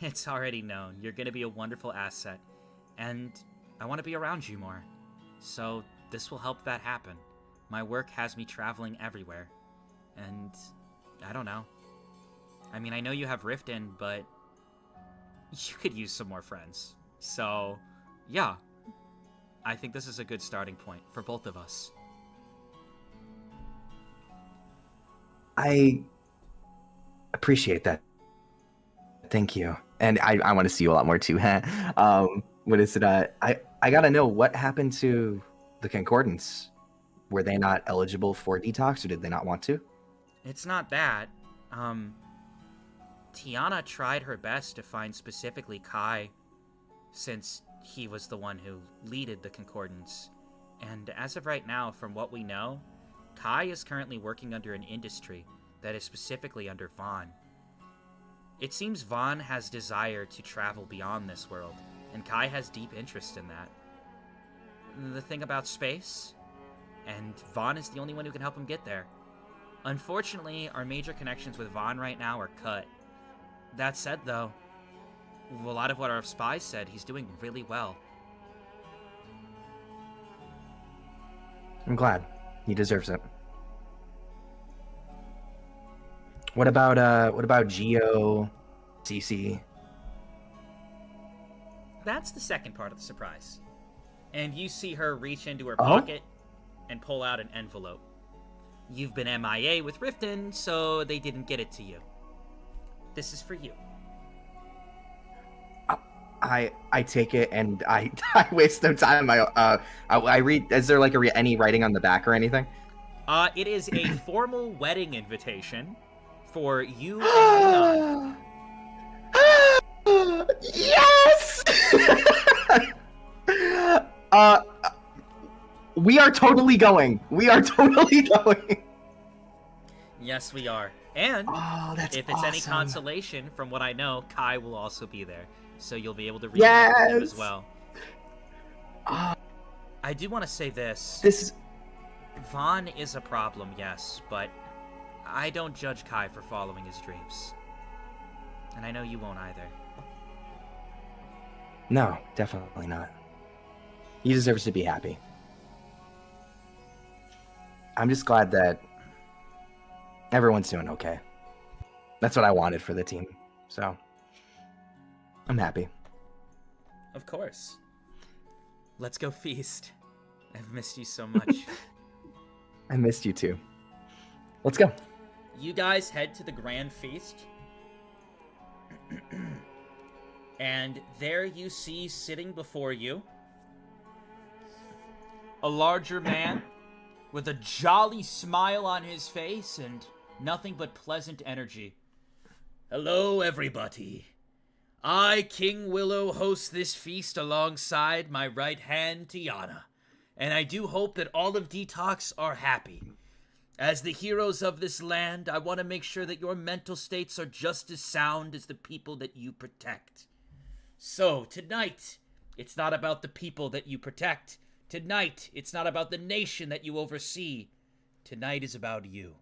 it's already known. You're going to be a wonderful asset. And I want to be around you more. So this will help that happen. My work has me traveling everywhere. And I don't know. I mean, I know you have Riften, but you could use some more friends. So, yeah. I think this is a good starting point for both of us. I appreciate that. Thank you. And I want to see you a lot more too. What is it? I gotta know what happened to the Concordance. Were they not eligible for detox, or did they not want to? It's not that. Tiana tried her best to find specifically Kai, since he was the one who leaded the Concordance. And as of right now, from what we know, Kai is currently working under an industry that is specifically under Vaughn. It seems Vaughn has desire to travel beyond this world, and Kai has deep interest in that. The thing about space, and Vaughn is the only one who can help him get there. Unfortunately, our major connections with Vaughn right now are cut. That said, though, a lot of what our spies said, he's doing really well. I'm glad. He deserves it. What about Geo, CC? That's the second part of the surprise. And you see her reach into her pocket and pull out an envelope. You've been MIA with Riften, so they didn't get it to you. This is for you. I take it and I waste no time. I read. Is there like any writing on the back or anything? It is a formal wedding invitation for you and Leon. Yes! We are totally going. We are totally going. Yes, we are. And that's if it's any awesome. consolation, from what I know, Kai will also be there. So you'll be able to read him as well. I do want to say this. Vaughn is a problem, yes, but I don't judge Kai for following his dreams. And I know you won't either. No, definitely not. He deserves to be happy. I'm just glad that everyone's doing okay. That's what I wanted for the team, so I'm happy. Of course. Let's go feast. I've missed you so much. I missed you too. Let's go. You guys head to the grand feast. And there you see sitting before you a larger man with a jolly smile on his face and nothing but pleasant energy. Hello, everybody. I, King Willow, host this feast alongside my right hand, Tiana. And I do hope that all of Detox are happy. As the heroes of this land, I want to make sure that your mental states are just as sound as the people that you protect. So, tonight, it's not about the people that you protect. Tonight, it's not about the nation that you oversee. Tonight is about you.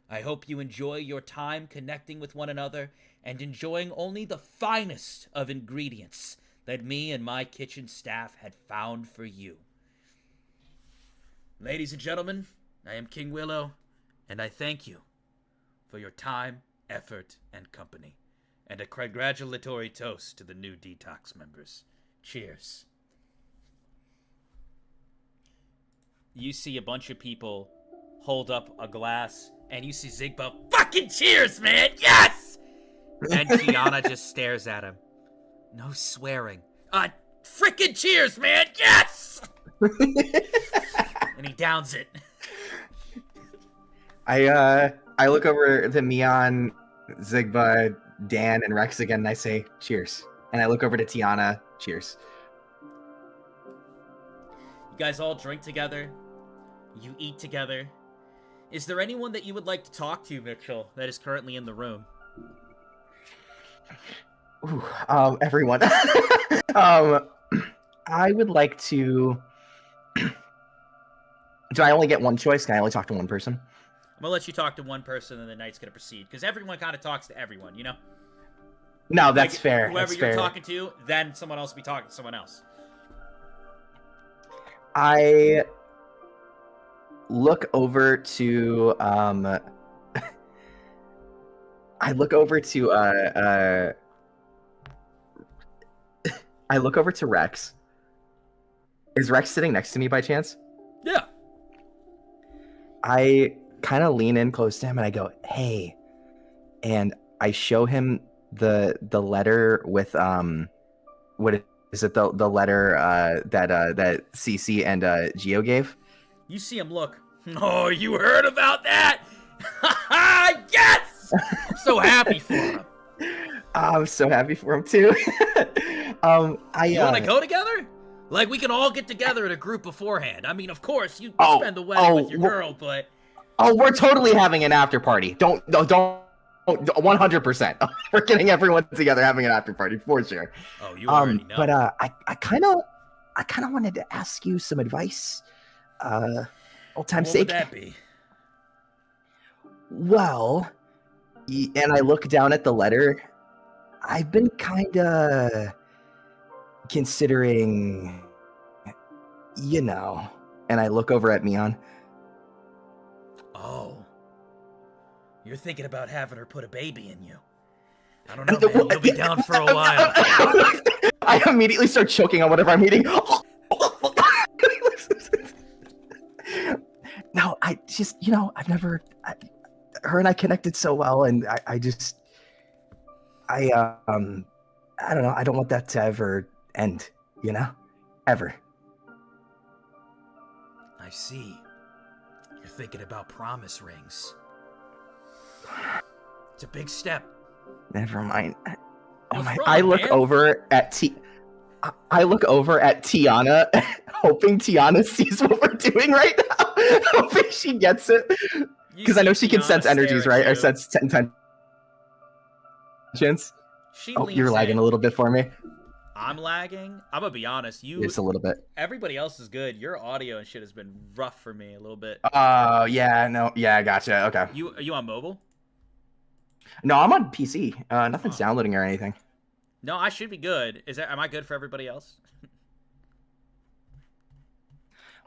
I hope you enjoy your time connecting with one another and enjoying only the finest of ingredients that me and my kitchen staff had found for you. Ladies and gentlemen, I am King Willow, and I thank you for your time, effort, and company. And a congratulatory toast to the new Detox members. Cheers. You see a bunch of people hold up a glass, and you see Zigba, fucking cheers, man! Yes! And Tiana just stares at him. No swearing. Frickin' cheers, man! Yes! And he downs it. I look over to Mion, Zigba, Dan, and Rex again, and I say, cheers. And I look over to Tiana, cheers. You guys all drink together. You eat together. Is there anyone that you would like to talk to, Mitchell, that is currently in the room? Ooh, everyone. I would like to... Do I only get one choice? Can I only talk to one person? I'm gonna let you talk to one person, and the night's gonna proceed, because everyone kind of talks to everyone, you know? No, that's fair. Whoever you're talking to, then someone else will be talking to someone else. I look over to I look over to Rex. Is Rex sitting next to me by chance? Yeah. I kind of lean in close to him and I go, "Hey," and I show him the letter with what is it, the letter that CC and Geo gave. You see him look. Oh, you heard about that? Yes! I'm so happy for him. I'm so happy for him too. You want to go together? Like, we can all get together in a group beforehand. I mean, of course, you spend the wedding with your girl, but... Oh, we're totally having an after party. Don't 100%. We're getting everyone together, having an after party for sure. Oh, you already know. But I kind of wanted to ask you some advice. Old time's sake. What would that be? Well, and I look down at the letter. I've been kind of considering, and I look over at Mion. Oh. You're thinking about having her put a baby in you. I don't know, man. You'll be down for a while. I immediately start choking on whatever I'm eating. No, I just, I've never... her and I connected so well, and I don't know. I don't want that to ever end, ever. I see. You're thinking about promise rings. It's a big step. Never mind. What's wrong, I look man? over at Tiana, hoping Tiana sees what we're doing right now. Hoping she gets it. Because I know she can sense energies, right? Or sense intentions. Oh, you're lagging a little bit for me. I'm lagging. I'm gonna be honest. Just a little bit. Everybody else is good. Your audio and shit has been rough for me a little bit. Oh, yeah, no, yeah, I gotcha. Okay. Are you on mobile? No, I'm on PC. Nothing's downloading or anything. No, I should be good. Am I good for everybody else?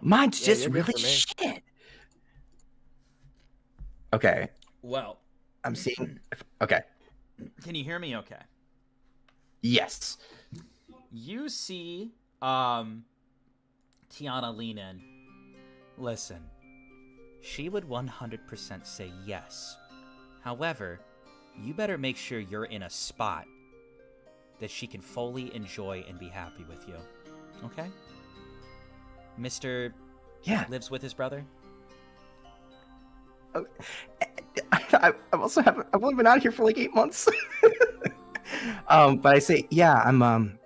Mine's just really shit. Okay. Well, I'm seeing. Okay. Can you hear me okay? Yes. You see Tiana lean in. Listen, she would 100% say yes. However, you better make sure you're in a spot that she can fully enjoy and be happy with you. Okay? Mr. Yeah. Lives with his brother? I've only been out here for like 8 months. But I say, yeah, I'm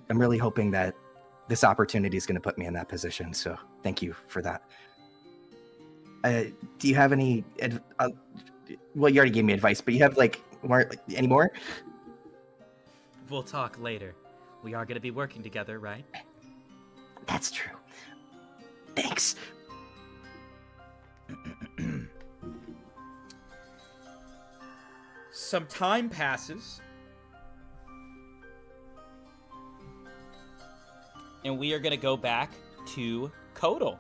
really hoping that this opportunity is going to put me in that position. So thank you for that. Do you have any, well, you already gave me advice, but you have any more? We'll talk later. We are going to be working together, right? That's true. Thanks. Some time passes. And we are going to go back to Kodal.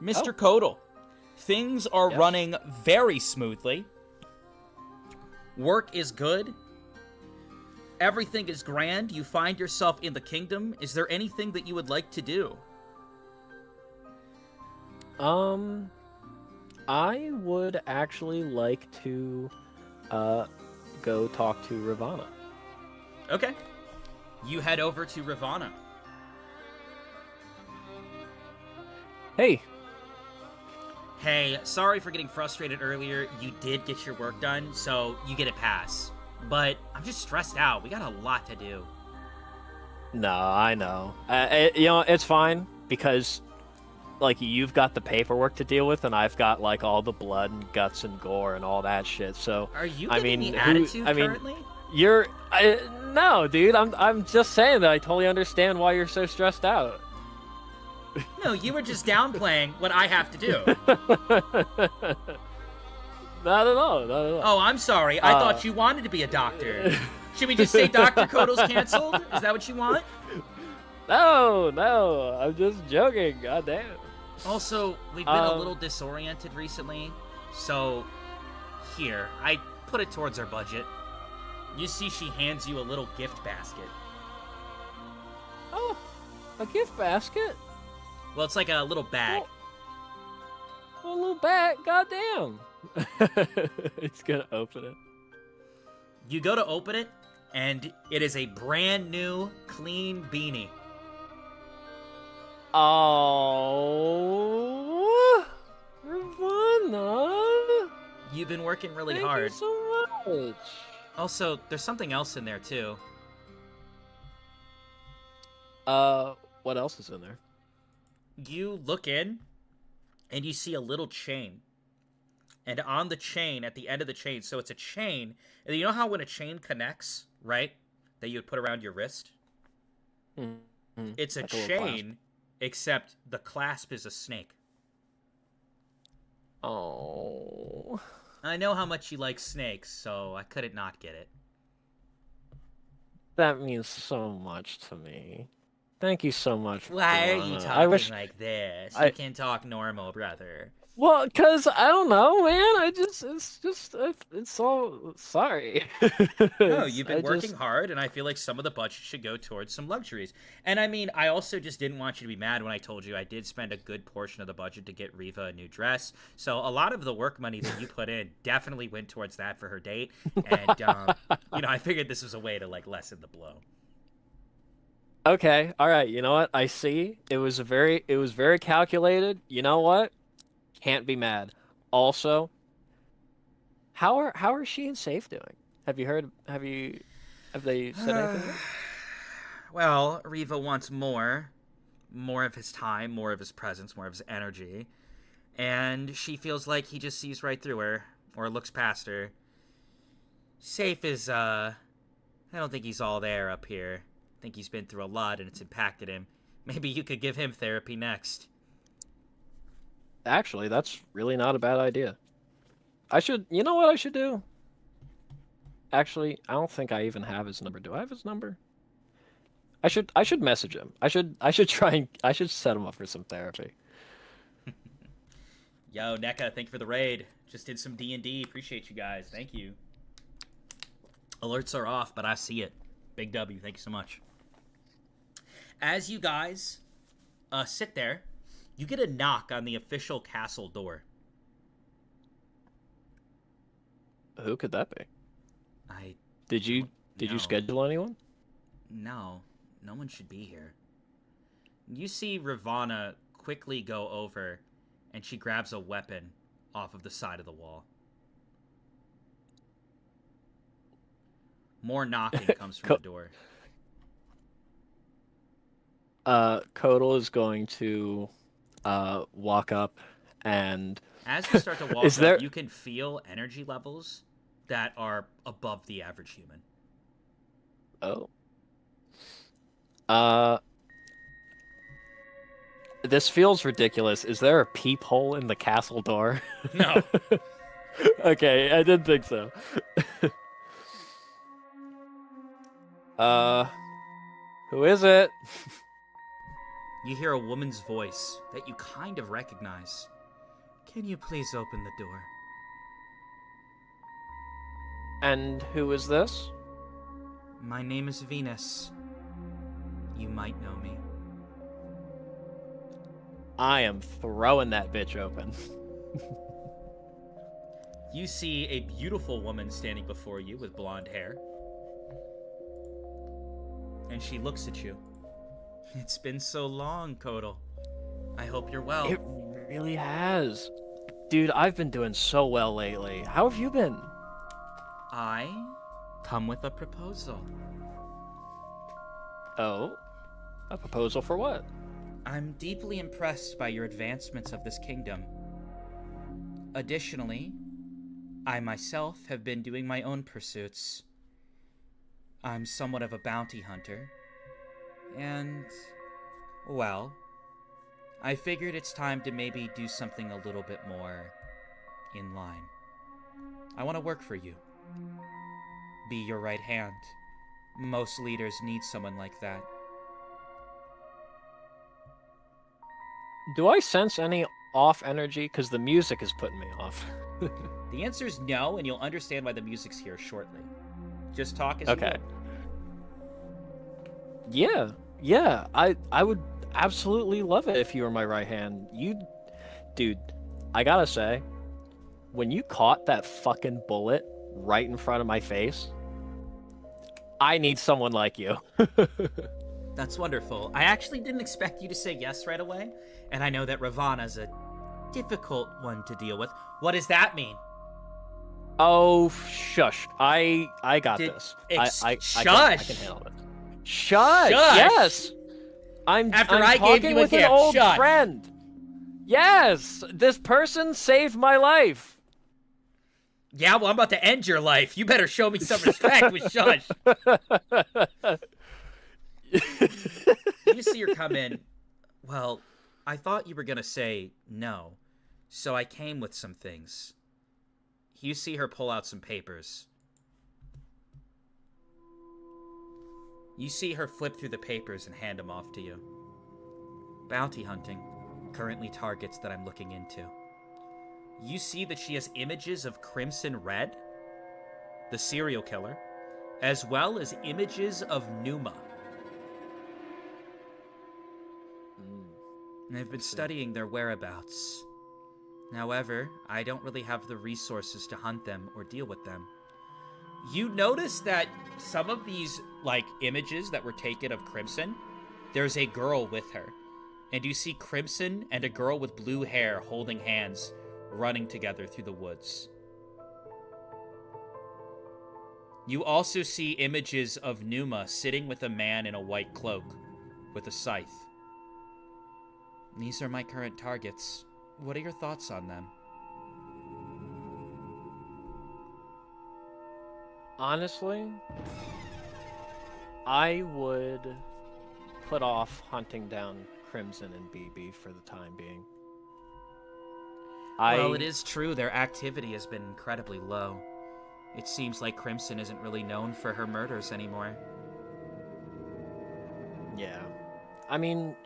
Mr. Kodal, things are running very smoothly. Work is good. Everything is grand. You find yourself in the kingdom. Is there anything that you would like to do? I would actually like to go talk to Ravana. Okay. You head over to Ravana. Hey. Hey, sorry for getting frustrated earlier. You did get your work done, so you get a pass. But I'm just stressed out. We got a lot to do. No, I know. It's fine because, you've got the paperwork to deal with, and I've got all the blood and guts and gore and all that shit. So are you giving me attitude currently? No, dude. I'm just saying that I totally understand why you're so stressed out. No, you were just downplaying what I have to do. Not at all. Oh, I'm sorry. I thought you wanted to be a doctor. Should we just say Dr. Kodal's canceled? Is that what you want? No. I'm just joking. God damn. Also, we've been a little disoriented recently. So, here. I put it towards our budget. You see she hands you a little gift basket. Oh, a gift basket? Well, it's like a little bag. A little bag? Goddamn. It's gonna open it. You go to open it, and it is a brand new, clean beanie. Oh, Ravana. You've been working really Thank hard. you so much. Also, there's something else in there too. What else is in there? You look in, and you see a little chain. And on the chain, at the end of the chain, so it's a chain. And you know how when a chain connects, right? That you would put around your wrist? Mm-hmm. It's a Like a little chain, except the clasp is a snake. Oh. I know how much you like snakes, so I couldn't not get it. That means so much to me. Thank you so much. Why are you Lana. talking like this? You can talk normal, brother. Well, cause I don't know, man. It's all sorry. No, you've been working hard, and I feel like some of the budget should go towards some luxuries. And I mean, I also just didn't want you to be mad when I told you I did spend a good portion of the budget to get Reva a new dress. So a lot of the work money that you put in definitely went towards that for her date. And you know, I figured this was a way to like lessen the blow. Okay, all right. You know what? I see. It was very calculated. You know what? Can't be mad. Also, how are she and Safe doing? Have they said anything yet? Well, Reva wants more of his time, more of his presence, more of his energy, and she feels like he just sees right through her or looks past her. Safe is I don't think he's all there up here. I think he's been through a lot and it's impacted him. Maybe you could give him therapy next. Actually, that's really not a bad idea. You know what I should do? Actually, I don't think I even have his number. Do I have his number? I should message him. I should set him up for some therapy. Yo, NECA, thank you for the raid. Just did some D&D. Appreciate you guys. Thank you. Alerts are off, but I see it. Big W. Thank you so much. As you guys sit there, you get a knock on the official castle door. Who could that be? Did No. you schedule anyone? No one should be here. You see Ravana quickly go over, and she grabs a weapon off of the side of the wall. More knocking comes from the door. Kodal is going to walk up, and as you start to walk up, you can feel energy levels that are above the average human. Oh. This feels ridiculous. Is there a peephole in the castle door? No. Okay, I didn't think so. Who is it? You hear a woman's voice that you kind of recognize. Can you please open the door? And who is this? My name is Venus. You might know me. I am throwing that bitch open. You see a beautiful woman standing before you with blonde hair. And she looks at you. It's been so long, Kodal. I hope you're well. It really has. Dude, I've been doing so well lately. How have you been? I come with a proposal. Oh? A proposal for what? I'm deeply impressed by your advancements of this kingdom. Additionally, I myself have been doing my own pursuits. I'm somewhat of a bounty hunter. And, well, I figured it's time to maybe do something a little bit more in line. I want to work for you. Be your right hand. Most leaders need someone like that. Do I sense any off energy? Because the music is putting me off. The answer is no, and you'll understand why the music's here shortly. Just talk as Okay. you will. Yeah. I would absolutely love it if you were my right hand. Dude, I gotta say, when you caught that fucking bullet right in front of my face, I need someone like you. That's wonderful. I actually didn't expect you to say yes right away, and I know that Ravana's a difficult one to deal with. What does that mean? Oh, shush! I got this. I can handle it. Shush! Yes. I'm I talking gave you a with an gift. old Shush. friend. Yes, this person saved my life. Yeah, well, I'm about to end your life. You better show me some respect with shush. You see her come in. Well, I thought you were going to say no, so I came with some things. You see her pull out some papers. You see her flip through the papers and hand them off to you. Bounty hunting. Currently targets that I'm looking into. You see that she has images of Crimson Red, the serial killer, as well as images of Numa. And I've been studying their whereabouts. However, I don't really have the resources to hunt them or deal with them. You notice that some of these, images that were taken of Crimson, there's a girl with her. And you see Crimson and a girl with blue hair holding hands, running together through the woods. You also see images of Numa sitting with a man in a white cloak, with a scythe. These are my current targets. What are your thoughts on them? Honestly, I would put off hunting down Crimson and BB for the time being. Well, it is true their activity has been incredibly low. It seems like Crimson isn't really known for her murders anymore. Yeah. I mean,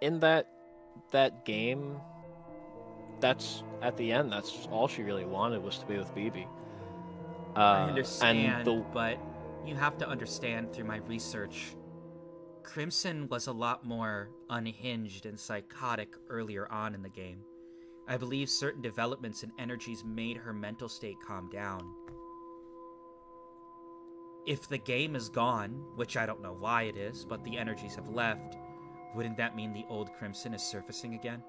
in that game, that's at the end, that's all she really wanted was to be with BB. I understand, but you have to understand through my research, Crimson was a lot more unhinged and psychotic earlier on in the game. I believe certain developments and energies made her mental state calm down. If the game is gone, which I don't know why it is, but the energies have left, wouldn't that mean the old Crimson is surfacing again?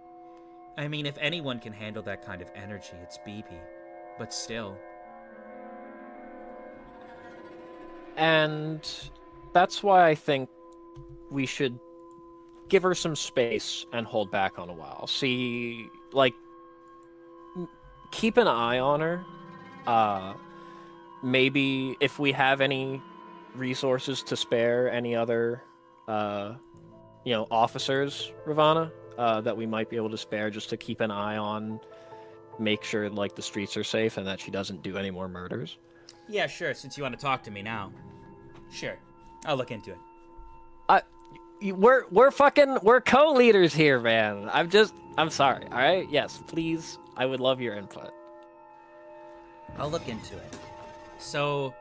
I mean, if anyone can handle that kind of energy, it's BB. But still. And that's why I think we should give her some space and hold back on a while. See, keep an eye on her. Maybe if we have any resources to spare, any other, officers, Ravana, that we might be able to spare just to keep an eye on, make sure, the streets are safe and that she doesn't do any more murders. Yeah, sure, since you want to talk to me now. Sure, I'll look into it. We're co-leaders here, man. I'm sorry, alright? Yes, please, I would love your input. I'll look into it. So,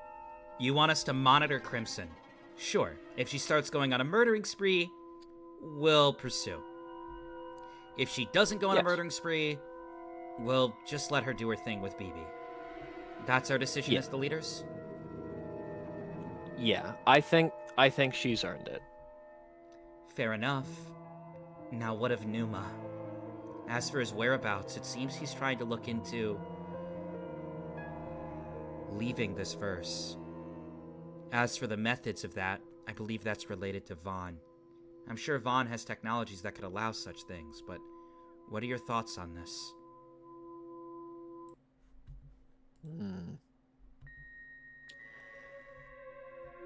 you want us to monitor Crimson? Sure. If she starts going on a murdering spree, we'll pursue. If she doesn't go on a murdering spree, we'll just let her do her thing with BB. That's our decision as the leaders? Yeah, I think she's earned it. Fair enough. Now what of Numa? As for his whereabouts, it seems he's trying to look into leaving this verse. As for the methods of that, I believe that's related to Vaughn. I'm sure Vaughn has technologies that could allow such things, but what are your thoughts on this?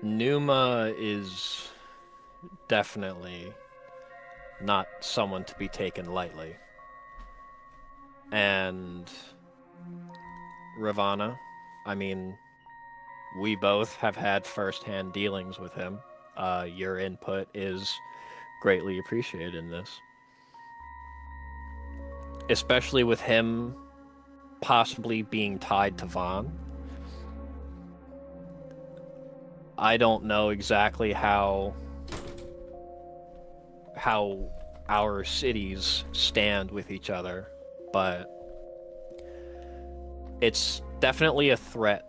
Numa is definitely not someone to be taken lightly. And Ravana, I mean, we both have had first-hand dealings with him. Your input is greatly appreciated in this. Especially with him possibly being tied to Vaughn. I don't know exactly how our cities stand with each other, but it's definitely a threat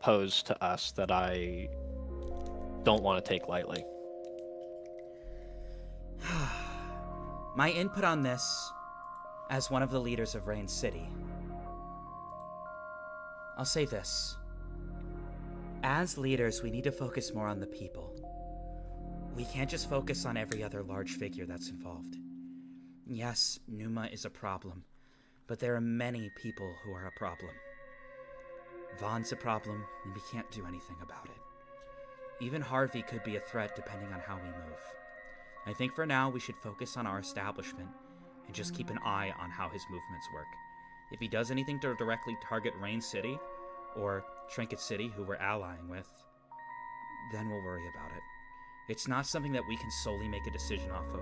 posed to us that I don't want to take lightly. My input on this, as one of the leaders of Rain City. I'll say this. As leaders, we need to focus more on the people. We can't just focus on every other large figure that's involved. Yes, Numa is a problem, but there are many people who are a problem. Vaughn's a problem, and we can't do anything about it. Even Harvey could be a threat depending on how we move. I think for now we should focus on our establishment and just keep an eye on how his movements work. If he does anything to directly target Rain City, or Trinket City, who we're allying with, then we'll worry about it. It's not something that we can solely make a decision off of,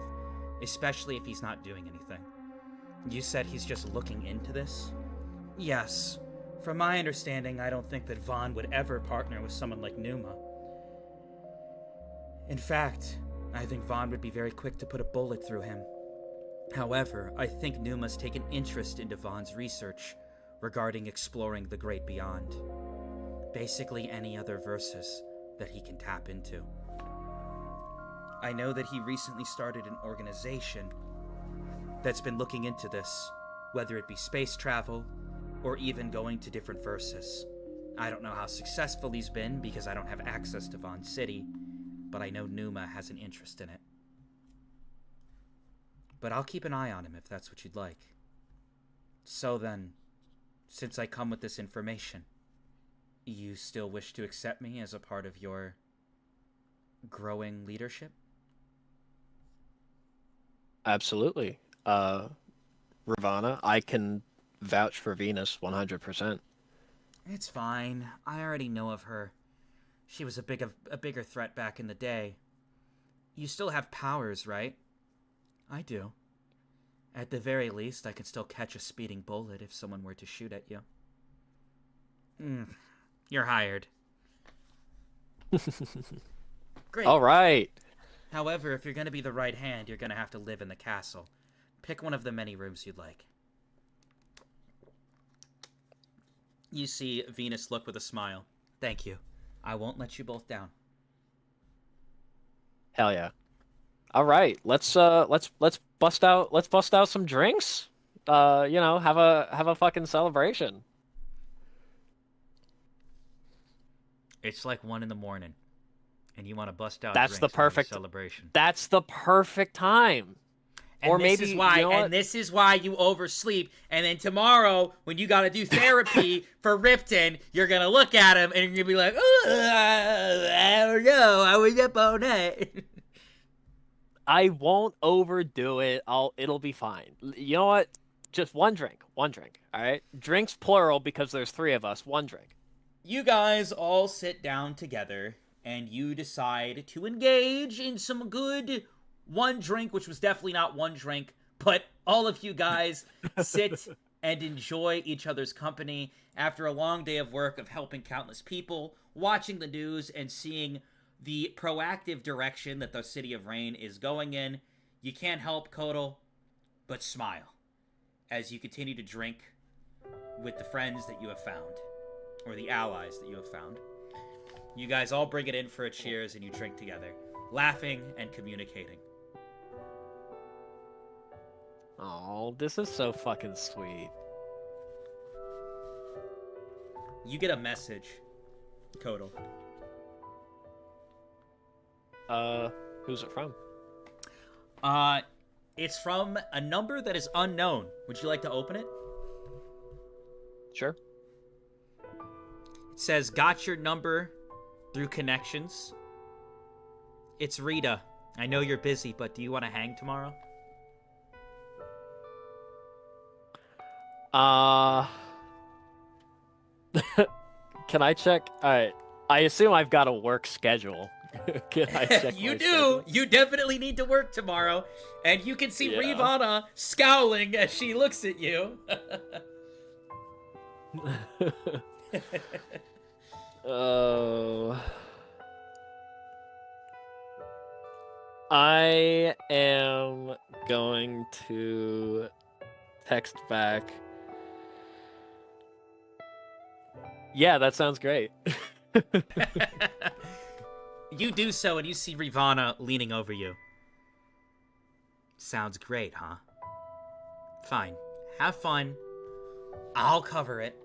especially if he's not doing anything. You said he's just looking into this? Yes. From my understanding, I don't think that Vaughn would ever partner with someone like Numa. In fact, I think Vaughn would be very quick to put a bullet through him. However, I think Numa's taken interest into Vaughn's research regarding exploring the great beyond. Basically any other verses that he can tap into. I know that he recently started an organization that's been looking into this, whether it be space travel or even going to different verses. I don't know how successful he's been because I don't have access to Vaughn City, but I know Numa has an interest in it. But I'll keep an eye on him if that's what you'd like. So then, since I come with this information, you still wish to accept me as a part of your growing leadership? Absolutely. Ravana, I can vouch for Venus 100%. It's fine. I already know of her. She was a bigger threat back in the day. You still have powers, right? I do. At the very least, I can still catch a speeding bullet if someone were to shoot at you. You're hired. Great. All right. However, if you're going to be the right hand, you're going to have to live in the castle. Pick one of the many rooms you'd like. You see Venus look with a smile. Thank you. I won't let you both down. Hell yeah. All right, let's bust out some drinks. Have a fucking celebration. It's like 1 a.m, and you want to bust out. That's the drinks and have a perfect celebration. That's the perfect time. And or this maybe is why, you know and this is why you oversleep. And then tomorrow, when you got to do therapy for Ripton, you're gonna look at him and you're gonna be like, "Oh, I don't know. I was up all night." I won't overdo it. It'll be fine. You know what? Just one drink. All right. Drinks plural because there's 3 of us. One drink. You guys all sit down together and you decide to engage in some good one drink, which was definitely not one drink, but all of you guys sit and enjoy each other's company after a long day of work of helping countless people, watching the news, and seeing the proactive direction that the City of Rain is going in. You can't help, Kodal, but smile as you continue to drink with the friends that you have found, or the allies that you have found. You guys all bring it in for a cheers and you drink together, laughing and communicating. Oh, this is so fucking sweet. You get a message, Kodal. Who's it from? It's from a number that is unknown. Would you like to open it? Sure. It says, got your number through connections. It's Rita. I know you're busy, but do you want to hang tomorrow? Can I check? Alright. I assume I've got a work schedule. Can I check You my do. schedule? You definitely need to work tomorrow. And you can see Rivana scowling as she looks at you. Oh. I am going to text back. Yeah, that sounds great. You do so, and you see Rivana leaning over you. Sounds great, huh? Fine. Have fun. I'll cover it.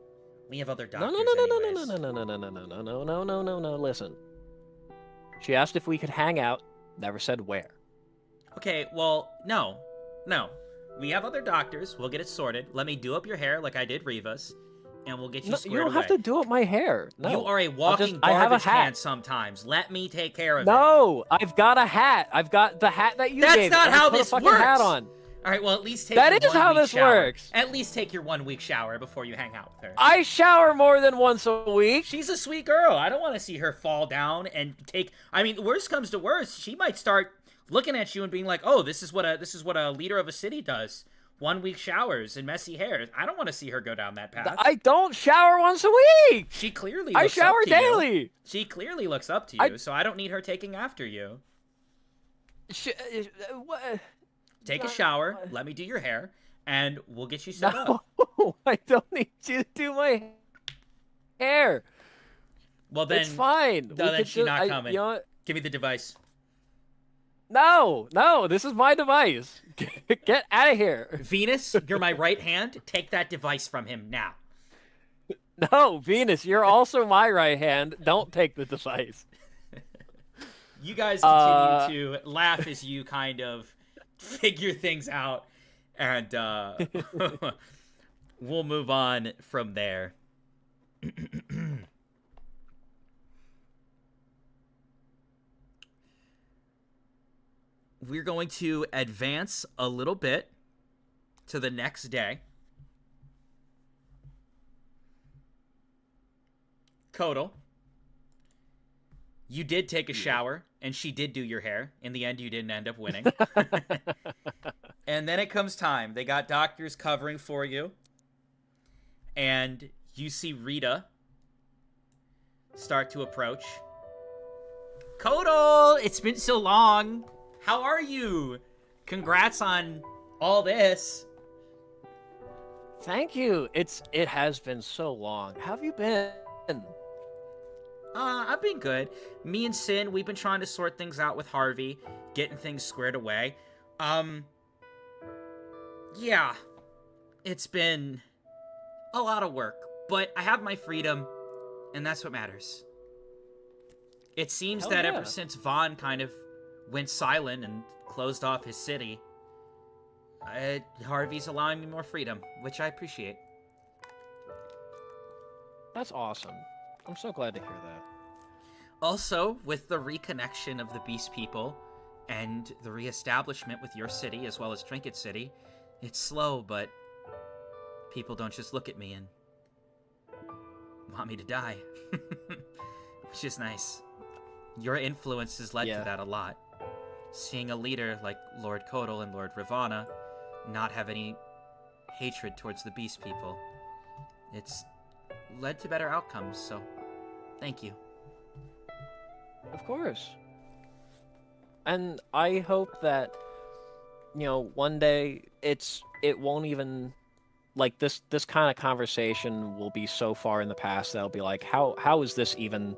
We have other No, doctors. no, no, no, no, no, anyways. no, no, no, no, no, no, no, no, no, no, no. Listen. She asked if we could hang out. Never said where. Okay, well, no. We have other doctors. We'll get it sorted. Let me do up your hair like I did Reva's, and we'll get you No, squared you don't away. have to do up my hair. No. You are a walking I have a garbage hat. can sometimes. Let me take care of it. No, I've got a hat. I've got the hat that you That's gave. not me. I how put this a fucking works. hat on. All right, well, at least take That your is 1 how week this shower. works. At least take your 1 week shower before you hang out with her. I shower more than once a week. She's a sweet girl. I don't want to see her fall down and take. I mean, worst comes to worst, she might start looking at you and being like, "Oh, this is what a leader of a city does. 1 week showers and messy hair." I don't want to see her go down that path. I don't shower once a week. She clearly. I Looks shower up to you. daily. She clearly looks up to you, so I don't need her taking after you. What? Take a shower. Let me do your hair, and we'll get you set up. No, I don't need you to do my hair. Well, then It's fine. No, We then could she's not you coming. know what? Give me the device. No, this is my device. Get out of here. Venus, you're my right hand. Take that device from him now. No, Venus, you're also my right hand. Don't take the device. You guys continue to laugh as you kind of figure things out, and we'll move on from there. We're going to advance a little bit to the next day. Kodal, you did take a shower, and she did do your hair. In the end, you didn't end up winning. And then it comes time. They got doctors covering for you. And you see Rita start to approach. Kodal, it's been so long. How are you? Congrats on all this. Thank you. It has been so long. How have you been? I've been good. Me and Sin, we've been trying to sort things out with Harvey, getting things squared away. Yeah, it's been a lot of work, but I have my freedom, and that's what matters. It seems that ever since Vaughn kind of went silent and closed off his city, Harvey's allowing me more freedom, which I appreciate. That's awesome. I'm so glad to hear that. Also, with the reconnection of the Beast People and the reestablishment with your city as well as Trinket City, it's slow, but people don't just look at me and want me to die, which is nice. Your influence has led to that a lot. Seeing a leader like Lord Kodal and Lord Ravana not have any hatred towards the Beast People, it's led to better outcomes, so thank you. Of course. And I hope that, one day it won't even, like, this kind of conversation will be so far in the past that I'll be like, how is this even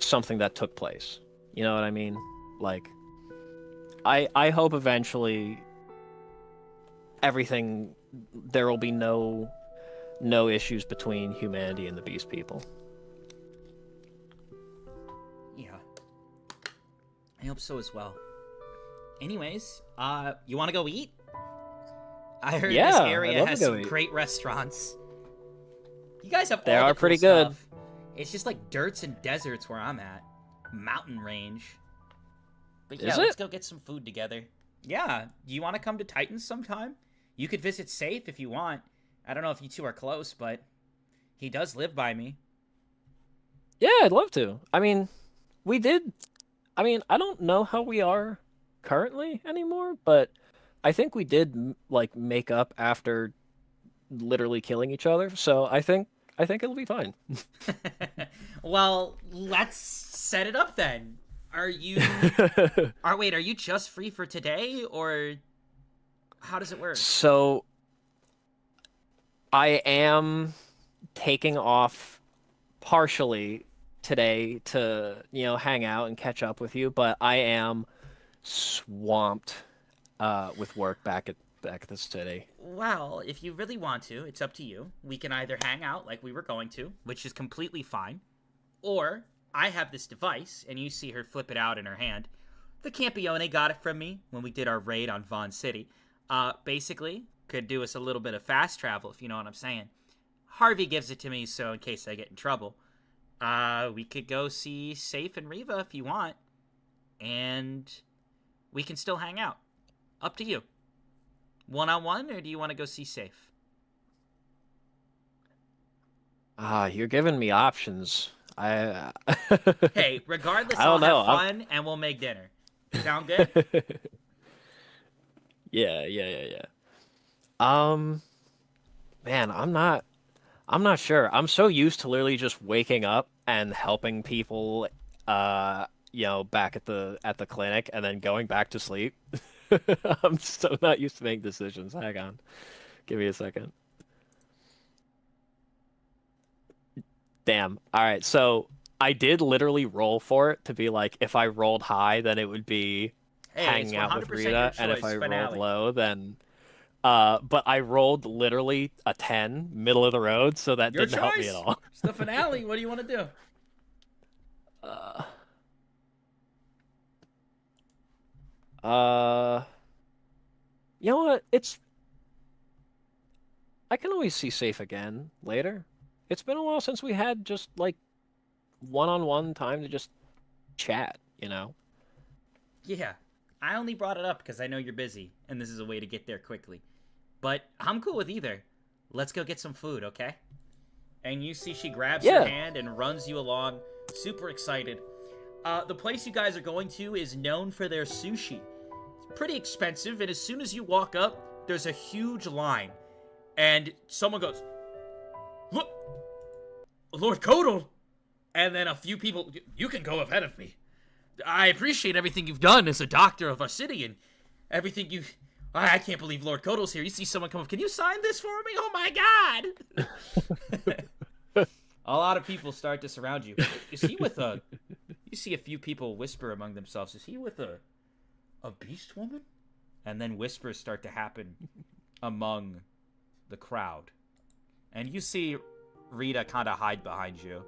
something that took place? You know what I mean? Like, I hope eventually there will be no issues between humanity and the Beast People. Yeah. I hope so as well. Anyways, you want to go eat? I heard this area has some great restaurants. You guys have They all are the cool pretty good. stuff. It's just like dirts and deserts where I'm at. Mountain range. But yeah, let's go get some food together. Yeah, you want to come to Titans sometime? You could visit Safe if you want. I don't know if you two are close, but he does live by me. Yeah, I'd love to. I mean, I don't know how we are currently anymore, but I think we did make up after literally killing each other. So I think it'll be fine. Well, let's set it up then. Are you just free for today, or how does it work? So I am taking off partially today to, hang out and catch up with you, but I am swamped with work back back at the city. Well, if you really want to, it's up to you. We can either hang out like we were going to, which is completely fine, or I have this device, and you see her flip it out in her hand. The Campione got it from me when we did our raid on Vaughn City. Basically, could do us a little bit of fast travel, if you know what I'm saying. Harvey gives it to me, so in case I get in trouble. We could go see Safe and Reva if you want, and we can still hang out. Up to you. One-on-one, or do you want to go see Safe? You're giving me options. Hey, regardless, I don't know. Have fun, and we'll make dinner. Sound good? Yeah. Man, I'm not sure. I'm so used to literally just waking up and helping people, back at the clinic and then going back to sleep. I'm so not used to making decisions. Hang on. Give me a second. Damn. All right. So I did literally roll for it to be like, if I rolled high, then it would be hanging out with Rita, and if I rolled low, then but I rolled literally a 10, middle of the road, so that didn't help me at all. It's the finale. What do you want to do? You know what? I can always see Safe again later. It's been a while since we had just like one-on-one time to just chat, you know? Yeah. I only brought it up because I know you're busy, and this is a way to get there quickly. But I'm cool with either. Let's go get some food, okay? And you see she grabs your hand and runs you along, super excited. The place you guys are going to is known for their sushi. It's pretty expensive, and as soon as you walk up, there's a huge line. And someone goes, "Look, Lord Kodal!" And then a few people, "You can go ahead of me. I appreciate everything you've done as a doctor of our city, and everything you... I can't believe Lord Kodal's here." You see someone come up, "Can you sign this for me? Oh my god!" A lot of people start to surround you. Is he with a... You see a few people whisper among themselves, "Is he with a beast woman?" And then whispers start to happen among the crowd. And you see Rita kind of hide behind you,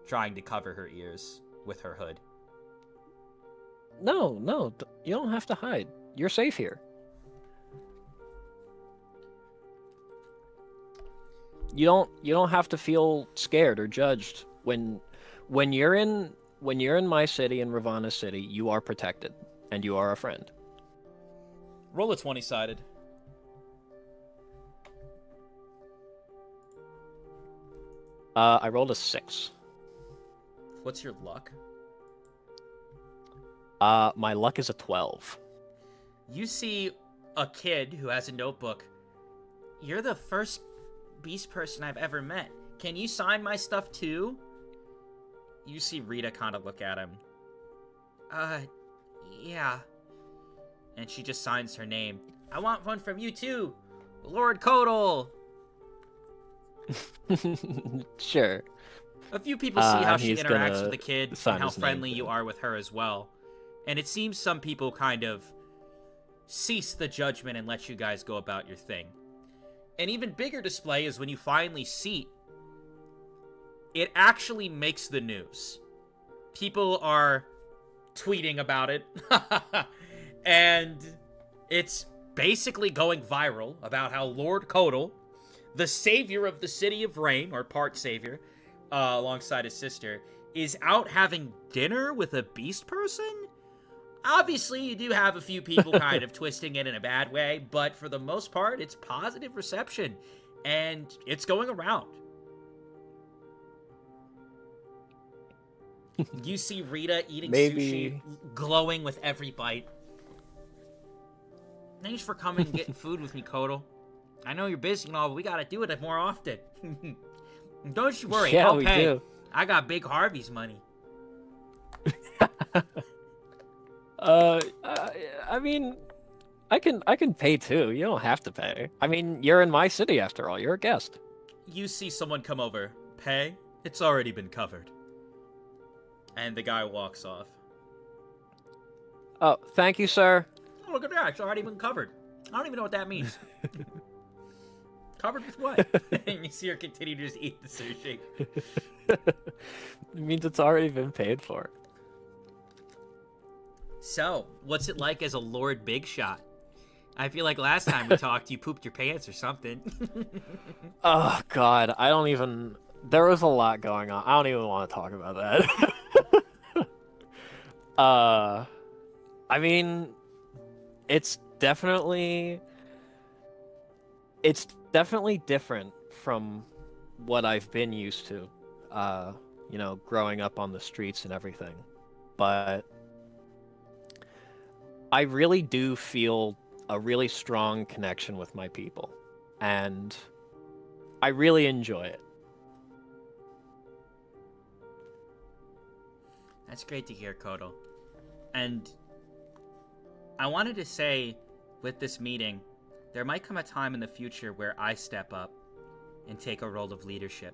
trying to cover her ears with her hood. No, you don't have to hide. You're safe here. You don't have to feel scared or judged. When you're in my city, in Ravana City, you are protected and you are a friend. Roll a 20-sided. I rolled a 6. What's your luck? My luck is a 12. You see a kid who has a notebook. "You're the first beast person I've ever met. Can you sign my stuff too?" You see Rita kind of look at him. Yeah. And she just signs her name. "I want one from you too, Lord Kodal." Sure. A few people see how she interacts with the kid sign and how his name, friendly you are with her as well. And it seems some people kind of cease the judgment and let you guys go about your thing. An even bigger display is when you finally seat. It actually makes the news. People are tweeting about it. And it's basically going viral about how Lord Kodal, the savior of the city of Rain, or part savior, alongside his sister, is out having dinner with a beast person? Obviously, you do have a few people kind of twisting it in a bad way, but for the most part, it's positive reception, and it's going around. You see Rita eating sushi, glowing with every bite. Thanks for coming and getting food with me, Kodal. I know you're busy and all, but we gotta do it more often. Don't you worry, I'll pay. We do. I got Big Harvey's money. I mean, I can pay too. You don't have to pay. I mean, you're in my city after all. You're a guest. You see someone come over. "Pay? It's already been covered." And the guy walks off. "Oh, thank you, sir." "Oh, look at that. It's already been covered. I don't even know what that means. Covered with what? And you see her continue to just eat the sushi. It means it's already been paid for. So, what's it like as a Lord Big Shot? I feel like last time we talked, you pooped your pants or something. Oh, God. I don't even... There was a lot going on. I don't even want to talk about that. I mean, it's definitely different from what I've been used to, you know, growing up on the streets and everything. But I really do feel a really strong connection with my people, and I really enjoy it. That's great to hear, Kodo. And I wanted to say, with this meeting, there might come a time in the future where I step up and take a role of leadership.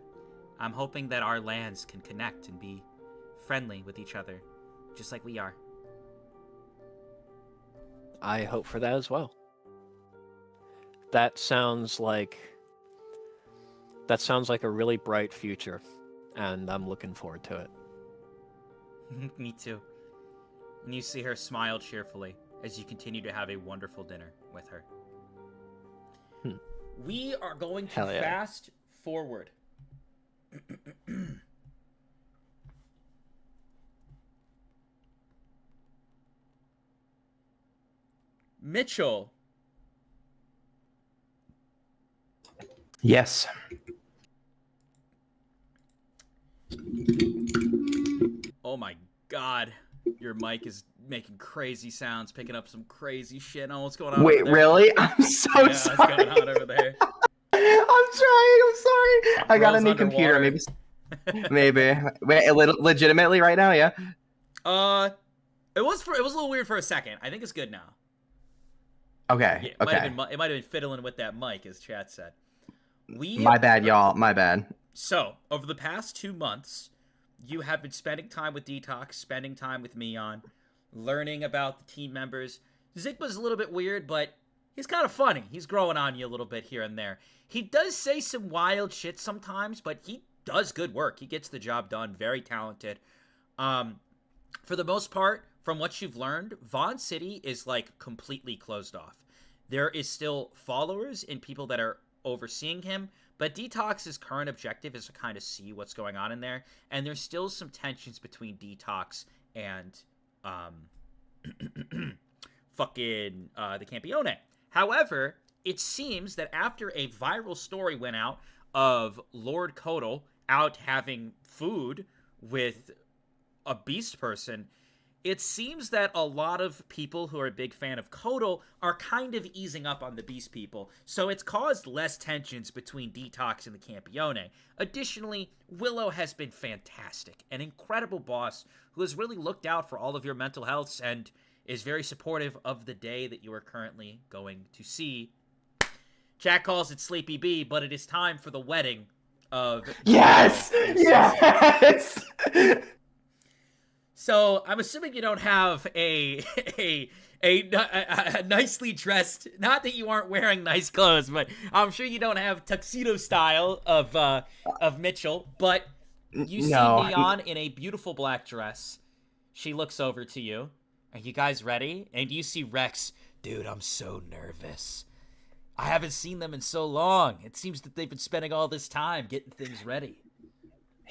I'm hoping that our lands can connect and be friendly with each other, just like we are. I hope for that as well. That sounds like a really bright future, and I'm looking forward to it. Me too. And you see her smile cheerfully as you continue to have a wonderful dinner with her. We are going to fast forward. Mitchell. Yes. Oh my god. Your mic is making crazy sounds, picking up some crazy shit. Oh, what's going on? Wait, over there? really? I'm so sorry. What's going on over there? I'm sorry. I got a new computer. Maybe. Wait, legitimately right now, yeah. It was a little weird for a second. I think it's good now. Okay. Yeah, okay. It might have been fiddling with that mic, as chat said. My bad, y'all. My bad. So, over the past 2 months, you have been spending time with Detox, spending time with Mion, learning about the team members. Zigma's a little bit weird, but he's kind of funny. He's growing on you a little bit here and there. He does say some wild shit sometimes, but he does good work. He gets the job done. Very talented. For the most part, from what you've learned, Vaughn City is like completely closed off. There is still followers and people that are overseeing him, but Detox's current objective is to kind of see what's going on in there, and there's still some tensions between Detox and the Campione. However, it seems that after a viral story went out of Lord Kodal out having food with a beast person, it seems that a lot of people who are a big fan of Kodal are kind of easing up on the beast people, so it's caused less tensions between Detox and the Campione. Additionally, Willow has been fantastic, an incredible boss who has really looked out for all of your mental healths and is very supportive of the day that you are currently going to see. Chat calls it Sleepy Bee, but it is time for the wedding of... Yes! Yes! So, I'm assuming you don't have a nicely dressed, not that you aren't wearing nice clothes, but I'm sure you don't have tuxedo style of Mitchell, but you see Neon in a beautiful black dress. She looks over to you. Are you guys ready? And you see Rex. Dude, I'm so nervous. I haven't seen them in so long. It seems that they've been spending all this time getting things ready.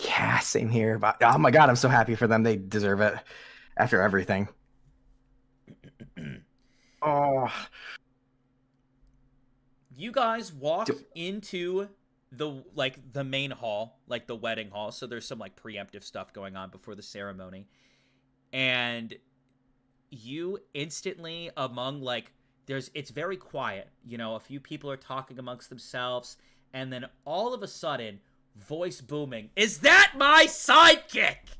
Yeah, same here. But oh my god, I'm so happy for them. They deserve it after everything. Oh. You guys walk into the main hall, like the wedding hall. So there's some like preemptive stuff going on before the ceremony. And you instantly among it's very quiet. You know, a few people are talking amongst themselves, and then all of a sudden, voice booming, "Is that my sidekick?"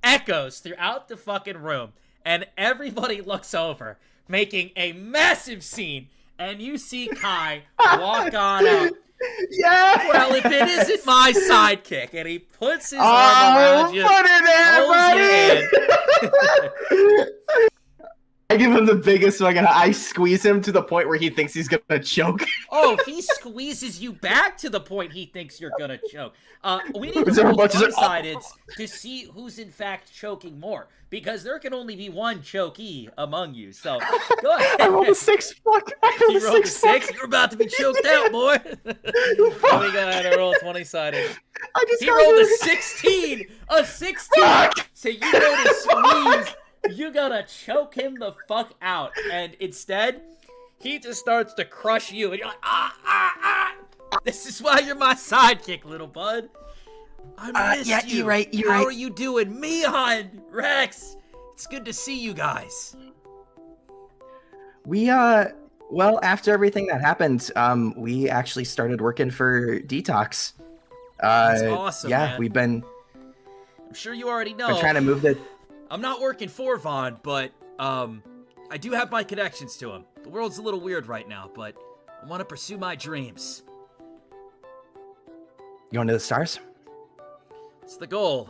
echoes throughout the fucking room, and everybody looks over, making a massive scene, and you see Kai walk on up. Yeah. Well, if it isn't my sidekick, and he puts his arm around you, put it in, buddy. give him the biggest fucking. I squeeze him to the point where he thinks he's gonna choke. Oh, he squeezes you back to the point he thinks you're gonna choke. We need to There are roll bunches of- one-sided to see who's in fact choking more, because there can only be one chokee among you. So go ahead. I rolled a 6. Fuck. I rolled You a rolled a 6. 6. You're about to be choked out, boy. Let me go ahead and roll a 20-sided. I just He got rolled a it. 16. A 16. Fuck! So you go to squeeze. You gotta choke him the fuck out, and instead, he just starts to crush you, and you're like, ah. This is why you're my sidekick, little bud. I miss yeah, you. you're right, you're How right. are you doing, Mion, Rex? It's good to see you guys. We well, after everything that happened, we actually started working for Detox. That's awesome, Yeah, man. we've been I'm sure you already know. trying to move the. I'm not working for Vaughn, but I do have my connections to him. The world's a little weird right now, but I want to pursue my dreams. Going to the stars? It's the goal.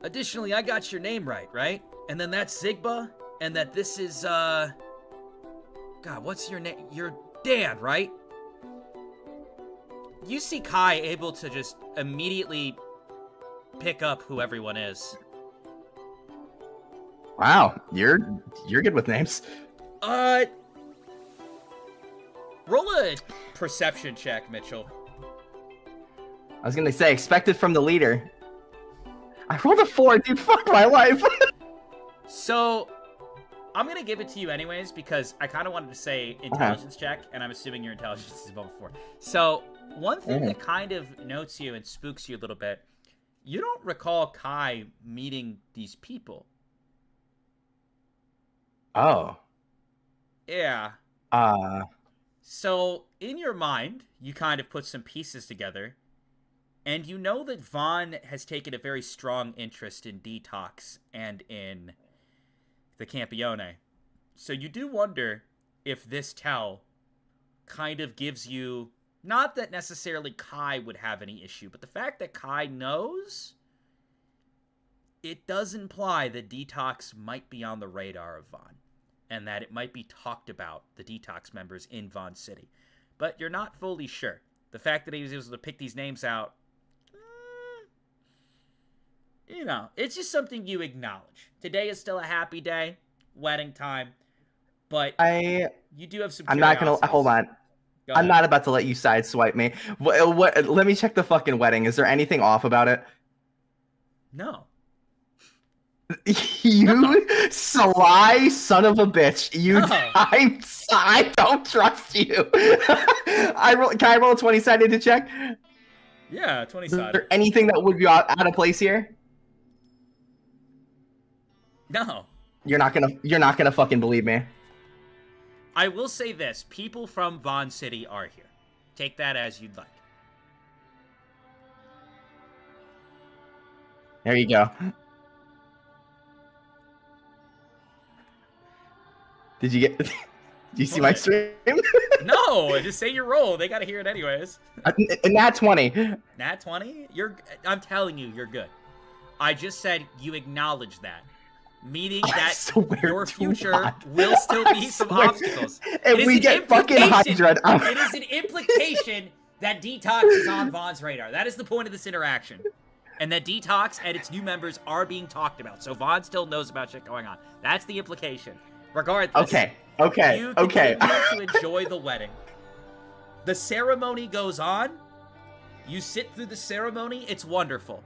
Additionally, I got your name right? And then that's Zigba, and that this is, God, what's your name? You're Dan, right? You see Kai able to just immediately pick up who everyone is. Wow, you're good with names. Roll a perception check, Mitchell. I was gonna say expected from the leader. I rolled a 4, dude. Fuck my life. So, I'm gonna give it to you anyways, because I kind of wanted to say intelligence check, and I'm assuming your intelligence is above 4. So, one thing that kind of notes you and spooks you a little bit, you don't recall Kai meeting these people. Oh. Yeah. So, in your mind, you kind of put some pieces together, and you know that Vaughn has taken a very strong interest in Detox and in the Campione. So you do wonder if this tell kind of gives you, not that necessarily Kai would have any issue, but the fact that Kai knows, it does imply that Detox might be on the radar of Vaughn, and that it might be talked about, the Detox members in Vaughn City. But you're not fully sure. The fact that he was able to pick these names out, you know, it's just something you acknowledge. Today is still a happy day, wedding time, but you do have some I'm not gonna curiosities. hold on. Go I'm ahead. not about to let you sideswipe me. What? Let me check the fucking wedding. Is there anything off about it? No. You sly son of a bitch. You. No. I don't trust you. Can I roll a 20-sided to check? Yeah, Is 20-sided. there anything that would be out of place here? No. You're not gonna fucking believe me. I will say this. People from Vaughn City are here. Take that as you'd like. There you go. Did you get? Do you see my What? stream? No, just say your roll. They gotta hear it anyways. Nat 20. Nat 20? I'm telling you, you're good. I just said you acknowledge that. Meaning I that swear your to future God. will still I be some swear. obstacles. If It is we an get fucking implication- Hydra, It is an implication that Detox is on Vaughn's radar. That is the point of this interaction. And that Detox and its new members are being talked about. So Vaughn still knows about shit going on. That's the implication. Regardless. Okay. You continue to enjoy the wedding. The ceremony goes on. You sit through the ceremony. It's wonderful.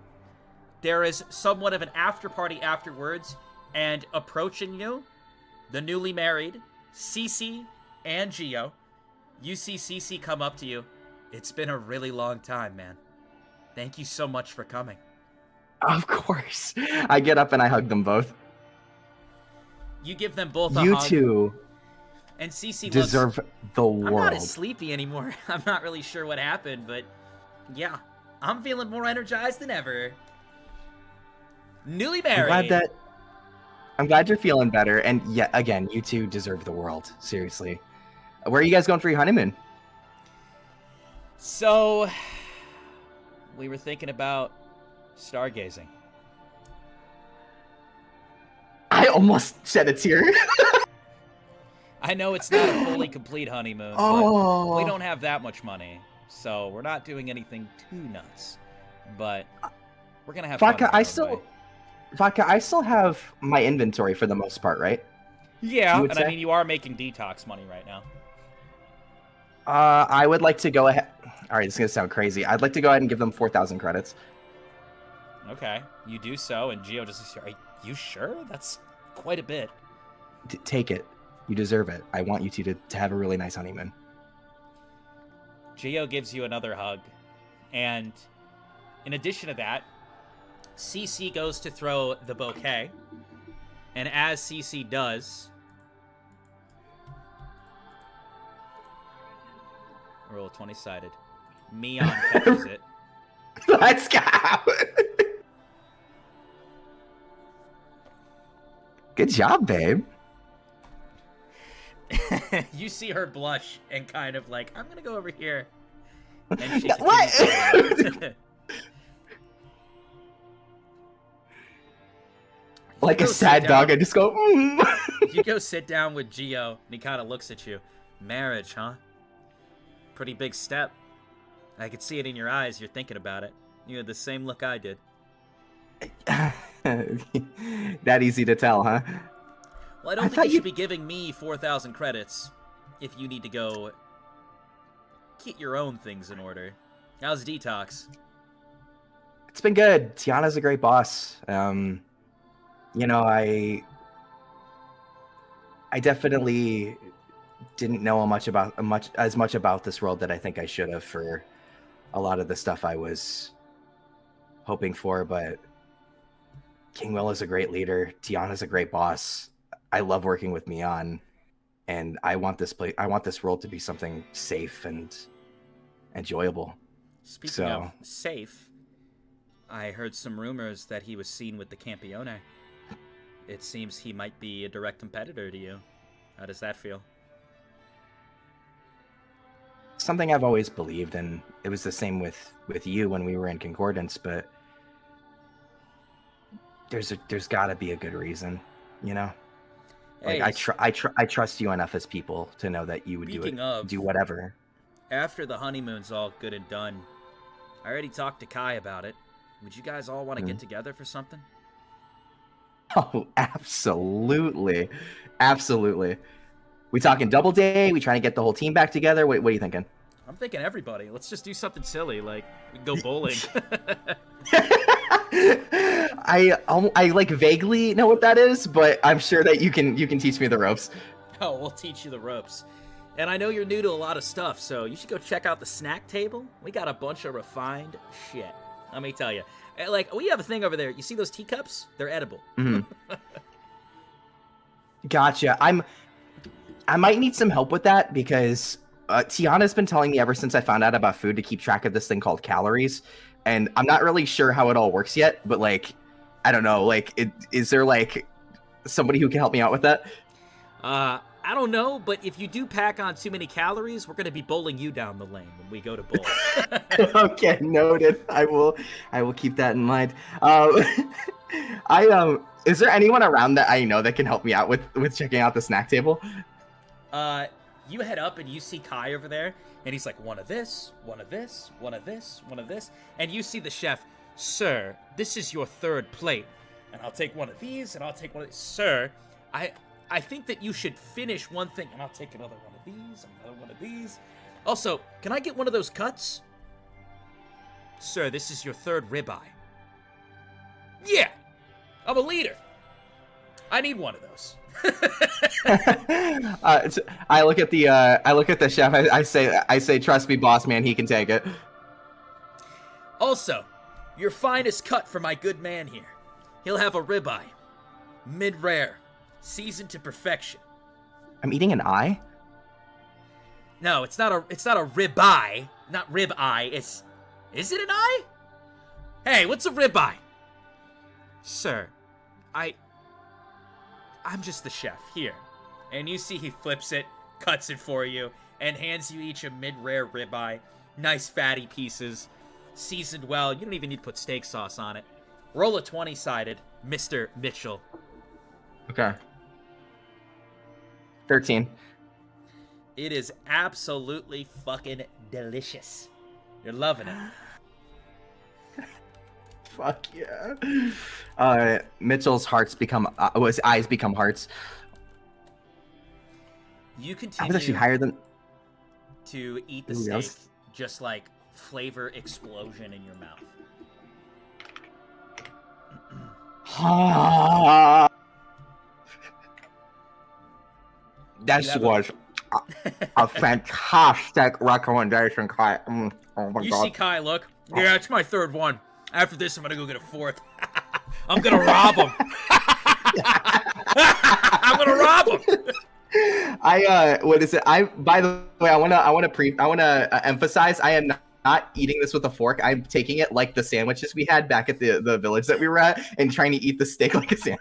There is somewhat of an after party afterwards, and approaching you, the newly married Cece and Gio. You see Cece come up to you. It's been a really long time, man. Thank you so much for coming. Of course. I get up and I hug them both. You give them both a You hug. two And Cece deserve the I'm not world. as sleepy anymore. I'm not really sure what happened, but yeah, I'm feeling more energized than ever. Newly married. I'm glad you're feeling better. And yet again, you two deserve the world. Seriously. Where are you guys going for your honeymoon? So, we were thinking about stargazing. I almost shed a tear. I know it's not a fully complete honeymoon, Oh. but we don't have that much money, so we're not doing anything too nuts. But we're gonna have Vodka, fun. I still have my inventory for the most part, right? Yeah, would and say? I mean, you are making detox money right now. I would like to go ahead. All right, this is gonna sound crazy. I'd like to go ahead and give them 4,000 credits. Okay, you do so, and Geo just says, "Are you sure? That's quite a bit." Take it. You deserve it. I want you two to have a really nice honeymoon. Geo gives you another hug, and in addition to that, CC goes to throw the bouquet, and as CC does, roll 20-sided. Mion catches it. Let's go. Good job, babe. You see her blush and kind of like, I'm gonna go over here. And she What? Like a sad dog, I just go, You go sit down with Geo, and he kind of looks at you. Marriage, huh? Pretty big step. I could see it in your eyes. You're thinking about it. You had the same look I did. That easy to tell, huh? Well, I don't think you should be giving me 4,000 credits if you need to go get your own things in order. How's detox? It's been good. Tiana's a great boss. You know, I definitely didn't know as much about this world that I think I should have for a lot of the stuff I was hoping for, but King Will is a great leader. Tiana's a great boss. I love working with Mion, and I want this world to be something safe and enjoyable. Speaking of safe, I heard some rumors that he was seen with the Campione. It seems he might be a direct competitor to you. How does that feel? Something I've always believed, and it was the same with you when we were in Concordance, but there's got to be a good reason, you know? Like, Hey, I trust you enough as people to know that you would do whatever. After the honeymoon's all good and done, I already talked to Kai about it. Would you guys all want to get together for something? Oh, absolutely. Absolutely. We talking double day? We trying to get the whole team back together? What are you thinking? I'm thinking everybody. Let's just do something silly, like we can go bowling. I like vaguely know what that is, but I'm sure that you can teach me the ropes. Oh, we'll teach you the ropes. And I know you're new to a lot of stuff, so you should go check out the snack table. We got a bunch of refined shit. Let me tell you. Like, we have a thing over there. You see those teacups? They're edible. Mm-hmm. Gotcha. I might need some help with that because Tiana's been telling me ever since I found out about food to keep track of this thing called calories, and I'm not really sure how it all works yet. But like, I don't know. Like, is there like somebody who can help me out with that? I don't know, but if you do pack on too many calories, we're gonna be bowling you down the lane when we go to bowl. Okay, noted. I will keep that in mind. Is there anyone around that I know that can help me out with checking out the snack table? You head up and you see Kai over there, and he's like, one of this, one of this, one of this, one of this, and you see the chef, sir, this is your third plate, and I'll take one of these, and I'll take one of these. Sir, I think that you should finish one thing, and I'll take another one of these, another one of these. Also, can I get one of those cuts? Sir, this is your third ribeye. Yeah, I'm a leader. I need one of those. I look at the chef. I say, trust me, boss man, he can take it. Also, your finest cut for my good man here. He'll have a ribeye, mid-rare, seasoned to perfection. I'm eating an eye? No, it's not a ribeye, not rib-eye. Is it an eye? Hey, what's a ribeye? Sir, I'm just the chef here. And you see he flips it, cuts it for you, and hands you each a mid-rare ribeye. Nice fatty pieces, seasoned well. You don't even need to put steak sauce on it. Roll a 20-sided, Mr. Mitchell. Okay. 13. It is absolutely fucking delicious. You're loving it. Fuck yeah. Mitchell's hearts become his eyes become hearts. You I was continue actually higher than. to eat the Ooh, that steak, was- just like flavor explosion in your mouth. This have a- was a fantastic recommendation, Kai. Oh my You god. see Kai look. Yeah, it's my third one. After this, I'm gonna go get a fourth. I'm gonna rob him. I'm gonna rob him. What is it? By the way, I wanna emphasize I am not eating this with a fork. I'm taking it like the sandwiches we had back at the village that we were at and trying to eat the steak like a sandwich.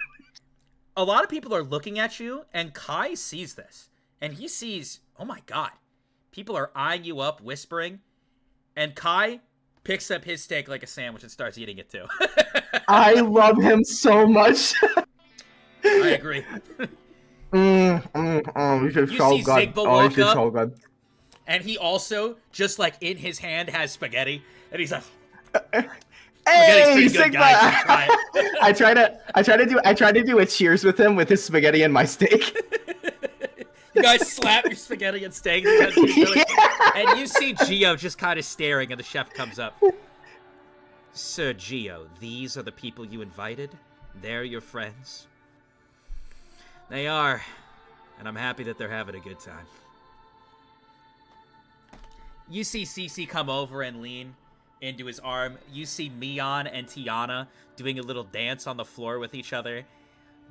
A lot of people are looking at you, and Kai sees this. And he sees, oh my god, people are eyeing you up, whispering. And Kai picks up his steak like a sandwich and starts eating it too. I love him so much. I agree. This is You so see good. Zigba Oh, walk this is up. so good. And he also, just like in his hand, has spaghetti. And he's like, Hey, pretty good, Sigma! guys. Try it. I try to do a cheers with him with his spaghetti and my steak. You guys slap your spaghetti and steak together. And you see Gio just kind of staring, and the chef comes up. Sir Gio, these are the people you invited? They're your friends? They are, and I'm happy that they're having a good time. You see Cece come over and lean into his arm. You see Mion and Tiana doing a little dance on the floor with each other.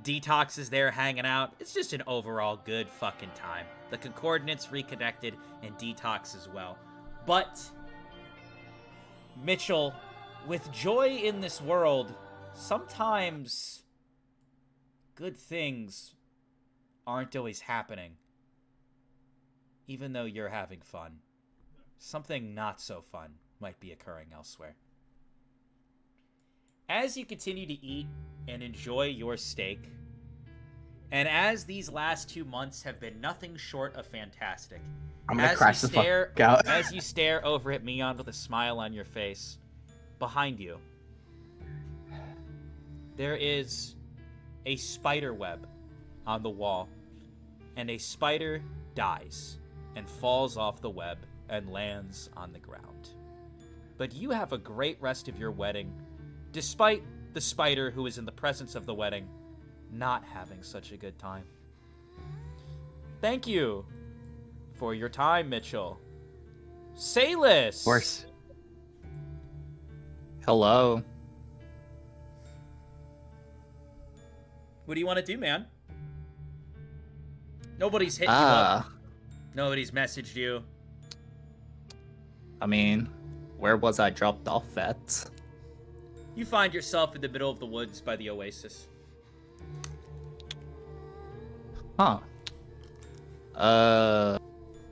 Detox is there hanging out. It's just an overall good fucking time. The Concordance reconnected and Detox as well. But Mitchell, with joy in this world, sometimes good things aren't always happening. Even though you're having fun, something not so fun might be occurring elsewhere. As you continue to eat and enjoy your steak, and as these last 2 months have been nothing short of fantastic, I'm gonna crash the fuck out. as you stare over at Mion with a smile on your face, behind you, there is a spider web on the wall, and a spider dies and falls off the web and lands on the ground. But you have a great rest of your wedding, despite the spider who is in the presence of the wedding not having such a good time. Thank you for your time, Mitchell. Salis! Of course. Hello. What do you want to do, man? Nobody's hit you up. Nobody's messaged you. I mean, where was I dropped off at? You find yourself in the middle of the woods by the oasis. Huh.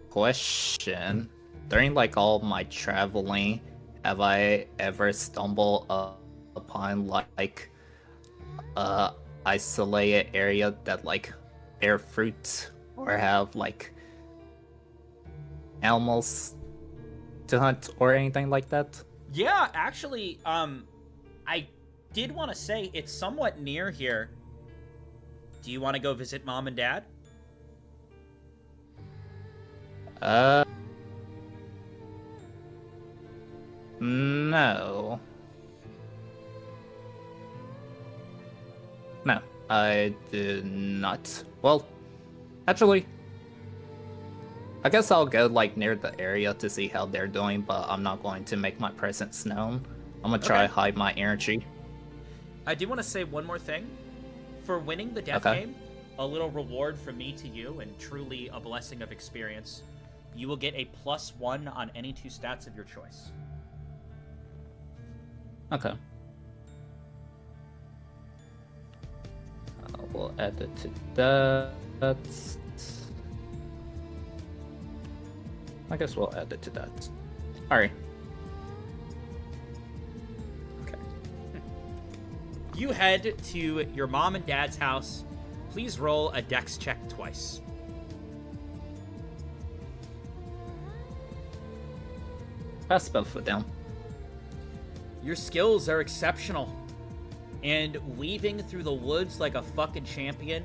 Question. During like all my traveling, have I ever stumbled upon like isolated area that like bear fruit or have like animals to hunt or anything like that? Yeah, actually, I did want to say it's somewhat near here. Do you want to go visit Mom and Dad? No. No, I did not. Well, actually, I guess I'll go like near the area to see how they're doing, but I'm not going to make my presence known. I'm gonna try to hide my energy. I do want to say one more thing. For winning the death game, a little reward from me to you, and truly a blessing of experience, you will get a +1 on any 2 stats of your choice. Okay. We'll add it to that. I guess we'll add it to that. Alright. You head to your mom and dad's house. Please roll a dex check twice. Pass both of them. Your skills are exceptional. And weaving through the woods like a fucking champion,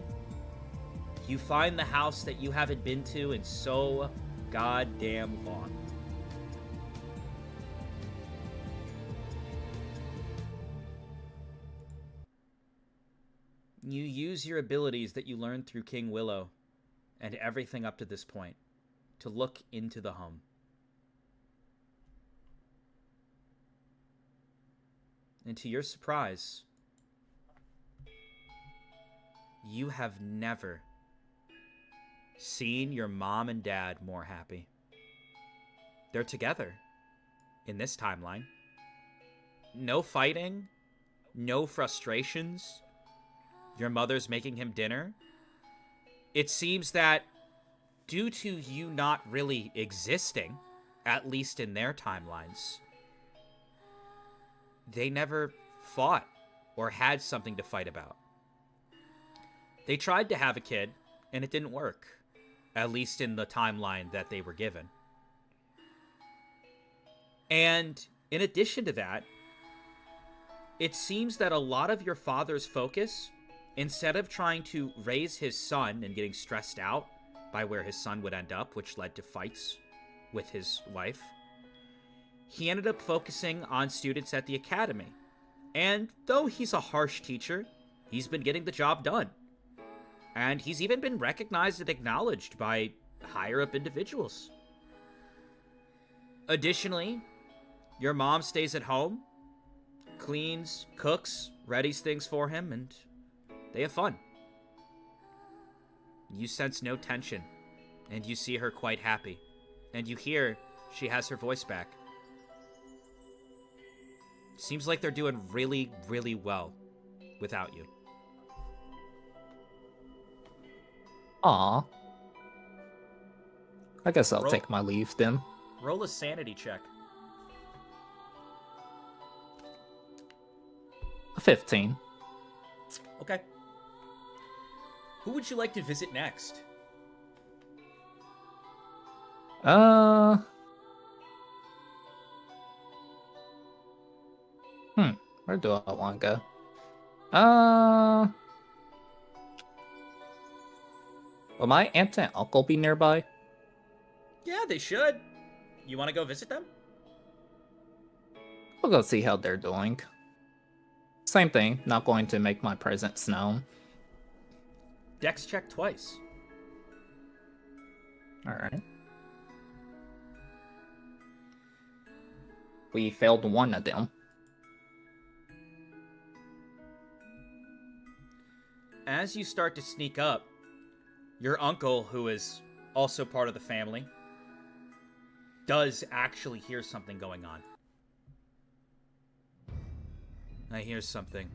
you find the house that you haven't been to in so goddamn long. You use your abilities that you learned through King Willow and everything up to this point to look into the home. And to your surprise, you have never seen your mom and dad more happy. They're together in this timeline. No fighting, no frustrations. Your mother's making him dinner. It seems that due to you not really existing, at least in their timelines, they never fought or had something to fight about. They tried to have a kid, and it didn't work, at least in the timeline that they were given. And in addition to that, it seems that a lot of your father's focus, instead of trying to raise his son and getting stressed out by where his son would end up, which led to fights with his wife, he ended up focusing on students at the academy. And though he's a harsh teacher, he's been getting the job done. And he's even been recognized and acknowledged by higher-up individuals. Additionally, your mom stays at home, cleans, cooks, readies things for him, and they have fun. You sense no tension, and you see her quite happy. And you hear she has her voice back. Seems like they're doing really, really well without you. Aw. I guess I'll take my leave then. Roll a sanity check. A 15. Okay. Who would you like to visit next? Where do I want to go? Will my aunt and uncle be nearby? Yeah, they should. You want to go visit them? We'll go see how they're doing. Same thing, not going to make my presence known. Dex check twice. Alright. We failed one of them. As you start to sneak up, your uncle, who is also part of the family, does actually hear something going on. I hear something.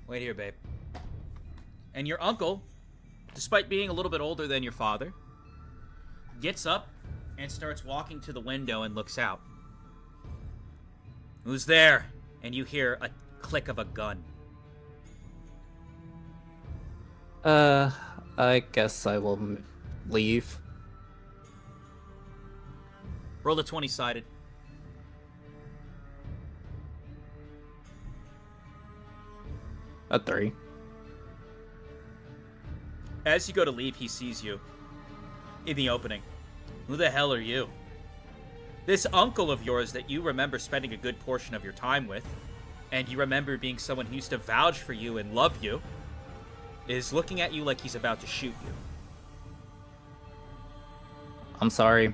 Wait here, babe. And your uncle, despite being a little bit older than your father, gets up and starts walking to the window and looks out. Who's there? And you hear a click of a gun. I guess I will leave. Roll a 20-sided. A 3. As you go to leave, he sees you in the opening. Who the hell are you? This uncle of yours that you remember spending a good portion of your time with, and you remember being someone who used to vouch for you and love you, is looking at you like he's about to shoot you. I'm sorry.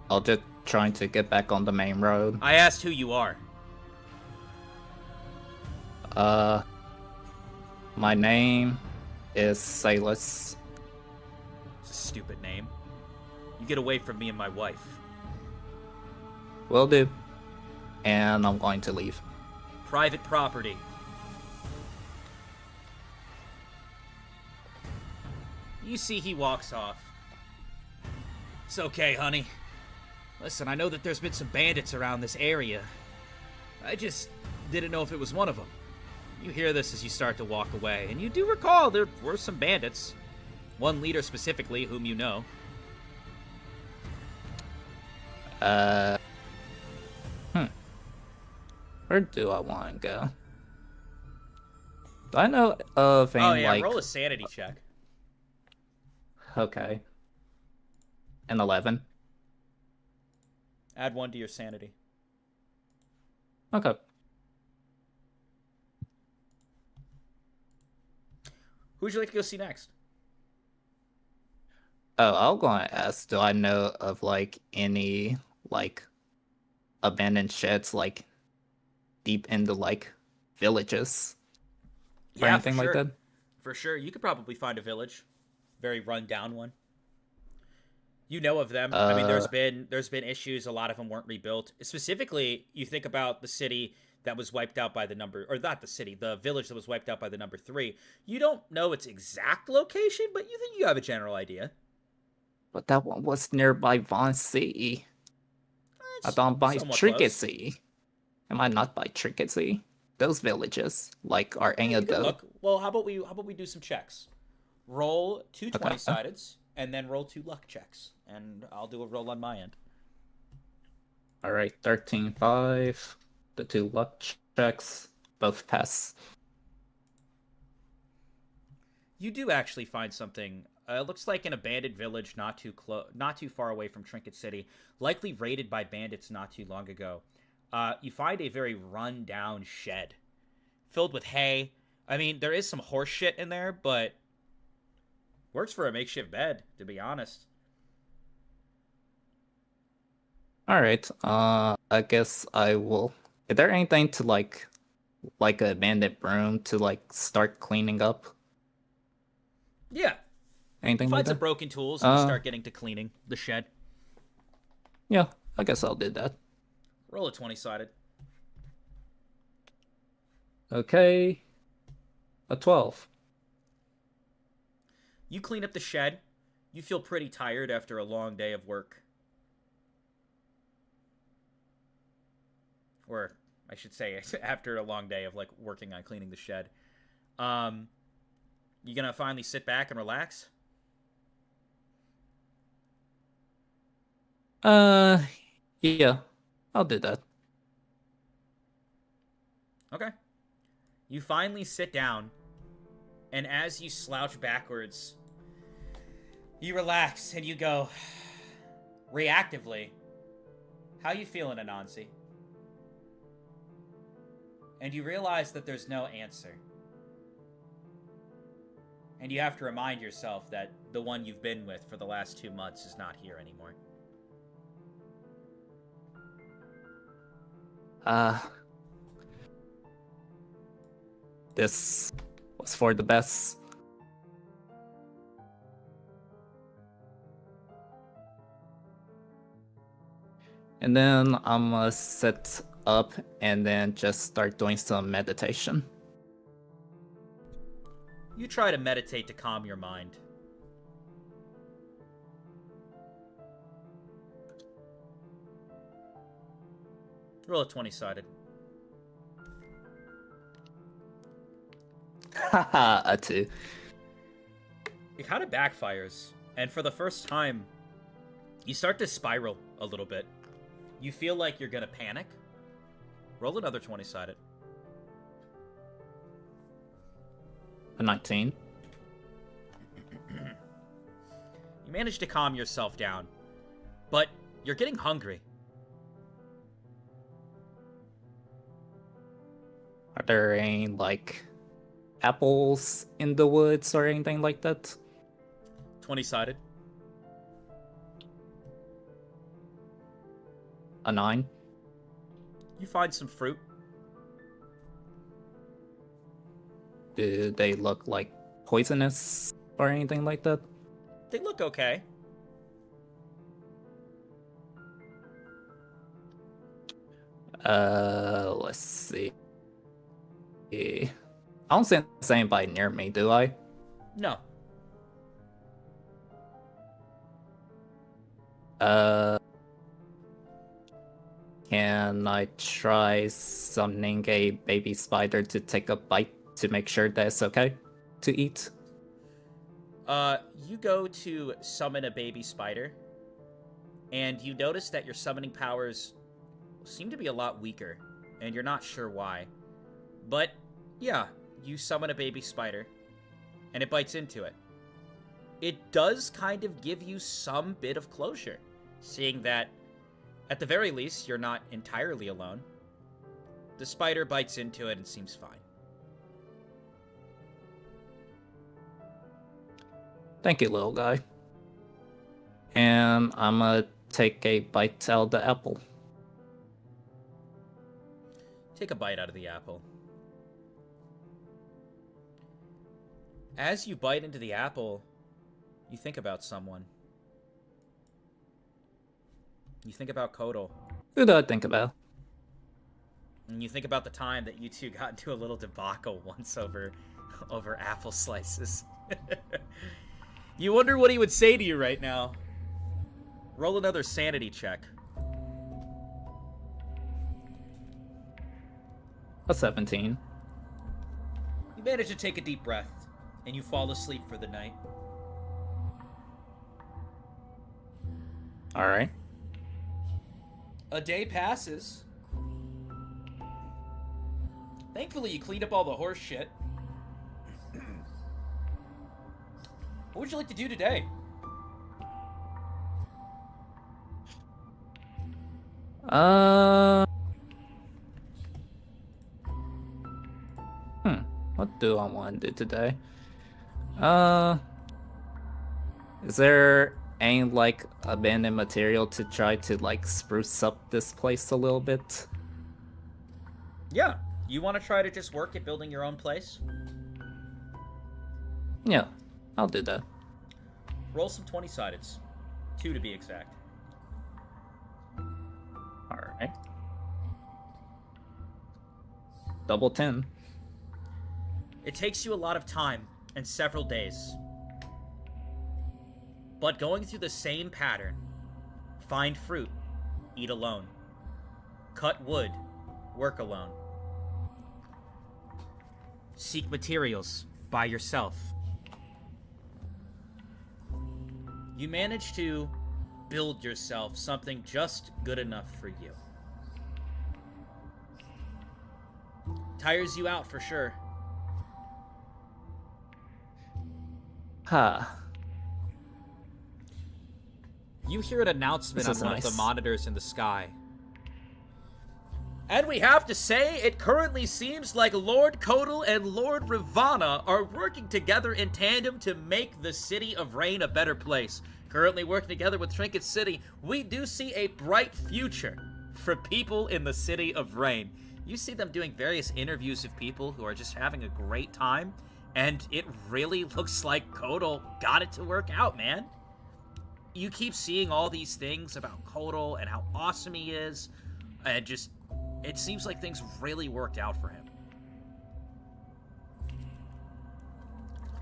I'll just trying to get back on the main road. I asked who you are. My name is Salis. It's a stupid name. You get away from me and my wife. Will do. And I'm going to leave. Private property. You see he walks off. It's okay, honey. Listen, I know that there's been some bandits around this area. I just didn't know if it was one of them. You hear this as you start to walk away, and you do recall there were some bandits. One leader specifically, whom you know. Where do I want to go? Do I know of any, Oh yeah, like... roll a sanity check. Okay. An 11. Add 1 to your sanity. Okay. Who would you like to go see next? Oh, I was going to ask, do I know of, like, any, like, abandoned sheds, like, deep into, like, villages? Or Yeah, anything for like sure. that? For sure. You could probably find a village. Very run-down one. You know of them. I mean, there's been issues. A lot of them weren't rebuilt. Specifically, you think about the city that was wiped out by the number... Or not the city. The village that was wiped out by the number 3. You don't know its exact location, but you think you have a general idea. But that one was nearby Von Sea. I thought by somewhat Tricketsy. Am I not by Tricketsy? Those villages, like, are any of those? Look, well, how about we do some checks? Roll 2 Okay. 20-sideds, and then roll 2 luck checks. And I'll do a roll on my end. Alright, 13-5. The 2 luck checks. Both pass. You do actually find something. It looks like an abandoned village not too far away from Trinket City, likely raided by bandits not too long ago. You find a very run-down shed filled with hay. I mean, there is some horse shit in there, but works for a makeshift bed, to be honest. Alright, I guess I will... Is there anything to, like an abandoned broom to, like, start cleaning up? Yeah. Anything Find like some that? broken tools and start getting to cleaning the shed. Yeah, I guess I'll do that. Roll a 20-sided. Okay. A 12. You clean up the shed. You feel pretty tired after a long day of work. Or, I should say, after a long day of, like, working on cleaning the shed. You gonna finally sit back and relax? Yeah. I'll do that. Okay. You finally sit down, and as you slouch backwards, you relax and you go, reactively, how you feeling, Anansi? And you realize that there's no answer. And you have to remind yourself that the one you've been with for the last 2 months is not here anymore. This was for the best. And then I'm gonna sit up and then just start doing some meditation. You try to meditate to calm your mind. Roll a 20-sided. Haha, a 2. It kind of backfires, and for the first time, you start to spiral a little bit. You feel like you're gonna panic. Roll another 20-sided. A 19. You manage to calm yourself down, but you're getting hungry. Are there any, like, apples in the woods or anything like that? 20-sided. A 9. You find some fruit. Do they look like poisonous or anything like that? They look okay. Let's see. I don't see anybody near me, do I? No. Can I try summoning a baby spider to take a bite to make sure that it's okay to eat? You go to summon a baby spider, and you notice that your summoning powers seem to be a lot weaker, and you're not sure why. But, yeah, you summon a baby spider, and it bites into it. It does kind of give you some bit of closure, seeing that, at the very least, you're not entirely alone. The spider bites into it and seems fine. Thank you, little guy. And I'm gonna take a bite out of the apple. Take a bite out of the apple. As you bite into the apple, you think about someone. You think about Kodal. Who do I think about? And you think about the time that you two got into a little debacle once over apple slices. You wonder what he would say to you right now. Roll another sanity check. A 17. You manage to take a deep breath, and you fall asleep for the night. Alright. A day passes. Thankfully, you cleaned up all the horse shit. What would you like to do today? What do I want to do today? Is there any, like, abandoned material to try to, like, spruce up this place a little bit? Yeah. You want to try to just work at building your own place? Yeah, I'll do that. Roll some 20-sideds. 2 to be exact. Alright. Double 10. It takes you a lot of time and several days. But going through the same pattern, find fruit, eat alone. Cut wood, work alone. Seek materials by yourself. You manage to build yourself something just good enough for you. Tires you out for sure. You hear an announcement on one of the monitors in the sky. And we have to say, it currently seems like Lord Kodal and Lord Ravana are working together in tandem to make the City of Rain a better place. Currently working together with Trinket City, we do see a bright future for people in the City of Rain. You see them doing various interviews of people who are just having a great time, and it really looks like Kodal got it to work out, man. You keep seeing all these things about Kodal and how awesome he is, and just, it seems like things really worked out for him.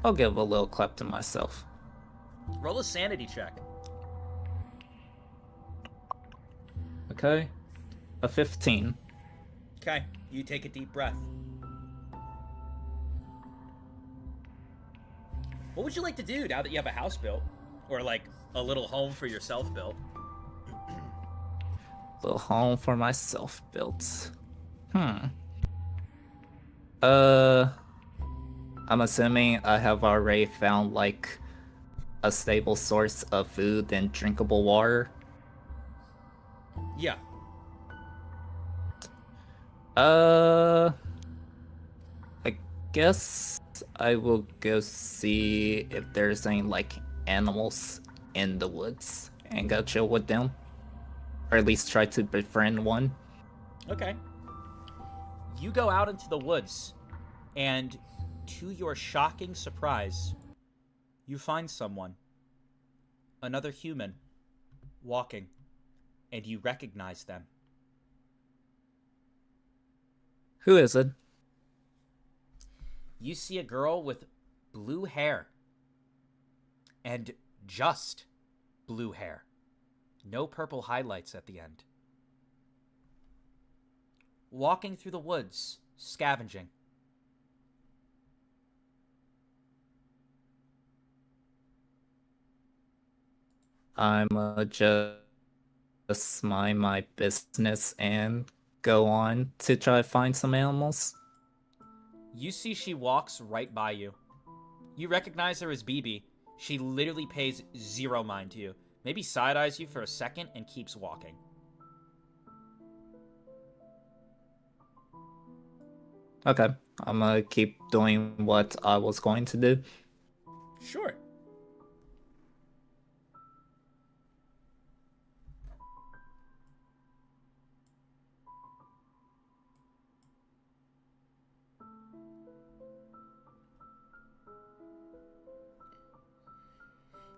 I'll give a little clap to myself. Roll a sanity check. Okay. A 15. Okay, you take a deep breath. What would you like to do now that you have a house built? Or like a little home for yourself built? Little home for myself built. I'm assuming I have already found, like, a stable source of food and drinkable water. Yeah. I guess I will go see if there's any, like, animals in the woods and go chill with them. Or at least try to befriend one. Okay. You go out into the woods, and to your shocking surprise, you find someone. Another human. Walking. And you recognize them. Who is it? You see a girl with blue hair. And just blue hair. No purple highlights at the end. walking through the woods, scavenging. I'm just mind my business and go on to try to find some animals. You see she walks right by you. You recognize her as BB. She literally pays zero mind to you. Maybe side-eyes you for a second and keeps walking. Okay, I'm gonna keep doing what I was going to do. Sure.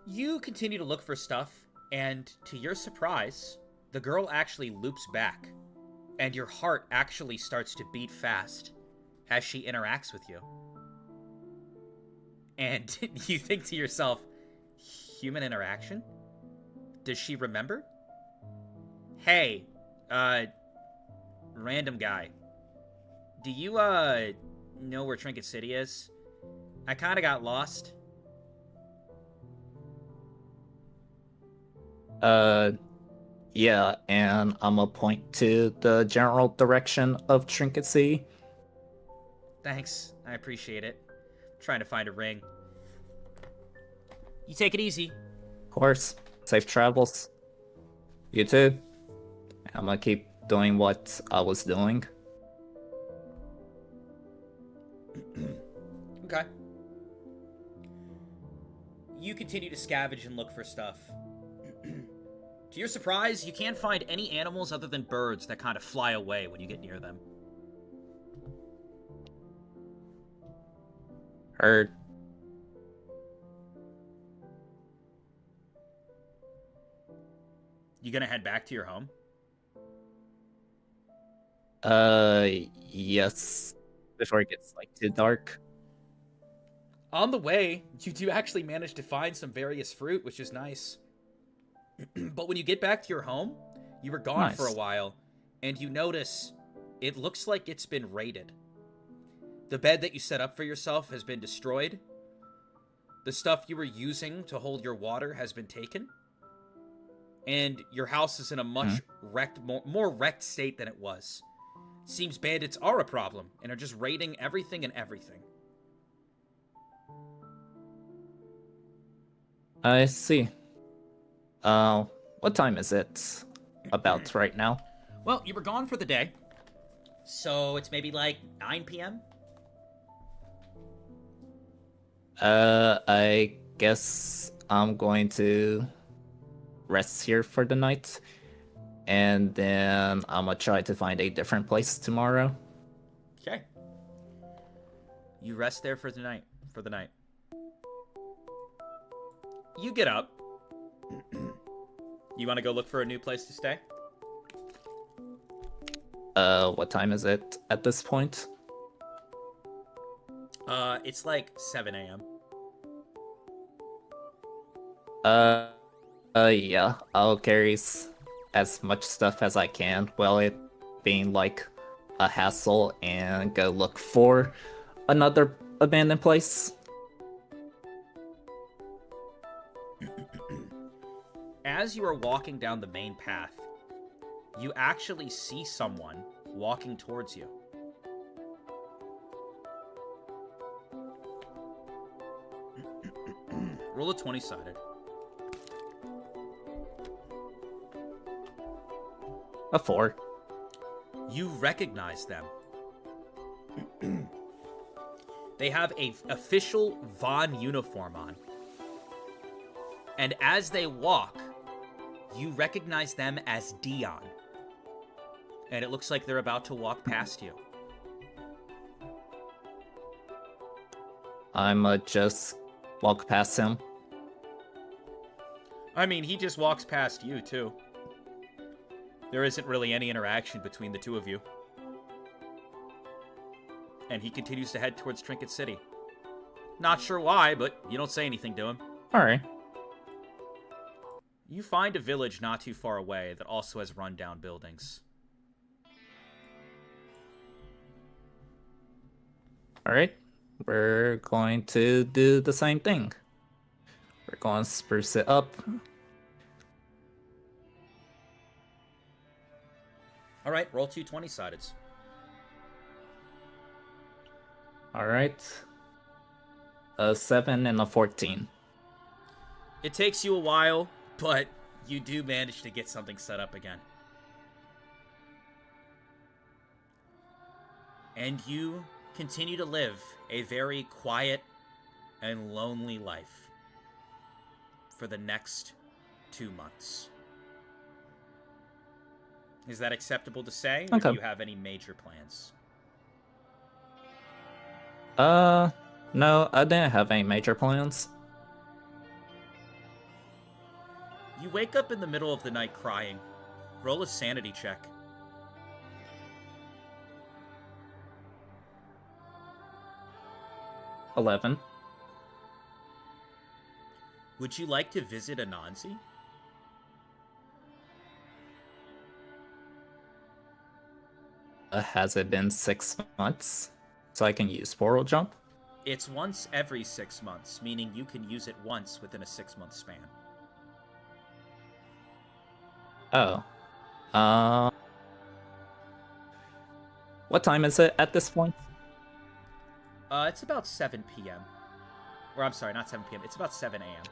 You continue to look for stuff, and to your surprise, the girl actually loops back, and your heart actually starts to beat fast as she interacts with you. And you think to yourself, human interaction? Does she remember? Hey, random guy. Do you, know where Trinket City is? I kinda got lost. Yeah, and I'm gonna point to the general direction of Trinket City. Thanks, I appreciate it. I'm trying to find a ring. You take it easy. Of course. Safe travels. You too. I'm gonna keep doing what I was doing. Okay. You continue to scavenge and look for stuff. To your surprise, you can't find any animals other than birds that kind of fly away when you get near them. Heard. You gonna head back to your home? Yes. Before it gets, like, too dark. On the way, you do actually manage to find some various fruit, which is nice. But when you get back to your home, you were gone for a while, and you notice it looks like it's been raided. The bed that you set up for yourself has been destroyed. The stuff you were using to hold your water has been taken. And your house is in a much more wrecked state than it was. Seems bandits are a problem and are just raiding everything and everything. I see. What time is it about right now? Well, you were gone for the day, so it's maybe like 9 p.m.? I guess I'm going to rest here for the night, and then I'm gonna try to find a different place tomorrow. Okay. You rest there for the night. You get up. You want to go look for a new place to stay? What time is it at this point? It's like 7 a.m. Yeah, I'll carry as much stuff as I can while it being like a hassle and go look for another abandoned place. As you are walking down the main path, you actually see someone walking towards you. Roll a 20-sided. A 4. You recognize them. They have a official Vaughn uniform on. And as they walk, you recognize them as Dion. And it looks like they're about to walk past you. I'm just walk past him. I mean, he just walks past you, too. There isn't really any interaction between the two of you. And he continues to head towards Trinket City. Not sure why, but you don't say anything to him. Alright. You find a village not too far away that also has rundown buildings. Alright, we're going to do the same thing. We're going to spruce it up. All right, roll 2 20-sideds. Alright. A 7 and a 14. It takes you a while, but you do manage to get something set up again. And you continue to live a very quiet and lonely life for the next 2 months. Is that acceptable to say? Or do you have any major plans? No, I didn't have any major plans. You wake up in the middle of the night crying. Roll a sanity check. $11. Would you like to visit Anansi? Has it been 6 months? So I can use portal jump? It's once every 6 months, meaning you can use it once within a 6-month span. Oh. What time is it at this point? It's about 7 p.m. Or I'm sorry, not 7 p.m. It's about 7 a.m.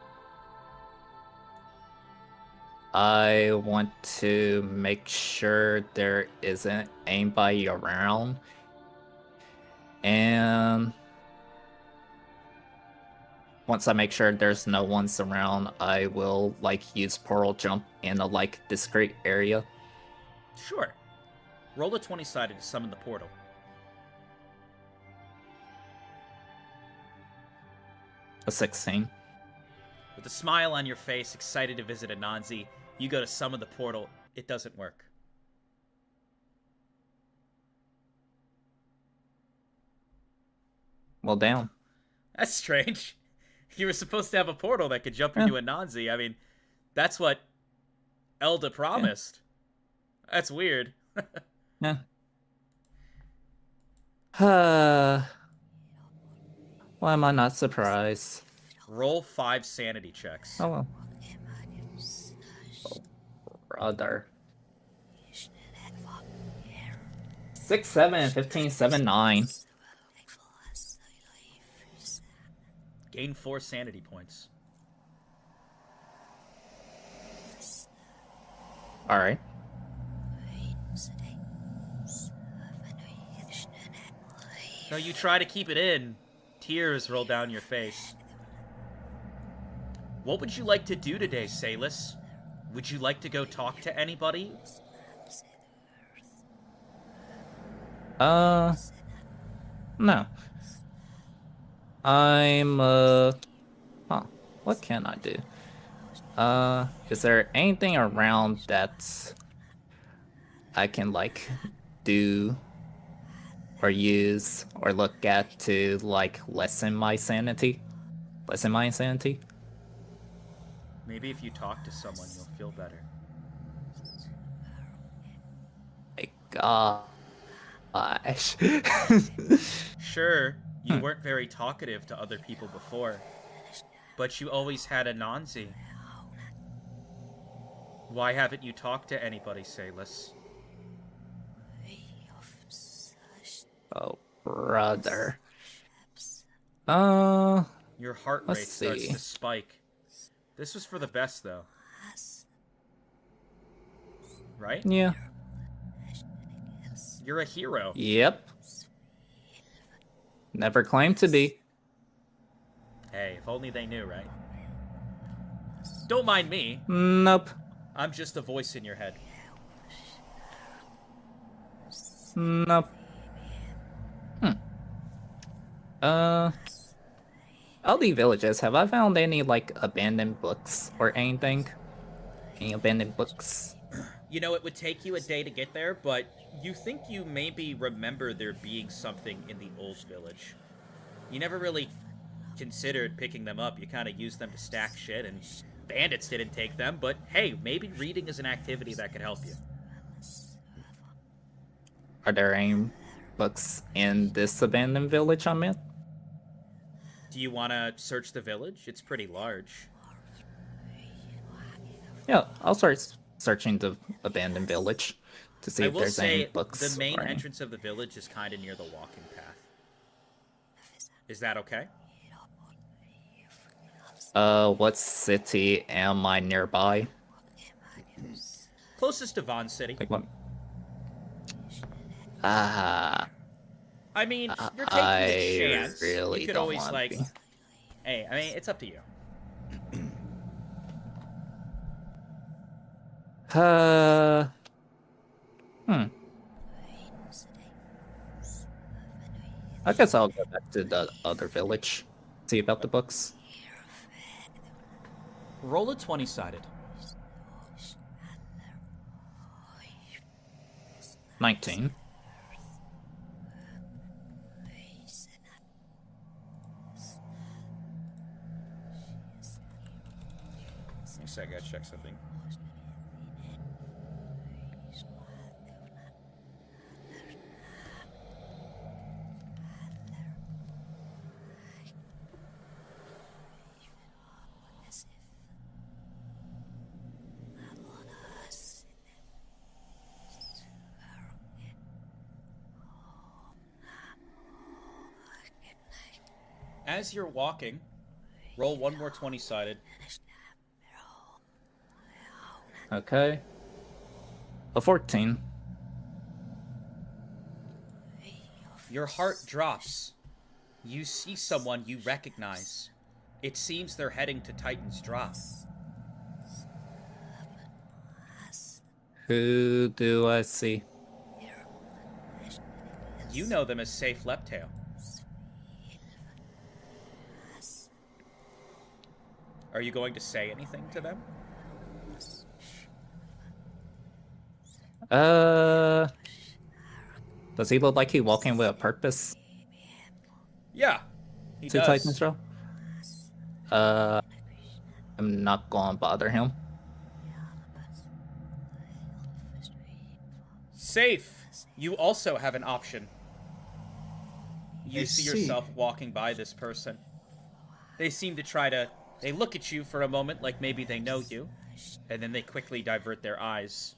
I want to make sure there isn't anybody around. And once I make sure there's no one's around, I will use portal jump in a discreet area. Sure. Roll a 20-sided to summon the portal. A 16. With a smile on your face, excited to visit Anansi, you go to summon the portal. It doesn't work. Well, damn. That's strange. You were supposed to have a portal that could jump into Anansi. I mean, that's what Elda promised. Yeah. That's weird. Yeah. Why am I not surprised? Roll 5 sanity checks. Oh well. Oh, brother. 6, 7, 15, 7, 9. Gain 4 sanity points. Alright. No, you try to keep it in. Tears roll down your face. What would you like to do today, Salus? Would you like to go talk to anybody? No. I'm, what can I do? Is there anything around that I can, do or use or look at to, lessen my insanity? Lessen my insanity? Maybe if you talk to someone, you'll feel better. My gosh. Sure, you weren't very talkative to other people before, but you always had Anansi. Why haven't you talked to anybody, Salus? Oh, brother. Your heart rate starts to spike. This was for the best, though. Right? Yeah. You're a hero. Yep. Never claimed to be. Hey, if only they knew, right? Don't mind me. Nope. I'm just a voice in your head. Nope. LD Villages, have I found any, abandoned books or anything? Any abandoned books? You know, it would take you a day to get there, but you think you maybe remember there being something in the old village. You never really considered picking them up. You kind of used them to stack shit, and bandits didn't take them, but hey, maybe reading is an activity that could help you. Are there any books in this abandoned village I'm in? Do you want to search the village? It's pretty large. Yeah, I'll start searching the abandoned village to see I if will there's any say books. the main or any- entrance of the village is kind of near the walking path. Is that okay? What city am I nearby? Closest to Vaughn City. Like what? I mean, you're taking a chance. really You could don't always want like, to. hey, I mean, it's up to you. I guess I'll go back to the other village, see about the books. Roll a 20-sided. 19. I gotta check something. As you're walking, roll one more 20-sided. Okay. A 14. Your heart drops. You see someone you recognize. It seems they're heading to Titan's Drop. Who do I see? You know them as Safe Leptail. Are you going to say anything to them? Does he look like he's walking with a purpose Yeah, he to does. Titan's Row? I'm not gonna bother him. Safe. You also have an option. You I see see. yourself walking by this person. They seem to try to... They look at you for a moment like maybe they know you, and then they quickly divert their eyes.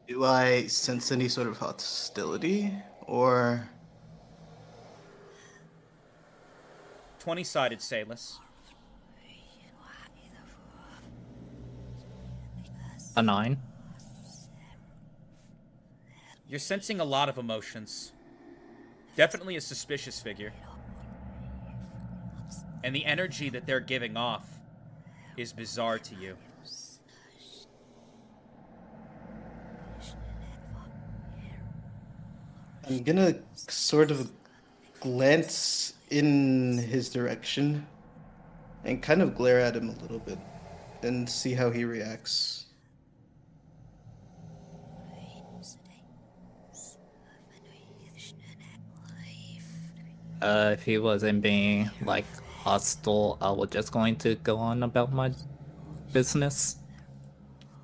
Do I sense any sort of hostility, or 20-sided, Sailus. A 9. You're sensing a lot of emotions. Definitely a suspicious figure. And the energy that they're giving off is bizarre to you. I'm gonna sort of glance in his direction and kind of glare at him a little bit and see how he reacts. If he wasn't being like hostile, I was just going to go on about my business.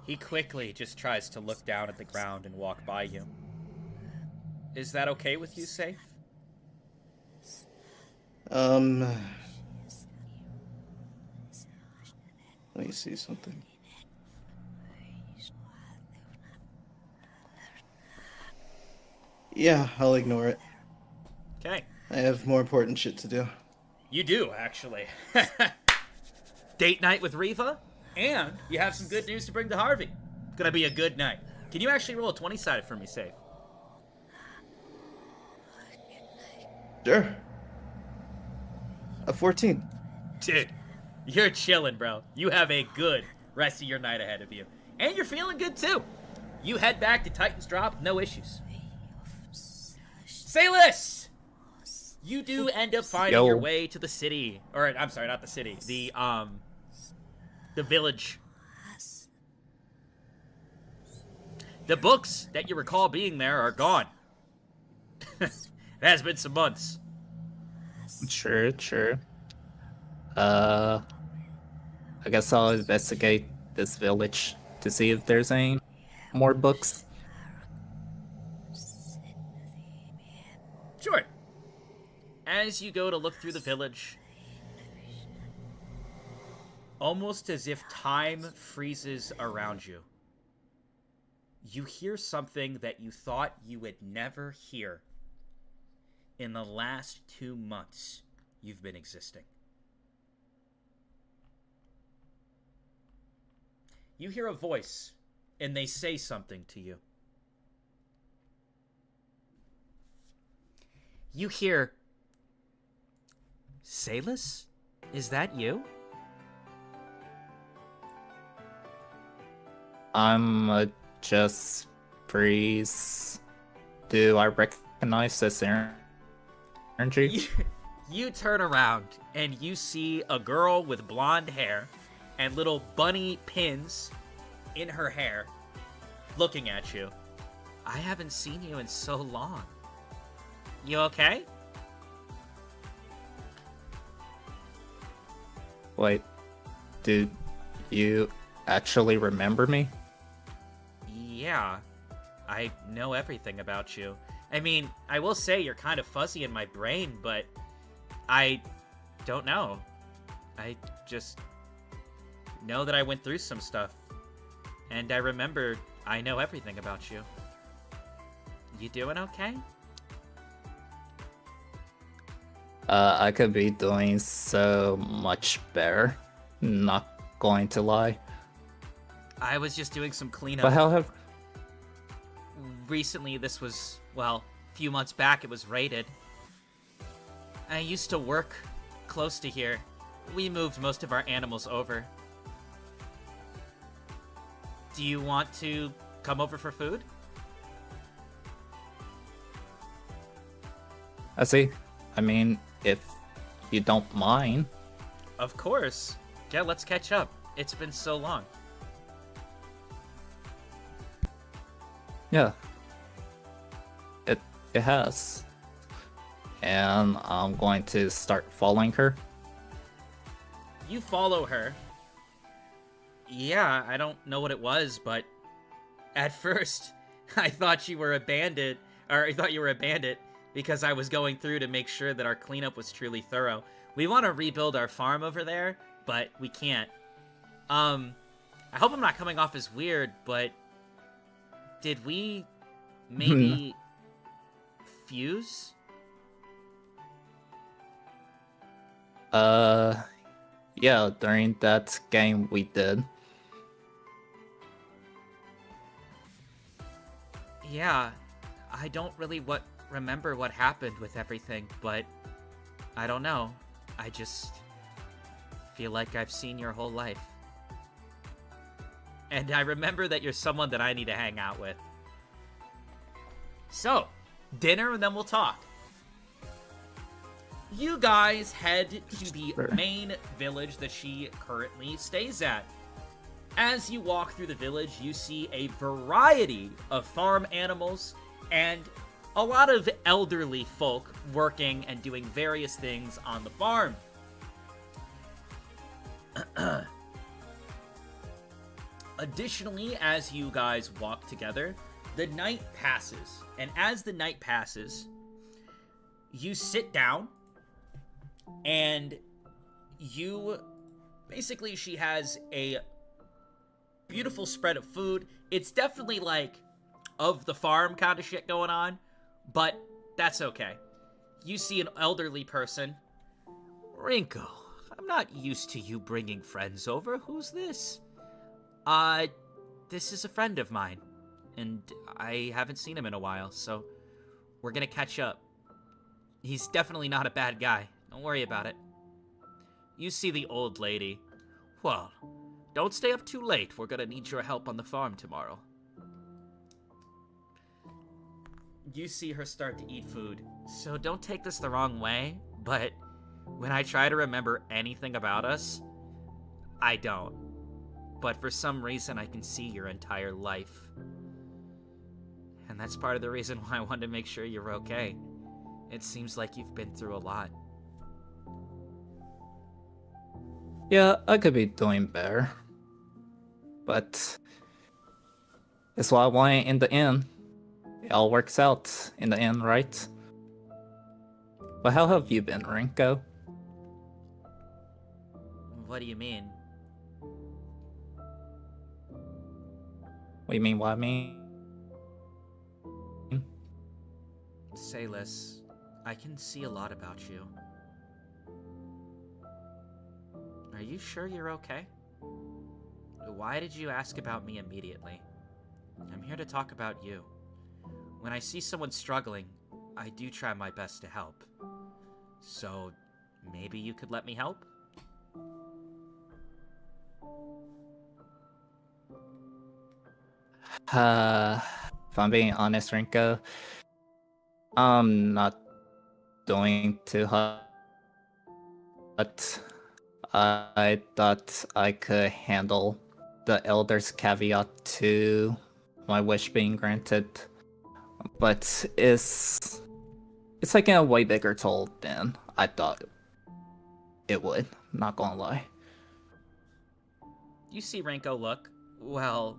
He quickly just tries to look down at the ground and walk by you. Is that okay with you, Safe? Let me see something. Yeah, I'll ignore it. Okay. I have more important shit to do. You do, actually. Date night with Reva, and you have some good news to bring to Harvey. It's gonna be a good night. Can you actually roll a 20-sided for me, Safe? Sure. A 14. Dude, you're chilling, bro. You have a good rest of your night ahead of you. And you're feeling good, too. You head back to Titan's Drop, no issues. Sailus! You do end up finding your way to the city. Or, I'm sorry, not the city. The village. The books that you recall being there are gone. It has been some months. Sure. I guess I'll investigate this village to see if there's any more books. as you go to look through the village, almost as if time freezes around you, you hear something that you thought you would never hear in the last 2 months you've been existing. You hear a voice, and they say something to you. You hear, "Salus? Is that you?" I'm just freeze. Do I recognize this energy? You turn around and you see a girl with blonde hair and little bunny pins in her hair looking at you. "I haven't seen you in so long. You okay?" Wait, do you actually remember me? "Yeah, I know everything about you. I mean, I will say you're kind of fuzzy in my brain, but I don't know. I just know that I went through some stuff, and I remember I know everything about you. You doing okay?" I could be doing so much better. Not going to lie. "I was just doing some cleanup. But how have... Recently, this was, well, a few months back, it was raided. I used to work close to here. We moved most of our animals over. Do you want to come over for food?" I see. I mean, if you don't mind. "Of course. Yeah, let's catch up. It's been so long." Yeah. It has. And I'm going to start following her. You follow her. Yeah, I don't know what it was, but at first I thought you were a bandit, or I thought you were a bandit because I was going through to make sure that our cleanup was truly thorough. We want to rebuild our farm over there, but we can't. I hope I'm not coming off as weird, but did we maybe fuse? Yeah, during that game we did. Yeah, I don't really remember what happened with everything, but I don't know. I just feel like I've seen your whole life. And I remember that you're someone that I need to hang out with. So, dinner and then we'll talk. You guys head to the main village that she currently stays at. As you walk through the village, you see a variety of farm animals and a lot of elderly folk working and doing various things on the farm. Additionally, as you guys walk together, the night passes. And as the night passes, you sit down and basically she has a beautiful spread of food. It's definitely like of the farm kind of shit going on, but that's okay. You see an elderly person. "Rinko, I'm not used to you bringing friends over. Who's this?" This is a friend of mine, and I haven't seen him in a while, so we're gonna catch up. He's definitely not a bad guy. Don't worry about it." You see the old lady. "Well, don't stay up too late. We're gonna need your help on the farm tomorrow." You see her start to eat food. So don't take this the wrong way, but when I try to remember anything about us, I don't. But for some reason, I can see your entire life. And that's part of the reason why I wanted to make sure you're okay. It seems like you've been through a lot. Yeah, I could be doing better. But it's what I wanted in the end. It all works out in the end, right? Well, how have you been, Rinko? What do you mean? What do you mean, what I mean? Sayless, I can see a lot about you. Are you sure you're okay? Why did you ask about me immediately? I'm here to talk about you. When I see someone struggling, I do try my best to help. So, maybe you could let me help? If I'm being honest, Rinko, I'm not doing too hot. I thought I could handle the Elder's caveat to my wish being granted, but it's taking a way bigger toll than I thought it would, not gonna lie. You see Renko look? Well,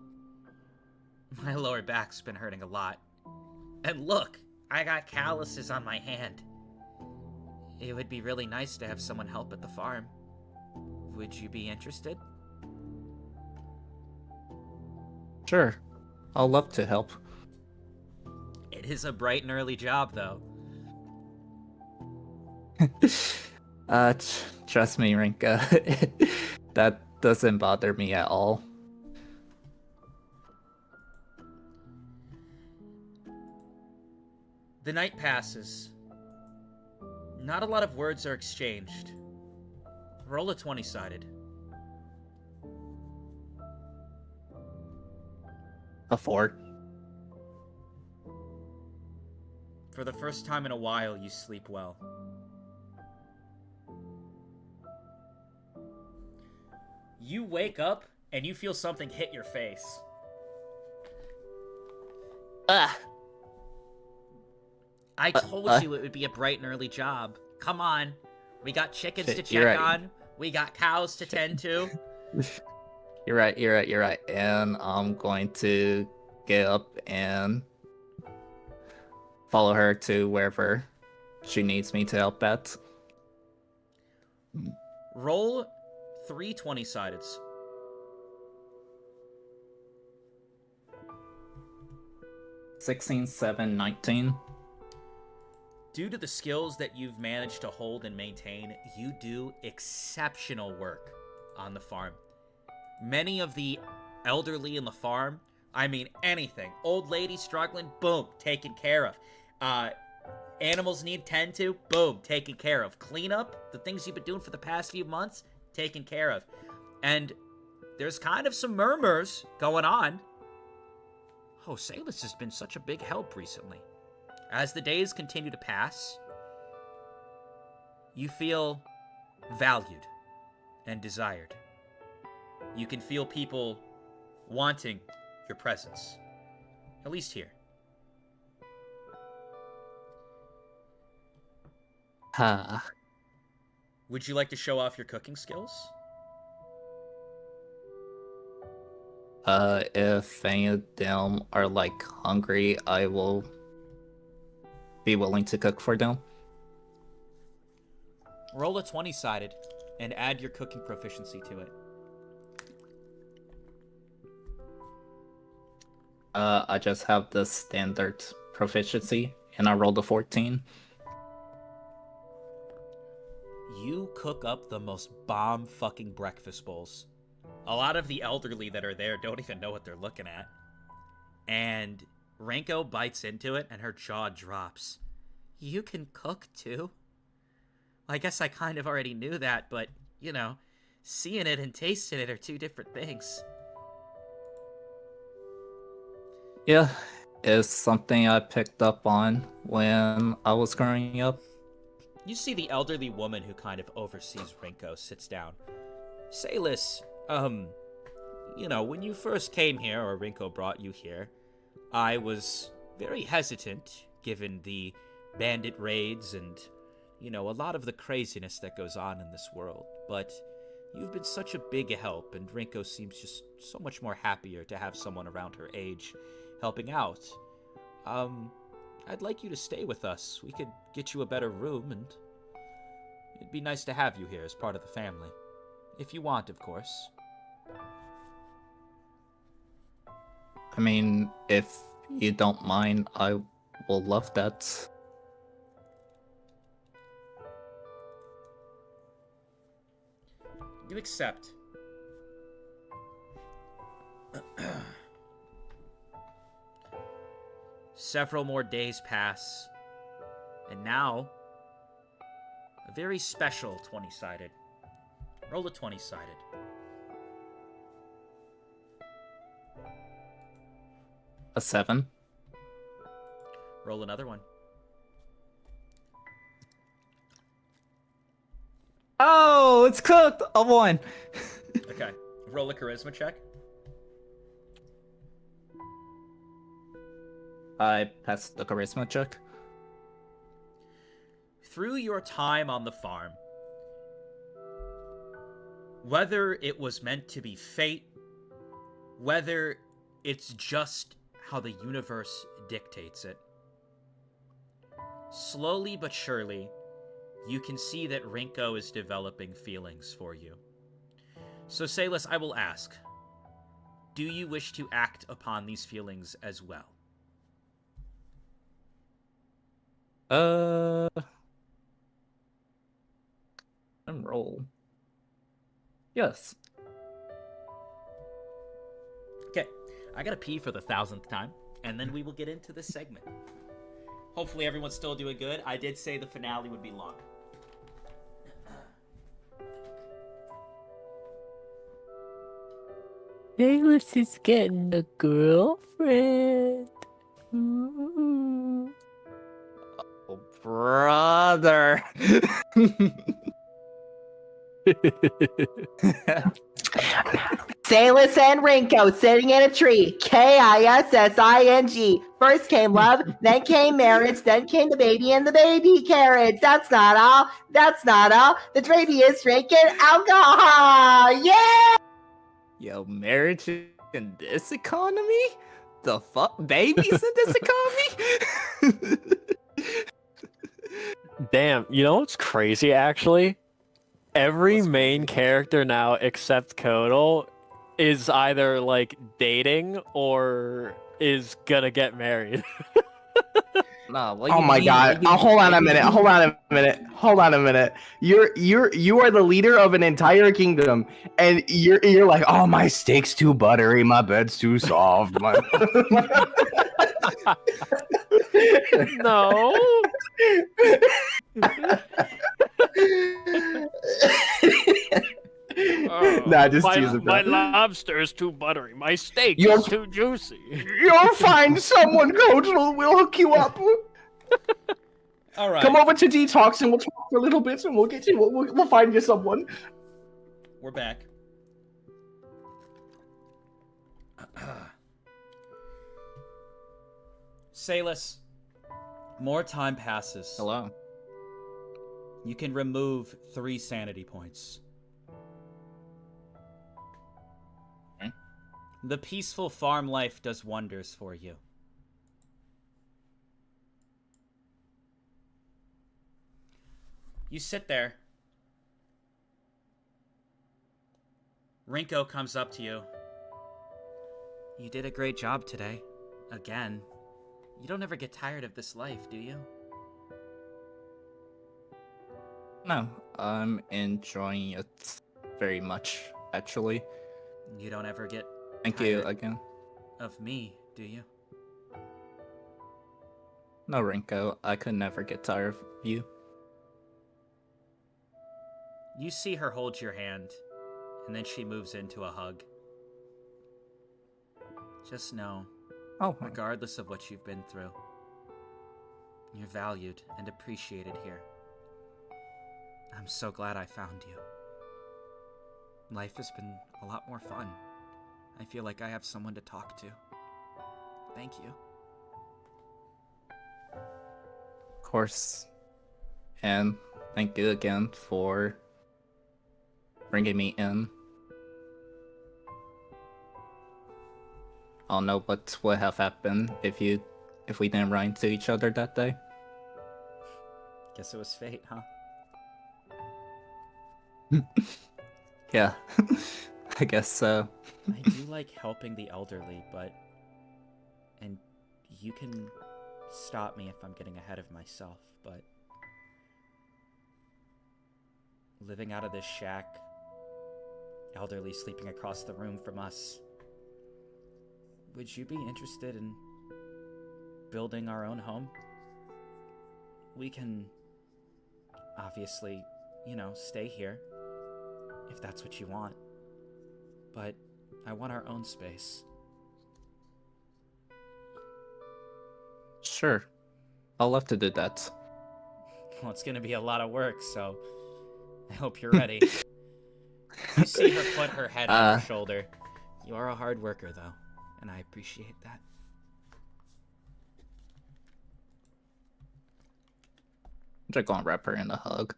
my lower back's been hurting a lot. And look, I got calluses on my hand. It would be really nice to have someone help at the farm. Would you be interested? Sure, I'll love to help. It is a bright and early job, though. Trust me, Rinka. That doesn't bother me at all. The night passes. Not a lot of words are exchanged. Roll a 20-sided. A 4. For the first time in a while, you sleep well. You wake up and you feel something hit your face. I told you it would be a bright and early job. Come on. We got chickens to check right. on. We got cows to tend to. You're right. And I'm going to get up and follow her to wherever she needs me to help at. Roll 3 20-sideds. 16, 7, 19. Due to the skills that you've managed to hold and maintain, you do exceptional work on the farm. Many of the elderly in the farm, I mean anything, old lady struggling, boom, taken care of. Animals need tend to, boom, taken care of. Cleanup, the things you've been doing for the past few months, taken care of. And there's kind of some murmurs going on. Oh, Salus has been such a big help recently. As the days continue to pass, you feel valued and desired. You can feel people wanting your presence, at least here. Would you like to show off your cooking skills? If any of them are like hungry, I will be willing to cook for them. Roll a 20-sided and add your cooking proficiency to it. I just have the standard proficiency, and I rolled a 14. You cook up the most bomb fucking breakfast bowls. A lot of the elderly that are there don't even know what they're looking at. And Renko bites into it and her jaw drops. You can cook too? I guess I kind of already knew that, but, you know, seeing it and tasting it are two different things. Yeah, it's something I picked up on when I was growing up. You see the elderly woman who kind of oversees Renko sits down. Salus, you know, when you first came here, or Renko brought you here, I was very hesitant, given the bandit raids and, you know, a lot of the craziness that goes on in this world. But you've been such a big help, and Renko seems just so much more happier to have someone around her age helping out. I'd like you to stay with us. We could get you a better room, and it'd be nice to have you here as part of the family. If you want, of course. I mean, if you don't mind, I will love that. You accept. Several more days pass, and now a very special 20-sided. Roll a 20-sided. A 7. Roll another one. Oh, it's cooked! A 1. Okay. Roll a charisma check. I passed the charisma check. Through your time on the farm, whether it was meant to be fate, whether it's just how the universe dictates it, slowly but surely, you can see that Rinko is developing feelings for you. So, Salis, I will ask, do you wish to act upon these feelings as well? And roll. Yes. Okay, I gotta pee for the 1000th time, and then we will get into this segment. Hopefully everyone's still doing good. I did say the finale would be long. Salis is getting a girlfriend. Ooh. Oh, brother. Salis and Rinko sitting in a tree. Kissing. First came love, then came marriage, then came the baby and the baby carriage. That's not all. That's not all. The baby is drinking alcohol. Yeah! Yo, marriage in this economy? The fuck? Babies in this economy? Damn, you know what's crazy actually? Every main character now except Kodal is either like dating or is gonna get married. Nah, what Oh you my mean? god. What you Hold on a mean? minute. Hold on a minute. Hold on a minute. You are the leader of an entire kingdom, and you're like, oh, my steak's too buttery, my bed's too soft. My... No. Nah, just my, tease it. my lobster is too buttery. My steak You're- is too juicy. You'll find someone, Coach. We'll hook you up. All right. Come over to Detox, and we'll talk for a little bit, and we'll get you. We'll find you someone. We're back. Salis, more time passes. Hello. You can remove 3 sanity points. Okay. The peaceful farm life does wonders for you. You sit there. Rinko comes up to you. You did a great job today. Again. You don't ever get tired of this life, do you? No, I'm enjoying it very much, actually. You don't ever get Thank you tired again. of me, do you? No, Rinko, I could never get tired of you. You see her hold your hand, and then she moves into a hug. Just know, Oh, regardless of what you've been through, you're valued and appreciated here. I'm so glad I found you. Life has been a lot more fun. I feel like I have someone to talk to. Thank you. of course. And thank you again for bringing me in. I don't know what would have happened if if we didn't run into each other that day. Guess it was fate, huh? Yeah, I guess so. I do like helping the elderly, but... And you can stop me if I'm getting ahead of myself, but... Living out of this shack, elderly sleeping across the room from us, would you be interested in building our own home? We can, obviously, you know, stay here, if that's what you want. But I want our own space. Sure. I'll love to do that. Well, it's gonna be a lot of work, so I hope you're ready. You see her put her head on her shoulder. You are a hard worker, though, and I appreciate that. I'm just gonna wrap her in a hug.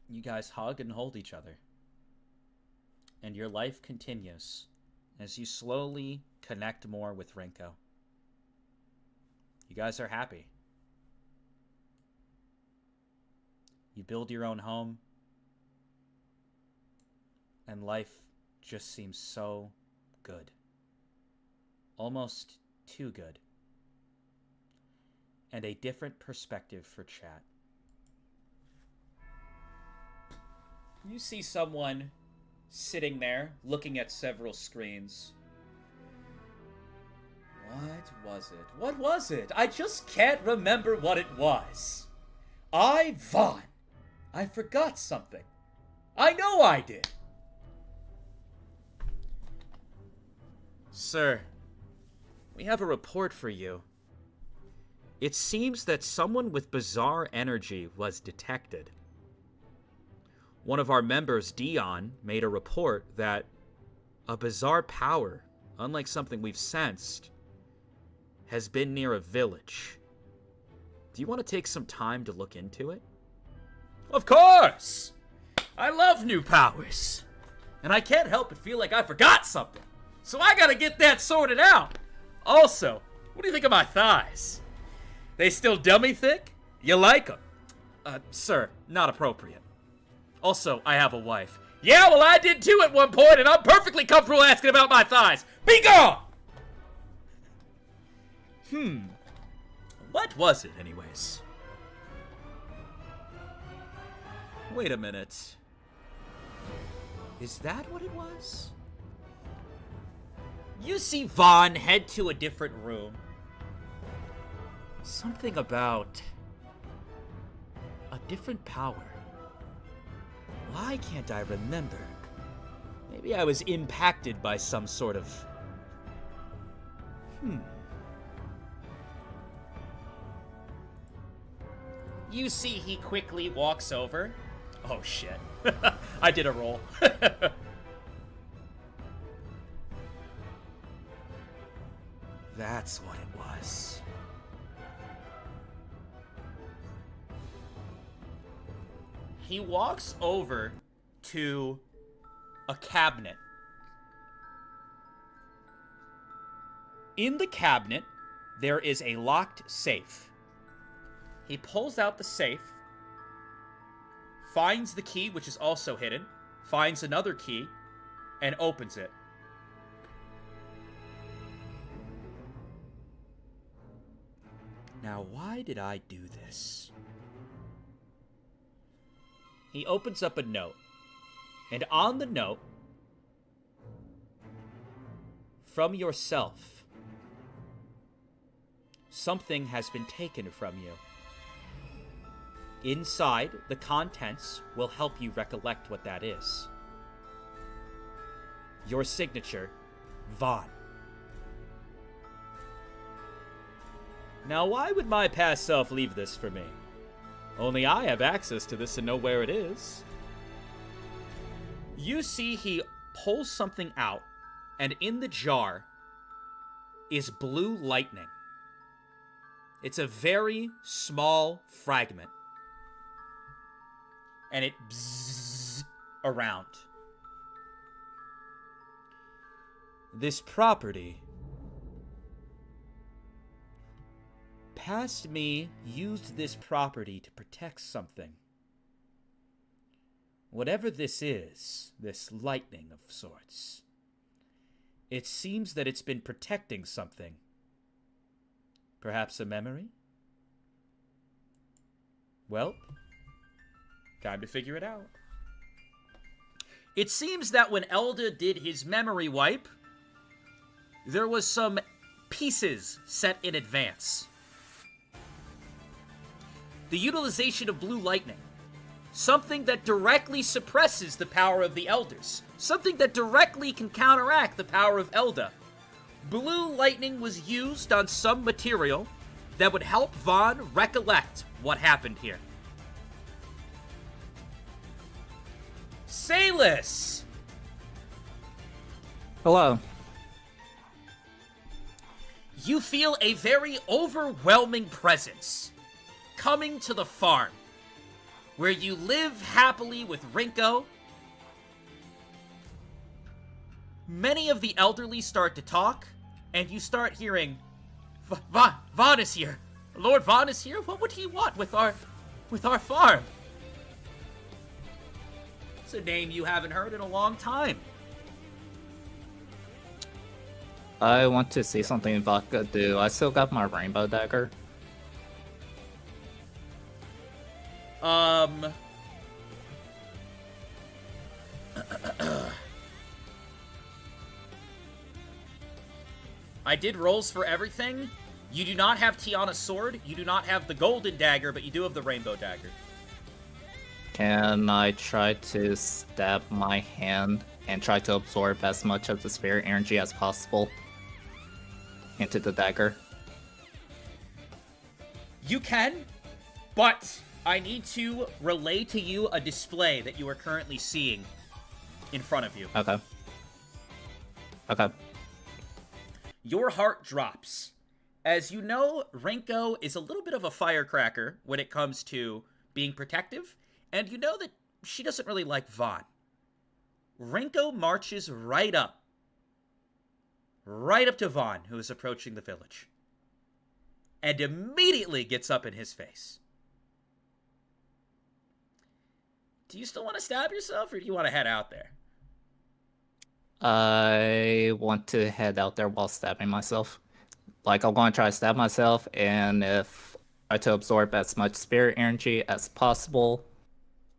You guys hug and hold each other. And your life continues as you slowly connect more with Rinko. You guys are happy. You build your own home. And life just seems so good. Almost too good. And a different perspective for chat. You see someone sitting there looking at several screens. What was it? What was it? I just can't remember what it was. Vaughn. I forgot something. I know I did. Sir, we have a report for you. It seems that someone with bizarre energy was detected. One of our members, Dion, made a report that a bizarre power, unlike something we've sensed, has been near a village. Do you want to take some time to look into it? Of course! I love new powers. And I can't help but feel like I forgot something. So I gotta get that sorted out. Also, what do you think of my thighs? They still dummy thick? You like them? Sir, not appropriate. Also, I have a wife. Yeah, well, I did too at one point, and I'm perfectly comfortable asking about my thighs. Be gone! What was it, anyways? Wait a minute. Is that what it was? You see Vaughn head to a different room. Something about a different power. Why can't I remember? Maybe I was impacted by some sort of... You see he quickly walks over. Oh shit. I did a roll. That's what it was. He walks over to a cabinet. In the cabinet, there is a locked safe. He pulls out the safe, finds the key, which is also hidden, finds another key, and opens it. Now, why did I do this? He opens up a note, and on the note, from yourself, something has been taken from you. Inside, the contents will help you recollect what that is. Your signature, Vaughn. Now, why would my past self leave this for me? Only I have access to this and know where it is. You see he pulls something out, and in the jar is blue lightning. It's a very small fragment. And it bzzz around. This property past me used this property to protect something. Whatever this is, this lightning of sorts, it seems that it's been protecting something. Perhaps a memory? Well, time to figure it out. It seems that when Elda did his memory wipe, there was some pieces set in advance. The utilization of blue lightning. Something that directly suppresses the power of the Elders. Something that directly can counteract the power of Elda. Blue lightning was used on some material that would help Vaughn recollect what happened here. Salis! Hello. You feel a very overwhelming presence coming to the farm, where you live happily with Rinko. Many of the elderly start to talk, and you start hearing, Vaughn is here. Lord Vaughn is here? What would he want with our farm? It's a name you haven't heard in a long time. I want to see something Vodka do. I still got my rainbow dagger. I did rolls for everything. You do not have Tiana's sword. You do not have the golden dagger, but you do have the rainbow dagger. Can I try to stab my hand and try to absorb as much of the spirit energy as possible into the dagger? You can, but I need to relay to you a display that you are currently seeing in front of you. Okay. Okay. Your heart drops. As you know, Rinko is a little bit of a firecracker when it comes to being protective, and you know that she doesn't really like Vaughn. Rinko marches right up to Vaughn, who is approaching the village, and immediately gets up in his face. Do you still want to stab yourself, or do you want to head out there? I want to head out there while stabbing myself. Like, I'm going to try to stab myself, and if I to absorb as much spirit energy as possible,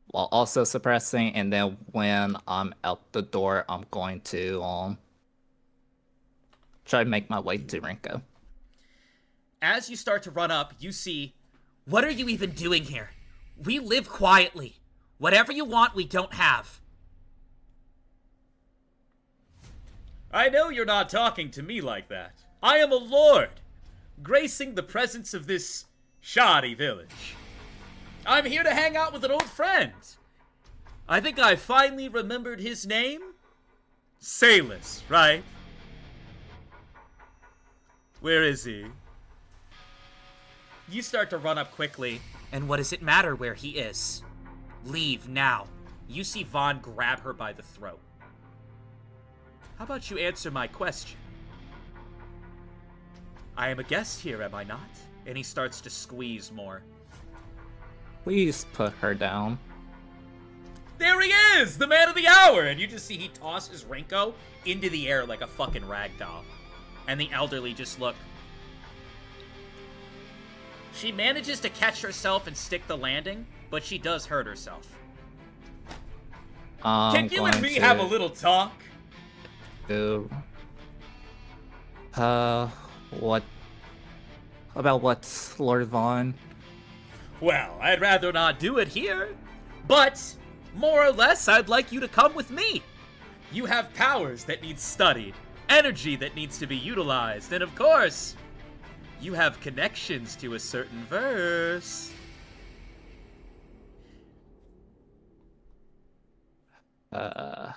while also suppressing, and then when I'm out the door, I'm going to try to make my way to Rinko. As you start to run up, you see, what are you even doing here? We live quietly. Whatever you want, we don't have. I know you're not talking to me like that. I am a lord, gracing the presence of this shoddy village. I'm here to hang out with an old friend. I think I finally remembered his name. Salis, right? Where is he? You start to run up quickly, and what does it matter where he is? Leave now. You see Vaughn grab her by the throat. How about you answer my question? I am a guest here, am I not? And he starts to squeeze more. Please put her down. There he is! The man of the hour! And you just see he tosses Rinko into the air like a fucking ragdoll. And the elderly just look. She manages to catch herself and stick the landing, but she does hurt herself. Can you and me have a little talk? What? About what, Lord Vaughn? Well, I'd rather not do it here, but more or less, I'd like you to come with me. You have powers that need studied, energy that needs to be utilized, and of course, you have connections to a certain verse. I'm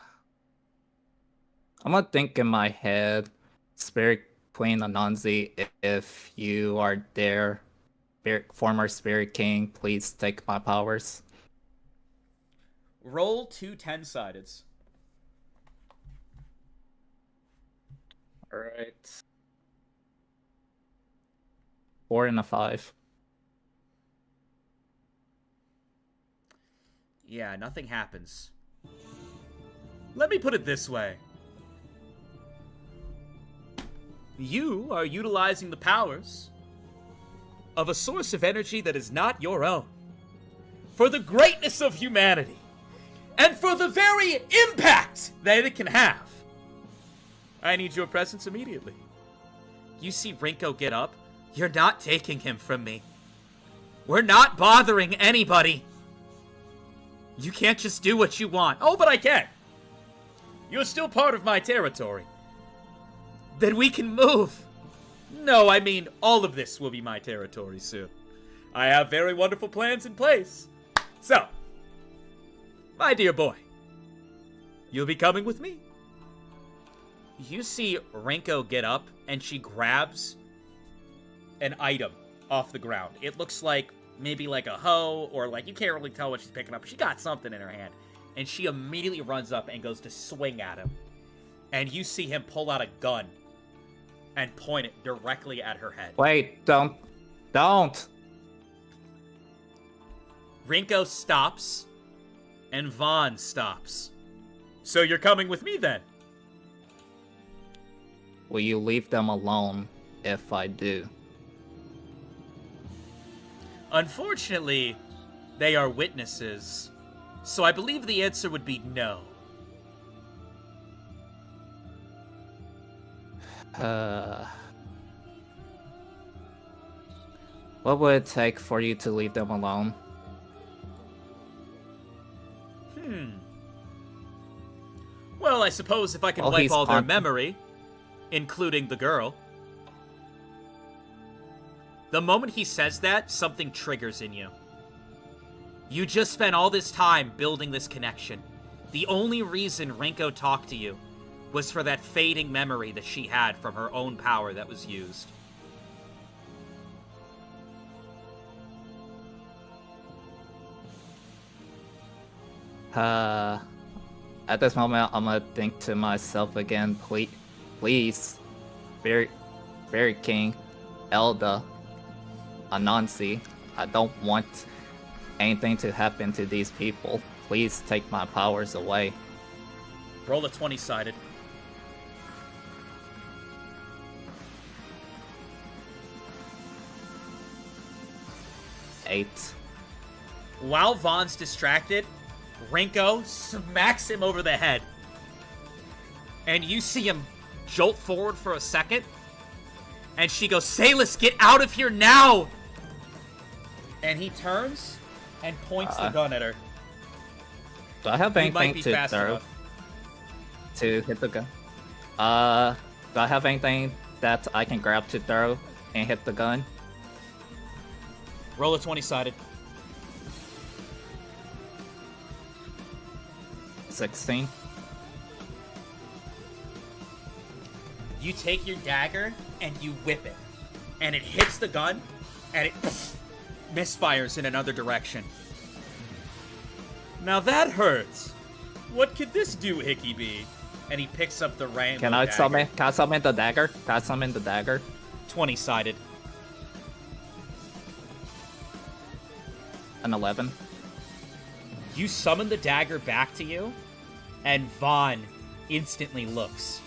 gonna think in my head, Spirit Queen Anansi, if you are there, former Spirit King, please take my powers. Roll 2 10-sideds. Alright. 4 and a 5. Yeah, nothing happens. Let me put it this way. You are utilizing the powers of a source of energy that is not your own for the greatness of humanity and for the very impact that it can have. I need your presence immediately. You see Rinko get up. You're not taking him from me. We're not bothering anybody. You can't just do what you want. Oh, but I can. You're still part of my territory. Then we can move. No, I mean, all of this will be my territory soon. I have very wonderful plans in place. So, my dear boy, you'll be coming with me. You see Rinko get up, and she grabs an item off the ground. It looks like maybe like a hoe, or like you can't really tell what she's picking up. She got something in her hand, and she immediately runs up and goes to swing at him. And you see him pull out a gun and point it directly at her head. Wait, don't. Rinko stops, and Vaughn stops. So you're coming with me then? Will you leave them alone if I do? Unfortunately, they are witnesses, so I believe the answer would be no. What would it take for you to leave them alone? Well, I suppose if I can wipe all their memory, including the girl. The moment he says that, something triggers in you. You just spent all this time building this connection. The only reason Rinko talked to you was for that fading memory that she had from her own power that was used. At this moment, I'm gonna think to myself again, please, Very King, Elda, Anansi, I don't want anything to happen to these people. Please take my powers away. Roll a 20-sided. Eight. While Vaughn's distracted, Rinko smacks him over the head. And you see him jolt forward for a second. And she goes, Salus, get out of here now! And he turns and points the gun at her. Do I have anything to throw to hit the gun? Do I have anything that I can grab to throw and hit the gun? Roll a 20-sided. 16. You take your dagger and you whip it. And it hits the gun and it misfires in another direction. Now that hurts. What could this do, Hickey B? And he picks up the rainbow Can I dagger. summon the dagger? Can I summon the dagger? 20-sided. An 11. You summon the dagger back to you, and Vaughn instantly looks.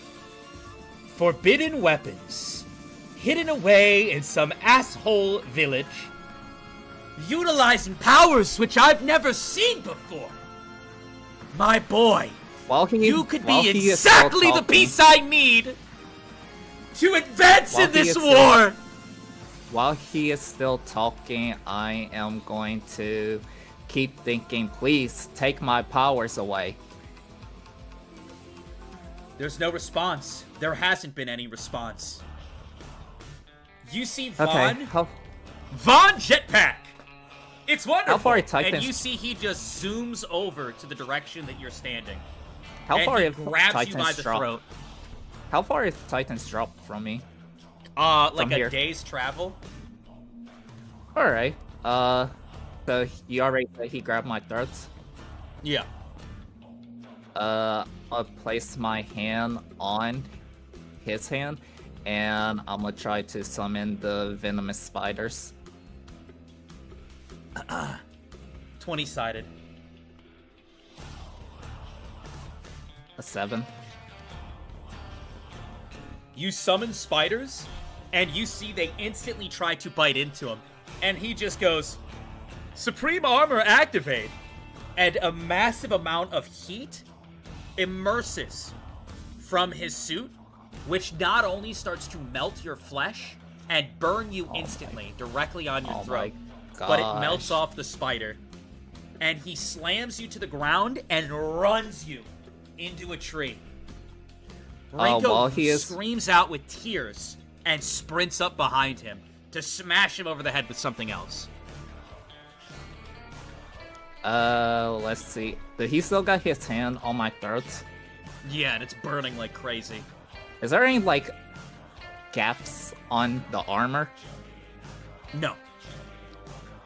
Forbidden weapons, hidden away in some asshole village, utilizing powers which I've never seen before. My boy, you could be exactly the piece I need to advance in this war! While he is still talking, I am going to keep thinking, please take my powers away. There's no response. There hasn't been any response. You see Vaughn. Okay. Vaughn jetpack! It's wonderful! How far is Titan's... And you see he just zooms over to the direction that you're standing. How and far he is grabs Titan's you by the throat. How far is Titan's drop from me? Like here. a day's travel. Alright. So you already said he grabbed my throat? Yeah. I'll place my hand on his hand, and I'm gonna try to summon the venomous spiders. 20-sided. A 7. You summon spiders, and you see they instantly try to bite into him. And he just goes, Supreme Armor activate! And a massive amount of heat immerses from his suit, which not only starts to melt your flesh and burn you instantly directly on your throat, but it melts off the spider. And he slams you to the ground and runs you into a tree. Rinko screams out with tears and sprints up behind him to smash him over the head with something else. Let's see. Did he still got his hand on my throat? Yeah, and it's burning like crazy. Is there any, like, gaps on the armor? No.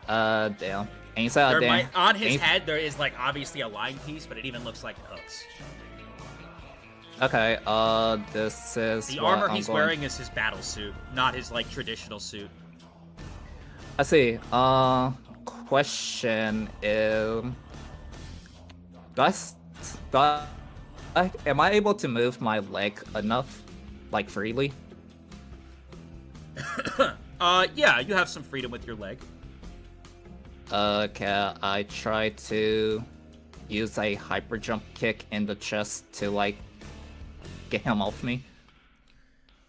Damn. And you said, on his head, there is, like, obviously a line piece, but it even looks like hooks. Okay, this is the armor he's wearing is his battle suit, not his, like, traditional suit. I see. Question is... am I able to move my leg enough, like, freely? Yeah, you have some freedom with your leg. Can I try to use a hyper jump kick in the chest to, like, get him off me?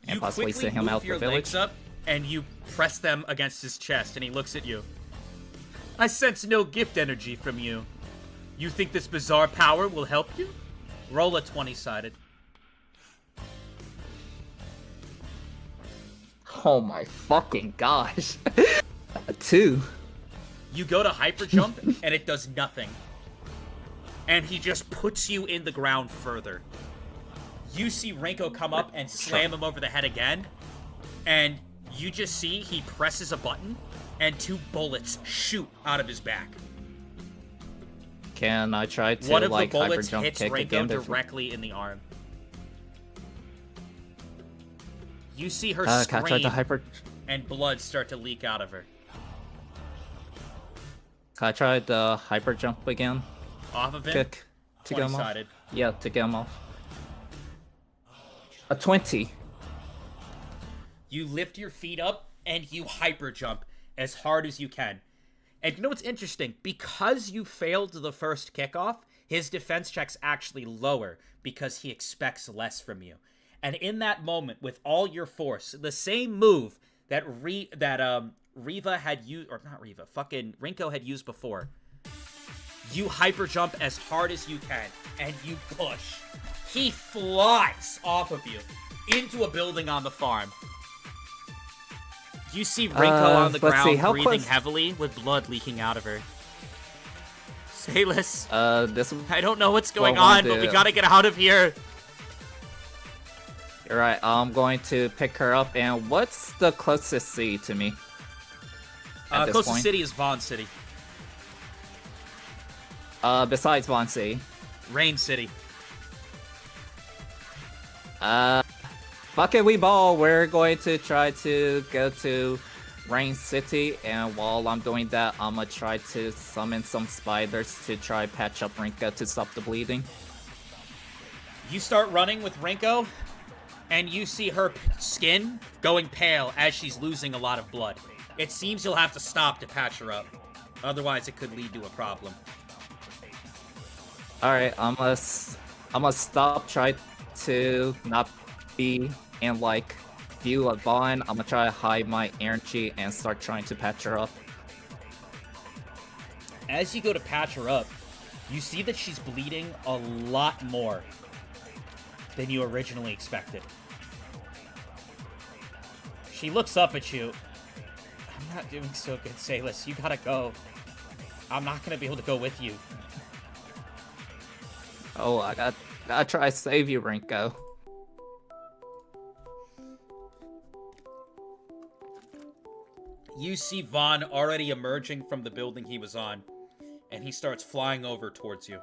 And possibly send him out the village? Legs up, and you press them against his chest, and he looks at you. I sense no gift energy from you. You think this bizarre power will help you? Roll a 20-sided. Oh my fucking gosh. A 2. You go to hyper jump, and it does nothing. And he just puts you in the ground further. You see Rinko come up and slam him over the head again, and you just see he presses a button, and 2 bullets shoot out of his back. Can I try to, one of like, the bullets hyper jump hits kick Rinko again? directly in the arm. You see her Can I scream, try to and blood start to leak out of her. Can I try the hyper jump again? Off of him? Kick to get him off? 20-sided. Yeah, to get him off. A 20. You lift your feet up, and you hyper jump as hard as you can. And you know what's interesting? Because you failed the first kickoff, his defense check's actually lower because he expects less from you. And in that moment, with all your force, the same move that Reva had used, or not Reva, fucking Rinko had used before, you hyper jump as hard as you can, and you push. He flies off of you into a building on the farm. You see Rinko on the ground, breathing heavily with blood leaking out of her. Sayless, I don't know what's going on, but we gotta get out of here. You're right, I'm going to pick her up, and what's the closest city to me? Closest city is Vaughn City. Besides Vaughn City? Rain City. Fuck it, we ball. We're going to try to go to Rain City, and while I'm doing that, I'm gonna try to summon some spiders to try patch up Rinko to stop the bleeding. You start running with Rinko, and you see her skin going pale as she's losing a lot of blood. It seems you'll have to stop to patch her up. Otherwise, it could lead to a problem. Alright, I'm gonna stop, try to not be in, like, view of Vaughn. I'm gonna try to hide my energy and start trying to patch her up. As you go to patch her up, you see that she's bleeding a lot more than you originally expected. She looks up at you. I'm not doing so good, Sayless. You gotta go. I'm not gonna be able to go with you. Oh, I gotta try to save you, Rinko. You see Vaughn already emerging from the building he was on, and he starts flying over towards you.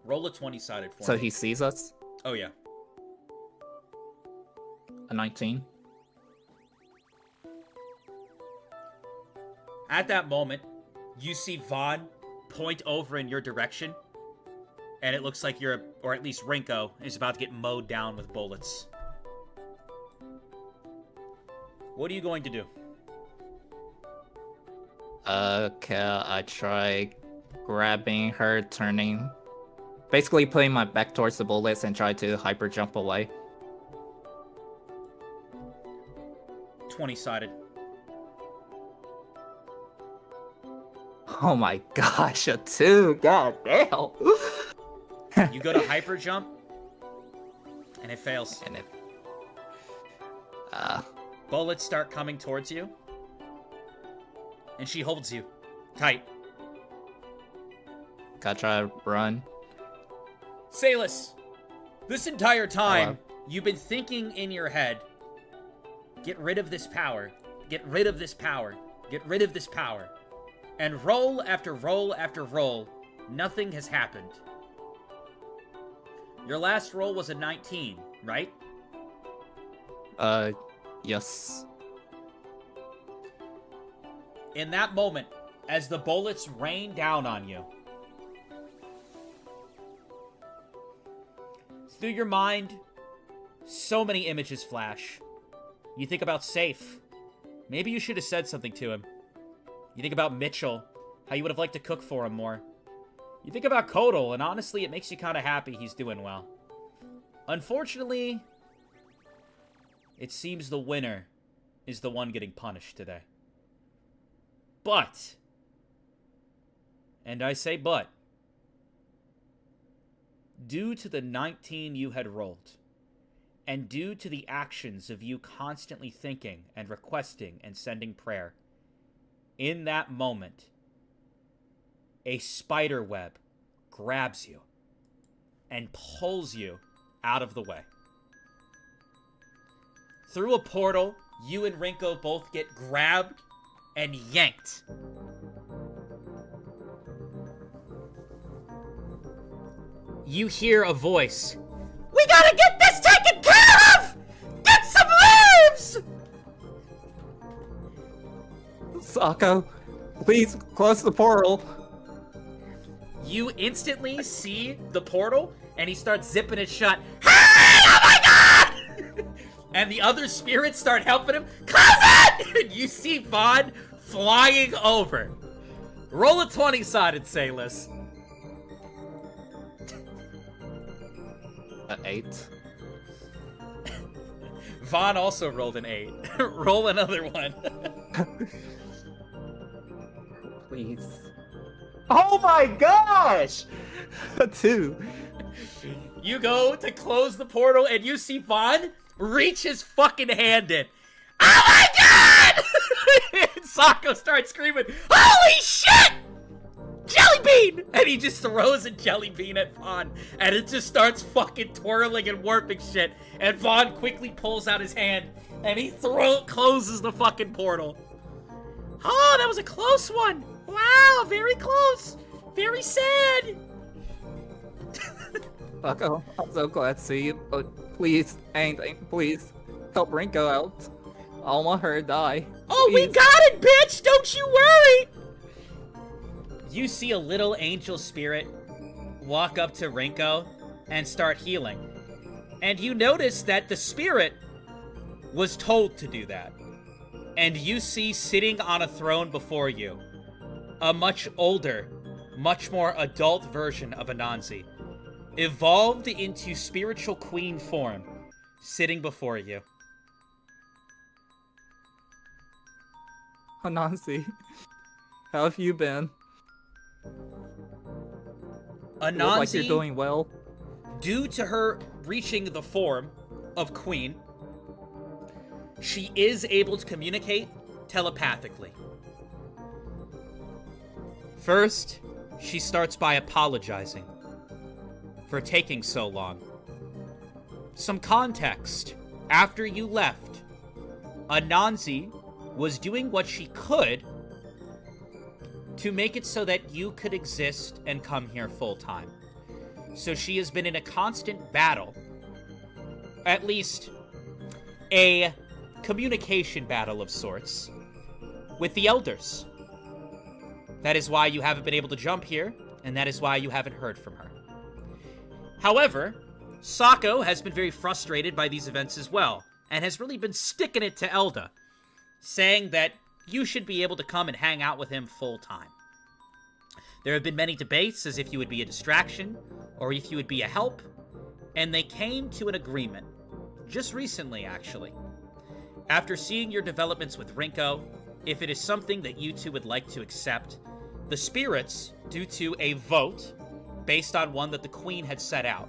Roll a 20-sided for me. So he sees us? Oh, yeah. A 19. At that moment, you see Vaughn point over in your direction, and it looks like or at least Rinko, is about to get mowed down with bullets. What are you going to do? Okay, I try grabbing her, turning, basically putting my back towards the bullets and try to hyper jump away. 20-sided. Oh my gosh, a 2, god damn. You go to hyper jump, and it fails. And it... Bullets start coming towards you, and she holds you tight. Gotta try to run. Salus, this entire time, Hello? you've been thinking in your head, get rid of this power, get rid of this power, get rid of this power. And roll after roll after roll, nothing has happened. Your last roll was a 19, right? Yes. In that moment, as the bullets rain down on you, through your mind, so many images flash. You think about Safe. Maybe you should have said something to him. You think about Mitchell, how you would have liked to cook for him more. You think about Kodal, and honestly, it makes you kind of happy he's doing well. Unfortunately, it seems the winner is the one getting punished today. But, and I say but, due to the 19 you had rolled, and due to the actions of you constantly thinking and requesting and sending prayer, in that moment, a spider web grabs you and pulls you out of the way. Through a portal, you and Rinko both get grabbed and yanked. You hear a voice. We gotta get this taken care of! Get some leaves! Sako, please close the portal. You instantly see the portal, and he starts zipping it shut. Hey! Oh my god! And the other spirits start helping him. Close it! And you see Vaughn flying over. Roll a 20-sided, Salus. An 8. Vaughn also rolled an 8. Roll another one. Please. Oh my gosh! A 2. You go to close the portal, and you see Vaughn reach his fucking hand in. Oh my god! And Sako starts screaming, holy shit! Jelly bean! And he just throws a jelly bean at Vaughn, and it just starts fucking twirling and warping shit. And Vaughn quickly pulls out his hand, and he closes the fucking portal. Oh, that was a close one. Wow, very close. Very sad. Sako, I'm so glad to see you, but please, anything, please, help Rinko out. I don't want her to die. Oh, we Please. got it, bitch! Don't you worry! You see a little angel spirit walk up to Rinko and start healing. And you notice that the spirit was told to do that. And you see sitting on a throne before you a much older, much more adult version of Anansi, evolved into spiritual queen form, sitting before you. Anansi, how have you been? You look like you're Anansi, doing well. due to her reaching the form of queen, she is able to communicate telepathically. First, she starts by apologizing for taking so long. Some context. After you left, Anansi was doing what she could to make it so that you could exist and come here full time. So she has been in a constant battle, at least a communication battle of sorts with the elders. That is why you haven't been able to jump here, and that is why you haven't heard from her. However, Sako has been very frustrated by these events as well, and has really been sticking it to Elda, saying that you should be able to come and hang out with him full time. There have been many debates as if you would be a distraction, or if you would be a help, and they came to an agreement, just recently actually. After seeing your developments with Rinko, if it is something that you two would like to accept, the spirits, due to a vote, based on one that the Queen had set out,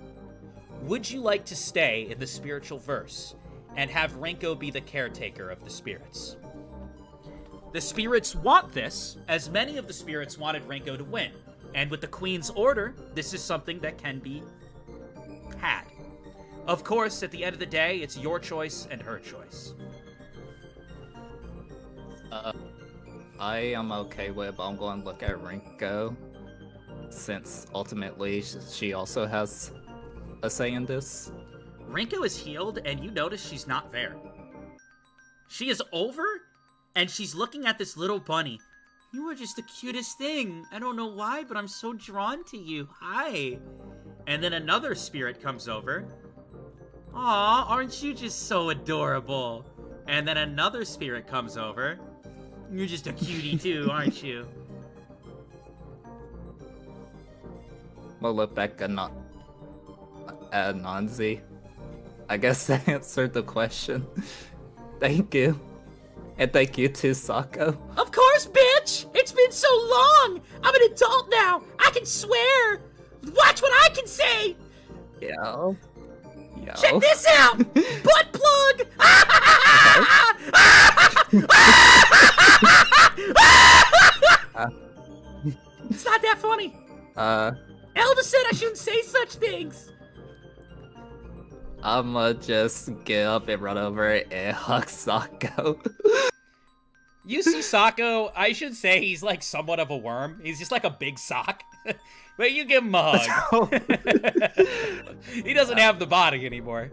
would you like to stay in the spiritual verse and have Rinko be the caretaker of the spirits? The spirits want this, as many of the spirits wanted Rinko to win, and with the Queen's order, this is something that can be had. Of course, at the end of the day, it's your choice and her choice. I am okay with, I'm going to look at Rinko, since ultimately she also has a say in this. Rinko is healed, and you notice she's not there. She is over, and she's looking at this little bunny. You are just the cutest thing. I don't know why, but I'm so drawn to you. Hi. And then another spirit comes over. Aw, aren't you just so adorable? And then another spirit comes over. You're just a cutie too, aren't you? We'll look back at Nanzi. I guess that answered the question. Thank you. And thank you too, Sako. Of course, bitch! It's been so long! I'm an adult now! I can swear! Watch what I can say! Yo. Check this out! Butt plug! It's not that funny. Elda said I shouldn't say such things. I'ma just get up and run over and hug Sako. You see Sako, I should say he's like somewhat of a worm. He's just like a big sock. But you give him a hug. He doesn't have the body anymore.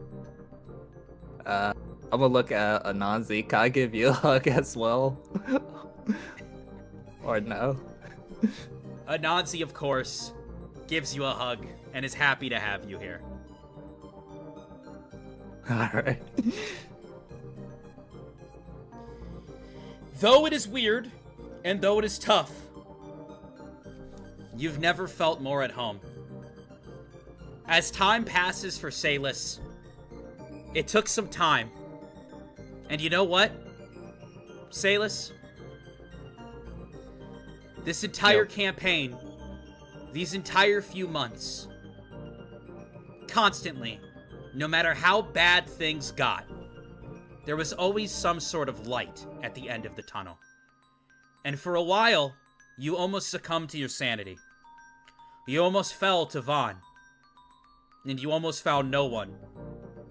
I'm gonna look at Ananzi. Can I give you a hug as well? Or no? Anansi, of course, gives you a hug and is happy to have you here. Alright. Though it is weird, and though it is tough, you've never felt more at home. As time passes for Salis, it took some time. And you know what, Salis? This entire campaign, these entire few months, constantly, no matter how bad things got, there was always some sort of light at the end of the tunnel. And for a while, you almost succumbed to your sanity. You almost fell to Vaughn. And you almost found no one,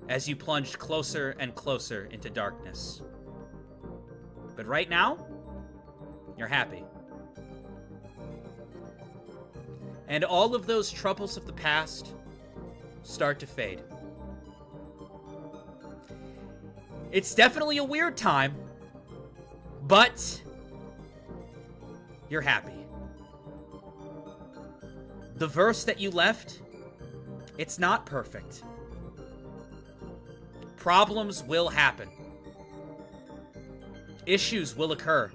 as you plunged closer and closer into darkness. But right now, you're happy. And all of those troubles of the past start to fade. It's definitely a weird time, but you're happy. The verse that you left, it's not perfect. Problems will happen. Issues will occur.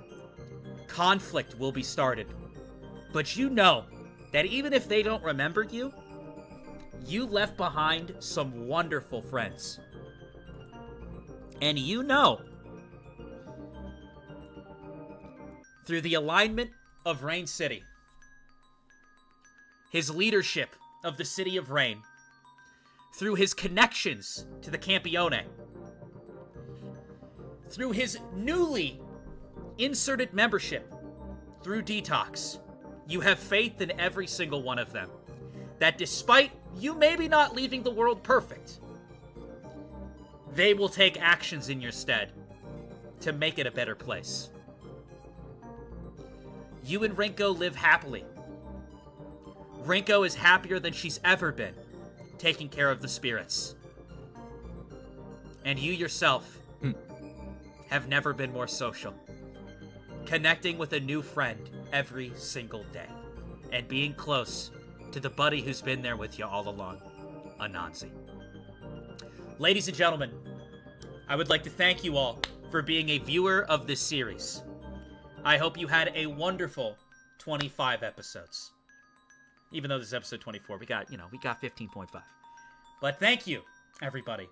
Conflict will be started. But you know that even if they don't remember you, you left behind some wonderful friends. And you know, through the alignment of Rain City, his leadership of the City of Rain, through his connections to the Campione, through his newly inserted membership through Detox, you have faith in every single one of them. That despite you maybe not leaving the world perfect, they will take actions in your stead to make it a better place. You and Rinko live happily. Rinko is happier than she's ever been, taking care of the spirits. And you yourself have never been more social. Connecting with a new friend every single day. And being close to the buddy who's been there with you all along, Anansi. Ladies and gentlemen, I would like to thank you all for being a viewer of this series. I hope you had a wonderful 25 episodes. Even though this is episode 24, we got 15.5. But thank you, everybody.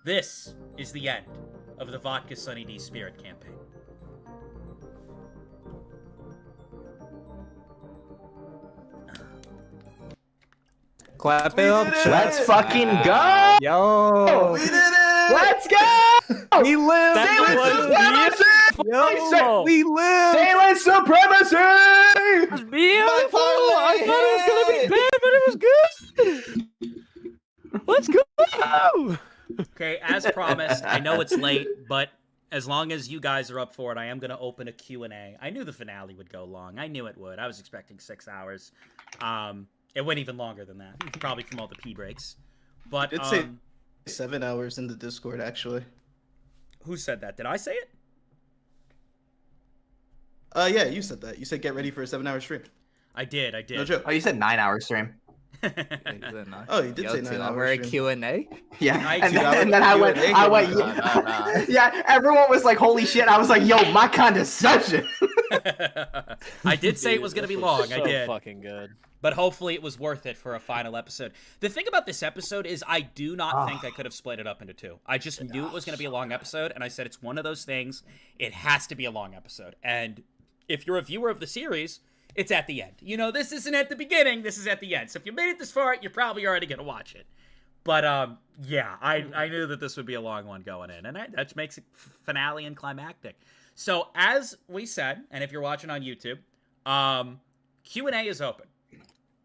This is the end of the VodkaSunnyD Spirit campaign. Clap it up, chat. Let's fucking go! Yo! We did it! Let's go! We live! Salem supremacy! Yo! We live! Salem supremacy! It was beautiful. I thought it was gonna be bad, but it was good. Let's go. Okay, as promised, I know it's late, but as long as you guys are up for it, I am going to open a Q&A. I knew the finale would go long. I knew it would. I was expecting 6 hours. It went even longer than that, probably from all the pee breaks. But It's say 7 hours in the Discord, actually. who said that? Did I say it? Yeah, you said that. You said get ready for a 7-hour stream. I did. No joke. Oh, you said 9-hour stream. Oh, you did say 9 hours. We're a Q&A? Yeah, I and do. then I went, Nah. yeah, everyone was like, holy shit. I was like, yo, my condescension. I did say it was going to be long. I So did. fucking good. But hopefully it was worth it for a final episode. The thing about this episode is I do not think I could have split it up into 2. I just knew it was going to be a long episode, and I said it's one of those things. It has to be a long episode. And if you're a viewer of the series, it's at the end. You know, this isn't at the beginning, this is at the end. So if you made it this far, you're probably already going to watch it. But, yeah, I knew that this would be a long one going in. And that makes it finale and climactic. So as we said, and if you're watching on YouTube, Q&A is open.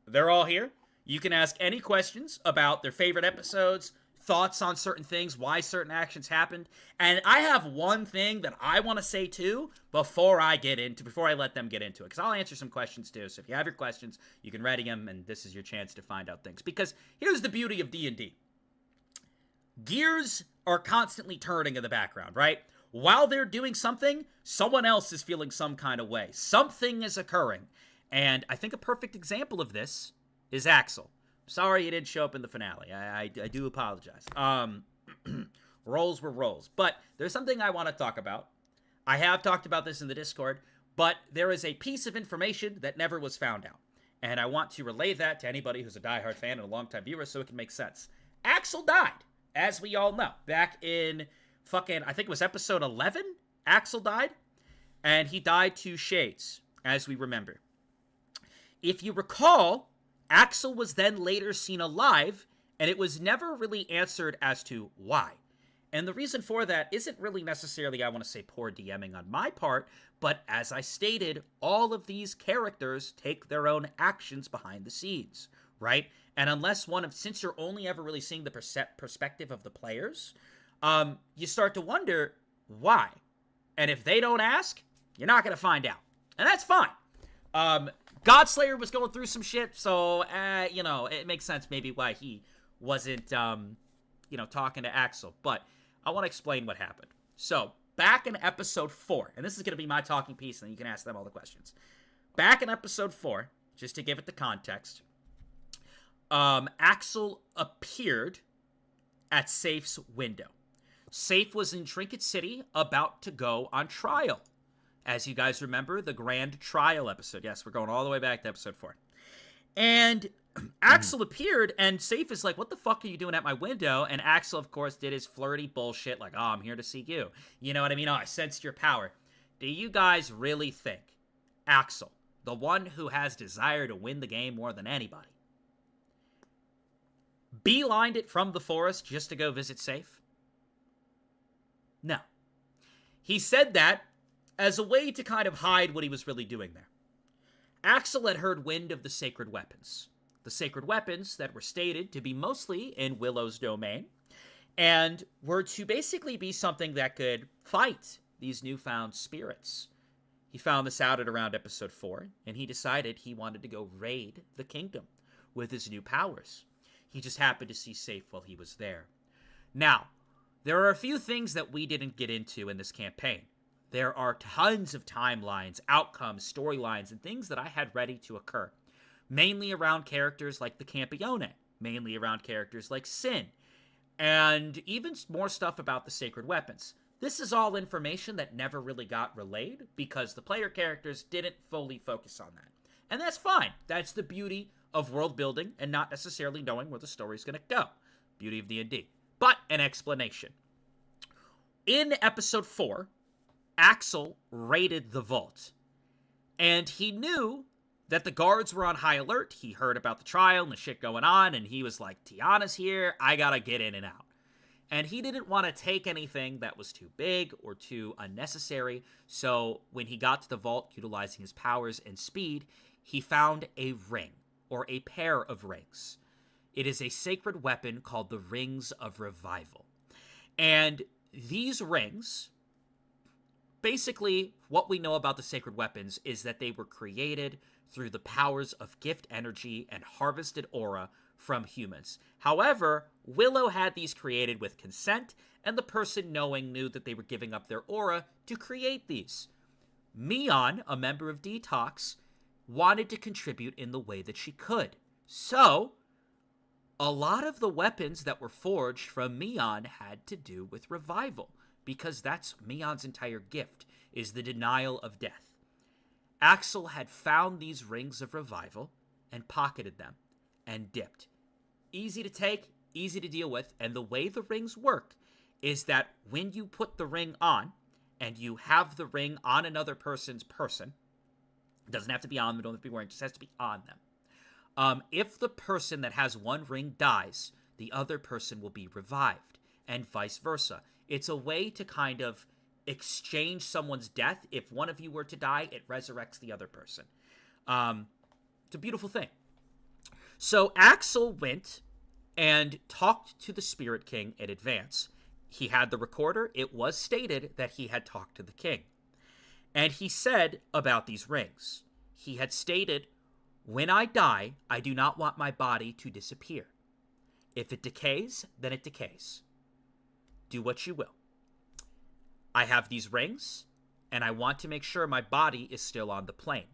They're all here. You can ask any questions about their favorite episodes, thoughts on certain things, why certain actions happened. And I have one thing that I want to say too before I let them get into it. Because I'll answer some questions too. So if you have your questions, you can ready them, and this is your chance to find out things. Because here's the beauty of D&D. Gears are constantly turning in the background, right? While they're doing something, someone else is feeling some kind of way. Something is occurring. And I think a perfect example of this is Axel. Sorry you didn't show up in the finale. I do apologize. Roles were roles. But there's something I want to talk about. I have talked about this in the Discord, but there is a piece of information that never was found out. And I want to relay that to anybody who's a diehard fan and a longtime viewer so it can make sense. Axel died, as we all know. Back in I think it was episode 11, Axel died. And he died to shades, as we remember. If you recall, Axel was then later seen alive, and it was never really answered as to why. And the reason for that isn't really necessarily, I want to say, poor DMing on my part, but as I stated, all of these characters take their own actions behind the scenes, right? And since you're only ever really seeing the perspective of the players, you start to wonder why. And if they don't ask, you're not going to find out. And that's fine. Godslayer was going through some shit, so, it makes sense maybe why he wasn't, talking to Axel. But I want to explain what happened. So, back in episode 4, and this is going to be my talking piece, and then you can ask them all the questions. Back in episode 4, just to give it the context, Axel appeared at Safe's window. Safe was in Trinket City about to go on trial. As you guys remember, the grand trial episode. Yes, we're going all the way back to episode 4. And Axel appeared, and Safe is like, what the fuck are you doing at my window? And Axel, of course, did his flirty bullshit, like, oh, I'm here to see you. You know what I mean? Oh, I sensed your power. Do you guys really think Axel, the one who has desire to win the game more than anybody, beelined it from the forest just to go visit Safe? No. He said that as a way to kind of hide what he was really doing there. Axel had heard wind of the sacred weapons. The sacred weapons that were stated to be mostly in Willow's domain, and were to basically be something that could fight these newfound spirits. He found this out at around episode 4, and he decided he wanted to go raid the kingdom with his new powers. He just happened to see Safe while he was there. Now, There are a few things that we didn't get into in this campaign. There are tons of timelines, outcomes, storylines, and things that I had ready to occur. Mainly around characters like the Campione, mainly around characters like Sin, and even more stuff about the sacred weapons. This is all information that never really got relayed because the player characters didn't fully focus on that. And that's fine. That's the beauty of world building and not necessarily knowing where the story's going to go. Beauty of D&D. But an explanation. In episode 4, Axel raided the vault. And he knew that the guards were on high alert. He heard about the trial and the shit going on, and he was like, Tiana's here, I gotta get in and out. And he didn't want to take anything that was too big or too unnecessary, so when he got to the vault, utilizing his powers and speed, he found a ring, or a pair of rings. It is a sacred weapon called the Rings of Revival. And these rings, basically, what we know about the sacred weapons is that they were created through the powers of gift energy and harvested aura from humans. However, Willow had these created with consent, and the person knowing knew that they were giving up their aura to create these. Mion, a member of Detox, wanted to contribute in the way that she could. So, a lot of the weapons that were forged from Mion had to do with revival, because that's Mion's entire gift, is the denial of death. Axel had found these rings of revival and pocketed them and dipped. Easy to take, easy to deal with, and the way the rings work is that when you put the ring on and you have the ring on another person's person, it doesn't have to be on them, don't have to be wearing, it just has to be on them. If the person that has one ring dies, the other person will be revived, and vice versa. It's a way to kind of exchange someone's death. If one of you were to die, it resurrects the other person. It's a beautiful thing. So Axel went and talked to the Spirit King in advance. He had the recorder. It was stated that he had talked to the king. And he said about these rings, he had stated, when I die, I do not want my body to disappear. If it decays, then it decays. Do what you will. I have these rings, and I want to make sure my body is still on the plane.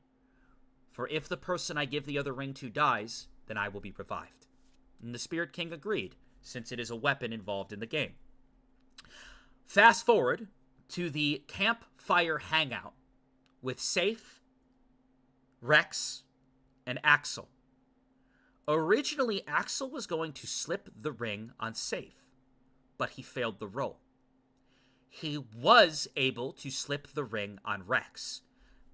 For if the person I give the other ring to dies, then I will be revived. And the Spirit King agreed, since it is a weapon involved in the game. Fast forward to the campfire hangout with Safe, Rex, and Axel. Originally, Axel was going to slip the ring on Safe, but he failed the roll. He was able to slip the ring on Rex.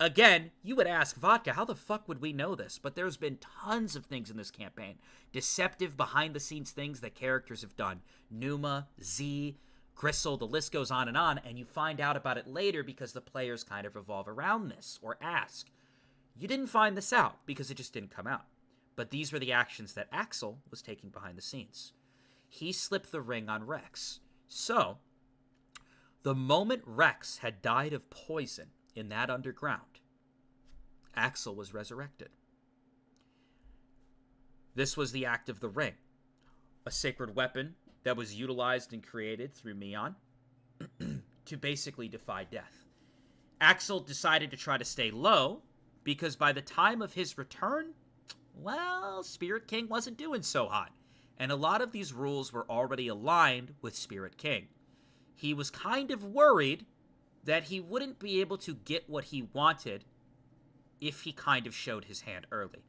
Again, you would ask, Vodka, how the fuck would we know this? But there's been tons of things in this campaign. Deceptive, behind-the-scenes things that characters have done. Numa, Z, Gristle, the list goes on, and you find out about it later because the players kind of revolve around this, or ask. You didn't find this out because it just didn't come out. But these were the actions that Axel was taking behind the scenes. He slipped the ring on Rex. So, the moment Rex had died of poison in that underground, Axel was resurrected. This was the act of the ring, a sacred weapon that was utilized and created through Mion to basically defy death. Axel decided to try to stay low because by the time of his return, well, Spirit King wasn't doing so hot, and a lot of these rules were already aligned with Spirit King. He was kind of worried that he wouldn't be able to get what he wanted if he kind of showed his hand early.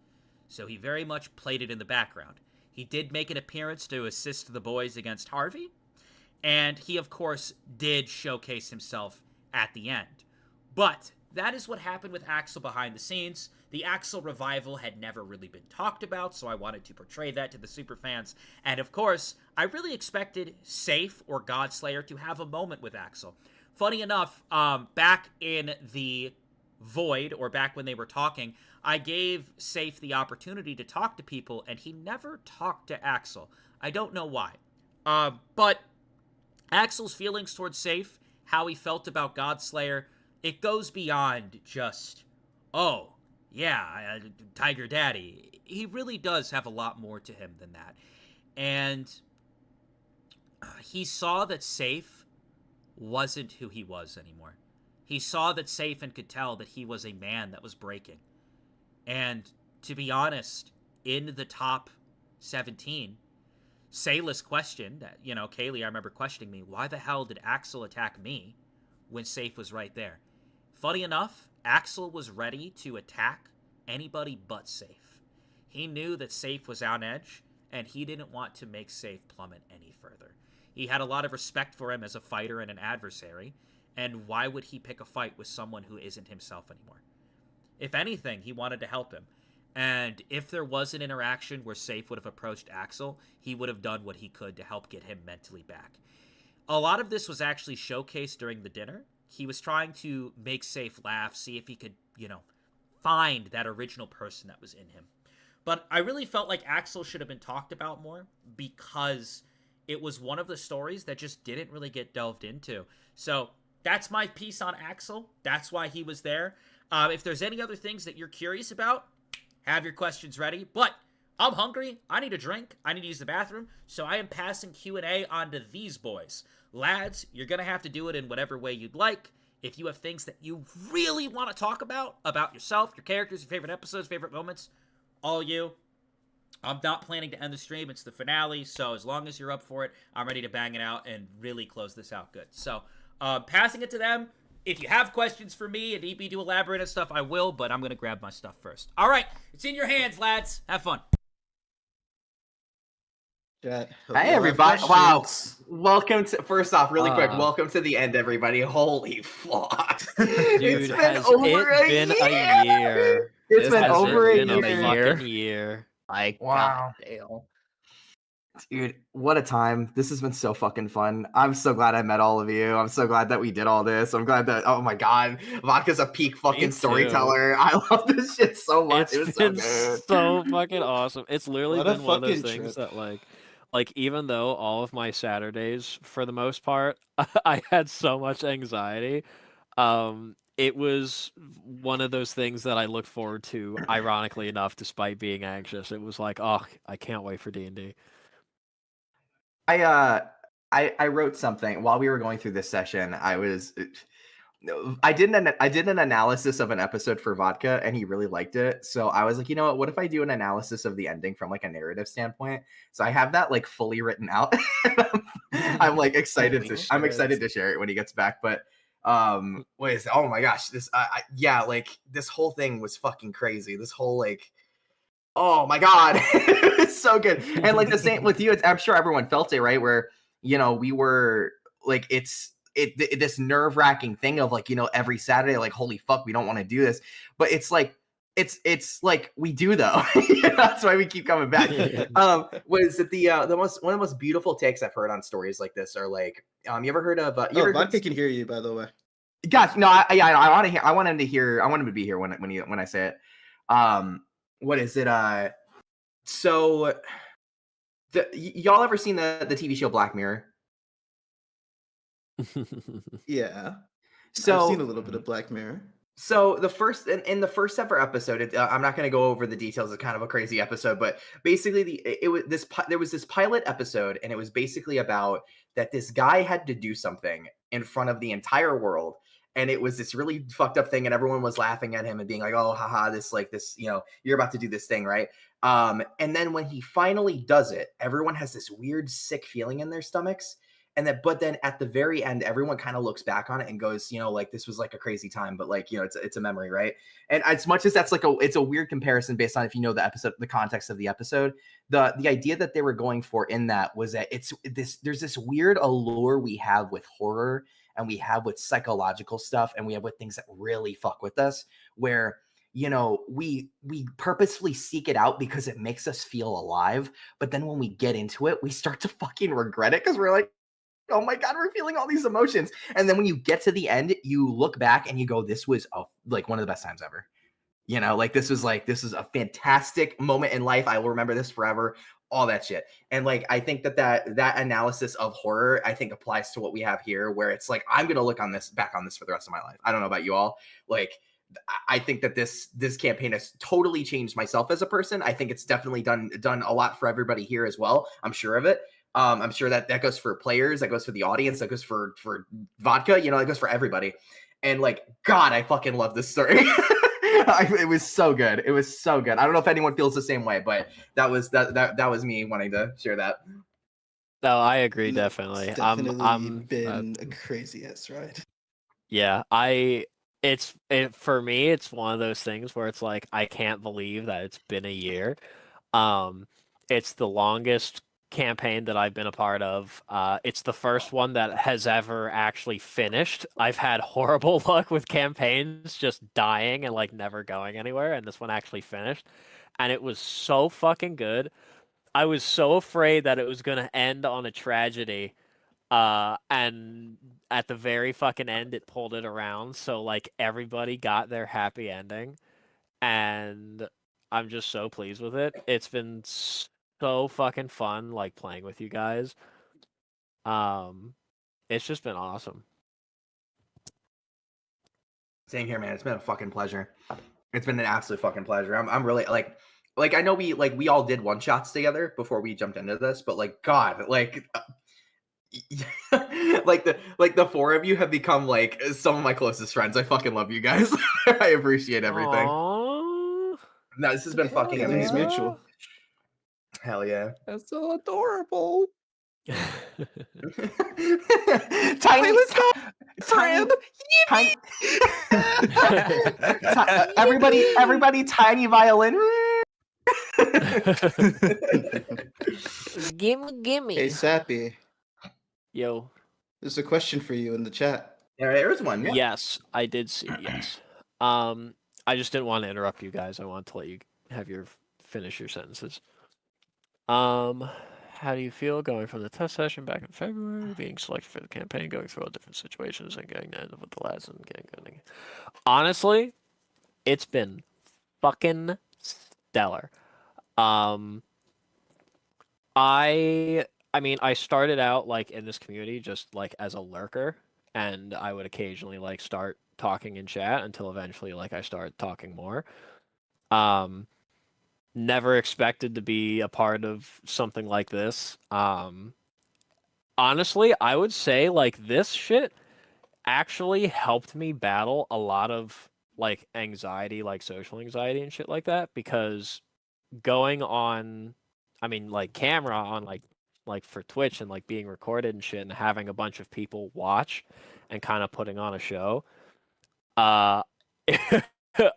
So he very much played it in the background. He did make an appearance to assist the boys against Harvey, and he, of course, did showcase himself at the end. But that is what happened with Axel behind the scenes. The Axel revival had never really been talked about, so I wanted to portray that to the superfans. And of course, I really expected Safe or Godslayer to have a moment with Axel. Funny enough, back in the Void, or back when they were talking, I gave Safe the opportunity to talk to people, and he never talked to Axel. I don't know why. But Axel's feelings towards Safe, how he felt about Godslayer, it goes beyond just, oh, yeah, Tiger Daddy. He really does have a lot more to him than that. And he saw that Safe wasn't who he was anymore. He saw that Safe and could tell that he was a man that was breaking. And to be honest, in the top 17, Sayla's question that, Kaylee, I remember questioning me, why the hell did Axel attack me when Safe was right there? Funny enough, Axel was ready to attack anybody but Safe. He knew that Safe was on edge, and he didn't want to make Safe plummet any further. He had a lot of respect for him as a fighter and an adversary, and why would he pick a fight with someone who isn't himself anymore? If anything, he wanted to help him. And if there was an interaction where Safe would have approached Axel, he would have done what he could to help get him mentally back. A lot of this was actually showcased during the dinner. He was trying to make Safe laugh, see if he could, find that original person that was in him. But I really felt like Axel should have been talked about more because it was one of the stories that just didn't really get delved into. So that's my piece on Axel. That's why he was there. If there's any other things that you're curious about, have your questions ready. But I'm hungry. I need a drink. I need to use the bathroom. So I am passing Q&A on to these boys. Lads, you're going to have to do it in whatever way you'd like. If you have things that you really want to talk about yourself, your characters, your favorite episodes, favorite moments, all you. I'm not planning to end the stream. It's the finale. So as long as you're up for it, I'm ready to bang it out and really close this out good. So passing it to them. If you have questions for me and need me to elaborate on stuff, I will, but I'm going to grab my stuff first. All right. It's in your hands, lads. Have fun. Chat. Hey, everybody. Wow. Welcome to, first off, really quick, welcome to the end, everybody. Holy fuck. Dude, it's been has over it been a year? It's been Has over it a been year. fucking year. Like, Wow. goddamn. Dude, what a time. This has been so fucking fun. I'm so glad I met all of you. I'm so glad that we did all this. I'm glad that, oh my god, Vodka's a peak fucking storyteller. I love this shit so much. It was It's so been good. so fucking awesome. It's literally What a been one of those fucking things trip. that like even though all of my Saturdays, for the most part, I had so much anxiety, it was one of those things that I looked forward to, ironically enough, despite being anxious. It was like, oh, I can't wait for D&D. I wrote something while we were going through this session. I did an analysis of an episode for Vodka, and he really liked it. So I was like, you know what if I do an analysis of the ending from like a narrative standpoint? So I have that like fully written out. I'm like excited I'm excited to share it when he gets back. But what is it? Oh my gosh, this like this whole thing was fucking crazy. This whole like, oh my god, it's so good. And like the same with you, I'm sure everyone felt it, right? Where we were like, this nerve-wracking thing of like, every Saturday, like, holy fuck, we don't want to do this, but it's like we do though. That's why we keep coming back. Was it one of the most beautiful takes I've heard on stories like this are like, you ever heard of Vodka can hear you, by the way. Gosh, no, I want to hear. I want him to be here when I say it. What is it? So y'all ever seen the TV show Black Mirror? Yeah. So I've seen a little bit of Black Mirror. So the first in the first ever episode, I'm not going to go over the details. It's kind of a crazy episode, but basically there was this pilot episode, and it was basically about that this guy had to do something in front of the entire world, and it was this really fucked up thing, and everyone was laughing at him and being like, "Oh, haha, this you're about to do this thing, right?" And then when he finally does it, everyone has this weird, sick feeling in their stomachs. But then at the very end, everyone kind of looks back on it and goes, like, this was like a crazy time, but like, it's a memory, right? And as much as that's like it's a weird comparison based on if you know the episode, the context of the episode, the idea that they were going for in that was that there's this weird allure we have with horror, and we have with psychological stuff, and we have with things that really fuck with us, where we purposefully seek it out because it makes us feel alive, but then when we get into it, we start to fucking regret it because we're like, oh my god, we're feeling all these emotions. And then when you get to the end, you look back and you go, this was like one of the best times ever. Like this is a fantastic moment in life. I will remember this forever, all that shit. And like, I think that analysis of horror, I think applies to what we have here, where it's like, I'm going to look back on this for the rest of my life. I don't know about you all. Like, I think that this campaign has totally changed myself as a person. I think it's definitely done a lot for everybody here as well. I'm sure of it. I'm sure that goes for players, that goes for the audience, that goes for vodka, you know, that goes for everybody. And like, God, I fucking love this story. It was so good. It was so good. I don't know if anyone feels the same way, but that was me wanting to share that. No, I agree, No, definitely. It's definitely I'm been a crazy ass ride. Yeah, for me, it's one of those things where it's like I can't believe that it's been a year. It's the longest campaign that I've been a part of. It's the first one that has ever actually finished. I've had horrible luck with campaigns just dying and like never going anywhere, and this one actually finished, and it was so fucking good. I was so afraid that it was gonna end on a tragedy. And at the very fucking end, it pulled it around. So like everybody got their happy ending, and I'm just so pleased with it. It's been so fucking fun, like playing with you guys. It's just been awesome. Same here, man. It's been a fucking pleasure. It's been an absolute fucking pleasure. I'm really like I know we all did one shots together before we jumped into this, but like God, like. like the four of you have become like some of my closest friends. I fucking love you guys. I appreciate everything. Aww. No, this has been fucking Feelings amazing. mutual. Hell yeah. That's so adorable. Tiny, Let's go. tiny, tiny, everybody, tiny violin. Gimme. Hey, Sappy, Yo. there's a question for you in the chat. Yeah, there's one. Yeah. Yes, I did see. Yes. I just didn't want to interrupt you guys. I wanted to let you have finish your sentences. How do you feel going from the test session back in February, being selected for the campaign, going through all different situations, and getting to end up with the lads and getting good? Honestly, it's been fucking stellar. I mean, I started out like in this community just like as a lurker, and I would occasionally like start talking in chat until eventually like I started talking more. Never expected to be a part of something like this. Honestly, I would say like this shit actually helped me battle a lot of like anxiety, like social anxiety and shit like that, because going on, I mean, like camera on like for Twitch and like being recorded and shit and having a bunch of people watch and kind of putting on a show.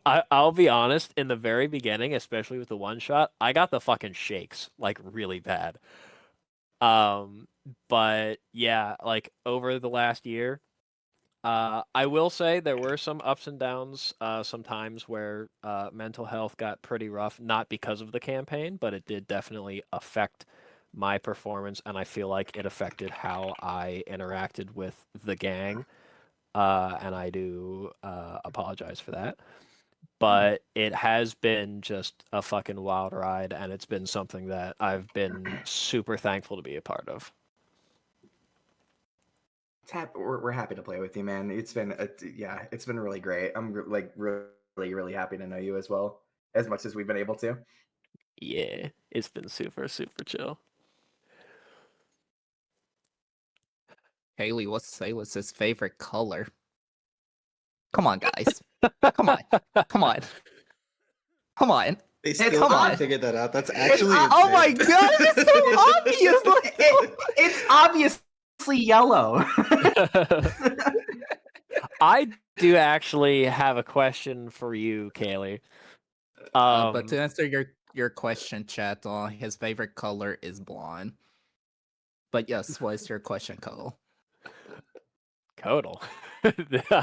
I'll be honest, in the very beginning, especially with the one shot, I got the fucking shakes like really bad. But yeah, like over the last year, I will say there were some ups and downs sometimes where mental health got pretty rough, not because of the campaign, but it did definitely affect my performance, and I feel like it affected how I interacted with the gang, and I do apologize for that. But it has been just a fucking wild ride, and it's been something that I've been super thankful to be a part of. We're happy to play with you, man. It's been it's been really great. I'm like really happy to know you as well, as much as we've been able to. Yeah, it's been super chill. Haley, what's his favorite color? Come on, guys. Come on. Come on. Come on. They still come haven't on. figured that out. That's actually Oh my insane. god, it's so obvious. It's obviously yellow. I do actually have a question for you, Kaylee. But to answer your question, chat, his favorite color is blonde. But yes, what is your question, Cole? Codal.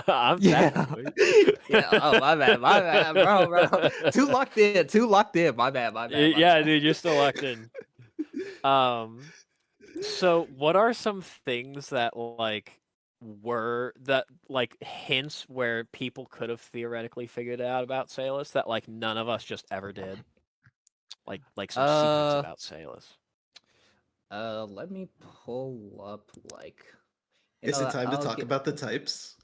I'm Yeah. technically. Yeah. Oh, my bad, bro. Too locked in. My bad. Yeah, dude, you're still locked in. So what are some things that were hints where people could have theoretically figured out about Salus that like none of us just ever did? Like some secrets about Salus. Let me pull up Is it time to talk about the types?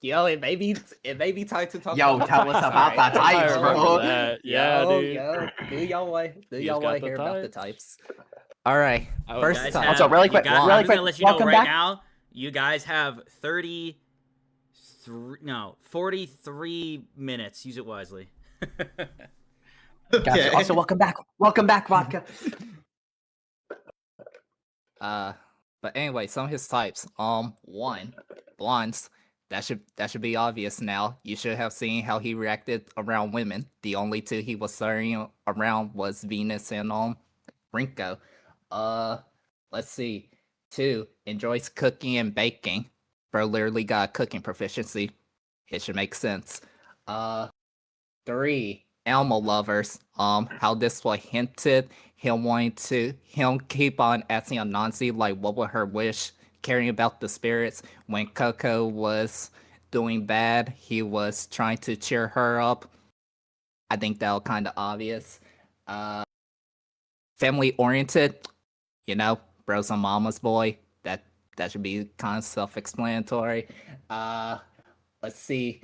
Yo, it may be time to talk. Yo, about tell us about the types, bro. Yeah, dude. Do y'all want to hear about the types? All right. I would- First Guys time. have- Also, really you quick, guys- I'm really just gonna quick, let you know welcome right back. now. You guys have 43 minutes. Use it wisely. Gotcha. Okay. Also, welcome back. Welcome back, Vodka. But anyway, some of his types. One, blondes. That should be obvious now. You should have seen how he reacted around women. The only two he was starting around was Venus and Rinko. Let's see. 2, enjoys cooking and baking. Bro literally got cooking proficiency. It should make sense. 3, animal lovers. How this was hinted, him keep on asking Anansi like what was her wish, caring about the spirits. When Coco was doing bad, he was trying to cheer her up. I think that was kind of obvious. Family oriented, bro's a mama's boy. That should be kind of self-explanatory. Let's see.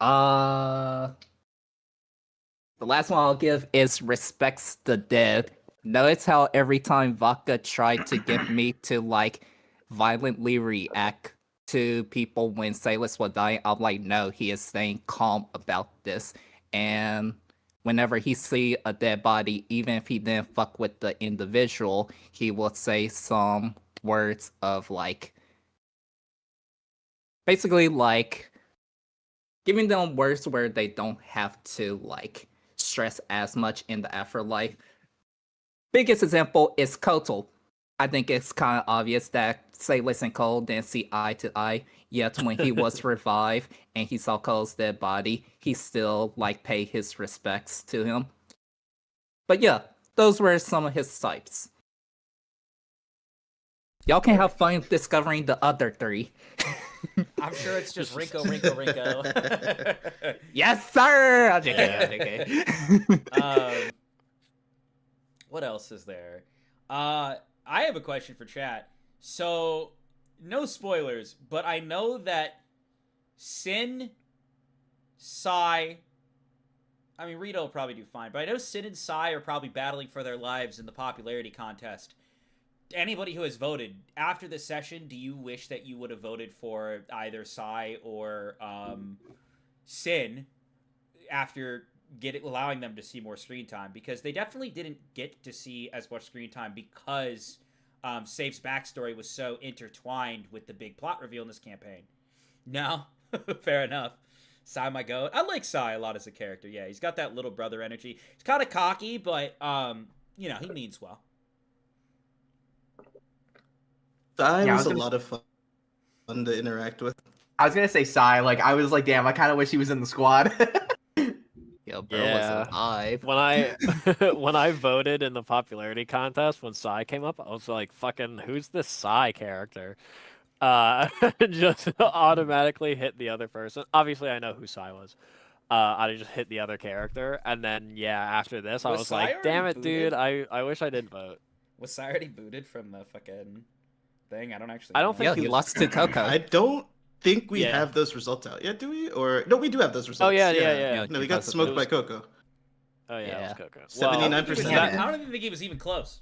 The last one I'll give is respects the dead. Notice how every time Vodka tried to get me to like violently react to people when Salis was dying, I'm like, no, he is staying calm about this. And whenever he see a dead body, even if he didn't fuck with the individual, he will say some words of like, basically like giving them words where they don't have to like stress as much in the afterlife. Biggest example is Kotal. I think it's kind of obvious that Salis and Cole didn't see eye to eye, yet when he was revived and he saw Cole's dead body, he still like paid his respects to him. But yeah, those were some of his types. Y'all can have fun discovering the other 3. I'm sure it's just Rinko. Yes, sir! I'm joking. What else is there? I have a question for chat. So, no spoilers, but I know that Sin, Sai, I mean, Rita will probably do fine, but I know Sin and Sai are probably battling for their lives in the popularity contest. Anybody who has voted, after this session, do you wish that you would have voted for either Sai or Sin after allowing them to see more screen time? Because they definitely didn't get to see as much screen time because Safe's backstory was so intertwined with the big plot reveal in this campaign. No? Fair enough. Sai my goat. I like Sai a lot as a character. Yeah, he's got that little brother energy. He's kind of cocky, but, he means well. Sai Yeah, I was was a gonna lot of fun to interact with. I was gonna say Sai. Like I was like, damn, I kind of wish he was in the squad. Yo, bro Yeah. was alive. When I voted in the popularity contest when Sai came up, I was like, "Fucking, who's this Sai character?" Just automatically hit the other person. Obviously, I know who Sai was. I just hit the other character, and then after this, I Was was Sai like, "Damn already it, dude! booted? I wish I didn't vote." Was Sai already booted from the fucking thing? I don't actually. I don't know. think Yeah, he lost to Coco. I don't think we Yeah. have those results out yet, do we? Or no, we do have those results. yeah. No, we got because smoked it by was- Coco. Oh yeah, it Yeah. was Coco. 79%. I don't even think he was even close.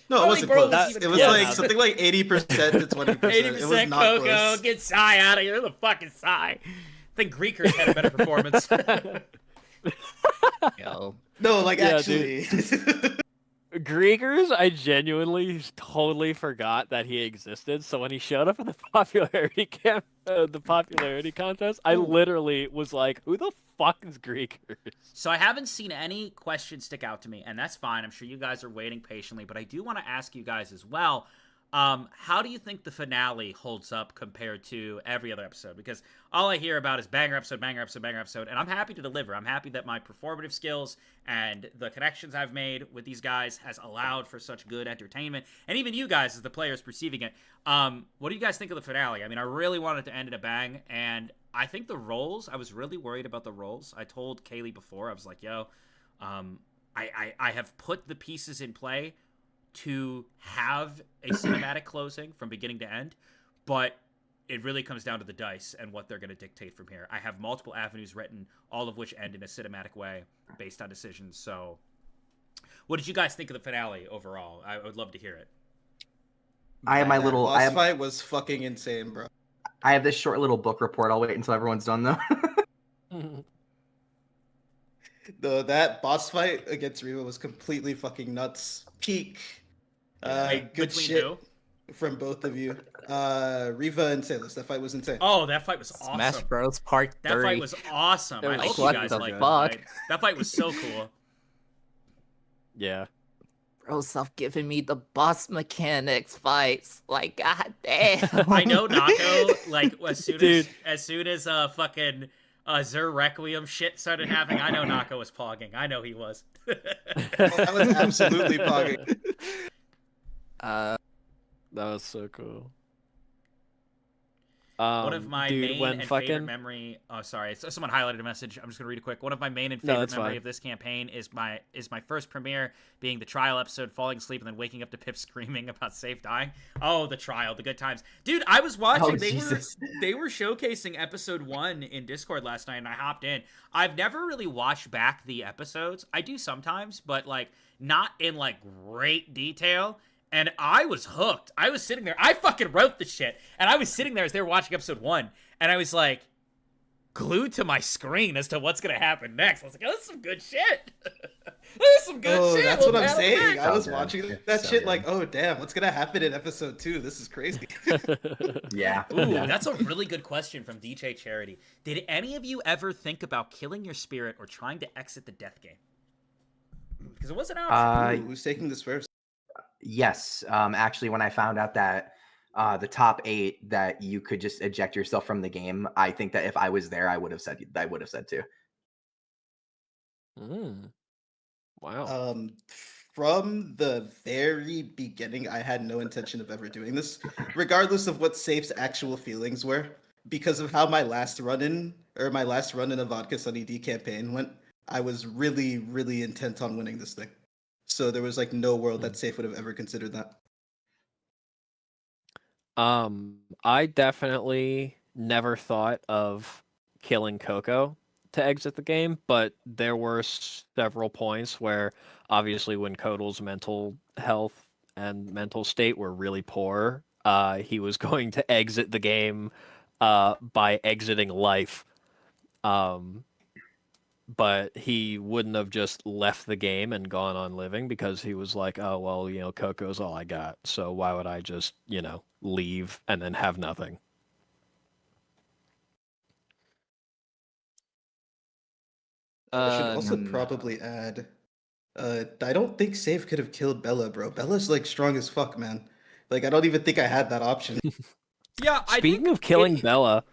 No, it wasn't close. It was Yeah, like no. something like 80% to 20%. 80% It was not Coco. close. Get Sai out of here. Who the fuck is Sai? I think Greekers had a better performance. Yo, No, like Yeah, actually. Greekers, I genuinely totally forgot that he existed. So when he showed up in the popularity contest, I literally was like, "Who the fuck is Greekers?" So I haven't seen any questions stick out to me, and that's fine. I'm sure you guys are waiting patiently, but I do want to ask you guys as well. How do you think the finale holds up compared to every other episode? Because all I hear about is banger episode, banger episode, banger episode, and I'm happy to deliver. I'm happy that my performative skills and the connections I've made with these guys has allowed for such good entertainment, and even you guys as the players perceiving it. What do you guys think of the finale? I mean, I really wanted to end in a bang, and I think the roles, I was really worried about the roles. I told Kaylee before, I was like, yo, I have put the pieces in play to have a cinematic closing from beginning to end, but it really comes down to the dice and what they're going to dictate from here. I have multiple avenues written, all of which end in a cinematic way based on decisions. So What did you guys think of the finale overall? I would love to hear it. I have my That little. boss fight was fucking insane, bro. I have this short little book report. I'll wait until everyone's done though. That boss fight against Reva was completely fucking nuts. Peak. Good Between shit who? from both of you. Reva and Sailus. That fight was insane. Oh, that fight was awesome. Smash Bros. Part 3. That fight was awesome. I It hope was you what guys the liked that fuck? fight. That fight was so cool. Yeah. Bro, stop giving me the boss mechanics fights. Like, goddamn. I know Nako, like, Dude. as soon as fucking Zur Requiem shit started happening, I know Nako was pogging. I know he was. That was absolutely pogging. That was so cool. One of my dude, main when and fucking... favorite memory. Oh, sorry, someone highlighted a message. I'm just gonna read it quick. One of my main and No, favorite that's memory fine. of this campaign is my first premiere being the trial episode, falling asleep and then waking up to Pip screaming about Safe dying. Oh, the trial, the good times, dude. I was watching. Oh, they were showcasing episode 1 in Discord last night, and I hopped in. I've never really watched back the episodes. I do sometimes, but like not in like great detail. And I was hooked. I was sitting there. I fucking wrote the shit. And I was sitting there as they were watching episode 1. And I was like, glued to my screen as to what's going to happen next. I was like, oh, this is some good shit. This is some good shit. That's what I'm Little saying. Battle I was So watching good. that So shit good. like, oh, damn, what's going to happen in episode 2? This is crazy. Yeah. Ooh, Yeah. that's a really good question from DJ Charity. Did any of you ever think about killing your spirit or trying to exit the death game? Because it was an option. Ooh, who's taking this first? Yes. Actually, when I found out that the top 8 that you could just eject yourself from the game, I think that if I was there, I would have said too. Wow. From the very beginning, I had no intention of ever doing this, regardless of what Safe's actual feelings were, because of how my last run in a VodkaSunnyD campaign went. I was really, really intent on winning this thing. So there was like no world that Safe would have ever considered that. I definitely never thought of killing Coco to exit the game, but there were several points where obviously when Kotal's mental health and mental state were really poor, he was going to exit the game by exiting life. But he wouldn't have just left the game and gone on living because he was like, oh, well, you know, Coco's all I got. So why would I just, you know, leave and then have nothing? I should also No. probably add, I don't think Safe could have killed Bella, bro. Bella's like strong as fuck, man. Like I don't even think I had that option. Yeah, Speaking of killing Bella,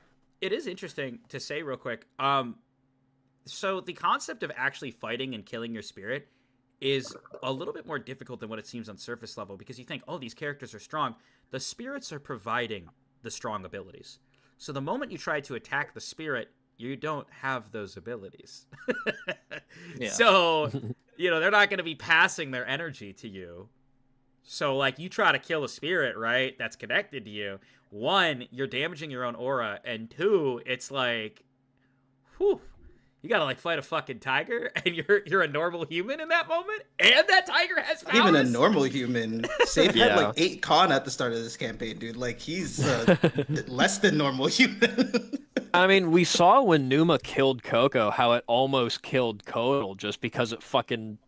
it is interesting to say real quick. So the concept of actually fighting and killing your spirit is a little bit more difficult than what it seems on surface level, because you think, oh, these characters are strong. The spirits are providing the strong abilities. So the moment you try to attack the spirit, you don't have those abilities. Yeah. So, you know, they're not going to be passing their energy to you. So, like, you try to kill a spirit, right, that's connected to you. 1, you're damaging your own aura. And 2, it's like, whew. You gotta like fight a fucking tiger, and you're a normal human in that moment, and that tiger has powers. Even a normal human. Safe had Yeah. like 8 con at the start of this campaign, dude. Like he's less than normal human. I mean, we saw when Numa killed Coco how it almost killed Kotal just because it fucking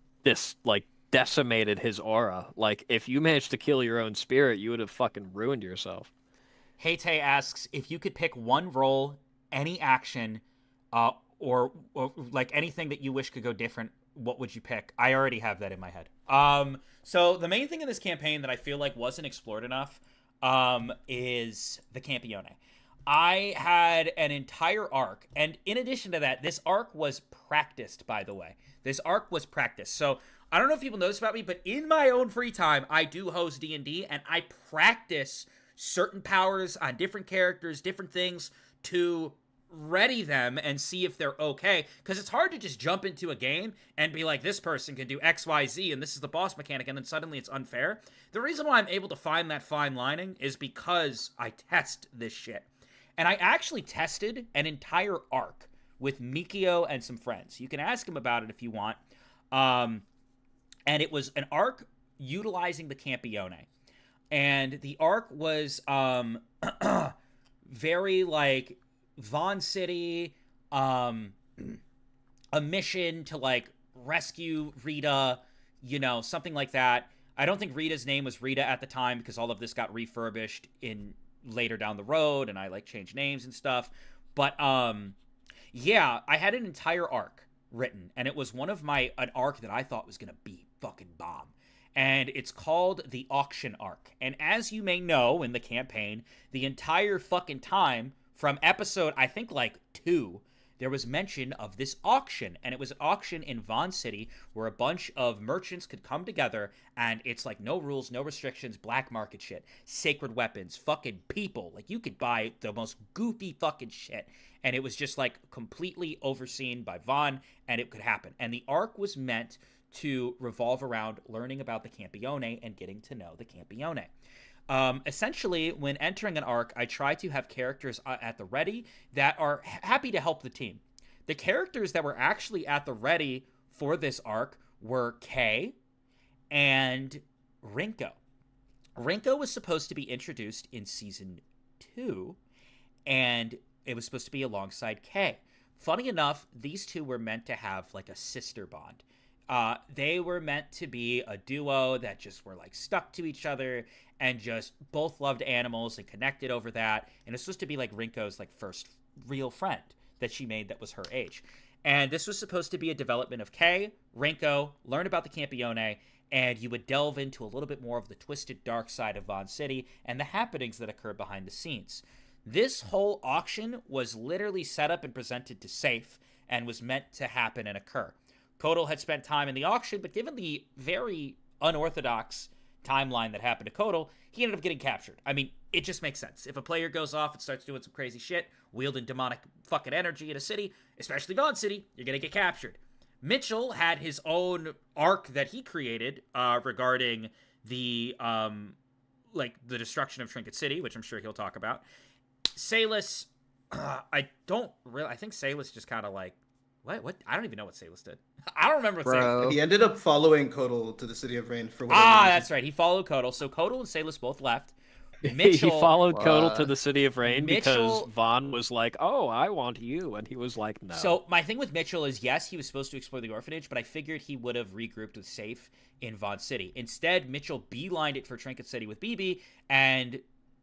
decimated his aura. Like, if you managed to kill your own spirit, you would have fucking ruined yourself. Heyte asks if you could pick one role, any action, or like anything that you wish could go different, what would you pick? I already have that in my head. So the main thing in this campaign that I feel like wasn't explored enough is the Campione. I had an entire arc, and in addition to that, this arc was practiced, by the way. This arc was practiced. So I don't know if people know this about me, but in my own free time, I do host D&D, and I practice certain powers on different characters, different things, to ready them and see if they're okay, because it's hard to just jump into a game and be like, this person can do XYZ and this is the boss mechanic, and then suddenly it's unfair. The reason why I'm able to find that fine lining is because I test this shit. And I actually tested an entire arc with Mikio and some friends. You can ask him about it if you want. And And it was an arc utilizing the Campione. And the arc was very like Vaughn City, a mission to like rescue Rita, something like that. I don't think Rita's name was Rita at the time because all of this got refurbished in later down the road, and I like changed names and stuff. But yeah, I had an entire arc written, and it was an arc that I thought was gonna be fucking bomb. And it's called the Auction Arc. And as you may know in the campaign, the entire fucking time from episode, I think like 2, there was mention of this auction. And it was an auction in Vaughn City where a bunch of merchants could come together, and it's like no rules, no restrictions, black market shit, sacred weapons, fucking people. Like you could buy the most goofy fucking shit. And it was just like completely overseen by Vaughn, and it could happen. And the arc was meant to revolve around learning about the Campione and getting to know the Campione. Essentially, when entering an arc, I try to have characters at the ready that are happy to help the team. The characters that were actually at the ready for this arc were Kay and Rinko. Rinko was supposed to be introduced in season 2, and it was supposed to be alongside Kay. Funny enough, these two were meant to have like a sister bond. They were meant to be a duo that just were like stuck to each other and just both loved animals and connected over that. And it's supposed to be like Rinko's like first real friend that she made that was her age. And this was supposed to be a development of Kay, Rinko, learn about the Campione, and you would delve into a little bit more of the twisted dark side of Vaughn City and the happenings that occur behind the scenes. This whole auction was literally set up and presented to Safe and was meant to happen and occur. Kodal had spent time in the auction, but given the very unorthodox timeline that happened to Kodal, he ended up getting captured. I mean, it just makes sense. If a player goes off and starts doing some crazy shit, wielding demonic fucking energy in a city, especially Vaughn City, you're gonna get captured. Mitchell had his own arc that he created regarding the the destruction of Trinket City, which I'm sure he'll talk about. Salis, I think Salis just kind of like, what? I don't even know what Salis did. I don't remember what Salis did. He ended up following Kodal to the City of Rain for whatever reason. That's right. He followed Kodal. So Kodal and Salis both left. Mitchell, he followed Kodal to the City of Rain because Vaughn was like, oh, I want you. And he was like, no. So my thing with Mitchell is, yes, he was supposed to explore the orphanage, but I figured he would have regrouped with Safe in Vaughn City. Instead, Mitchell beelined it for Trinket City with BB and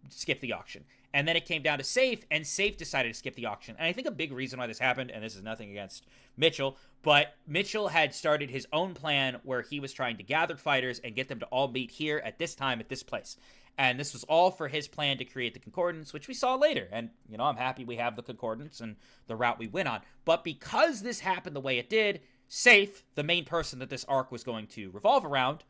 skipped the auction. And then it came down to Safe, and Safe decided to skip the auction. And I think a big reason why this happened, and this is nothing against Mitchell, but Mitchell had started his own plan where he was trying to gather fighters and get them to all meet here at this time at this place. And this was all for his plan to create the Concordance, which we saw later. And, I'm happy we have the Concordance and the route we went on. But because this happened the way it did, Safe, the main person that this arc was going to revolve around,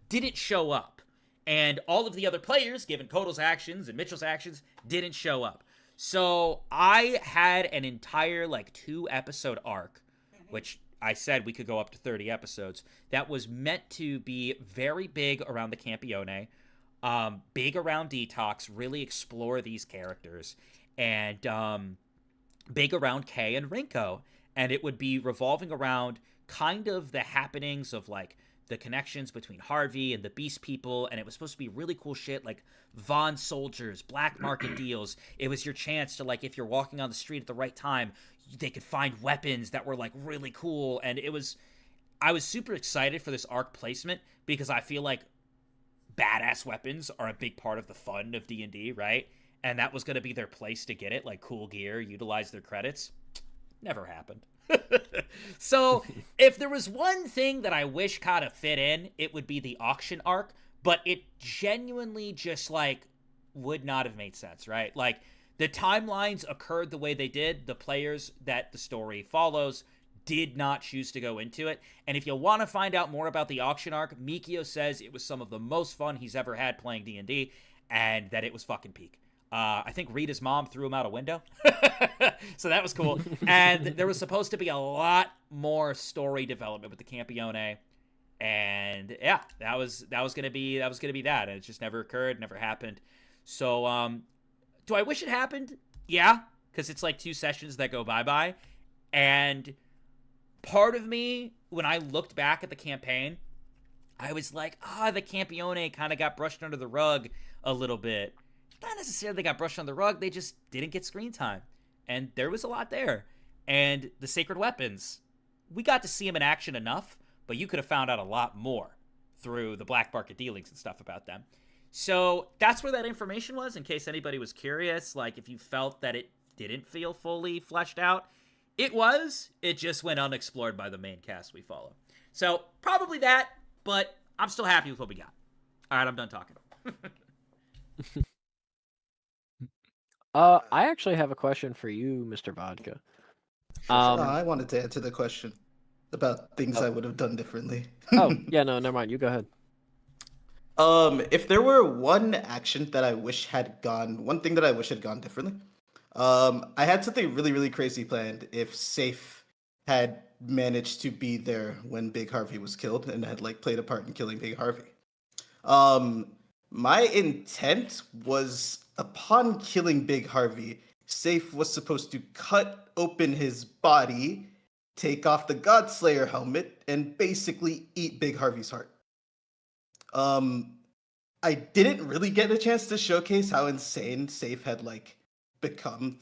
didn't show up. And all of the other players, given Kodal's actions and Mitchell's actions, didn't show up. So I had an entire 2-episode arc, which I said we could go up to 30 episodes, that was meant to be very big around the Campione, big around Detox, really explore these characters, and big around Kay and Rinko. And it would be revolving around kind of the happenings of the connections between Harvey and the Beast People, and it was supposed to be really cool shit like Vaughn soldiers, black market deals. It was your chance to if you're walking on the street at the right time, they could find weapons that were really cool. And I was super excited for this arc placement because I feel like badass weapons are a big part of the fun of D&D, right? And that was going to be their place to get it, cool gear, utilize their credits. Never happened. So if there was one thing that I wish kind of fit in, it would be the auction arc, but it genuinely just would not have made sense, right? The timelines occurred the way they did. The players that the story follows did not choose to go into it. And if you want to find out more about the auction arc, Mikio says it was some of the most fun he's ever had playing D&D, and that it was fucking peak. I think Rita's mom threw him out a window. So that was cool. And there was supposed to be a lot more story development with the Campione. And yeah, that was gonna be that. And it just never occurred, never happened. So do I wish it happened? Yeah, because it's 2 sessions that go bye-bye. And part of me, when I looked back at the campaign, I was like, the Campione kind of got brushed under the rug a little bit. Not necessarily they got brushed under the rug, they just didn't get screen time. And there was a lot there. And the Sacred Weapons, we got to see them in action enough, but you could have found out a lot more through the black market dealings and stuff about them. So that's where that information was, in case anybody was curious, like if you felt that it didn't feel fully fleshed out. It just went unexplored by the main cast we follow. So probably that, but I'm still happy with what we got. All right, I'm done talking. I actually have a question for you, Mr. Vodka. I wanted to answer the question about things I would have done differently. Oh, yeah, no, never mind. You go ahead. If there were one thing that I wish had gone differently, I had something really, really crazy planned if Safe had managed to be there when Big Harvey was killed and had like played a part in killing Big Harvey. My intent was upon killing Big Harvey, Safe was supposed to cut open his body, take off the Godslayer helmet, and basically eat Big Harvey's heart. I didn't really get a chance to showcase how insane Safe had like become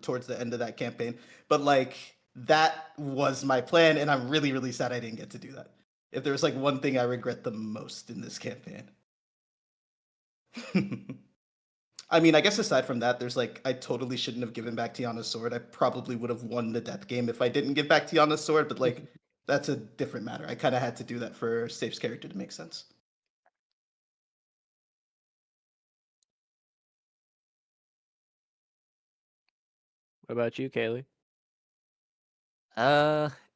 towards the end of that campaign, but like that was my plan, and I'm really, really sad I didn't get to do that. If there was like one thing I regret the most in this campaign. I mean, I guess aside from that, there's like, I totally shouldn't have given back Tiana's sword. I probably would have won the death game if I didn't give back Tiana's sword, but like, that's a different matter. I kind of had to do that for Safe's character to make sense. What about you, Kaylee?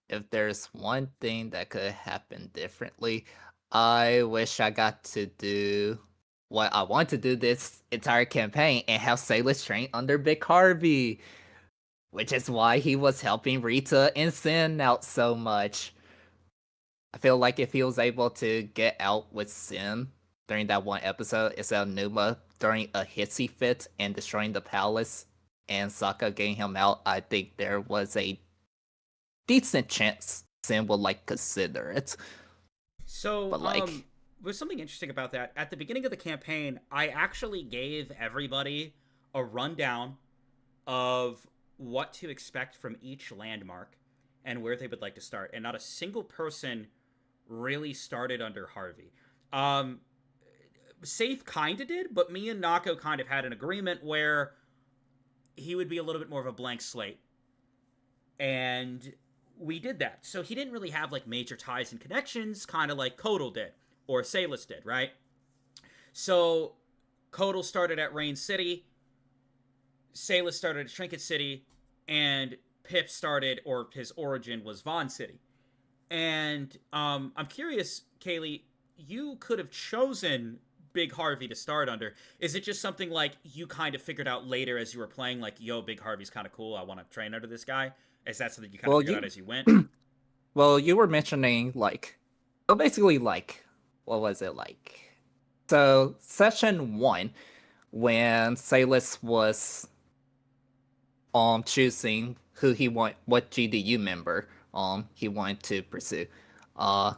If there's one thing that could happen differently, I wish I got to do what I want to do this entire campaign and have Sailors train under Big Harvey, which is why he was helping Rita and Sin out so much. I feel like if he was able to get out with Sin during that one episode instead of Numa during a hissy fit and destroying the palace and Sokka getting him out, I think there was a decent chance Sin would like consider it. So, but like, there's something interesting about that. At the beginning of the campaign, I actually gave everybody a rundown of what to expect from each landmark and where they would like to start, and not a single person really started under Harvey. Safe kind of did, but me and Nako kind of had an agreement where he would be a little bit more of a blank slate. And we did that. So he didn't really have like major ties and connections, kind of like Kodal did, or Salis did, right? So Kodal started at Rain City, Salis started at Trinket City, and Pip started, or his origin was Vaughn City. And I'm curious, Kaylee, you could have chosen Big Harvey to start under. Is it just something like you kind of figured out later as you were playing, like, yo, Big Harvey's kind of cool, I want to train under this guy? Is that something you kind of figured out as you went? Well, you were mentioning, like, well, basically, like, what was it like? So, session 1, when Salis was choosing who he want, what GDU member he wanted to pursue. Our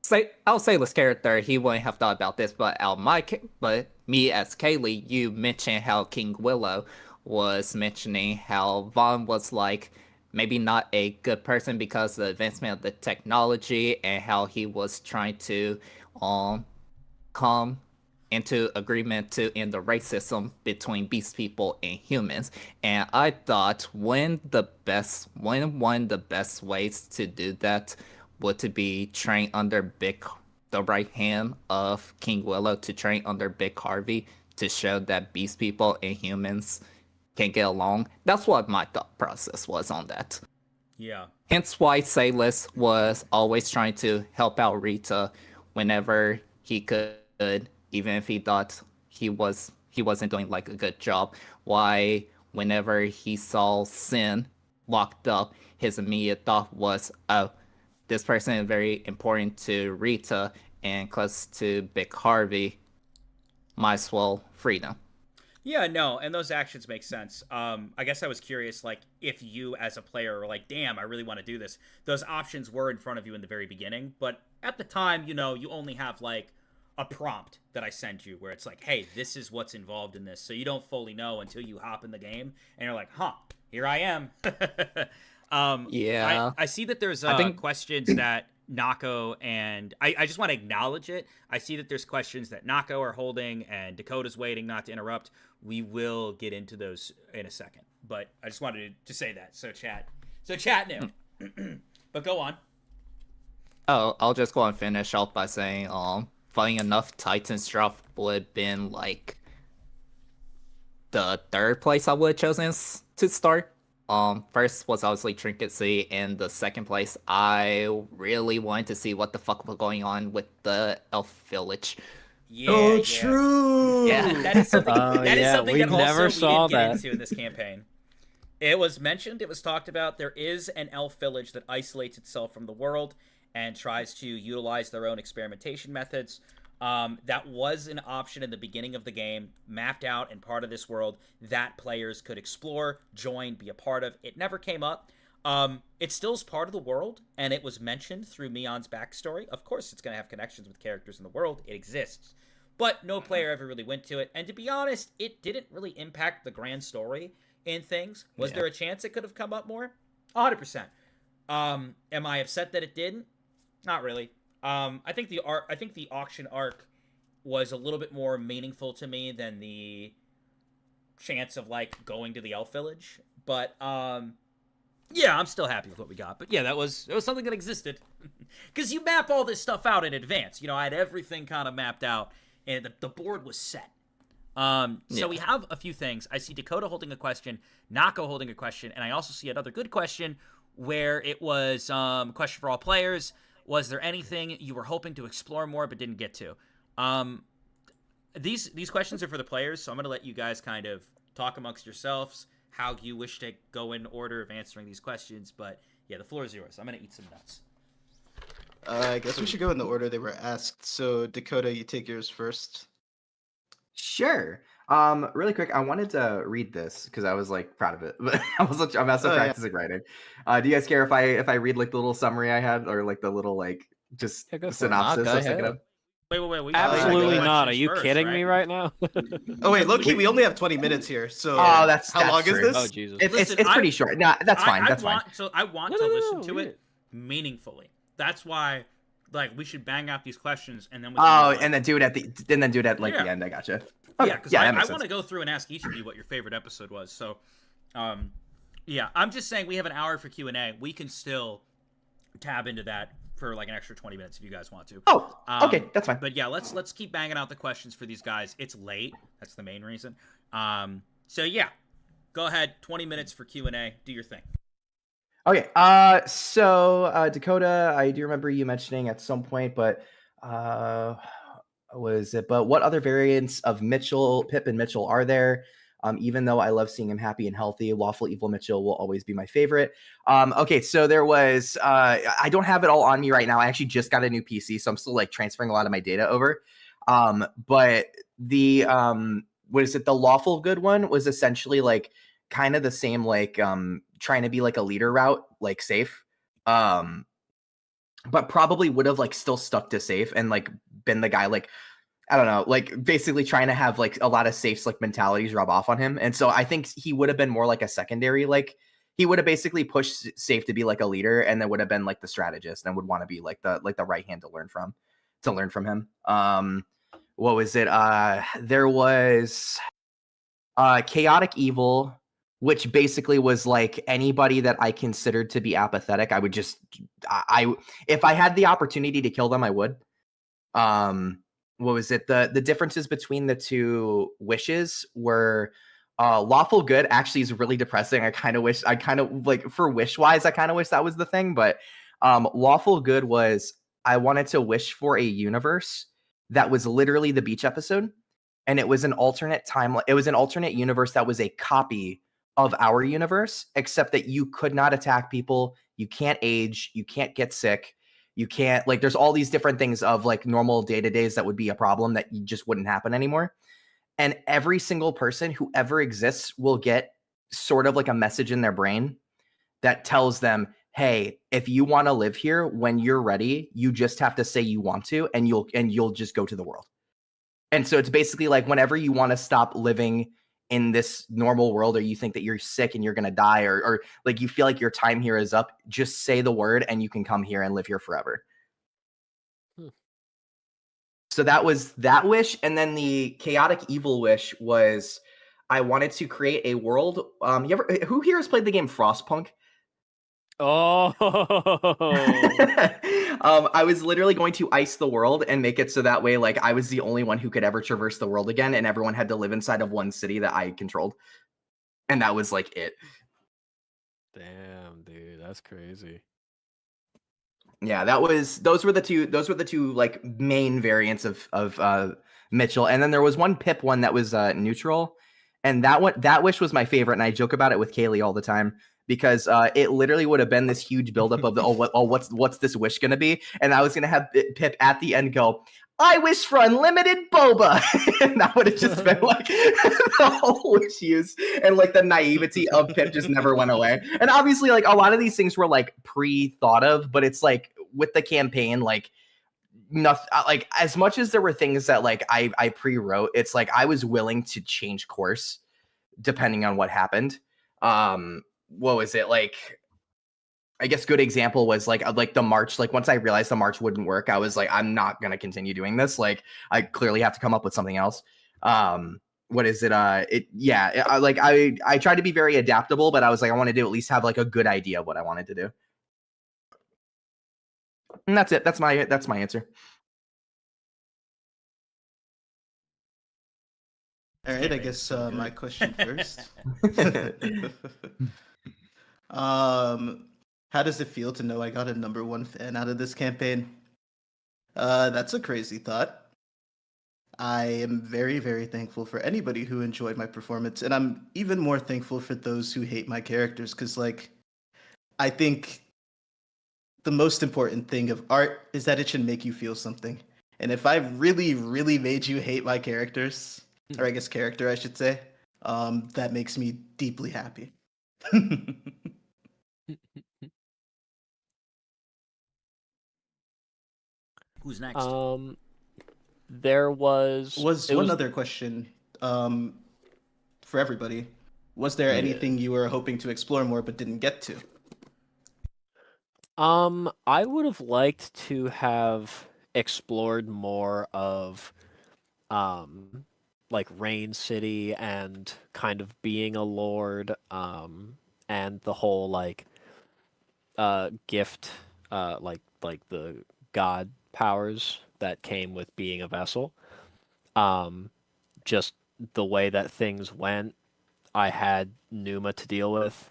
Salis character, he wouldn't have thought about this, but me as Kaylee, you mentioned how King Willow was mentioning how Vaughn was like maybe not a good person because of the advancement of the technology, and how he was trying to come into agreement to end the racism between beast people and humans. And I thought one of the best ways to do that would to be train under the right hand of King Willow, to train under Big Harvey, to show that beast people and humans can get along. That's what my thought process was on that. Yeah. Hence why Salis was always trying to help out Rita whenever he could, even if he thought he wasn't doing like a good job. Why whenever he saw Sin locked up, his immediate thought was, oh, this person is very important to Rita and close to Big Harvey, might as well free them. Yeah, no, and those actions make sense. I guess I was curious, like, if you as a player were like, damn, I really want to do this. Those options were in front of you in the very beginning, but at the time, you know, you only have, like, a prompt that I send you where it's like, hey, this is what's involved in this. So you don't fully know until you hop in the game, and you're like, huh, here I am. Yeah. I see that there's questions that Nako and I just want to acknowledge it. I see that there's questions that Nako are holding and Dakota's waiting, not to interrupt. We will get into those in a second, but I just wanted to say that. So chat knew. But go on. Oh, I'll just go and finish off by saying, funny enough, Titan's drop would have been like the third place I would have chosen to start. First was obviously Trinket City, and the second place, I really wanted to see what the fuck was going on with the Elf Village. Yeah, true. Yeah, that is something. That is something we that never also saw we didn't get that. into in this campaign. It was mentioned. It was talked about. There is an elf village that isolates itself from the world and tries to utilize their own experimentation methods. That was an option in the beginning of the game, mapped out and part of this world that players could explore, join, be a part of. It never came up. It still is part of the world, and it was mentioned through Mion's backstory. Of course, it's going to have connections with characters in the world. It exists. But no player ever really went to it. And to be honest, it didn't really impact the grand story in things. Was there a chance it could have come up more? 100%. Am I upset that it didn't? Not really. I think the auction arc was a little bit more meaningful to me than the chance of like going to the elf village. But yeah, I'm still happy with what we got. But yeah, it was something that existed. Because you map all this stuff out in advance. You know, I had everything kind of mapped out, and the board was set. So we have a few things. I see Dakota holding a question, Nako holding a question, and I also see another good question where it was a question for all players. Was there anything you were hoping to explore more but didn't get to? These questions are for the players, so I'm going to let you guys kind of talk amongst yourselves how you wish to go in order of answering these questions. But yeah, the floor is yours. I'm going to eat some nuts. I guess we should go in the order they were asked. So Dakota, you take yours first. Sure. Really quick, I wanted to read this because I was like proud of it, but I'm also practicing writing. Do you guys care if I read like the little summary I had, or like the little like just synopsis I was thinking of? Wait. Absolutely not. Are you kidding me right now? Oh wait, low-key, we only have 20 minutes here. So that's how long true. is this? Oh Jesus! It's pretty short. Nah, that's fine. That's fine. So I want to listen to it meaningfully. That's why, like, we should bang out these questions and then we can and then do it at the end. I gotcha. Okay. Yeah, because I want to go through and ask each of you what your favorite episode was. So, yeah, I'm just saying we have an hour for Q&A. We can still tab into that for like an extra 20 minutes if you guys want to. Oh, okay, that's fine. But yeah, let's keep banging out the questions for these guys. It's late. That's the main reason. So yeah, go ahead. 20 minutes for Q&A. Do your thing. Okay. So Dakota, I do remember you mentioning at some point, but But what other variants of Pip and Mitchell are there? Even though I love seeing him happy and healthy, Lawful Evil Mitchell will always be my favorite. Okay, so there was, I don't have it all on me right now. I actually just got a new PC, so I'm still like transferring a lot of my data over. But the, the Lawful Good one was essentially like kind of the same, like trying to be like a leader route, like safe. But probably would have like still stuck to safe and like been the guy like, I don't know, like basically trying to have like a lot of safes like mentalities rub off on him. And so I think he would have been more like a secondary, like he would have basically pushed safe to be like a leader and then would have been like the strategist and would want to be like the right hand to learn from him. What was it? There was Chaotic Evil, which basically was like anybody that I considered to be apathetic. I would just, if I had the opportunity to kill them, I would. What was it? The differences between the two wishes were Lawful Good actually is really depressing. I kind of like for wish wise, I kind of wish that was the thing. But Lawful Good was I wanted to wish for a universe that was literally the beach episode. And it was an alternate timeline. It was an alternate universe that was a copy of our universe, except that you could not attack people. You can't age. You can't get sick. You can't, like, there's all these different things of like normal day-to-days that would be a problem that you just wouldn't happen anymore. and every single person who ever exists will get sort of like a message in their brain that tells them, hey, if you want to live here, when you're ready, you just have to say you want to, and you'll just go to the world. And so it's basically like whenever you want to stop living in this normal world, or you think that you're sick and you're going to die, or like you feel like your time here is up, just say the word and you can come here and live here forever. So that was that wish. And then the chaotic evil wish was I wanted to create a world. Who here has played the game Frostpunk? Oh. I was literally going to ice the world and make it so that way, like, I was the only one who could ever traverse the world again, and everyone had to live inside of one city that I controlled. And that was like it. Damn, dude, that's crazy. Yeah, those were the two like main variants of Mitchell. And then there was one Pip one that was neutral. And that wish was my favorite, and I joke about it with Kaylee all the time. Because it literally would have been this huge buildup of what's this wish gonna be, and I was gonna have Pip at the end go, I wish for unlimited boba, and that would have just been like the whole wish use, and like the naivety of Pip just never went away. And obviously, like a lot of these things were like pre-thought of, but it's like with the campaign, like nothing. Like as much as there were things that like I pre-wrote, it's like I was willing to change course depending on what happened. What was it like? I guess good example was like the march. Like once I realized the march wouldn't work, I was like, I'm not gonna continue doing this. Like I clearly have to come up with something else. What is it? I tried to be very adaptable, but I was like, I wanted to at least have like a good idea of what I wanted to do. And that's it. That's my answer. All right, I guess my question first. How does it feel to know I got a #1 fan out of this campaign? That's a crazy thought. I am very, very thankful for anybody who enjoyed my performance, and I'm even more thankful for those who hate my characters, because, like, I think the most important thing of art is that it should make you feel something. And if I really, really made you hate my characters, or I guess character, I should say, that makes me deeply happy. Who's next? There was one other question for everybody. Was there anything you were hoping to explore more but didn't get to? I would have liked to have explored more of like Rain City and kind of being a lord, and the whole like gift, like the god powers that came with being a vessel. Just the way that things went, I had Numa to deal with.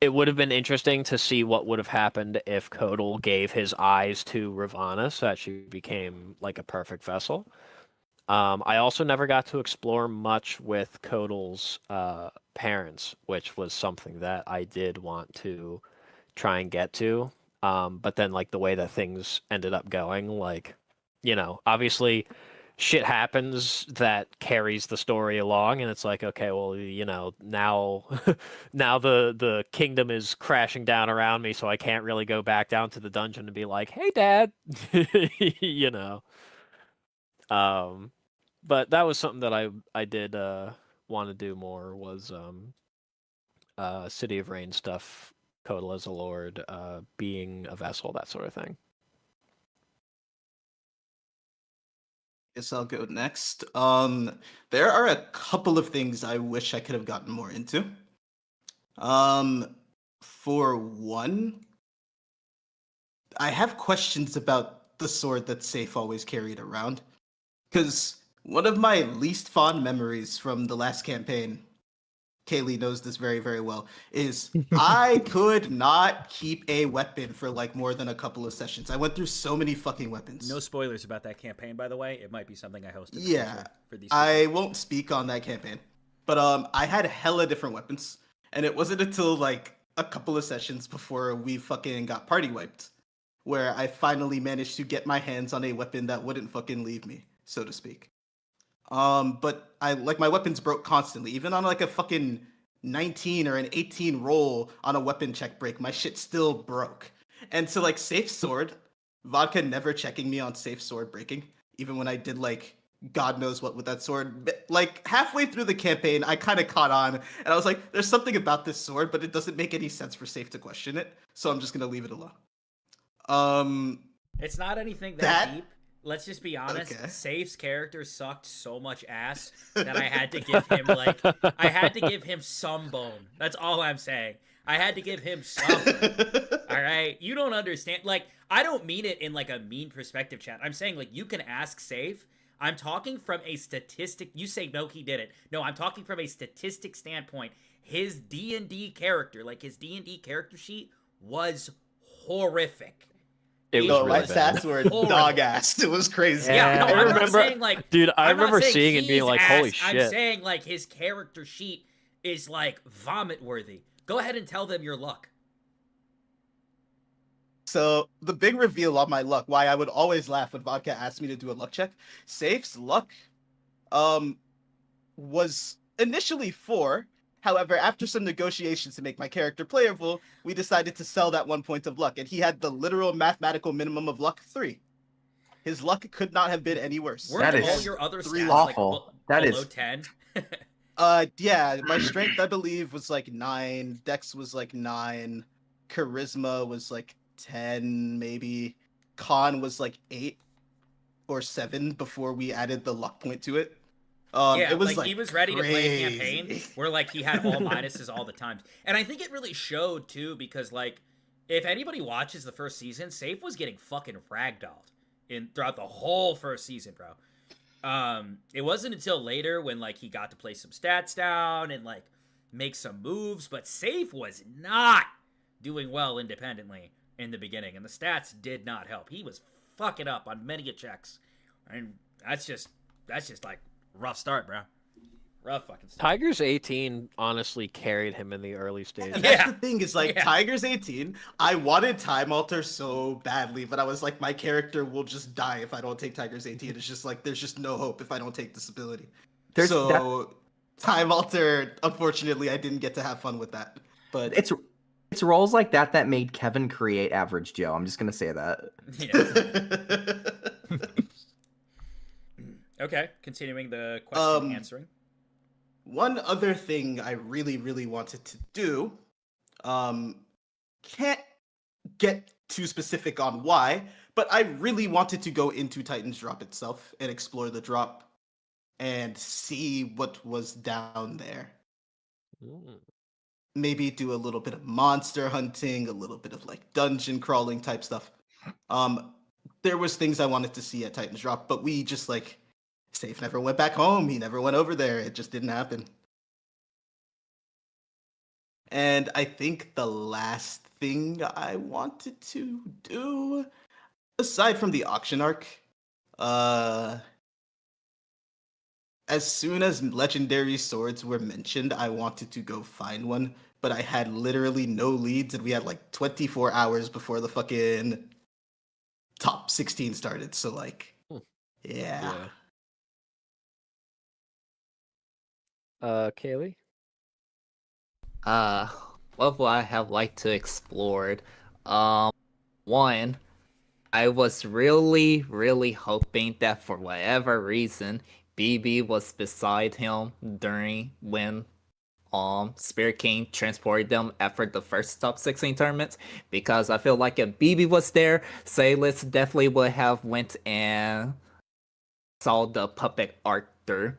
It would have been interesting to see what would have happened if Kodal gave his eyes to Ravana so that she became like a perfect vessel. I also never got to explore much with Kodal's parents, which was something that I did want to try and get to. But then like the way that things ended up going, like, you know, obviously shit happens that carries the story along, and it's like, okay, well, you know, now now the kingdom is crashing down around me, so I can't really go back down to the dungeon and be like, hey Dad. You know. But that was something that I did want to do more, was City of Rain stuff, Kodal as a lord, being a vessel, that sort of thing. Guess I'll go next. There are a couple of things I wish I could have gotten more into. For one, I have questions about the sword that Safe always carried around. Because one of my least fond memories from the last campaign, Kaylee knows this very, very well, is I could not keep a weapon for like more than a couple of sessions. I went through so many fucking weapons. No spoilers about that campaign, by the way. It might be something I hosted. Yeah, for these I won't speak on that campaign. But I had hella different weapons. And it wasn't until like a couple of sessions before we fucking got party wiped where I finally managed to get my hands on a weapon that wouldn't fucking leave me, so to speak. But my weapons broke constantly, even on like a fucking 19 or an 18 roll on a weapon check break, my shit still broke. And so like safe sword, Vodka never checking me on safe sword breaking, even when I did like God knows what with that sword. Like halfway through the campaign, I kind of caught on, and I was like, "There's something about this sword, but it doesn't make any sense for Safe to question it, so I'm just gonna leave it alone." It's not anything deep. Let's just be honest. Okay. Safe's character sucked so much ass that I had to give him some bone. That's all I'm saying. I had to give him something. All right, you don't understand. Like, I don't mean it in like a mean perspective, chat. I'm saying like you can ask Safe. I'm talking from a statistic. You say no, he did it. No, I'm talking from a statistic standpoint. His D&D character, like his D&D character sheet, was horrific. It was No, really my bad. stats were dog ass. It was crazy. Yeah, no, I I'm remember- not saying like, Dude, I I'm not remember saying seeing it being he's like, ass. holy shit. I'm saying like his character sheet is like vomit worthy. Go ahead and tell them your luck. So the big reveal on my luck, why I would always laugh when Vodka asked me to do a luck check. Safe's luck, was initially 4. However, after some negotiations to make my character playable, we decided to sell that 1 point of luck, and he had the literal mathematical minimum of luck 3. His luck could not have been any worse. Weren't That all is your other three stats awful. like That below is- 10? Yeah, my strength I believe was like 9, Dex was like 9, Charisma was like 10 maybe, Con was like 8 or 7 before we added the luck point to it. Yeah, it was like he was ready to play a crazy. campaign where like he had all minuses all the time. And I think it really showed too, because like if anybody watches the first season, Safe was getting fucking ragdolled throughout the whole first season, bro. It wasn't until later when like he got to play some stats down and like make some moves, but Safe was not doing well independently in the beginning, and the stats did not help. He was fucking up on many a checks, and that's just like rough start, bro. Rough fucking start. Tiger's 18 honestly carried him in the early stages. And that's Yeah. the thing is like Yeah. Tiger's 18. I wanted Time Alter so badly, but I was like, my character will just die if I don't take Tiger's 18. It's just like there's just no hope if I don't take this ability. There's So Time Alter, unfortunately, I didn't get to have fun with that. But It's roles like that that made Kevin create Average Joe. I'm just gonna say that. Yeah. Okay, continuing the question answering. One other thing I really, really wanted to do, can't get too specific on why, but I really wanted to go into Titan's Drop itself and explore the drop and see what was down there. Mm. Maybe do a little bit of monster hunting, a little bit of like dungeon crawling type stuff. There was things I wanted to see at Titan's Drop, but we just like Safe never went back home. He never went over there. It just didn't happen. And I think the last thing I wanted to do, aside from the auction arc, as soon as legendary swords were mentioned, I wanted to go find one, but I had literally no leads, and we had like 24 hours before the fucking top 16 started. So like, yeah. Kaylee? What would I have liked to explore? One, I was really, really hoping that for whatever reason, BB was beside him during when Spirit King transported them after the first top 16 tournaments, because I feel like if BB was there, Salis definitely would have went and saw the puppet Arthur.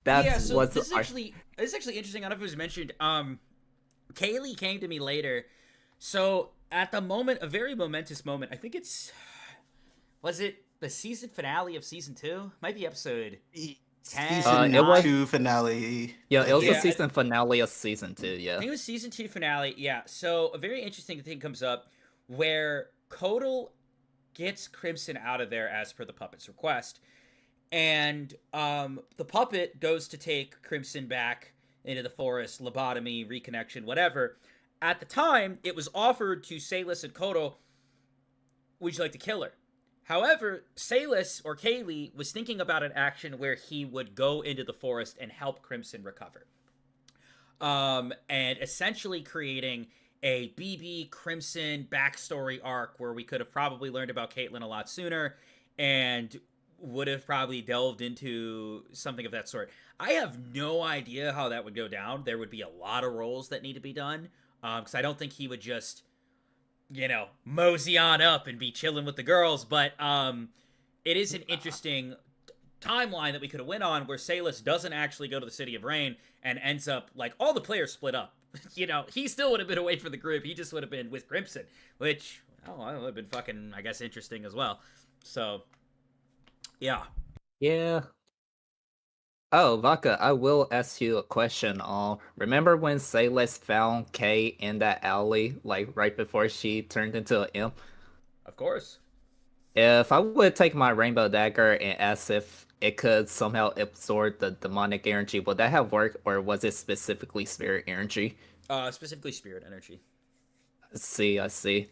Yeah, so this is actually interesting. I don't know if it was mentioned. Kaylee came to me later. So at the moment, a very momentous moment. I think was it the season finale of season 2? Might be episode 10. Season it was 2 finale. Yeah, it was Yeah, the season finale of season 2. Yeah. I think it was season 2 finale. Yeah. So a very interesting thing comes up where Kodal gets Crimson out of there as per the puppet's request. And the puppet goes to take Crimson back into the forest, lobotomy, reconnection, whatever. At the time, it was offered to Salis and Kodal, would you like to kill her? However, Salis or Kaylee was thinking about an action where he would go into the forest and help Crimson recover. And essentially creating a BB Crimson backstory arc where we could have probably learned about Caitlyn a lot sooner and would have probably delved into something of that sort. I have no idea how that would go down. There would be a lot of roles that need to be done, because I don't think he would just, mosey on up and be chilling with the girls, but it is an interesting timeline that we could have went on where Salis doesn't actually go to the City of Rain and ends up, all the players split up. He still would have been away from the group. He just would have been with Crimson, which, that would have been fucking, I guess, interesting as well. So, yeah. Yeah. Oh, Vodka, I will ask you a question. Remember when Salis found Kay in that alley, right before she turned into an imp? Of course. If I would take my rainbow dagger and ask if it could somehow absorb the demonic energy, would that have worked, or was it specifically spirit energy? Specifically spirit energy. I see.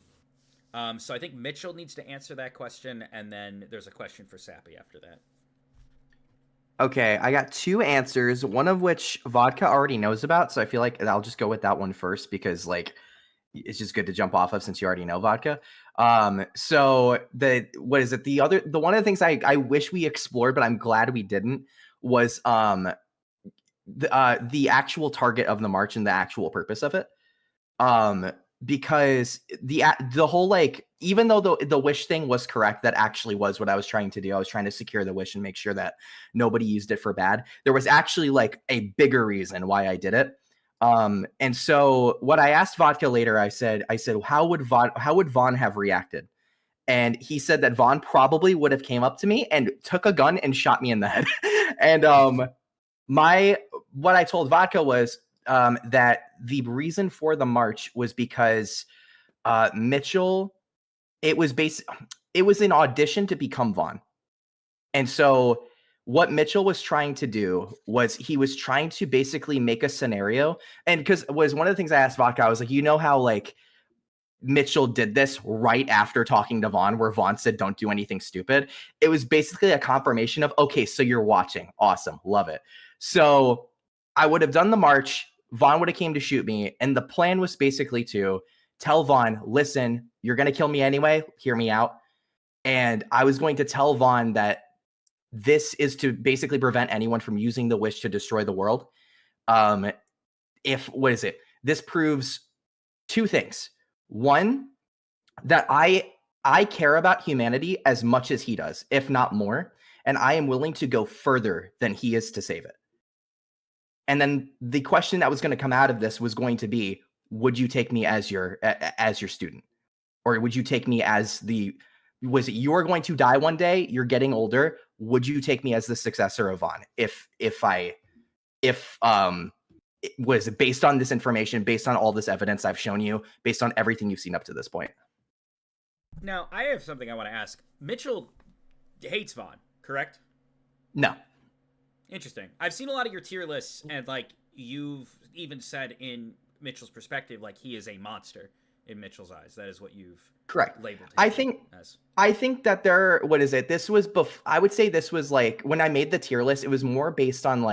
So I think Mitchell needs to answer that question, and then there's a question for Sappy after that. Okay, I got 2 answers, one of which Vodka already knows about, so I feel like I'll just go with that one first because, it's just good to jump off of since you already know Vodka. So the one of the things I wish we explored, but I'm glad we didn't, was the actual target of the march and the actual purpose of it. Because the whole, even though the wish thing was correct, that actually was what I was trying to do. I was trying to secure the wish and make sure that nobody used it for bad. There was actually a bigger reason why I did it. And so what I asked Vodka later, I said, how would Vaughn have reacted? And he said that Vaughn probably would have came up to me and took a gun and shot me in the head. And what I told Vodka was that the reason for the march was because Mitchell, it was an audition to become Vaughn. And so what Mitchell was trying to do was he was trying to basically make a scenario. And because was one of the things I asked Vodka, I was like, how Mitchell did this right after talking to Vaughn, where Vaughn said, don't do anything stupid. It was basically a confirmation of, okay, so you're watching. Awesome. Love it. So I would have done the march. Vaughn would have came to shoot me. And the plan was basically to tell Vaughn, listen, you're going to kill me anyway. Hear me out. And I was going to tell Vaughn that this is to basically prevent anyone from using the wish to destroy the world. This proves 2 things. One, that I care about humanity as much as he does, if not more. And I am willing to go further than he is to save it. And then the question that was going to come out of this was going to be, would you take me as your student? Or would you take me as you're going to die one day, you're getting older, would you take me as the successor of Vaughn? If it was based on this information, based on all this evidence I've shown you, based on everything you've seen up to this point. Now, I have something I want to ask. Mitchell hates Vaughn, correct? No. Interesting. I've seen a lot of your tier lists, and you've even said in Mitchell's perspective, he is a monster in Mitchell's eyes. That is what you've correct labeled him I think as. I think that this was I would say this was when I made the tier list, it was more based on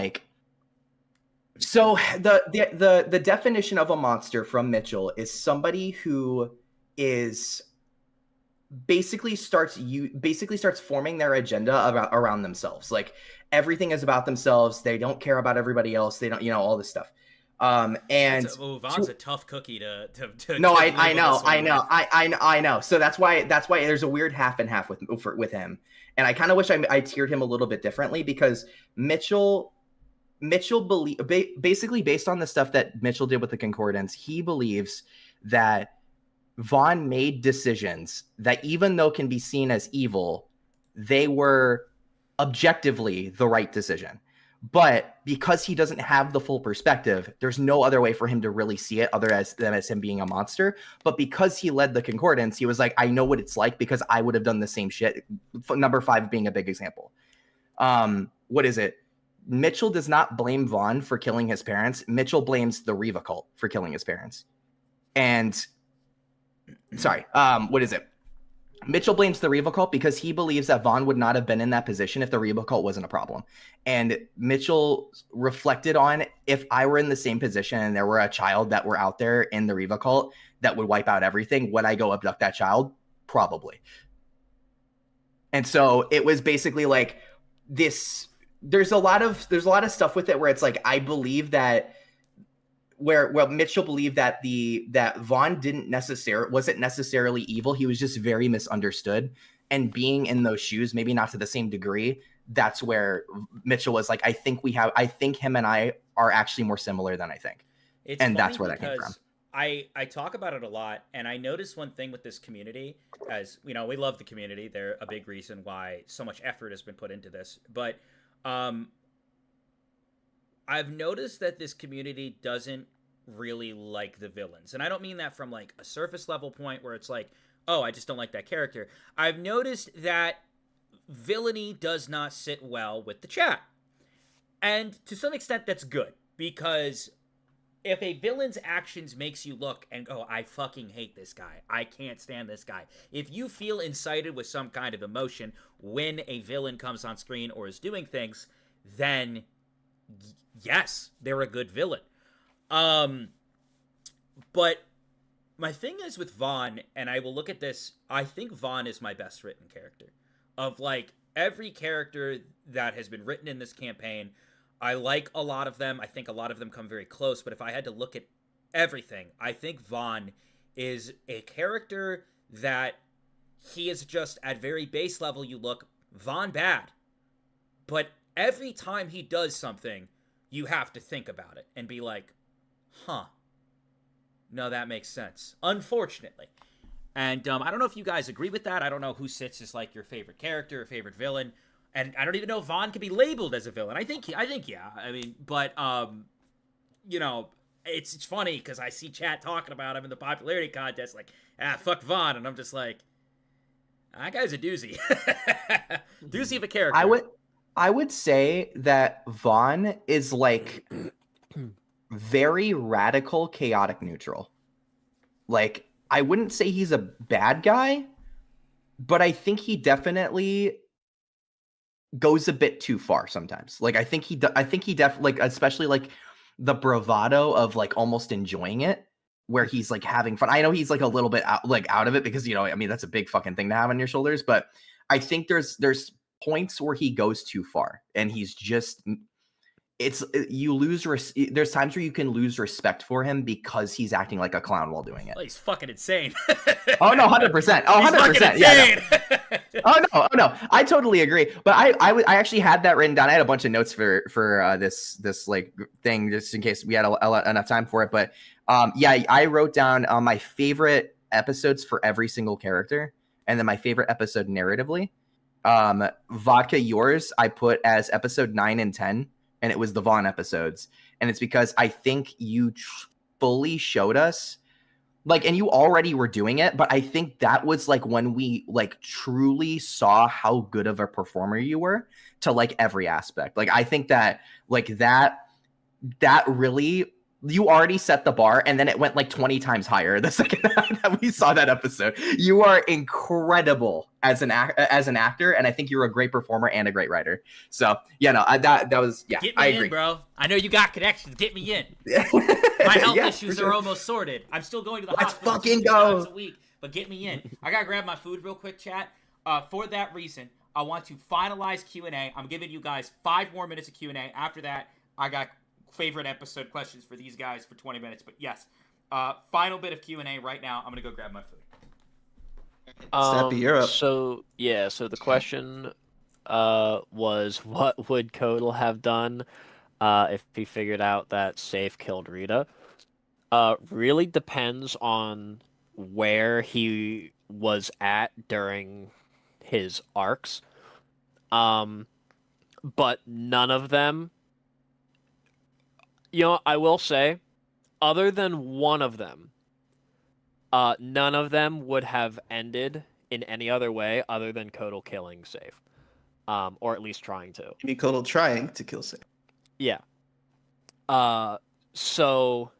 so the definition of a monster from Mitchell is somebody who is basically starts forming their agenda around themselves. Everything is about themselves. They don't care about everybody else. They don't, all this stuff. Vaughn's a tough cookie to no, I know. So that's why there's a weird half and half with him. And I kind of wish I tiered him a little bit differently, because Mitchell basically based on the stuff that Mitchell did with the Concordance, he believes that Vaughn made decisions that, even though can be seen as evil, they were objectively the right decision. But because he doesn't have the full perspective, there's no other way for him to really see it other than as him being a monster. But because he led the Concordance, he was like, I know what it's like because I would have done the same shit. Number 5 being a big example. Mitchell does not blame Vaughn for killing his parents. Mitchell blames the Reva cult for killing his parents. And Mitchell blames the Reva cult because he believes that Vaughn would not have been in that position if the Reva cult wasn't a problem. And Mitchell reflected on, if I were in the same position and there were a child that were out there in the Reva cult that would wipe out everything, would I go abduct that child? Probably. And so it was basically like this. There's a lot of stuff with it where it's like, I believe that where Mitchell believed that that Vaughn wasn't necessarily evil. He was just very misunderstood. And being in those shoes, maybe not to the same degree, that's where Mitchell was like, I think him and I are actually more similar than I think. And that's where that came from. I talk about it a lot, and I noticed one thing with this community, as we love the community. They're a big reason why so much effort has been put into this. But I've noticed that this community doesn't really like the villains. And I don't mean that from like a surface level point where it's like, oh, I just don't like that character. I've noticed that villainy does not sit well with the chat. And to some extent that's good, because if a villain's actions makes you look and go, I fucking hate this guy, I can't stand this guy. If you feel incited with some kind of emotion when a villain comes on screen or is doing things, then yes, they're a good villain. But my thing is with Vaughn, and I will look at this, I think Vaughn is my best written character. Of like every character that has been written in this campaign, I like a lot of them. I think a lot of them come very close, but if I had to look at everything, I think Vaughn is a character that he is just at very base level, you look, Vaughn bad. But every time he does something, you have to think about it and be like, huh, no, that makes sense. Unfortunately. And I don't know if you guys agree with that. I don't know who sits as like your favorite character or favorite villain. And I don't even know if Vaughn can be labeled as a villain. I think yeah. I mean, but it's funny because I see chat talking about him in the popularity contest, like, fuck Vaughn, and I'm just like, that guy's a doozy. Doozy of a character. I would say that Vaughn is like very radical, chaotic neutral. Like, I wouldn't say he's a bad guy, but I think he definitely goes a bit too far sometimes. Like, I think he definitely, like, especially like the bravado of like almost enjoying it, where he's like having fun. I know he's like a little bit out of it because, I mean, that's a big fucking thing to have on your shoulders, but I think there's points where he goes too far and he's just, there's times where you can lose respect for him because he's acting like a clown while doing it. Well, he's fucking insane. Oh no, 100%. Oh, 100%. Yeah. No. Oh no, I totally agree. But I actually had that written down. I had a bunch of notes for this like thing just in case we had enough time for it. But I wrote down my favorite episodes for every single character, and then my favorite episode narratively. Vodka, yours I put as episode 9 and 10. And it was the Vaughn episodes. And it's because I think you fully showed us, like, and you already were doing it, but I think that was like when we like truly saw how good of a performer you were to like every aspect. Like, I think that like that really, you already set the bar, and then it went like 20 times higher the second that we saw that episode. You are incredible as an actor, and I think you're a great performer and a great writer. So that was Get me I in, agree, bro. I know you got connections. Get me in. My health issues sure. are almost sorted. I'm still going to the Let's hospital fucking 2 go. times a week, but get me in. I gotta grab my food real quick, chat. For that reason, I want to finalize Q&A. I'm giving you guys 5 more minutes of Q&A. After that, I got favorite episode questions for these guys for 20 minutes. But yes, final bit of Q&A right now. I'm gonna go grab my food. Sappy, you're up. So the question was, what would Kodal have done if he figured out that Safe killed Rita? Really depends on where he was at during his arcs. But none of them, I will say, other than one of them, none of them would have ended in any other way other than Kodal killing Safe. Or at least trying to. You mean Kodal trying to kill Safe? Yeah. So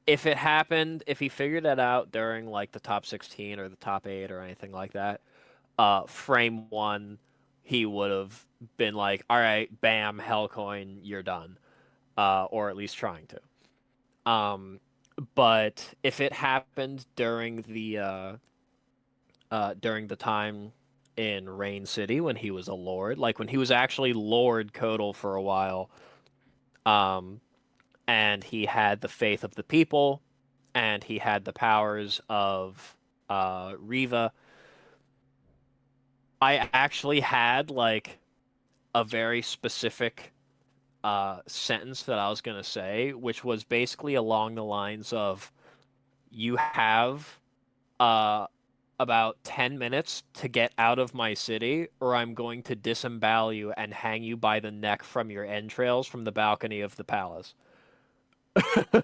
if it happened, if he figured that out during like the top 16 or the top 8 or anything like that, frame 1, he would have been like, all right, bam, Hellcoin, you're done, or at least trying to. But if it happened during the time in Rain City when he was a lord, like when he was actually Lord Kodal for a while, and he had the faith of the people, and he had the powers of Reva. I actually had like a very specific sentence that I was gonna say, which was basically along the lines of, "You have about 10 minutes to get out of my city, or I'm going to disembowel you and hang you by the neck from your entrails from the balcony of the palace."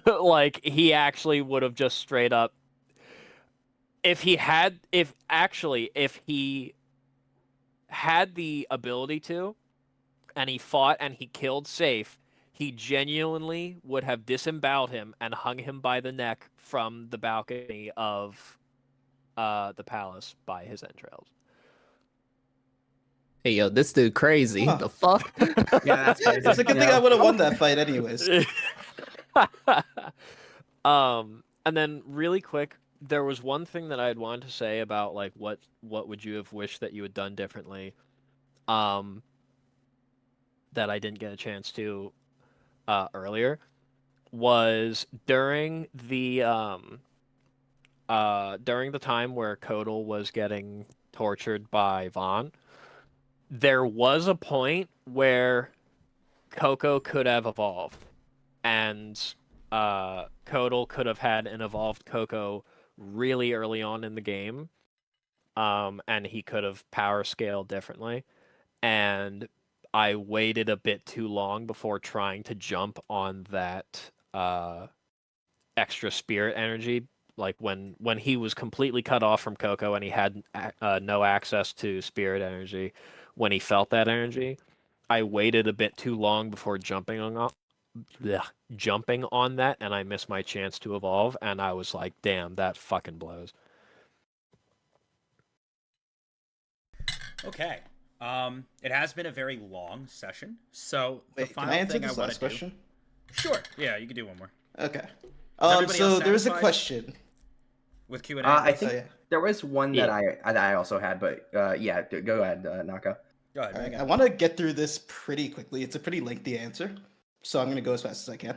Like, he actually would have just straight up, if he had the ability to, and he fought and he killed Safe, he genuinely would have disemboweled him and hung him by the neck from the balcony of the palace by his entrails. Hey, yo, this dude crazy. Huh. The fuck? Yeah, that's crazy. It's a good thing I would have won that fight anyways. And then really quick, there was one thing that I had wanted to say about like what would you have wished that you had done differently, that I didn't get a chance to earlier, was during the time where Kodal was getting tortured by Vaughn. There was a point where Coco could have evolved, and Kodal could have had an evolved Coco really early on in the game, and he could have power scaled differently. And I waited a bit too long before trying to jump on that extra spirit energy. Like when he was completely cut off from Coco and he had no access to spirit energy, when he felt that energy, I waited a bit too long before jumping on that, and I missed my chance to evolve, and I was like, damn, that fucking blows. Okay. It has been a very long session, so the Wait, can final I answer thing I this want last to do. question? Sure. Yeah, you can do one more. Okay. everybody So else there was a satisfied? question. With Q&A. I think yeah. there was one that I also had, but yeah, go ahead, Naka. Go ahead, All right, Megan. I want to get through this pretty quickly. It's a pretty lengthy answer, so I'm going to go as fast as I can.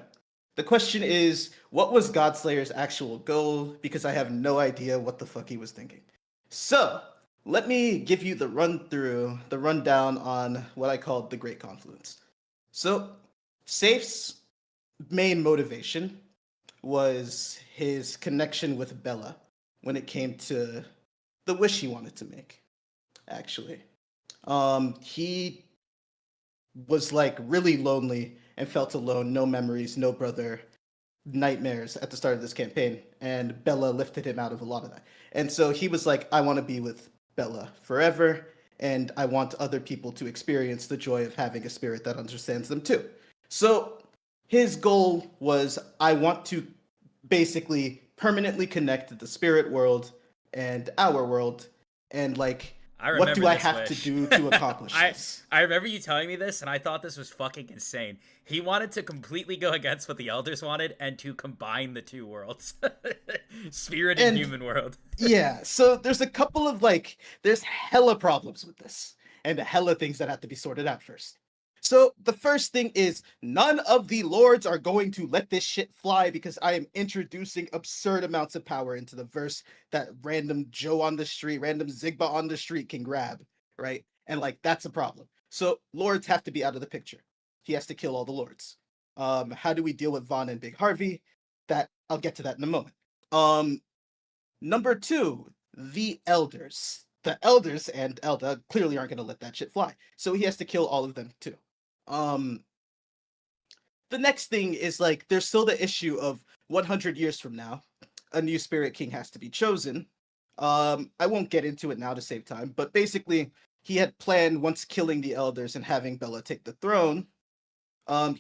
The question is, what was Godslayer's actual goal? Because I have no idea what the fuck he was thinking. So, let me give you the rundown on what I called the Great Confluence. So, Safe's main motivation was his connection with Bella when it came to the wish he wanted to make, actually. He was like really lonely and felt alone, no memories, no brother, nightmares at the start of this campaign, and Bella lifted him out of a lot of that. And so he was like, I want to be with Bella forever, and I want other people to experience the joy of having a spirit that understands them too. So his goal was, I want to basically permanently connect the spirit world and our world, and like, what do I have to do to accomplish this? I remember you telling me this, and I thought this was fucking insane. He wanted to completely go against what the Elders wanted and to combine the two worlds. Spirit and human world. Yeah, so there's a couple of, there's hella problems with this, and hella things that have to be sorted out first. So the first thing is, none of the lords are going to let this shit fly because I am introducing absurd amounts of power into the verse that random Joe on the street, random Zigba on the street can grab, right? And that's a problem. So lords have to be out of the picture. He has to kill all the lords. How do we deal with Vaughn and Big Harvey? I'll get to that in a moment. Number 2, the elders. The elders and Elda clearly aren't going to let that shit fly. So he has to kill all of them too. The next thing is there's still the issue of 100 years from now, a new spirit king has to be chosen. I won't get into it now to save time, but basically he had planned, once killing the elders and having Bella take the throne,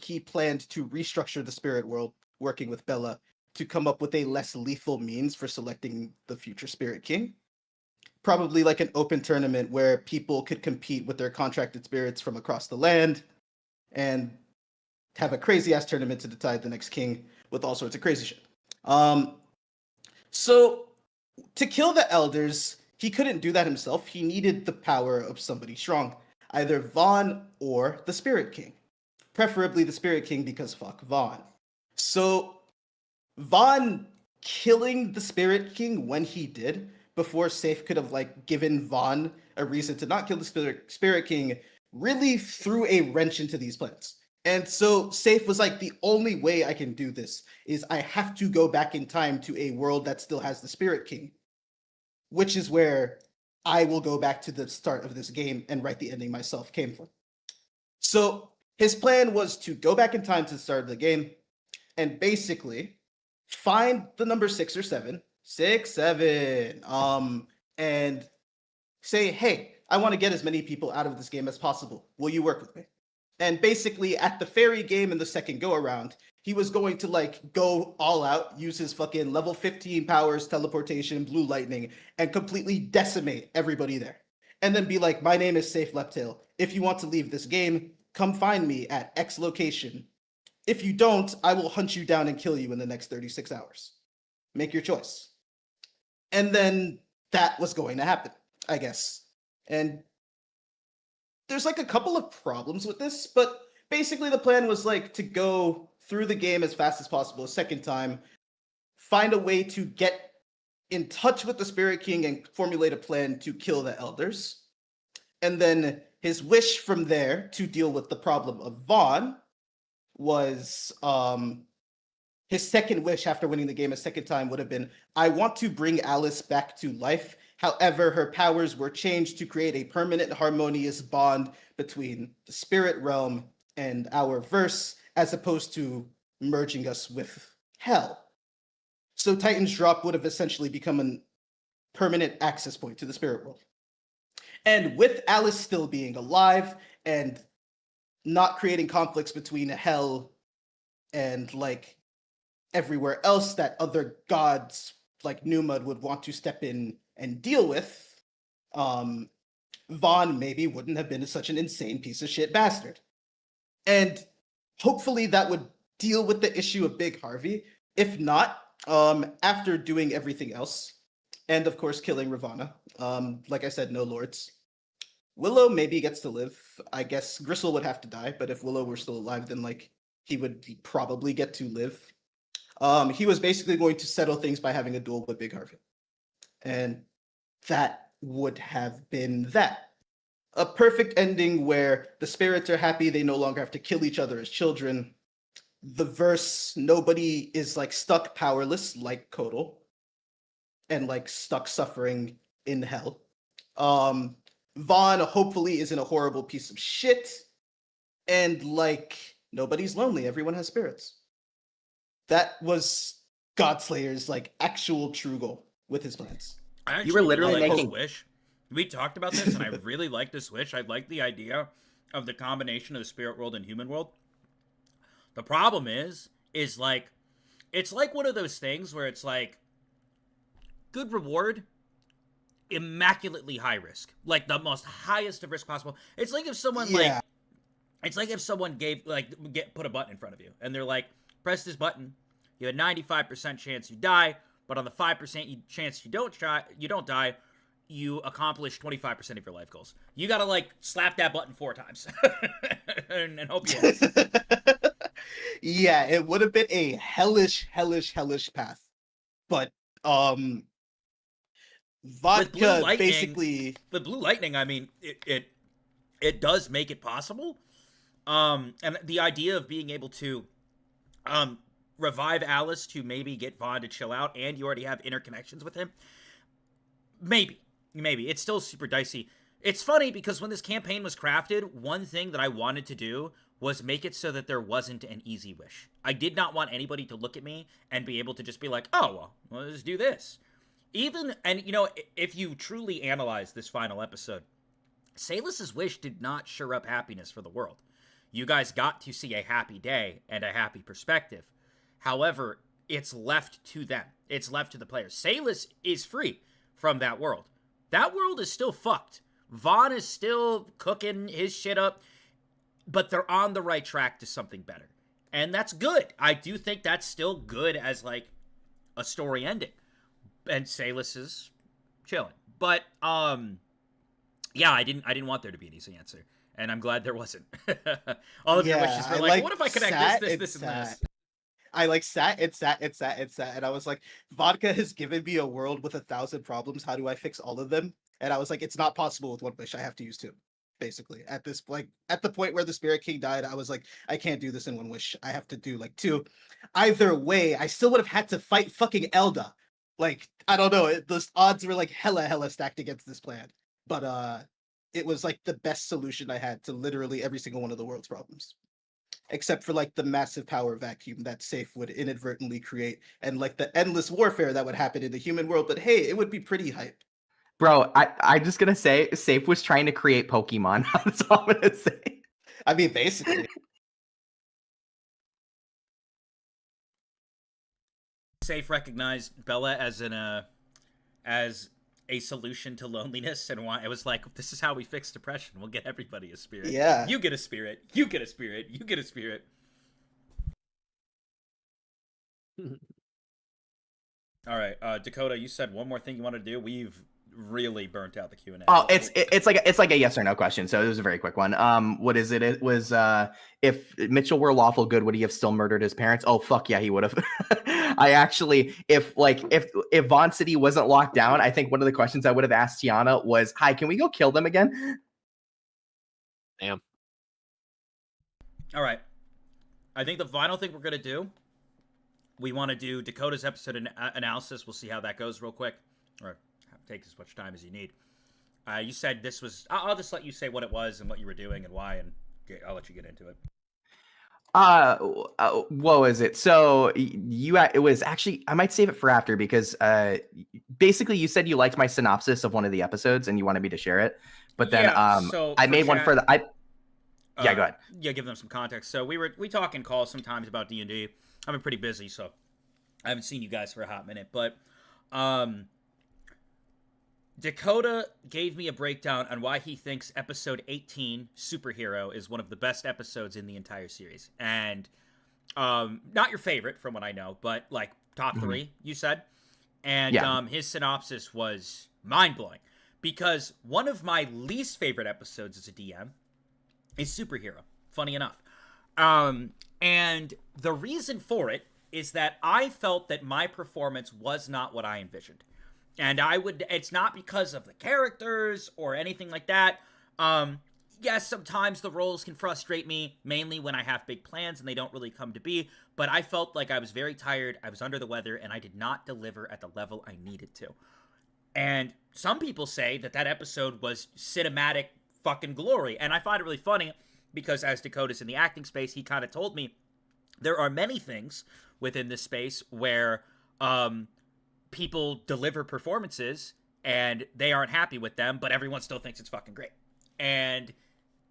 he planned to restructure the spirit world, working with Bella to come up with a less lethal means for selecting the future Spirit King. Probably like an open tournament where people could compete with their contracted spirits from across the land and have a crazy ass tournament to decide the next king with all sorts of crazy shit. So to kill the elders, he couldn't do that himself. He needed the power of somebody strong, either Vaughn or the Spirit King. Preferably the Spirit King because fuck Vaughn. So Vaughn killing the Spirit King when he did, before Safe could have like given Vaughn a reason to not kill the Spirit King, really threw a wrench into these plans. And so Safe was like, the only way I can do this is I have to go back in time to a world that still has the Spirit King, which is where I will go back to the start of this game and write the ending myself came from. So his plan was to go back in time to the start of the game and basically find the number 6 or 7, and say, hey, I want to get as many people out of this game as possible. Will you work with me? And basically at the fairy game in the second go around, he was going to like go all out, use his fucking level 15 powers, teleportation, blue lightning, and completely decimate everybody there. And then be like, my name is Safe Leptail. If you want to leave this game, come find me at X location. If you don't, I will hunt you down and kill you in the next 36 hours. Make your choice. And then that was going to happen, I guess. And there's like a couple of problems with this, but basically the plan was like to go through the game as fast as possible a second time, find a way to get in touch with the Spirit King and formulate a plan to kill the elders. And then his wish from there to deal with the problem of Vaughn was his second wish after winning the game a second time would have been, I want to bring Alice back to life. However, her powers were changed to create a permanent harmonious bond between the spirit realm and our verse, as opposed to merging us with hell. So Titan's Drop would have essentially become a permanent access point to the spirit world. And with Alice still being alive and not creating conflicts between hell and like everywhere else that other gods like Numud would want to step in and deal with, Vaughn maybe wouldn't have been such an insane piece of shit bastard. And hopefully that would deal with the issue of Big Harvey. If not, after doing everything else, and of course killing Ravana, like I said, no lords, Willow maybe gets to live. I guess Gristle would have to die, but if Willow were still alive, then like he would probably get to live. He was basically going to settle things by having a duel with Big Harvey. And that would have been that. A perfect ending where the spirits are happy, they no longer have to kill each other as children. The verse, nobody is like stuck powerless like Kodal and like stuck suffering in hell. Vaughn hopefully isn't a horrible piece of shit, and like nobody's lonely, everyone has spirits. That was Godslayer's like actual true goal with his plans. You were literally like making this wish. We talked about this, and I really like this wish. I like the idea of the combination of the spirit world and human world. The problem is like, it's like one of those things where it's like, good reward, immaculately high risk, like the most highest of risk possible. It's like if someone like, it's like if someone gave like put a button in front of you, and they're like, press this button, you have a 95% chance you die, but on the 5% chance you don't die, you accomplish 25% of your life goals. You gotta like slap that button 4 times and hope you hit. Yeah, it would have been a hellish path. But Vodka basically with Blue Lightning, I mean, it does make it possible. And the idea of being able to revive Alice to maybe get Vaughn to chill out, and you already have interconnections with him. Maybe. It's still super dicey. It's funny because when this campaign was crafted, one thing that I wanted to do was make it so that there wasn't an easy wish. I did not want anybody to look at me and be able to just be like, oh, well, let's do this. And you know, if you truly analyze this final episode, Salus's wish did not sure up happiness for the world. You guys got to see a happy day and a happy perspective. However, it's left to them. It's left to the players. Salus is free from that world. That world is still fucked. Vaughn is still cooking his shit up, but they're on the right track to something better. And that's good. I do think that's still good as, like, a story ending. And Salus is chilling. But, yeah, I didn't want there to be an easy answer. And I'm glad there wasn't. All of your wishes were like, what if I connect this, and this? I like sat, and I was like, Vodka has given me a world with 1,000 problems. How do I fix all of them? And I was like, it's not possible with one wish. I have to use two. Basically, at this at the point where the Spirit King died, I was like, I can't do this in one wish. I have to do like two. Either way, I still would have had to fight fucking Elda. Like, I don't know. The odds were like hella stacked against this plan. But it was like the best solution I had to literally every single one of the world's problems. Except for like the massive power vacuum that Safe would inadvertently create, and like the endless warfare that would happen in the human world. But hey, it would be pretty hype. Bro, I'm just gonna say, Safe was trying to create Pokemon. That's all I'm gonna say. I mean, basically. Safe recognized Bella as a solution to loneliness, and why it was like, this is how we fix depression. We'll get everybody a spirit. Yeah. You get a spirit. You get a spirit. You get a spirit. All right, Dakota, you said one more thing you want to do. We've really burnt out the Q&A. Oh, it's like a yes or no question, so it was a very quick one. What is it? It was if Mitchell were lawful good, would he have still murdered his parents? Oh fuck yeah, he would have. I actually, if Vaughn City wasn't locked down, I think one of the questions I would have asked Tiana was, "Hi, can we go kill them again?" Damn. All right, I think the final thing we're gonna do, we want to do Dakota's episode analysis. We'll see how that goes real quick, or take as much time as you need. You said this was. I'll just let you say what it was and what you were doing and why, and I'll let you get into it. What was it? So it was actually, I might save it for after, because basically you said you liked my synopsis of one of the episodes and you wanted me to share it, but then so I made one for the. Yeah, go ahead. Yeah, give them some context. So we talk in calls sometimes about D&D. I've been pretty busy, so I haven't seen you guys for a hot minute, but Dakota gave me a breakdown on why he thinks episode 18, Superhero, is one of the best episodes in the entire series. And not your favorite, from what I know, but like top three, you said. And his synopsis was mind-blowing, because one of my least favorite episodes as a DM is Superhero, funny enough. And the reason for it is that I felt that my performance was not what I envisioned. And it's not because of the characters or anything like that. Yes, sometimes the roles can frustrate me, mainly when I have big plans and they don't really come to be. But I felt like I was very tired, I was under the weather, and I did not deliver at the level I needed to. And some people say that episode was cinematic fucking glory. And I find it really funny, because as Dakota's in the acting space, he kind of told me there are many things within this space where people deliver performances and they aren't happy with them, but everyone still thinks it's fucking great. And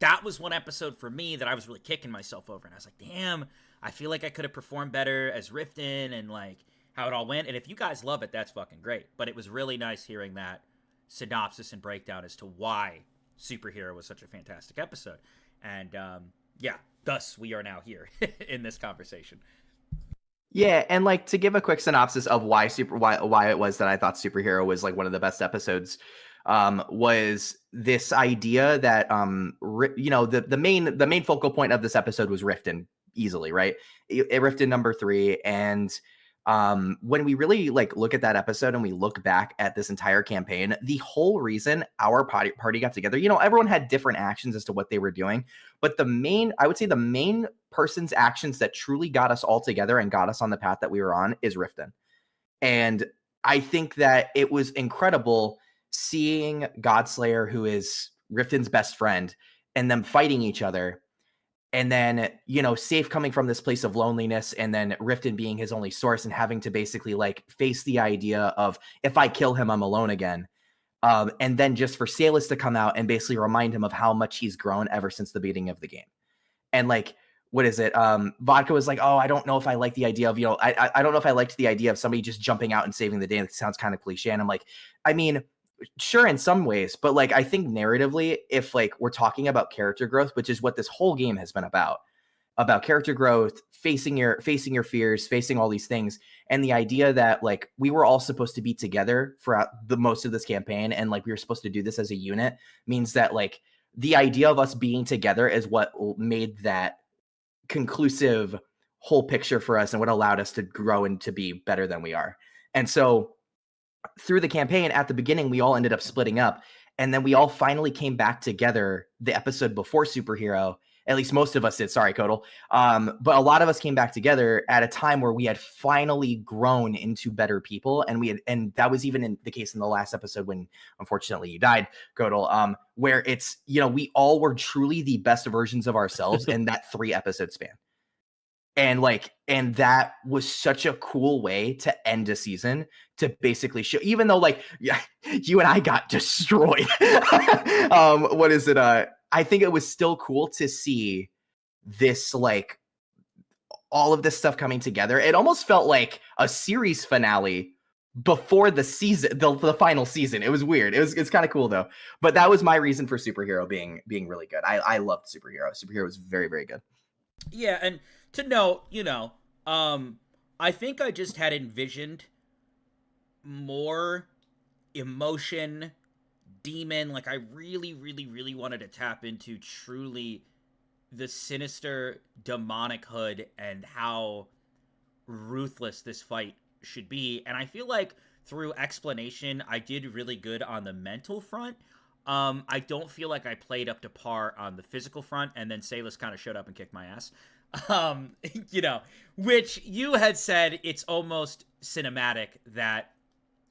that was one episode for me that I was really kicking myself over. And I was like, damn, I feel like I could have performed better as Riften, and like how it all went. And if you guys love it, that's fucking great. But it was really nice hearing that synopsis and breakdown as to why Superhero was such a fantastic episode. And thus we are now here in this conversation. Yeah, and like to give a quick synopsis of why it was that I thought Superhero was like one of the best episodes, was this idea that the main focal point of this episode was Riften, easily, right? Riften number 3, and when we really like look at that episode and we look back at this entire campaign, the whole reason our party got together, everyone had different actions as to what they were doing, but the main person's actions that truly got us all together and got us on the path that we were on is Riften. And I think that it was incredible seeing Godslayer, who is Riften's best friend, and them fighting each other. And then, Safe coming from this place of loneliness, and then Riften being his only source and having to basically like face the idea of, if I kill him, I'm alone again. And then just for Salus to come out and basically remind him of how much he's grown ever since the beginning of the game. And like what is it? Vodka was like, oh, I don't know if I like the idea of, I don't know if I liked the idea of somebody just jumping out and saving the day. That sounds kind of cliche. And I'm like, I mean, sure, in some ways, but like, I think narratively, if like we're talking about character growth, which is what this whole game has been about character growth, facing your fears, facing all these things. And the idea that like we were all supposed to be together throughout the most of this campaign. And like, we were supposed to do this as a unit means that like the idea of us being together is what made that conclusive whole picture for us and what allowed us to grow and to be better than we are. And so through the campaign at the beginning, we all ended up splitting up, and then we all finally came back together the episode before Superhero. At least most of us did. Sorry, Kodal. But a lot of us came back together at a time where we had finally grown into better people. And that was even in the case in the last episode when unfortunately you died, Kodal, where it's, we all were truly the best versions of ourselves in that 3-episode span. And that was such a cool way to end a season, to basically show, even though like, yeah, you and I got destroyed. What is it? I think it was still cool to see this, like, all of this stuff coming together. It almost felt like a series finale before the season, the final season. It was weird. It's kind of cool though. But that was my reason for Superhero being really good. I loved Superhero. Superhero was very, very good. Yeah, and to note, I think I just had envisioned more emotion, demon. Like, I really, really, really wanted to tap into truly the sinister demonic hood and how ruthless this fight should be. And I feel like through explanation, I did really good on the mental front. I don't feel like I played up to par on the physical front, and then Salis kind of showed up and kicked my ass. Which you had said it's almost cinematic that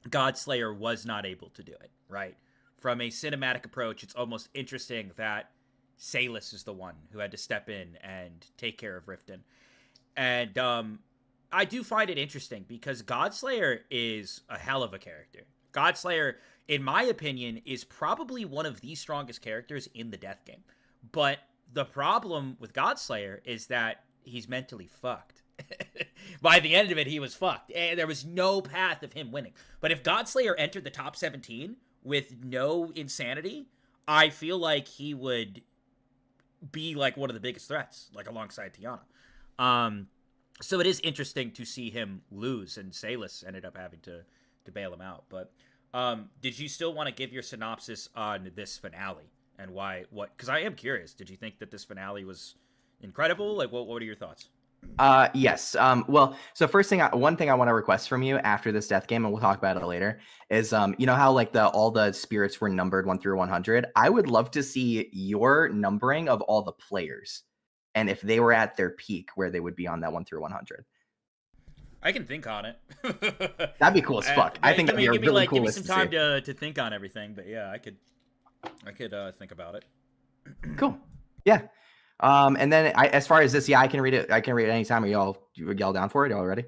Godslayer was not able to do it, right? From a cinematic approach, it's almost interesting that Salis is the one who had to step in and take care of Riften. And I do find it interesting because Godslayer is a hell of a character. Godslayer, in my opinion, is probably one of the strongest characters in the death game. But the problem with Godslayer is that he's mentally fucked. By the end of it, he was fucked. And there was no path of him winning. But if Godslayer entered the top 17 with no insanity, I feel like he would be like one of the biggest threats, like alongside Tiana. So it is interesting to see him lose, and Salis ended up having to bail him out. But did you still want to give your synopsis on this finale and why? Because I am curious. Did you think that this finale was incredible? Like, what are your thoughts? Yes. Well, so one thing I want to request from you after this death game, and we'll talk about it later, is how like all the spirits were numbered 1 through 100. I would love to see your numbering of all the players, and if they were at their peak, where they would be on that 1 through 100. I can think on it. That'd be cool as fuck. I think that'd be a really cool list. Give me some time to think on everything, but yeah, I could think about it. Cool. Yeah. And then as far as this, yeah, I can read it. I can read it anytime. Are y'all down for it? Y'all ready?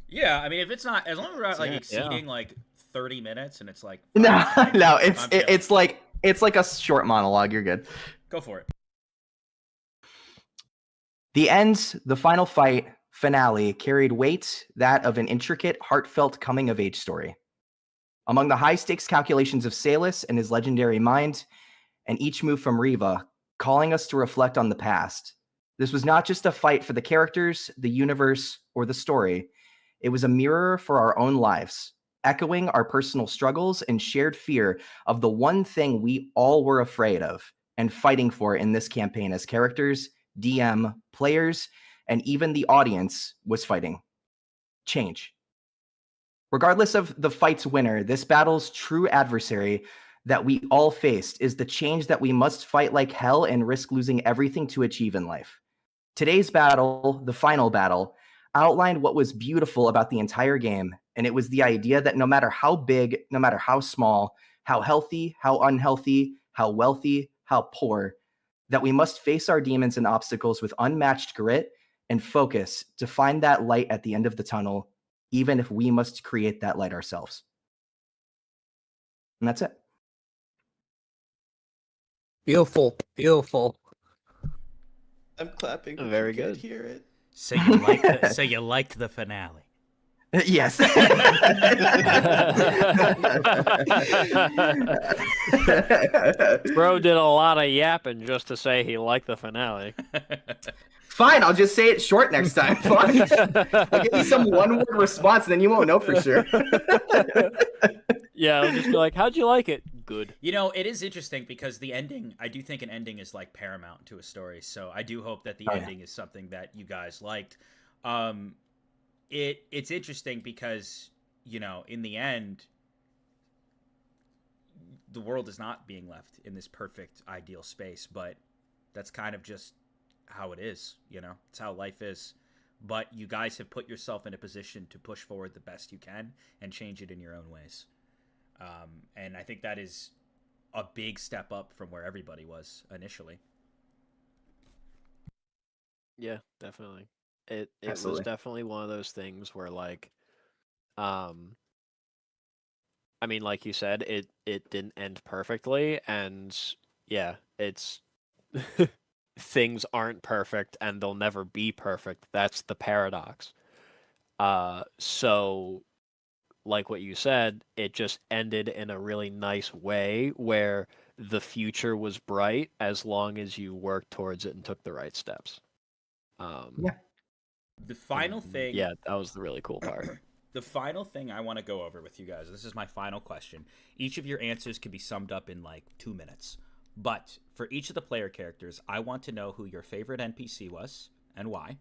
Yeah, I mean, if it's not, as long as we're not like exceeding like 30 minutes and it's like no, it's like a short monologue. You're good. Go for it. The final fight finale carried weight, that of an intricate, heartfelt coming-of-age story. Among the high-stakes calculations of Salis and his legendary mind, and each move from Reva, calling us to reflect on the past. This was not just a fight for the characters, the universe, or the story. It was a mirror for our own lives, echoing our personal struggles and shared fear of the one thing we all were afraid of and fighting for in this campaign as characters, DM, players, and even the audience was fighting. Change. Regardless of the fight's winner, this battle's true adversary that we all faced is the change that we must fight like hell and risk losing everything to achieve in life. Today's battle, the final battle, outlined what was beautiful about the entire game, and it was the idea that no matter how big, no matter how small, how healthy, how unhealthy, how wealthy, how poor, that we must face our demons and obstacles with unmatched grit and focus to find that light at the end of the tunnel, even if we must create that light ourselves. And that's it. Beautiful. I'm clapping. But Very you can't good. hear it. So you liked the finale. Yes. Bro did a lot of yapping just to say he liked the finale. Fine, I'll just say it short next time. Fine. I'll give you some one-word response, and then you won't know for sure. Yeah, I'll just be like, how'd you like it? Good. You know, it is interesting because the ending, I do think an ending is like paramount to a story. So I do hope that the ending is something that you guys liked. It's interesting because, you know, in the end, the world is not being left in this perfect, ideal space, but that's kind of just how it is, you know? It's how life is. But you guys have put yourself in a position to push forward the best you can and change it in your own ways. And I think that is a big step up from where everybody was initially. Yeah, definitely. It was Absolutely. definitely one of those things where, like, I mean, like you said, it didn't end perfectly, and yeah, it's things aren't perfect and they'll never be perfect. That's the paradox. So like what you said, it just ended in a really nice way where the future was bright as long as you worked towards it and took the right steps. Yeah. The final thing... Yeah, that was the really cool part. The final thing I want to go over with you guys, this is my final question. Each of your answers can be summed up in like 2 minutes. But for each of the player characters, I want to know who your favorite NPC was and why.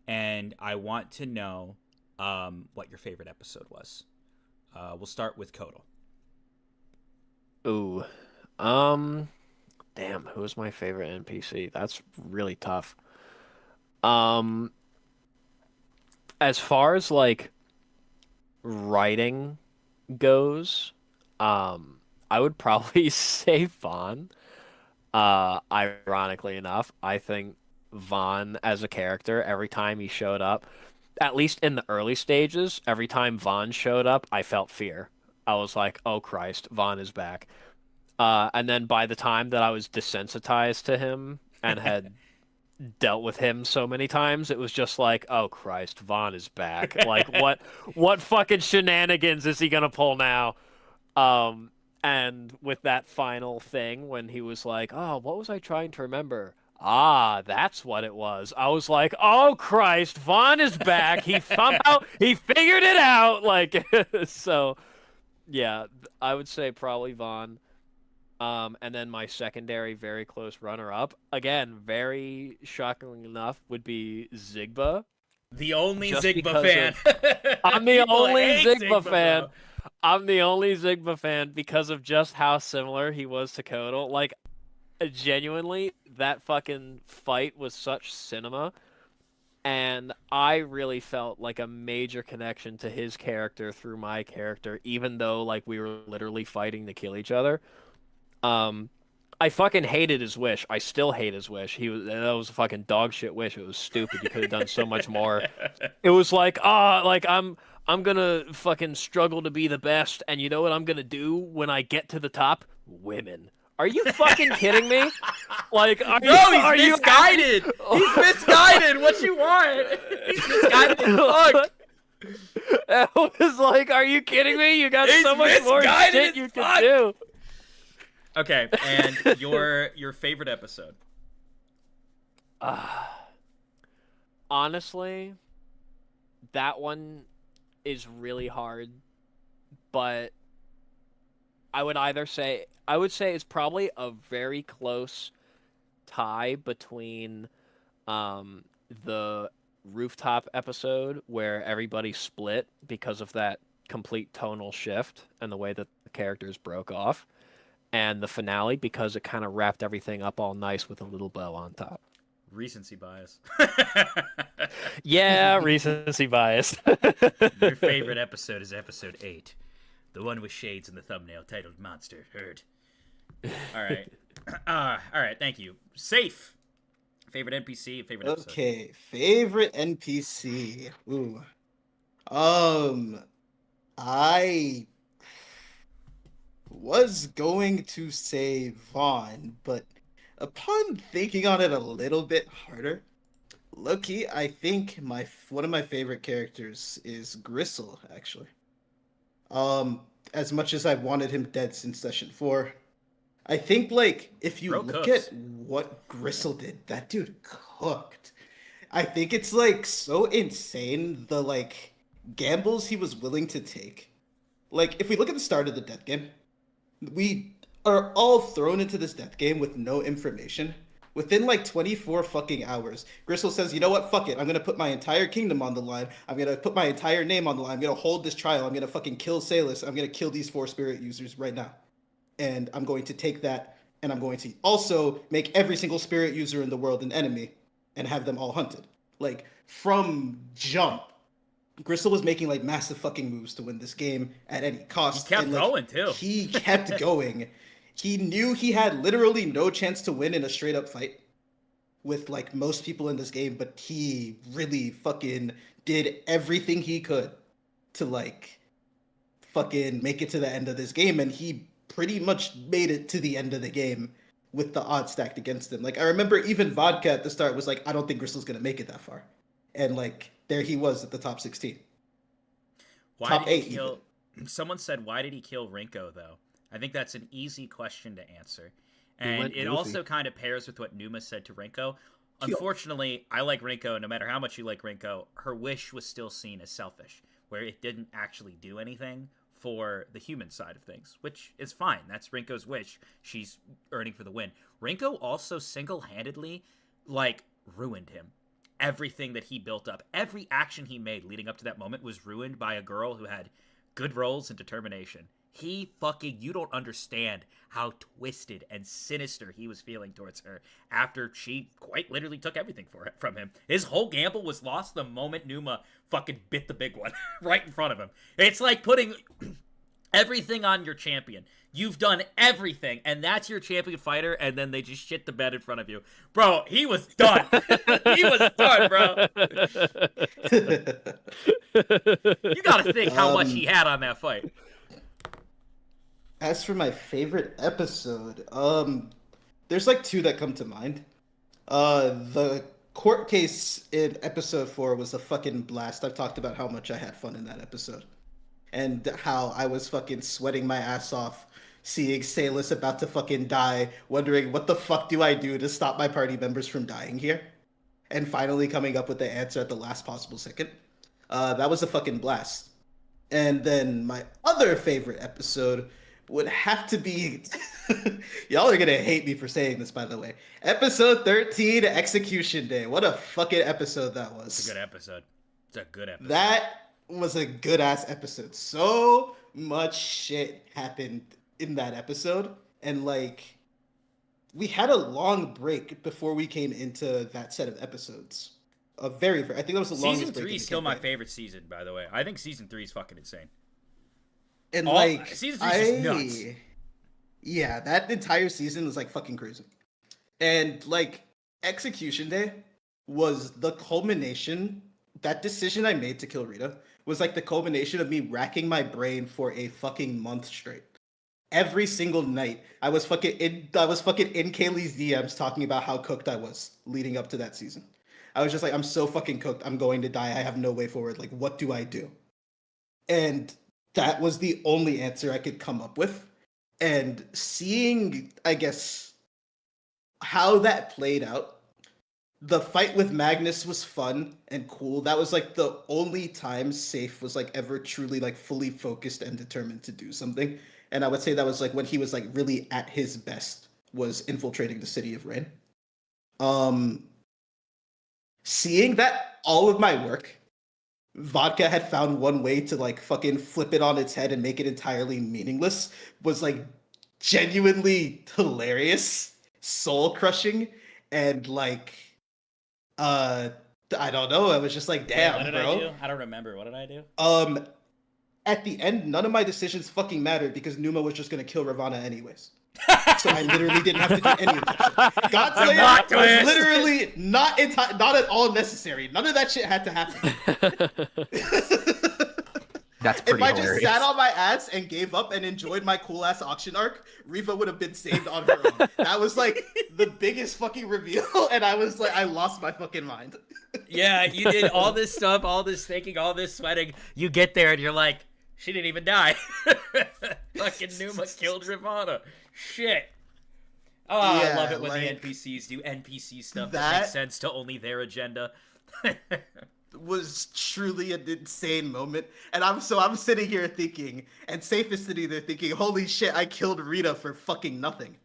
And I want to know what your favorite episode was. We'll start with Kodal. Ooh. Damn, who was my favorite NPC? That's really tough. As far as like writing goes, I would probably say Vaughn. Ironically enough, I think Vaughn as a character, every time he showed up, at least in the early stages, every time Vaughn showed up, I felt fear. I was like, oh Christ, Vaughn is back. And then by the time that I was desensitized to him and had dealt with him so many times, it was just like, oh Christ, Vaughn is back. Like what fucking shenanigans is he gonna pull now? And with that final thing when he was like, oh, what was I trying to remember? Ah, that's what it was. I was like, oh Christ, Vaughn is back. He somehow he figured it out. Like so yeah, I would say probably Vaughn. And then my secondary, very close runner-up, again, very shockingly enough, would be Zigba. The only Just Zigba fan. I'm the People only hate Zigba fan. bro. I'm the only Zigba fan because of just how similar he was to Kodal. Like, genuinely, that fucking fight was such cinema. And I really felt like a major connection to his character through my character, even though, like, we were literally fighting to kill each other. I fucking hated his wish. I still hate his wish. That was a fucking dog shit wish. It was stupid. You could have done so much more. It was like, I'm gonna fucking struggle to be the best, and you know what I'm gonna do when I get to the top? Women. Are you fucking kidding me? Like, No, he's misguided. He's misguided. What you want? He's misguided as fuck. I was like, are you kidding me? You got so much more shit you can do. Okay, and your favorite episode? Honestly, that one is really hard, but I would say it's probably a very close tie between the rooftop episode where everybody split because of that complete tonal shift and the way that the characters broke off, and the finale because it kind of wrapped everything up all nice with a little bow on top. Recency bias. Yeah, recency bias. Your favorite episode is episode 8. The one with shades in the thumbnail titled Monster Herd. All right. All right, thank you. Safe. Favorite NPC, favorite episode. Okay, favorite NPC. Ooh. I was going to say Vaughn, but Upon thinking on it a little bit harder, low-key, I think one of my favorite characters is Gristle, actually. As much as I've wanted him dead since session 4, I think, like, if you Bro look cooks. at what Gristle did, that dude cooked. I think it's, like, so insane, the, like, gambles he was willing to take. Like, if we look at the start of the death game, we are all thrown into this death game with no information. Within like 24 fucking hours, Gristle says, you know what, fuck it. I'm going to put my entire kingdom on the line. I'm going to put my entire name on the line. I'm going to hold this trial. I'm going to fucking kill Salus. I'm going to kill these 4 spirit users right now. And I'm going to take that, and I'm going to also make every single spirit user in the world an enemy and have them all hunted. Like, from jump, Gristle was making like massive fucking moves to win this game at any cost. He kept and, like, going too. He kept going. He knew he had literally no chance to win in a straight up fight with like most people in this game, but he really fucking did everything he could to like fucking make it to the end of this game, and he pretty much made it to the end of the game with the odds stacked against him. Like, I remember even Vodka at the start was like, I don't think Gristle's gonna make it that far. And like there he was at the top 16. Why Top did he 8 kill? Someone said, "Why did he kill Rinko?" Though I think that's an easy question to answer, and went it goofy. also kind of pairs with what Numa said to Rinko. Unfortunately, I like Rinko. No matter how much you like Rinko, her wish was still seen as selfish, where it didn't actually do anything for the human side of things, which is fine. That's Rinko's wish. She's earning for the win. Rinko also single-handedly, like, ruined him. Everything that he built up, every action he made leading up to that moment was ruined by a girl who had good rolls and determination. You don't understand how twisted and sinister he was feeling towards her after she quite literally took everything from him. His whole gamble was lost the moment Numa fucking bit the big one right in front of him. It's like putting everything on your champion. You've done everything, and that's your champion fighter, and then they just shit the bed in front of you. Bro, he was done. He was done, bro. You gotta think how much he had on that fight. As for my favorite episode, there's like 2 that come to mind. The court case in episode 4 was a fucking blast. I've talked about how much I had fun in that episode. And how I was fucking sweating my ass off seeing Salus about to fucking die, wondering what the fuck do I do to stop my party members from dying here? And finally coming up with the answer at the last possible second. That was a fucking blast. And then my other favorite episode would have to be... Y'all are gonna hate me for saying this, by the way. Episode 13, Execution Day. What a fucking episode that was. It's a good episode. It's a good episode. That was a good-ass episode. So much shit happened in that episode. And, like, we had a long break before we came into that set of episodes. I think that was the longest Season break. 3 is still my favorite season, by the way. I think Season 3 is fucking insane. And like, Season 3 is just nuts. Yeah, that entire season was like fucking crazy. And like, Execution Day was the culmination. That decision I made to kill Rita was like the culmination of me racking my brain for a fucking month straight. Every single night, I was fucking in Kaylee's DMs talking about how cooked I was leading up to that season. I was just like, I'm so fucking cooked. I'm going to die. I have no way forward. Like, what do I do? And that was the only answer I could come up with. And seeing, I guess, how that played out, the fight with Magnus was fun and cool. That was like the only time Safe was like ever truly like fully focused and determined to do something. And I would say that was like when he was like really at his best, was infiltrating the city of Rain. Seeing that all of my work, Vodka had found one way to like fucking flip it on its head and make it entirely meaningless, was like genuinely hilarious, soul crushing, and like I don't know, I was just like, damn, what did bro. I do? I don't remember. What did I do? At the end, none of my decisions fucking mattered because Numa was just gonna kill Ravana anyways. So I literally didn't have to do any of that. Godslayer was literally not at all necessary. None of that shit had to happen. That's pretty If I just hilarious. sat on my ass and gave up and enjoyed my cool ass auction arc, Reva would have been saved on her own. That was like the biggest fucking reveal, and I was like, I lost my fucking mind. Yeah, you did all this stuff, all this thinking, all this sweating. You get there and you're like, she didn't even die. Fucking Numa killed Ravana. Shit. Oh, I Yeah, love it when like, the NPCs do NPC stuff that that- makes sense to only their agenda. Was truly an insane moment, and I'm sitting here thinking, and Safe is sitting there thinking, holy shit, I killed Rita for fucking nothing.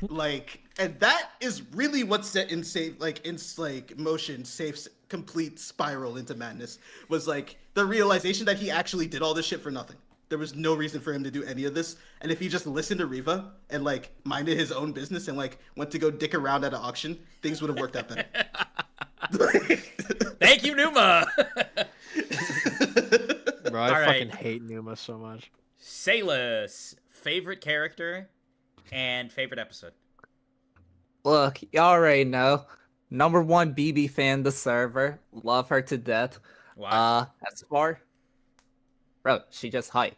Like, and that is really what set in Safe, like in like motion Safe's complete spiral into madness, was like the realization that he actually did all this shit for nothing. There was no reason for him to do any of this, and if he just listened to Reva and like minded his own business and like went to go dick around at an auction, things would have worked out better. Thank you, Numa. Bro, I All fucking right. hate Numa so much. Sailus, favorite character and favorite episode. Look, y'all already know. Number 1 BB fan, the server. Love her to death. Wow. As far, bro, she just hype.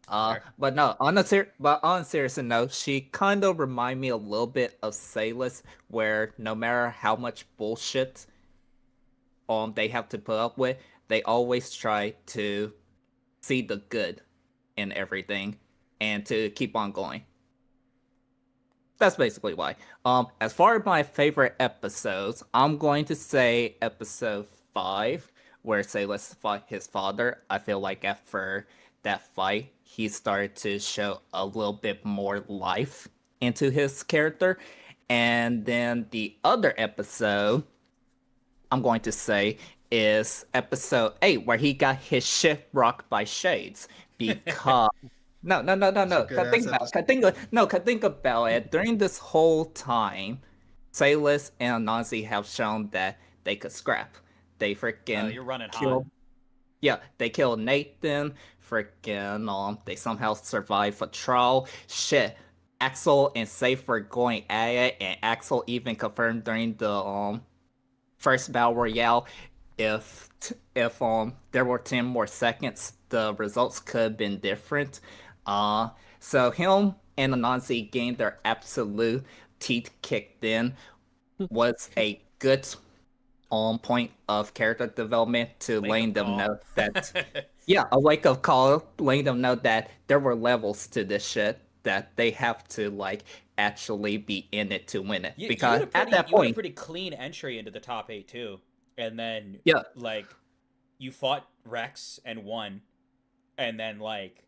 Fair. But no, on a serious note, she kind of remind me a little bit of Sailus, where no matter how much bullshit they have to put up with, they always try to see the good in everything and to keep on going. That's basically why. As far as my favorite episodes, I'm going to say episode 5, where Sailus fought his father. I feel like after that fight, he started to show a little bit more life into his character. And then the other episode, I'm going to say, is episode 8, where he got his shit rocked by Shades. Because no. Think about it. During this whole time, Sailus and Nazi have shown that they could scrap. They freaking You're running hot. killed. Yeah, they killed Nathan. Freaking they somehow survived a trial. Shit, Axel and Safe were going at it, and Axel even confirmed during the first battle royale, if there were 10 more seconds, the results could have been different. So him and Anansi getting their absolute teeth kicked in was a good point of character development to letting them know that a wake-up call, letting them know that there were levels to this shit, that they have to like actually be in it to win it. Because at that you had a point, pretty clean entry into the top 8 too, and then Yeah. like you fought Rex and won, and then like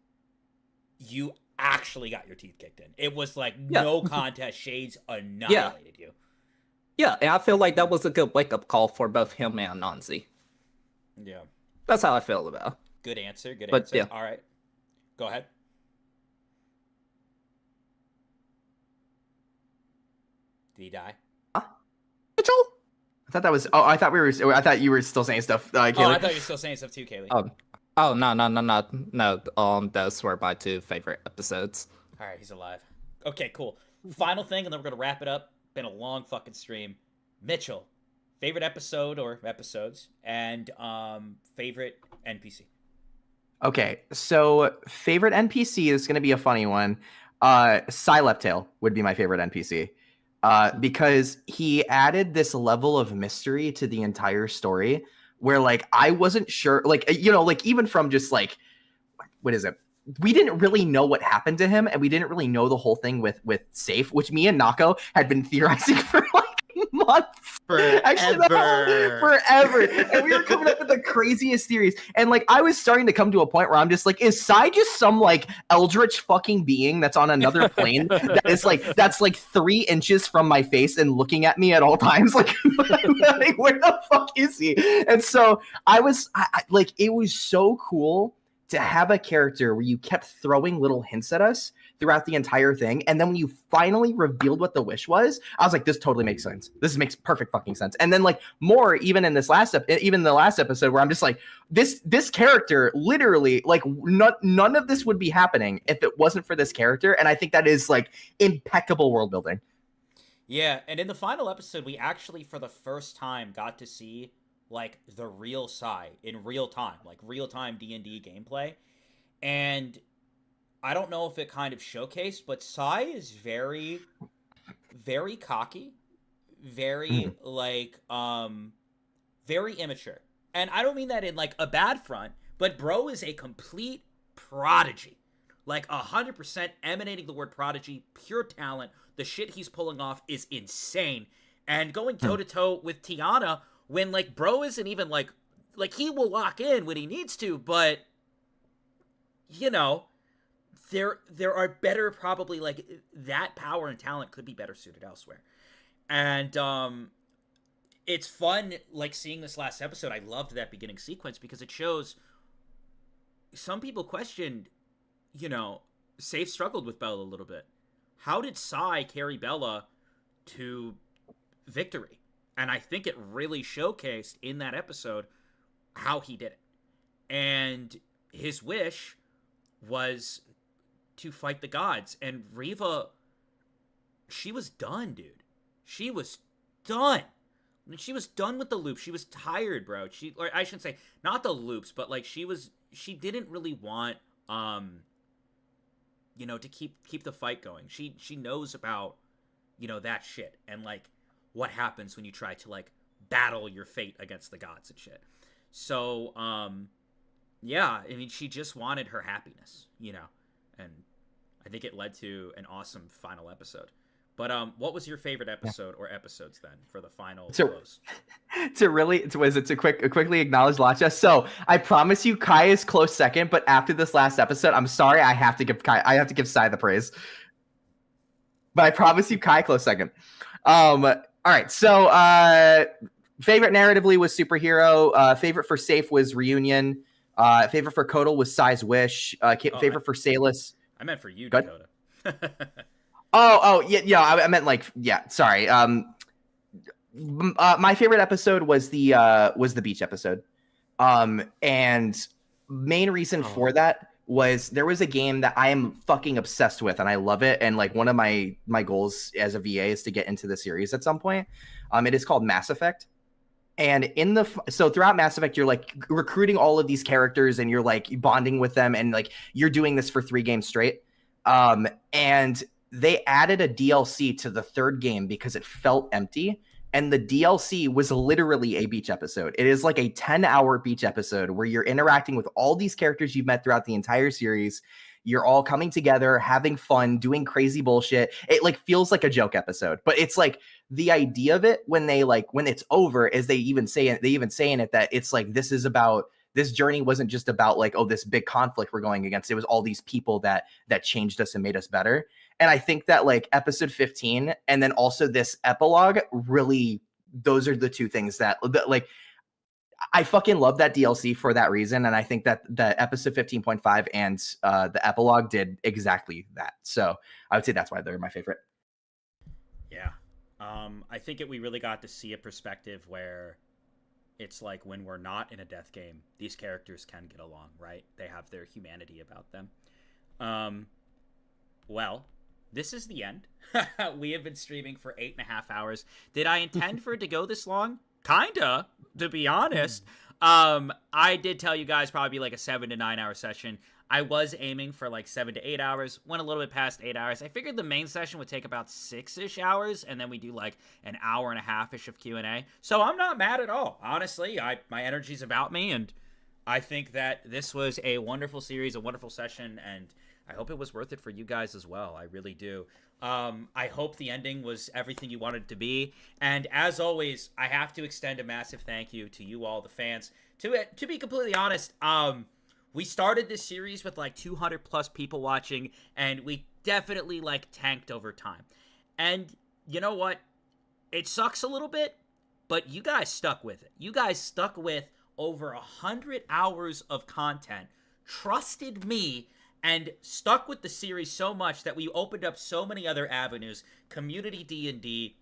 you actually got your teeth kicked in. It was like no contest. Shades annihilated you. yeah, and I feel like that was a good wake-up call for both him and Anansi. Yeah. That's how I feel about it. Good answer. Good But, answer. yeah. All right. Go ahead. Did he die? Mitchell? I thought that was. Oh, I thought you were still saying stuff. Oh, I Kaylee. thought you were still saying stuff too, Kaylee. No. Those were my 2 favorite episodes. All right, he's alive. Okay, cool. Final thing, and then we're gonna wrap it up. Been a long fucking stream. Mitchell, favorite episode or episodes, and favorite NPC. Okay, so favorite NPC is going to be a funny one. Sai Leptail would be my favorite NPC. Because he added this level of mystery to the entire story where like I wasn't sure, like, you know, like even from just like, what is it? We didn't really know what happened to him, and we didn't really know the whole thing with Safe, which me and Nako had been theorizing for like months. Forever. And we were coming up with the craziest theories. And like I was starting to come to a point where I'm just like, is Sai just some like eldritch fucking being that's on another plane that's like 3 inches from my face and looking at me at all times? Like, like where the fuck is he? And so I like, it was so cool to have a character where you kept throwing little hints at us throughout the entire thing, and then when you finally revealed what the wish was, I was like, this totally makes sense. This makes perfect fucking sense. And then like more even in this even the last episode where I'm just like, this character literally like none of this would be happening if it wasn't for this character, and I think that is like impeccable world building. Yeah, and in the final episode, we actually for the first time got to see like the real Sai in real time, like real time D&D gameplay. And I don't know if it kind of showcased, but Sai is very, very cocky, very like very immature. And I don't mean that in like a bad front, but bro is a complete prodigy. Like 100% emanating the word prodigy, pure talent. The shit he's pulling off is insane. And going toe to toe with Tiana when like bro isn't even like he will lock in when he needs to, but you know, there are better, probably like that power and talent could be better suited elsewhere. And it's fun like seeing this last episode. I loved that beginning sequence because it shows some people questioned, you know, Safe struggled with Bella a little bit. How did Sai carry Bella to victory? And I think it really showcased in that episode how he did it. And his wish was to fight the gods. And Reva, she was done, dude. She was done. She was done with the loop. She was tired, bro. Or I shouldn't say not the loops, but like she didn't really want you know, to keep the fight going. She knows about, you know, that shit and like what happens when you try to like battle your fate against the gods and shit. So yeah, I mean, she just wanted her happiness, you know, and I think it led to an awesome final episode. But what was your favorite episode or episodes then for the final close? To quickly acknowledge Latcha. So I promise you, Kai is close second. But after this last episode, I'm sorry, I have to give Sai the praise. But I promise you, Kai close second. All right. So favorite narratively was superhero. Favorite for Safe was reunion. Favorite for Kodal was Sai's wish. Favorite for Salus. I meant for you, Dakota. Yeah. I meant like, yeah. Sorry. My favorite episode was the beach episode. And main reason for that was there was a game that I am fucking obsessed with and I love it. And like one of my goals as a VA is to get into the series at some point. It is called Mass Effect. And so throughout Mass Effect, you're like recruiting all of these characters and you're like bonding with them and like you're doing this for 3 games straight. And they added a DLC to the 3rd game because it felt empty. And the DLC was literally a beach episode. It is like a 10-hour beach episode where you're interacting with all these characters you've met throughout the entire series. You're all coming together, having fun, doing crazy bullshit. It like feels like a joke episode, but it's like the idea of it when it's over is they even say in it that it's like this journey wasn't just about like, oh, this big conflict we're going against. It was all these people that changed us and made us better. And I think that like episode 15 and then also this epilogue really, those are the two things that like, I fucking love that DLC for that reason. And I think that the episode 15.5 and the epilogue did exactly that. So I would say that's why they're my favorite. Yeah. I think we really got to see a perspective where it's like when we're not in a death game, these characters can get along, right? They have their humanity about them. Well, this is the end. We have been streaming for 8.5 hours. Did I intend for it to go this long? Kinda, to be honest. I did tell you guys probably like a 7 to 9 hour session. I was aiming for like 7 to 8 hours. Went a little bit past 8 hours. I figured the main session would take about 6-ish hours, and then we do like an hour and a half-ish of Q&A. So I'm not mad at all. Honestly, my energy's about me, and I think that this was a wonderful series, a wonderful session, and I hope it was worth it for you guys as well. I really do. I hope the ending was everything you wanted it to be. And as always, I have to extend a massive thank you to you all, the fans. To be completely honest, we started this series with like 200 plus people watching, and we definitely like tanked over time. And you know what? It sucks a little bit, but you guys stuck with it. You guys stuck with over 100 hours of content, trusted me, and stuck with the series so much that we opened up so many other avenues, community D&D,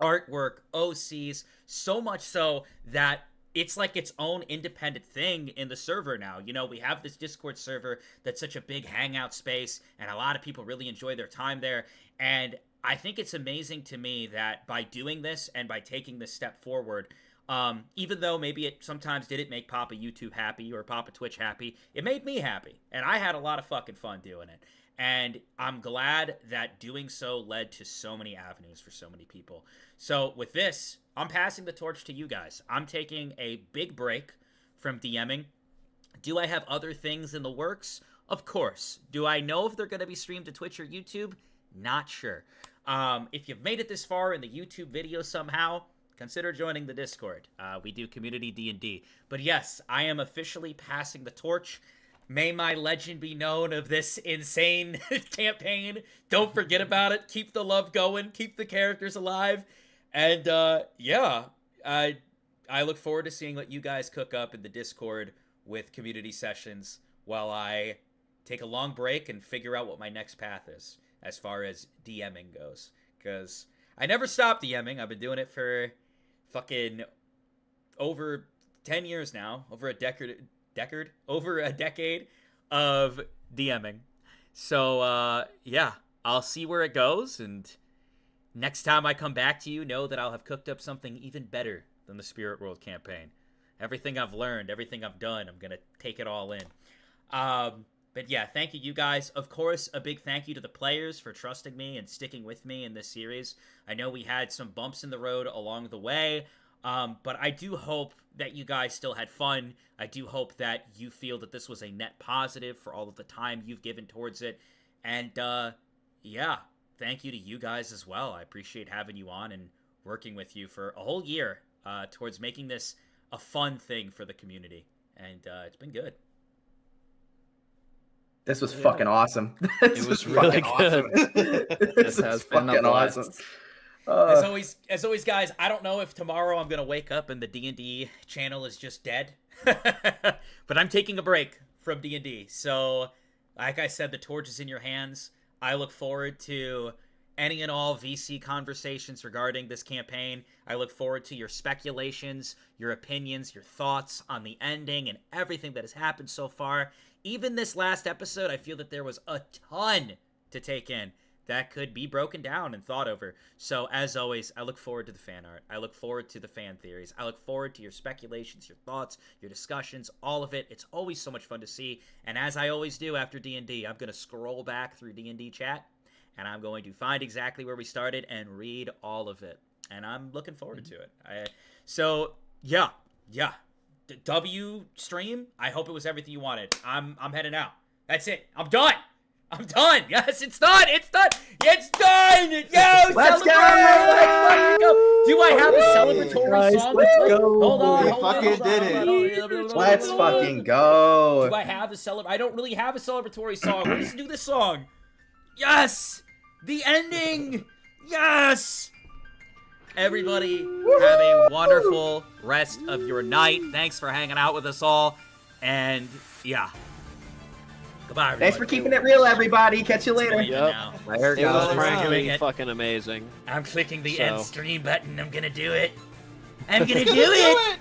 artwork, OCs, so much so that it's like its own independent thing in the server now. You know, we have this Discord server that's such a big hangout space, and a lot of people really enjoy their time there. And I think it's amazing to me that by doing this and by taking this step forward, Even though maybe it sometimes didn't make Papa YouTube happy or Papa Twitch happy, it made me happy. And I had a lot of fucking fun doing it. And I'm glad that doing so led to so many avenues for so many people. So with this, I'm passing the torch to you guys. I'm taking a big break from DMing. Do I have other things in the works? Of course. Do I know if they're going to be streamed to Twitch or YouTube? Not sure. If you've made it this far in the YouTube video somehow, consider joining the Discord. We do community D&D. But yes, I am officially passing the torch. May my legend be known of this insane campaign. Don't forget about it. Keep the love going. Keep the characters alive. And yeah, I look forward to seeing what you guys cook up in the Discord with community sessions while I take a long break and figure out what my next path is as far as DMing goes. Because I never stopped DMing. I've been doing it for fucking over 10 years now. Over a decade of DMing. So, yeah, I'll see where it goes. And next time I come back to you, know that I'll have cooked up something even better than the Spirit World campaign. Everything I've learned, everything I've done, I'm going to take it all in. But yeah, thank you guys. Of course, a big thank you to the players for trusting me and sticking with me in this series. I know we had some bumps in the road along the way, but I do hope that you guys still had fun. I do hope that you feel that this was a net positive for all of the time you've given towards it. And yeah, thank you to you guys as well. I appreciate having you on and working with you for a whole year towards making this a fun thing for the community. And it's been good. This was fucking awesome. It was really good. This has been a blast. Awesome. As always, guys, I don't know if tomorrow I'm going to wake up and the D&D channel is just dead. But I'm taking a break from D&D. So, like I said, the torch is in your hands. I look forward to any and all VC conversations regarding this campaign. I look forward to your speculations, your opinions, your thoughts on the ending and everything that has happened so far. Even this last episode, I feel that there was a ton to take in that could be broken down and thought over. So, as always, I look forward to the fan art. I look forward to the fan theories. I look forward to your speculations, your thoughts, your discussions, all of it. It's always so much fun to see. And as I always do after D&D, I'm going to scroll back through D&D chat, and I'm going to find exactly where we started and read all of it. And I'm looking forward to it. So, yeah. W stream, I hope it was everything you wanted. I'm heading out. That's it. I'm done. Yes, it's done. It's done. Yo, Let's celebrate. Let's go. Do I have a celebratory song? Let's go. Hold on. We fucking did it. Let's fucking go. Do I have a I don't really have a celebratory song. Let's do this song. Yes. The ending. Yes. Everybody, have a wonderful rest of your night. Thanks for hanging out with us all. And, yeah. Goodbye, everybody. Thanks for keeping it real, everybody. Catch you later. Yep. Later, It was guys. frankly fucking amazing. I'm clicking the So- end stream button. I'm gonna do it. I'm gonna do it.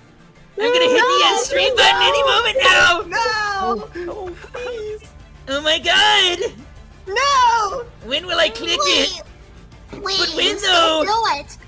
I'm gonna hit the end stream button any moment now. No! Oh, please. Oh my god. No! When will I click it? Please, But when though? do it.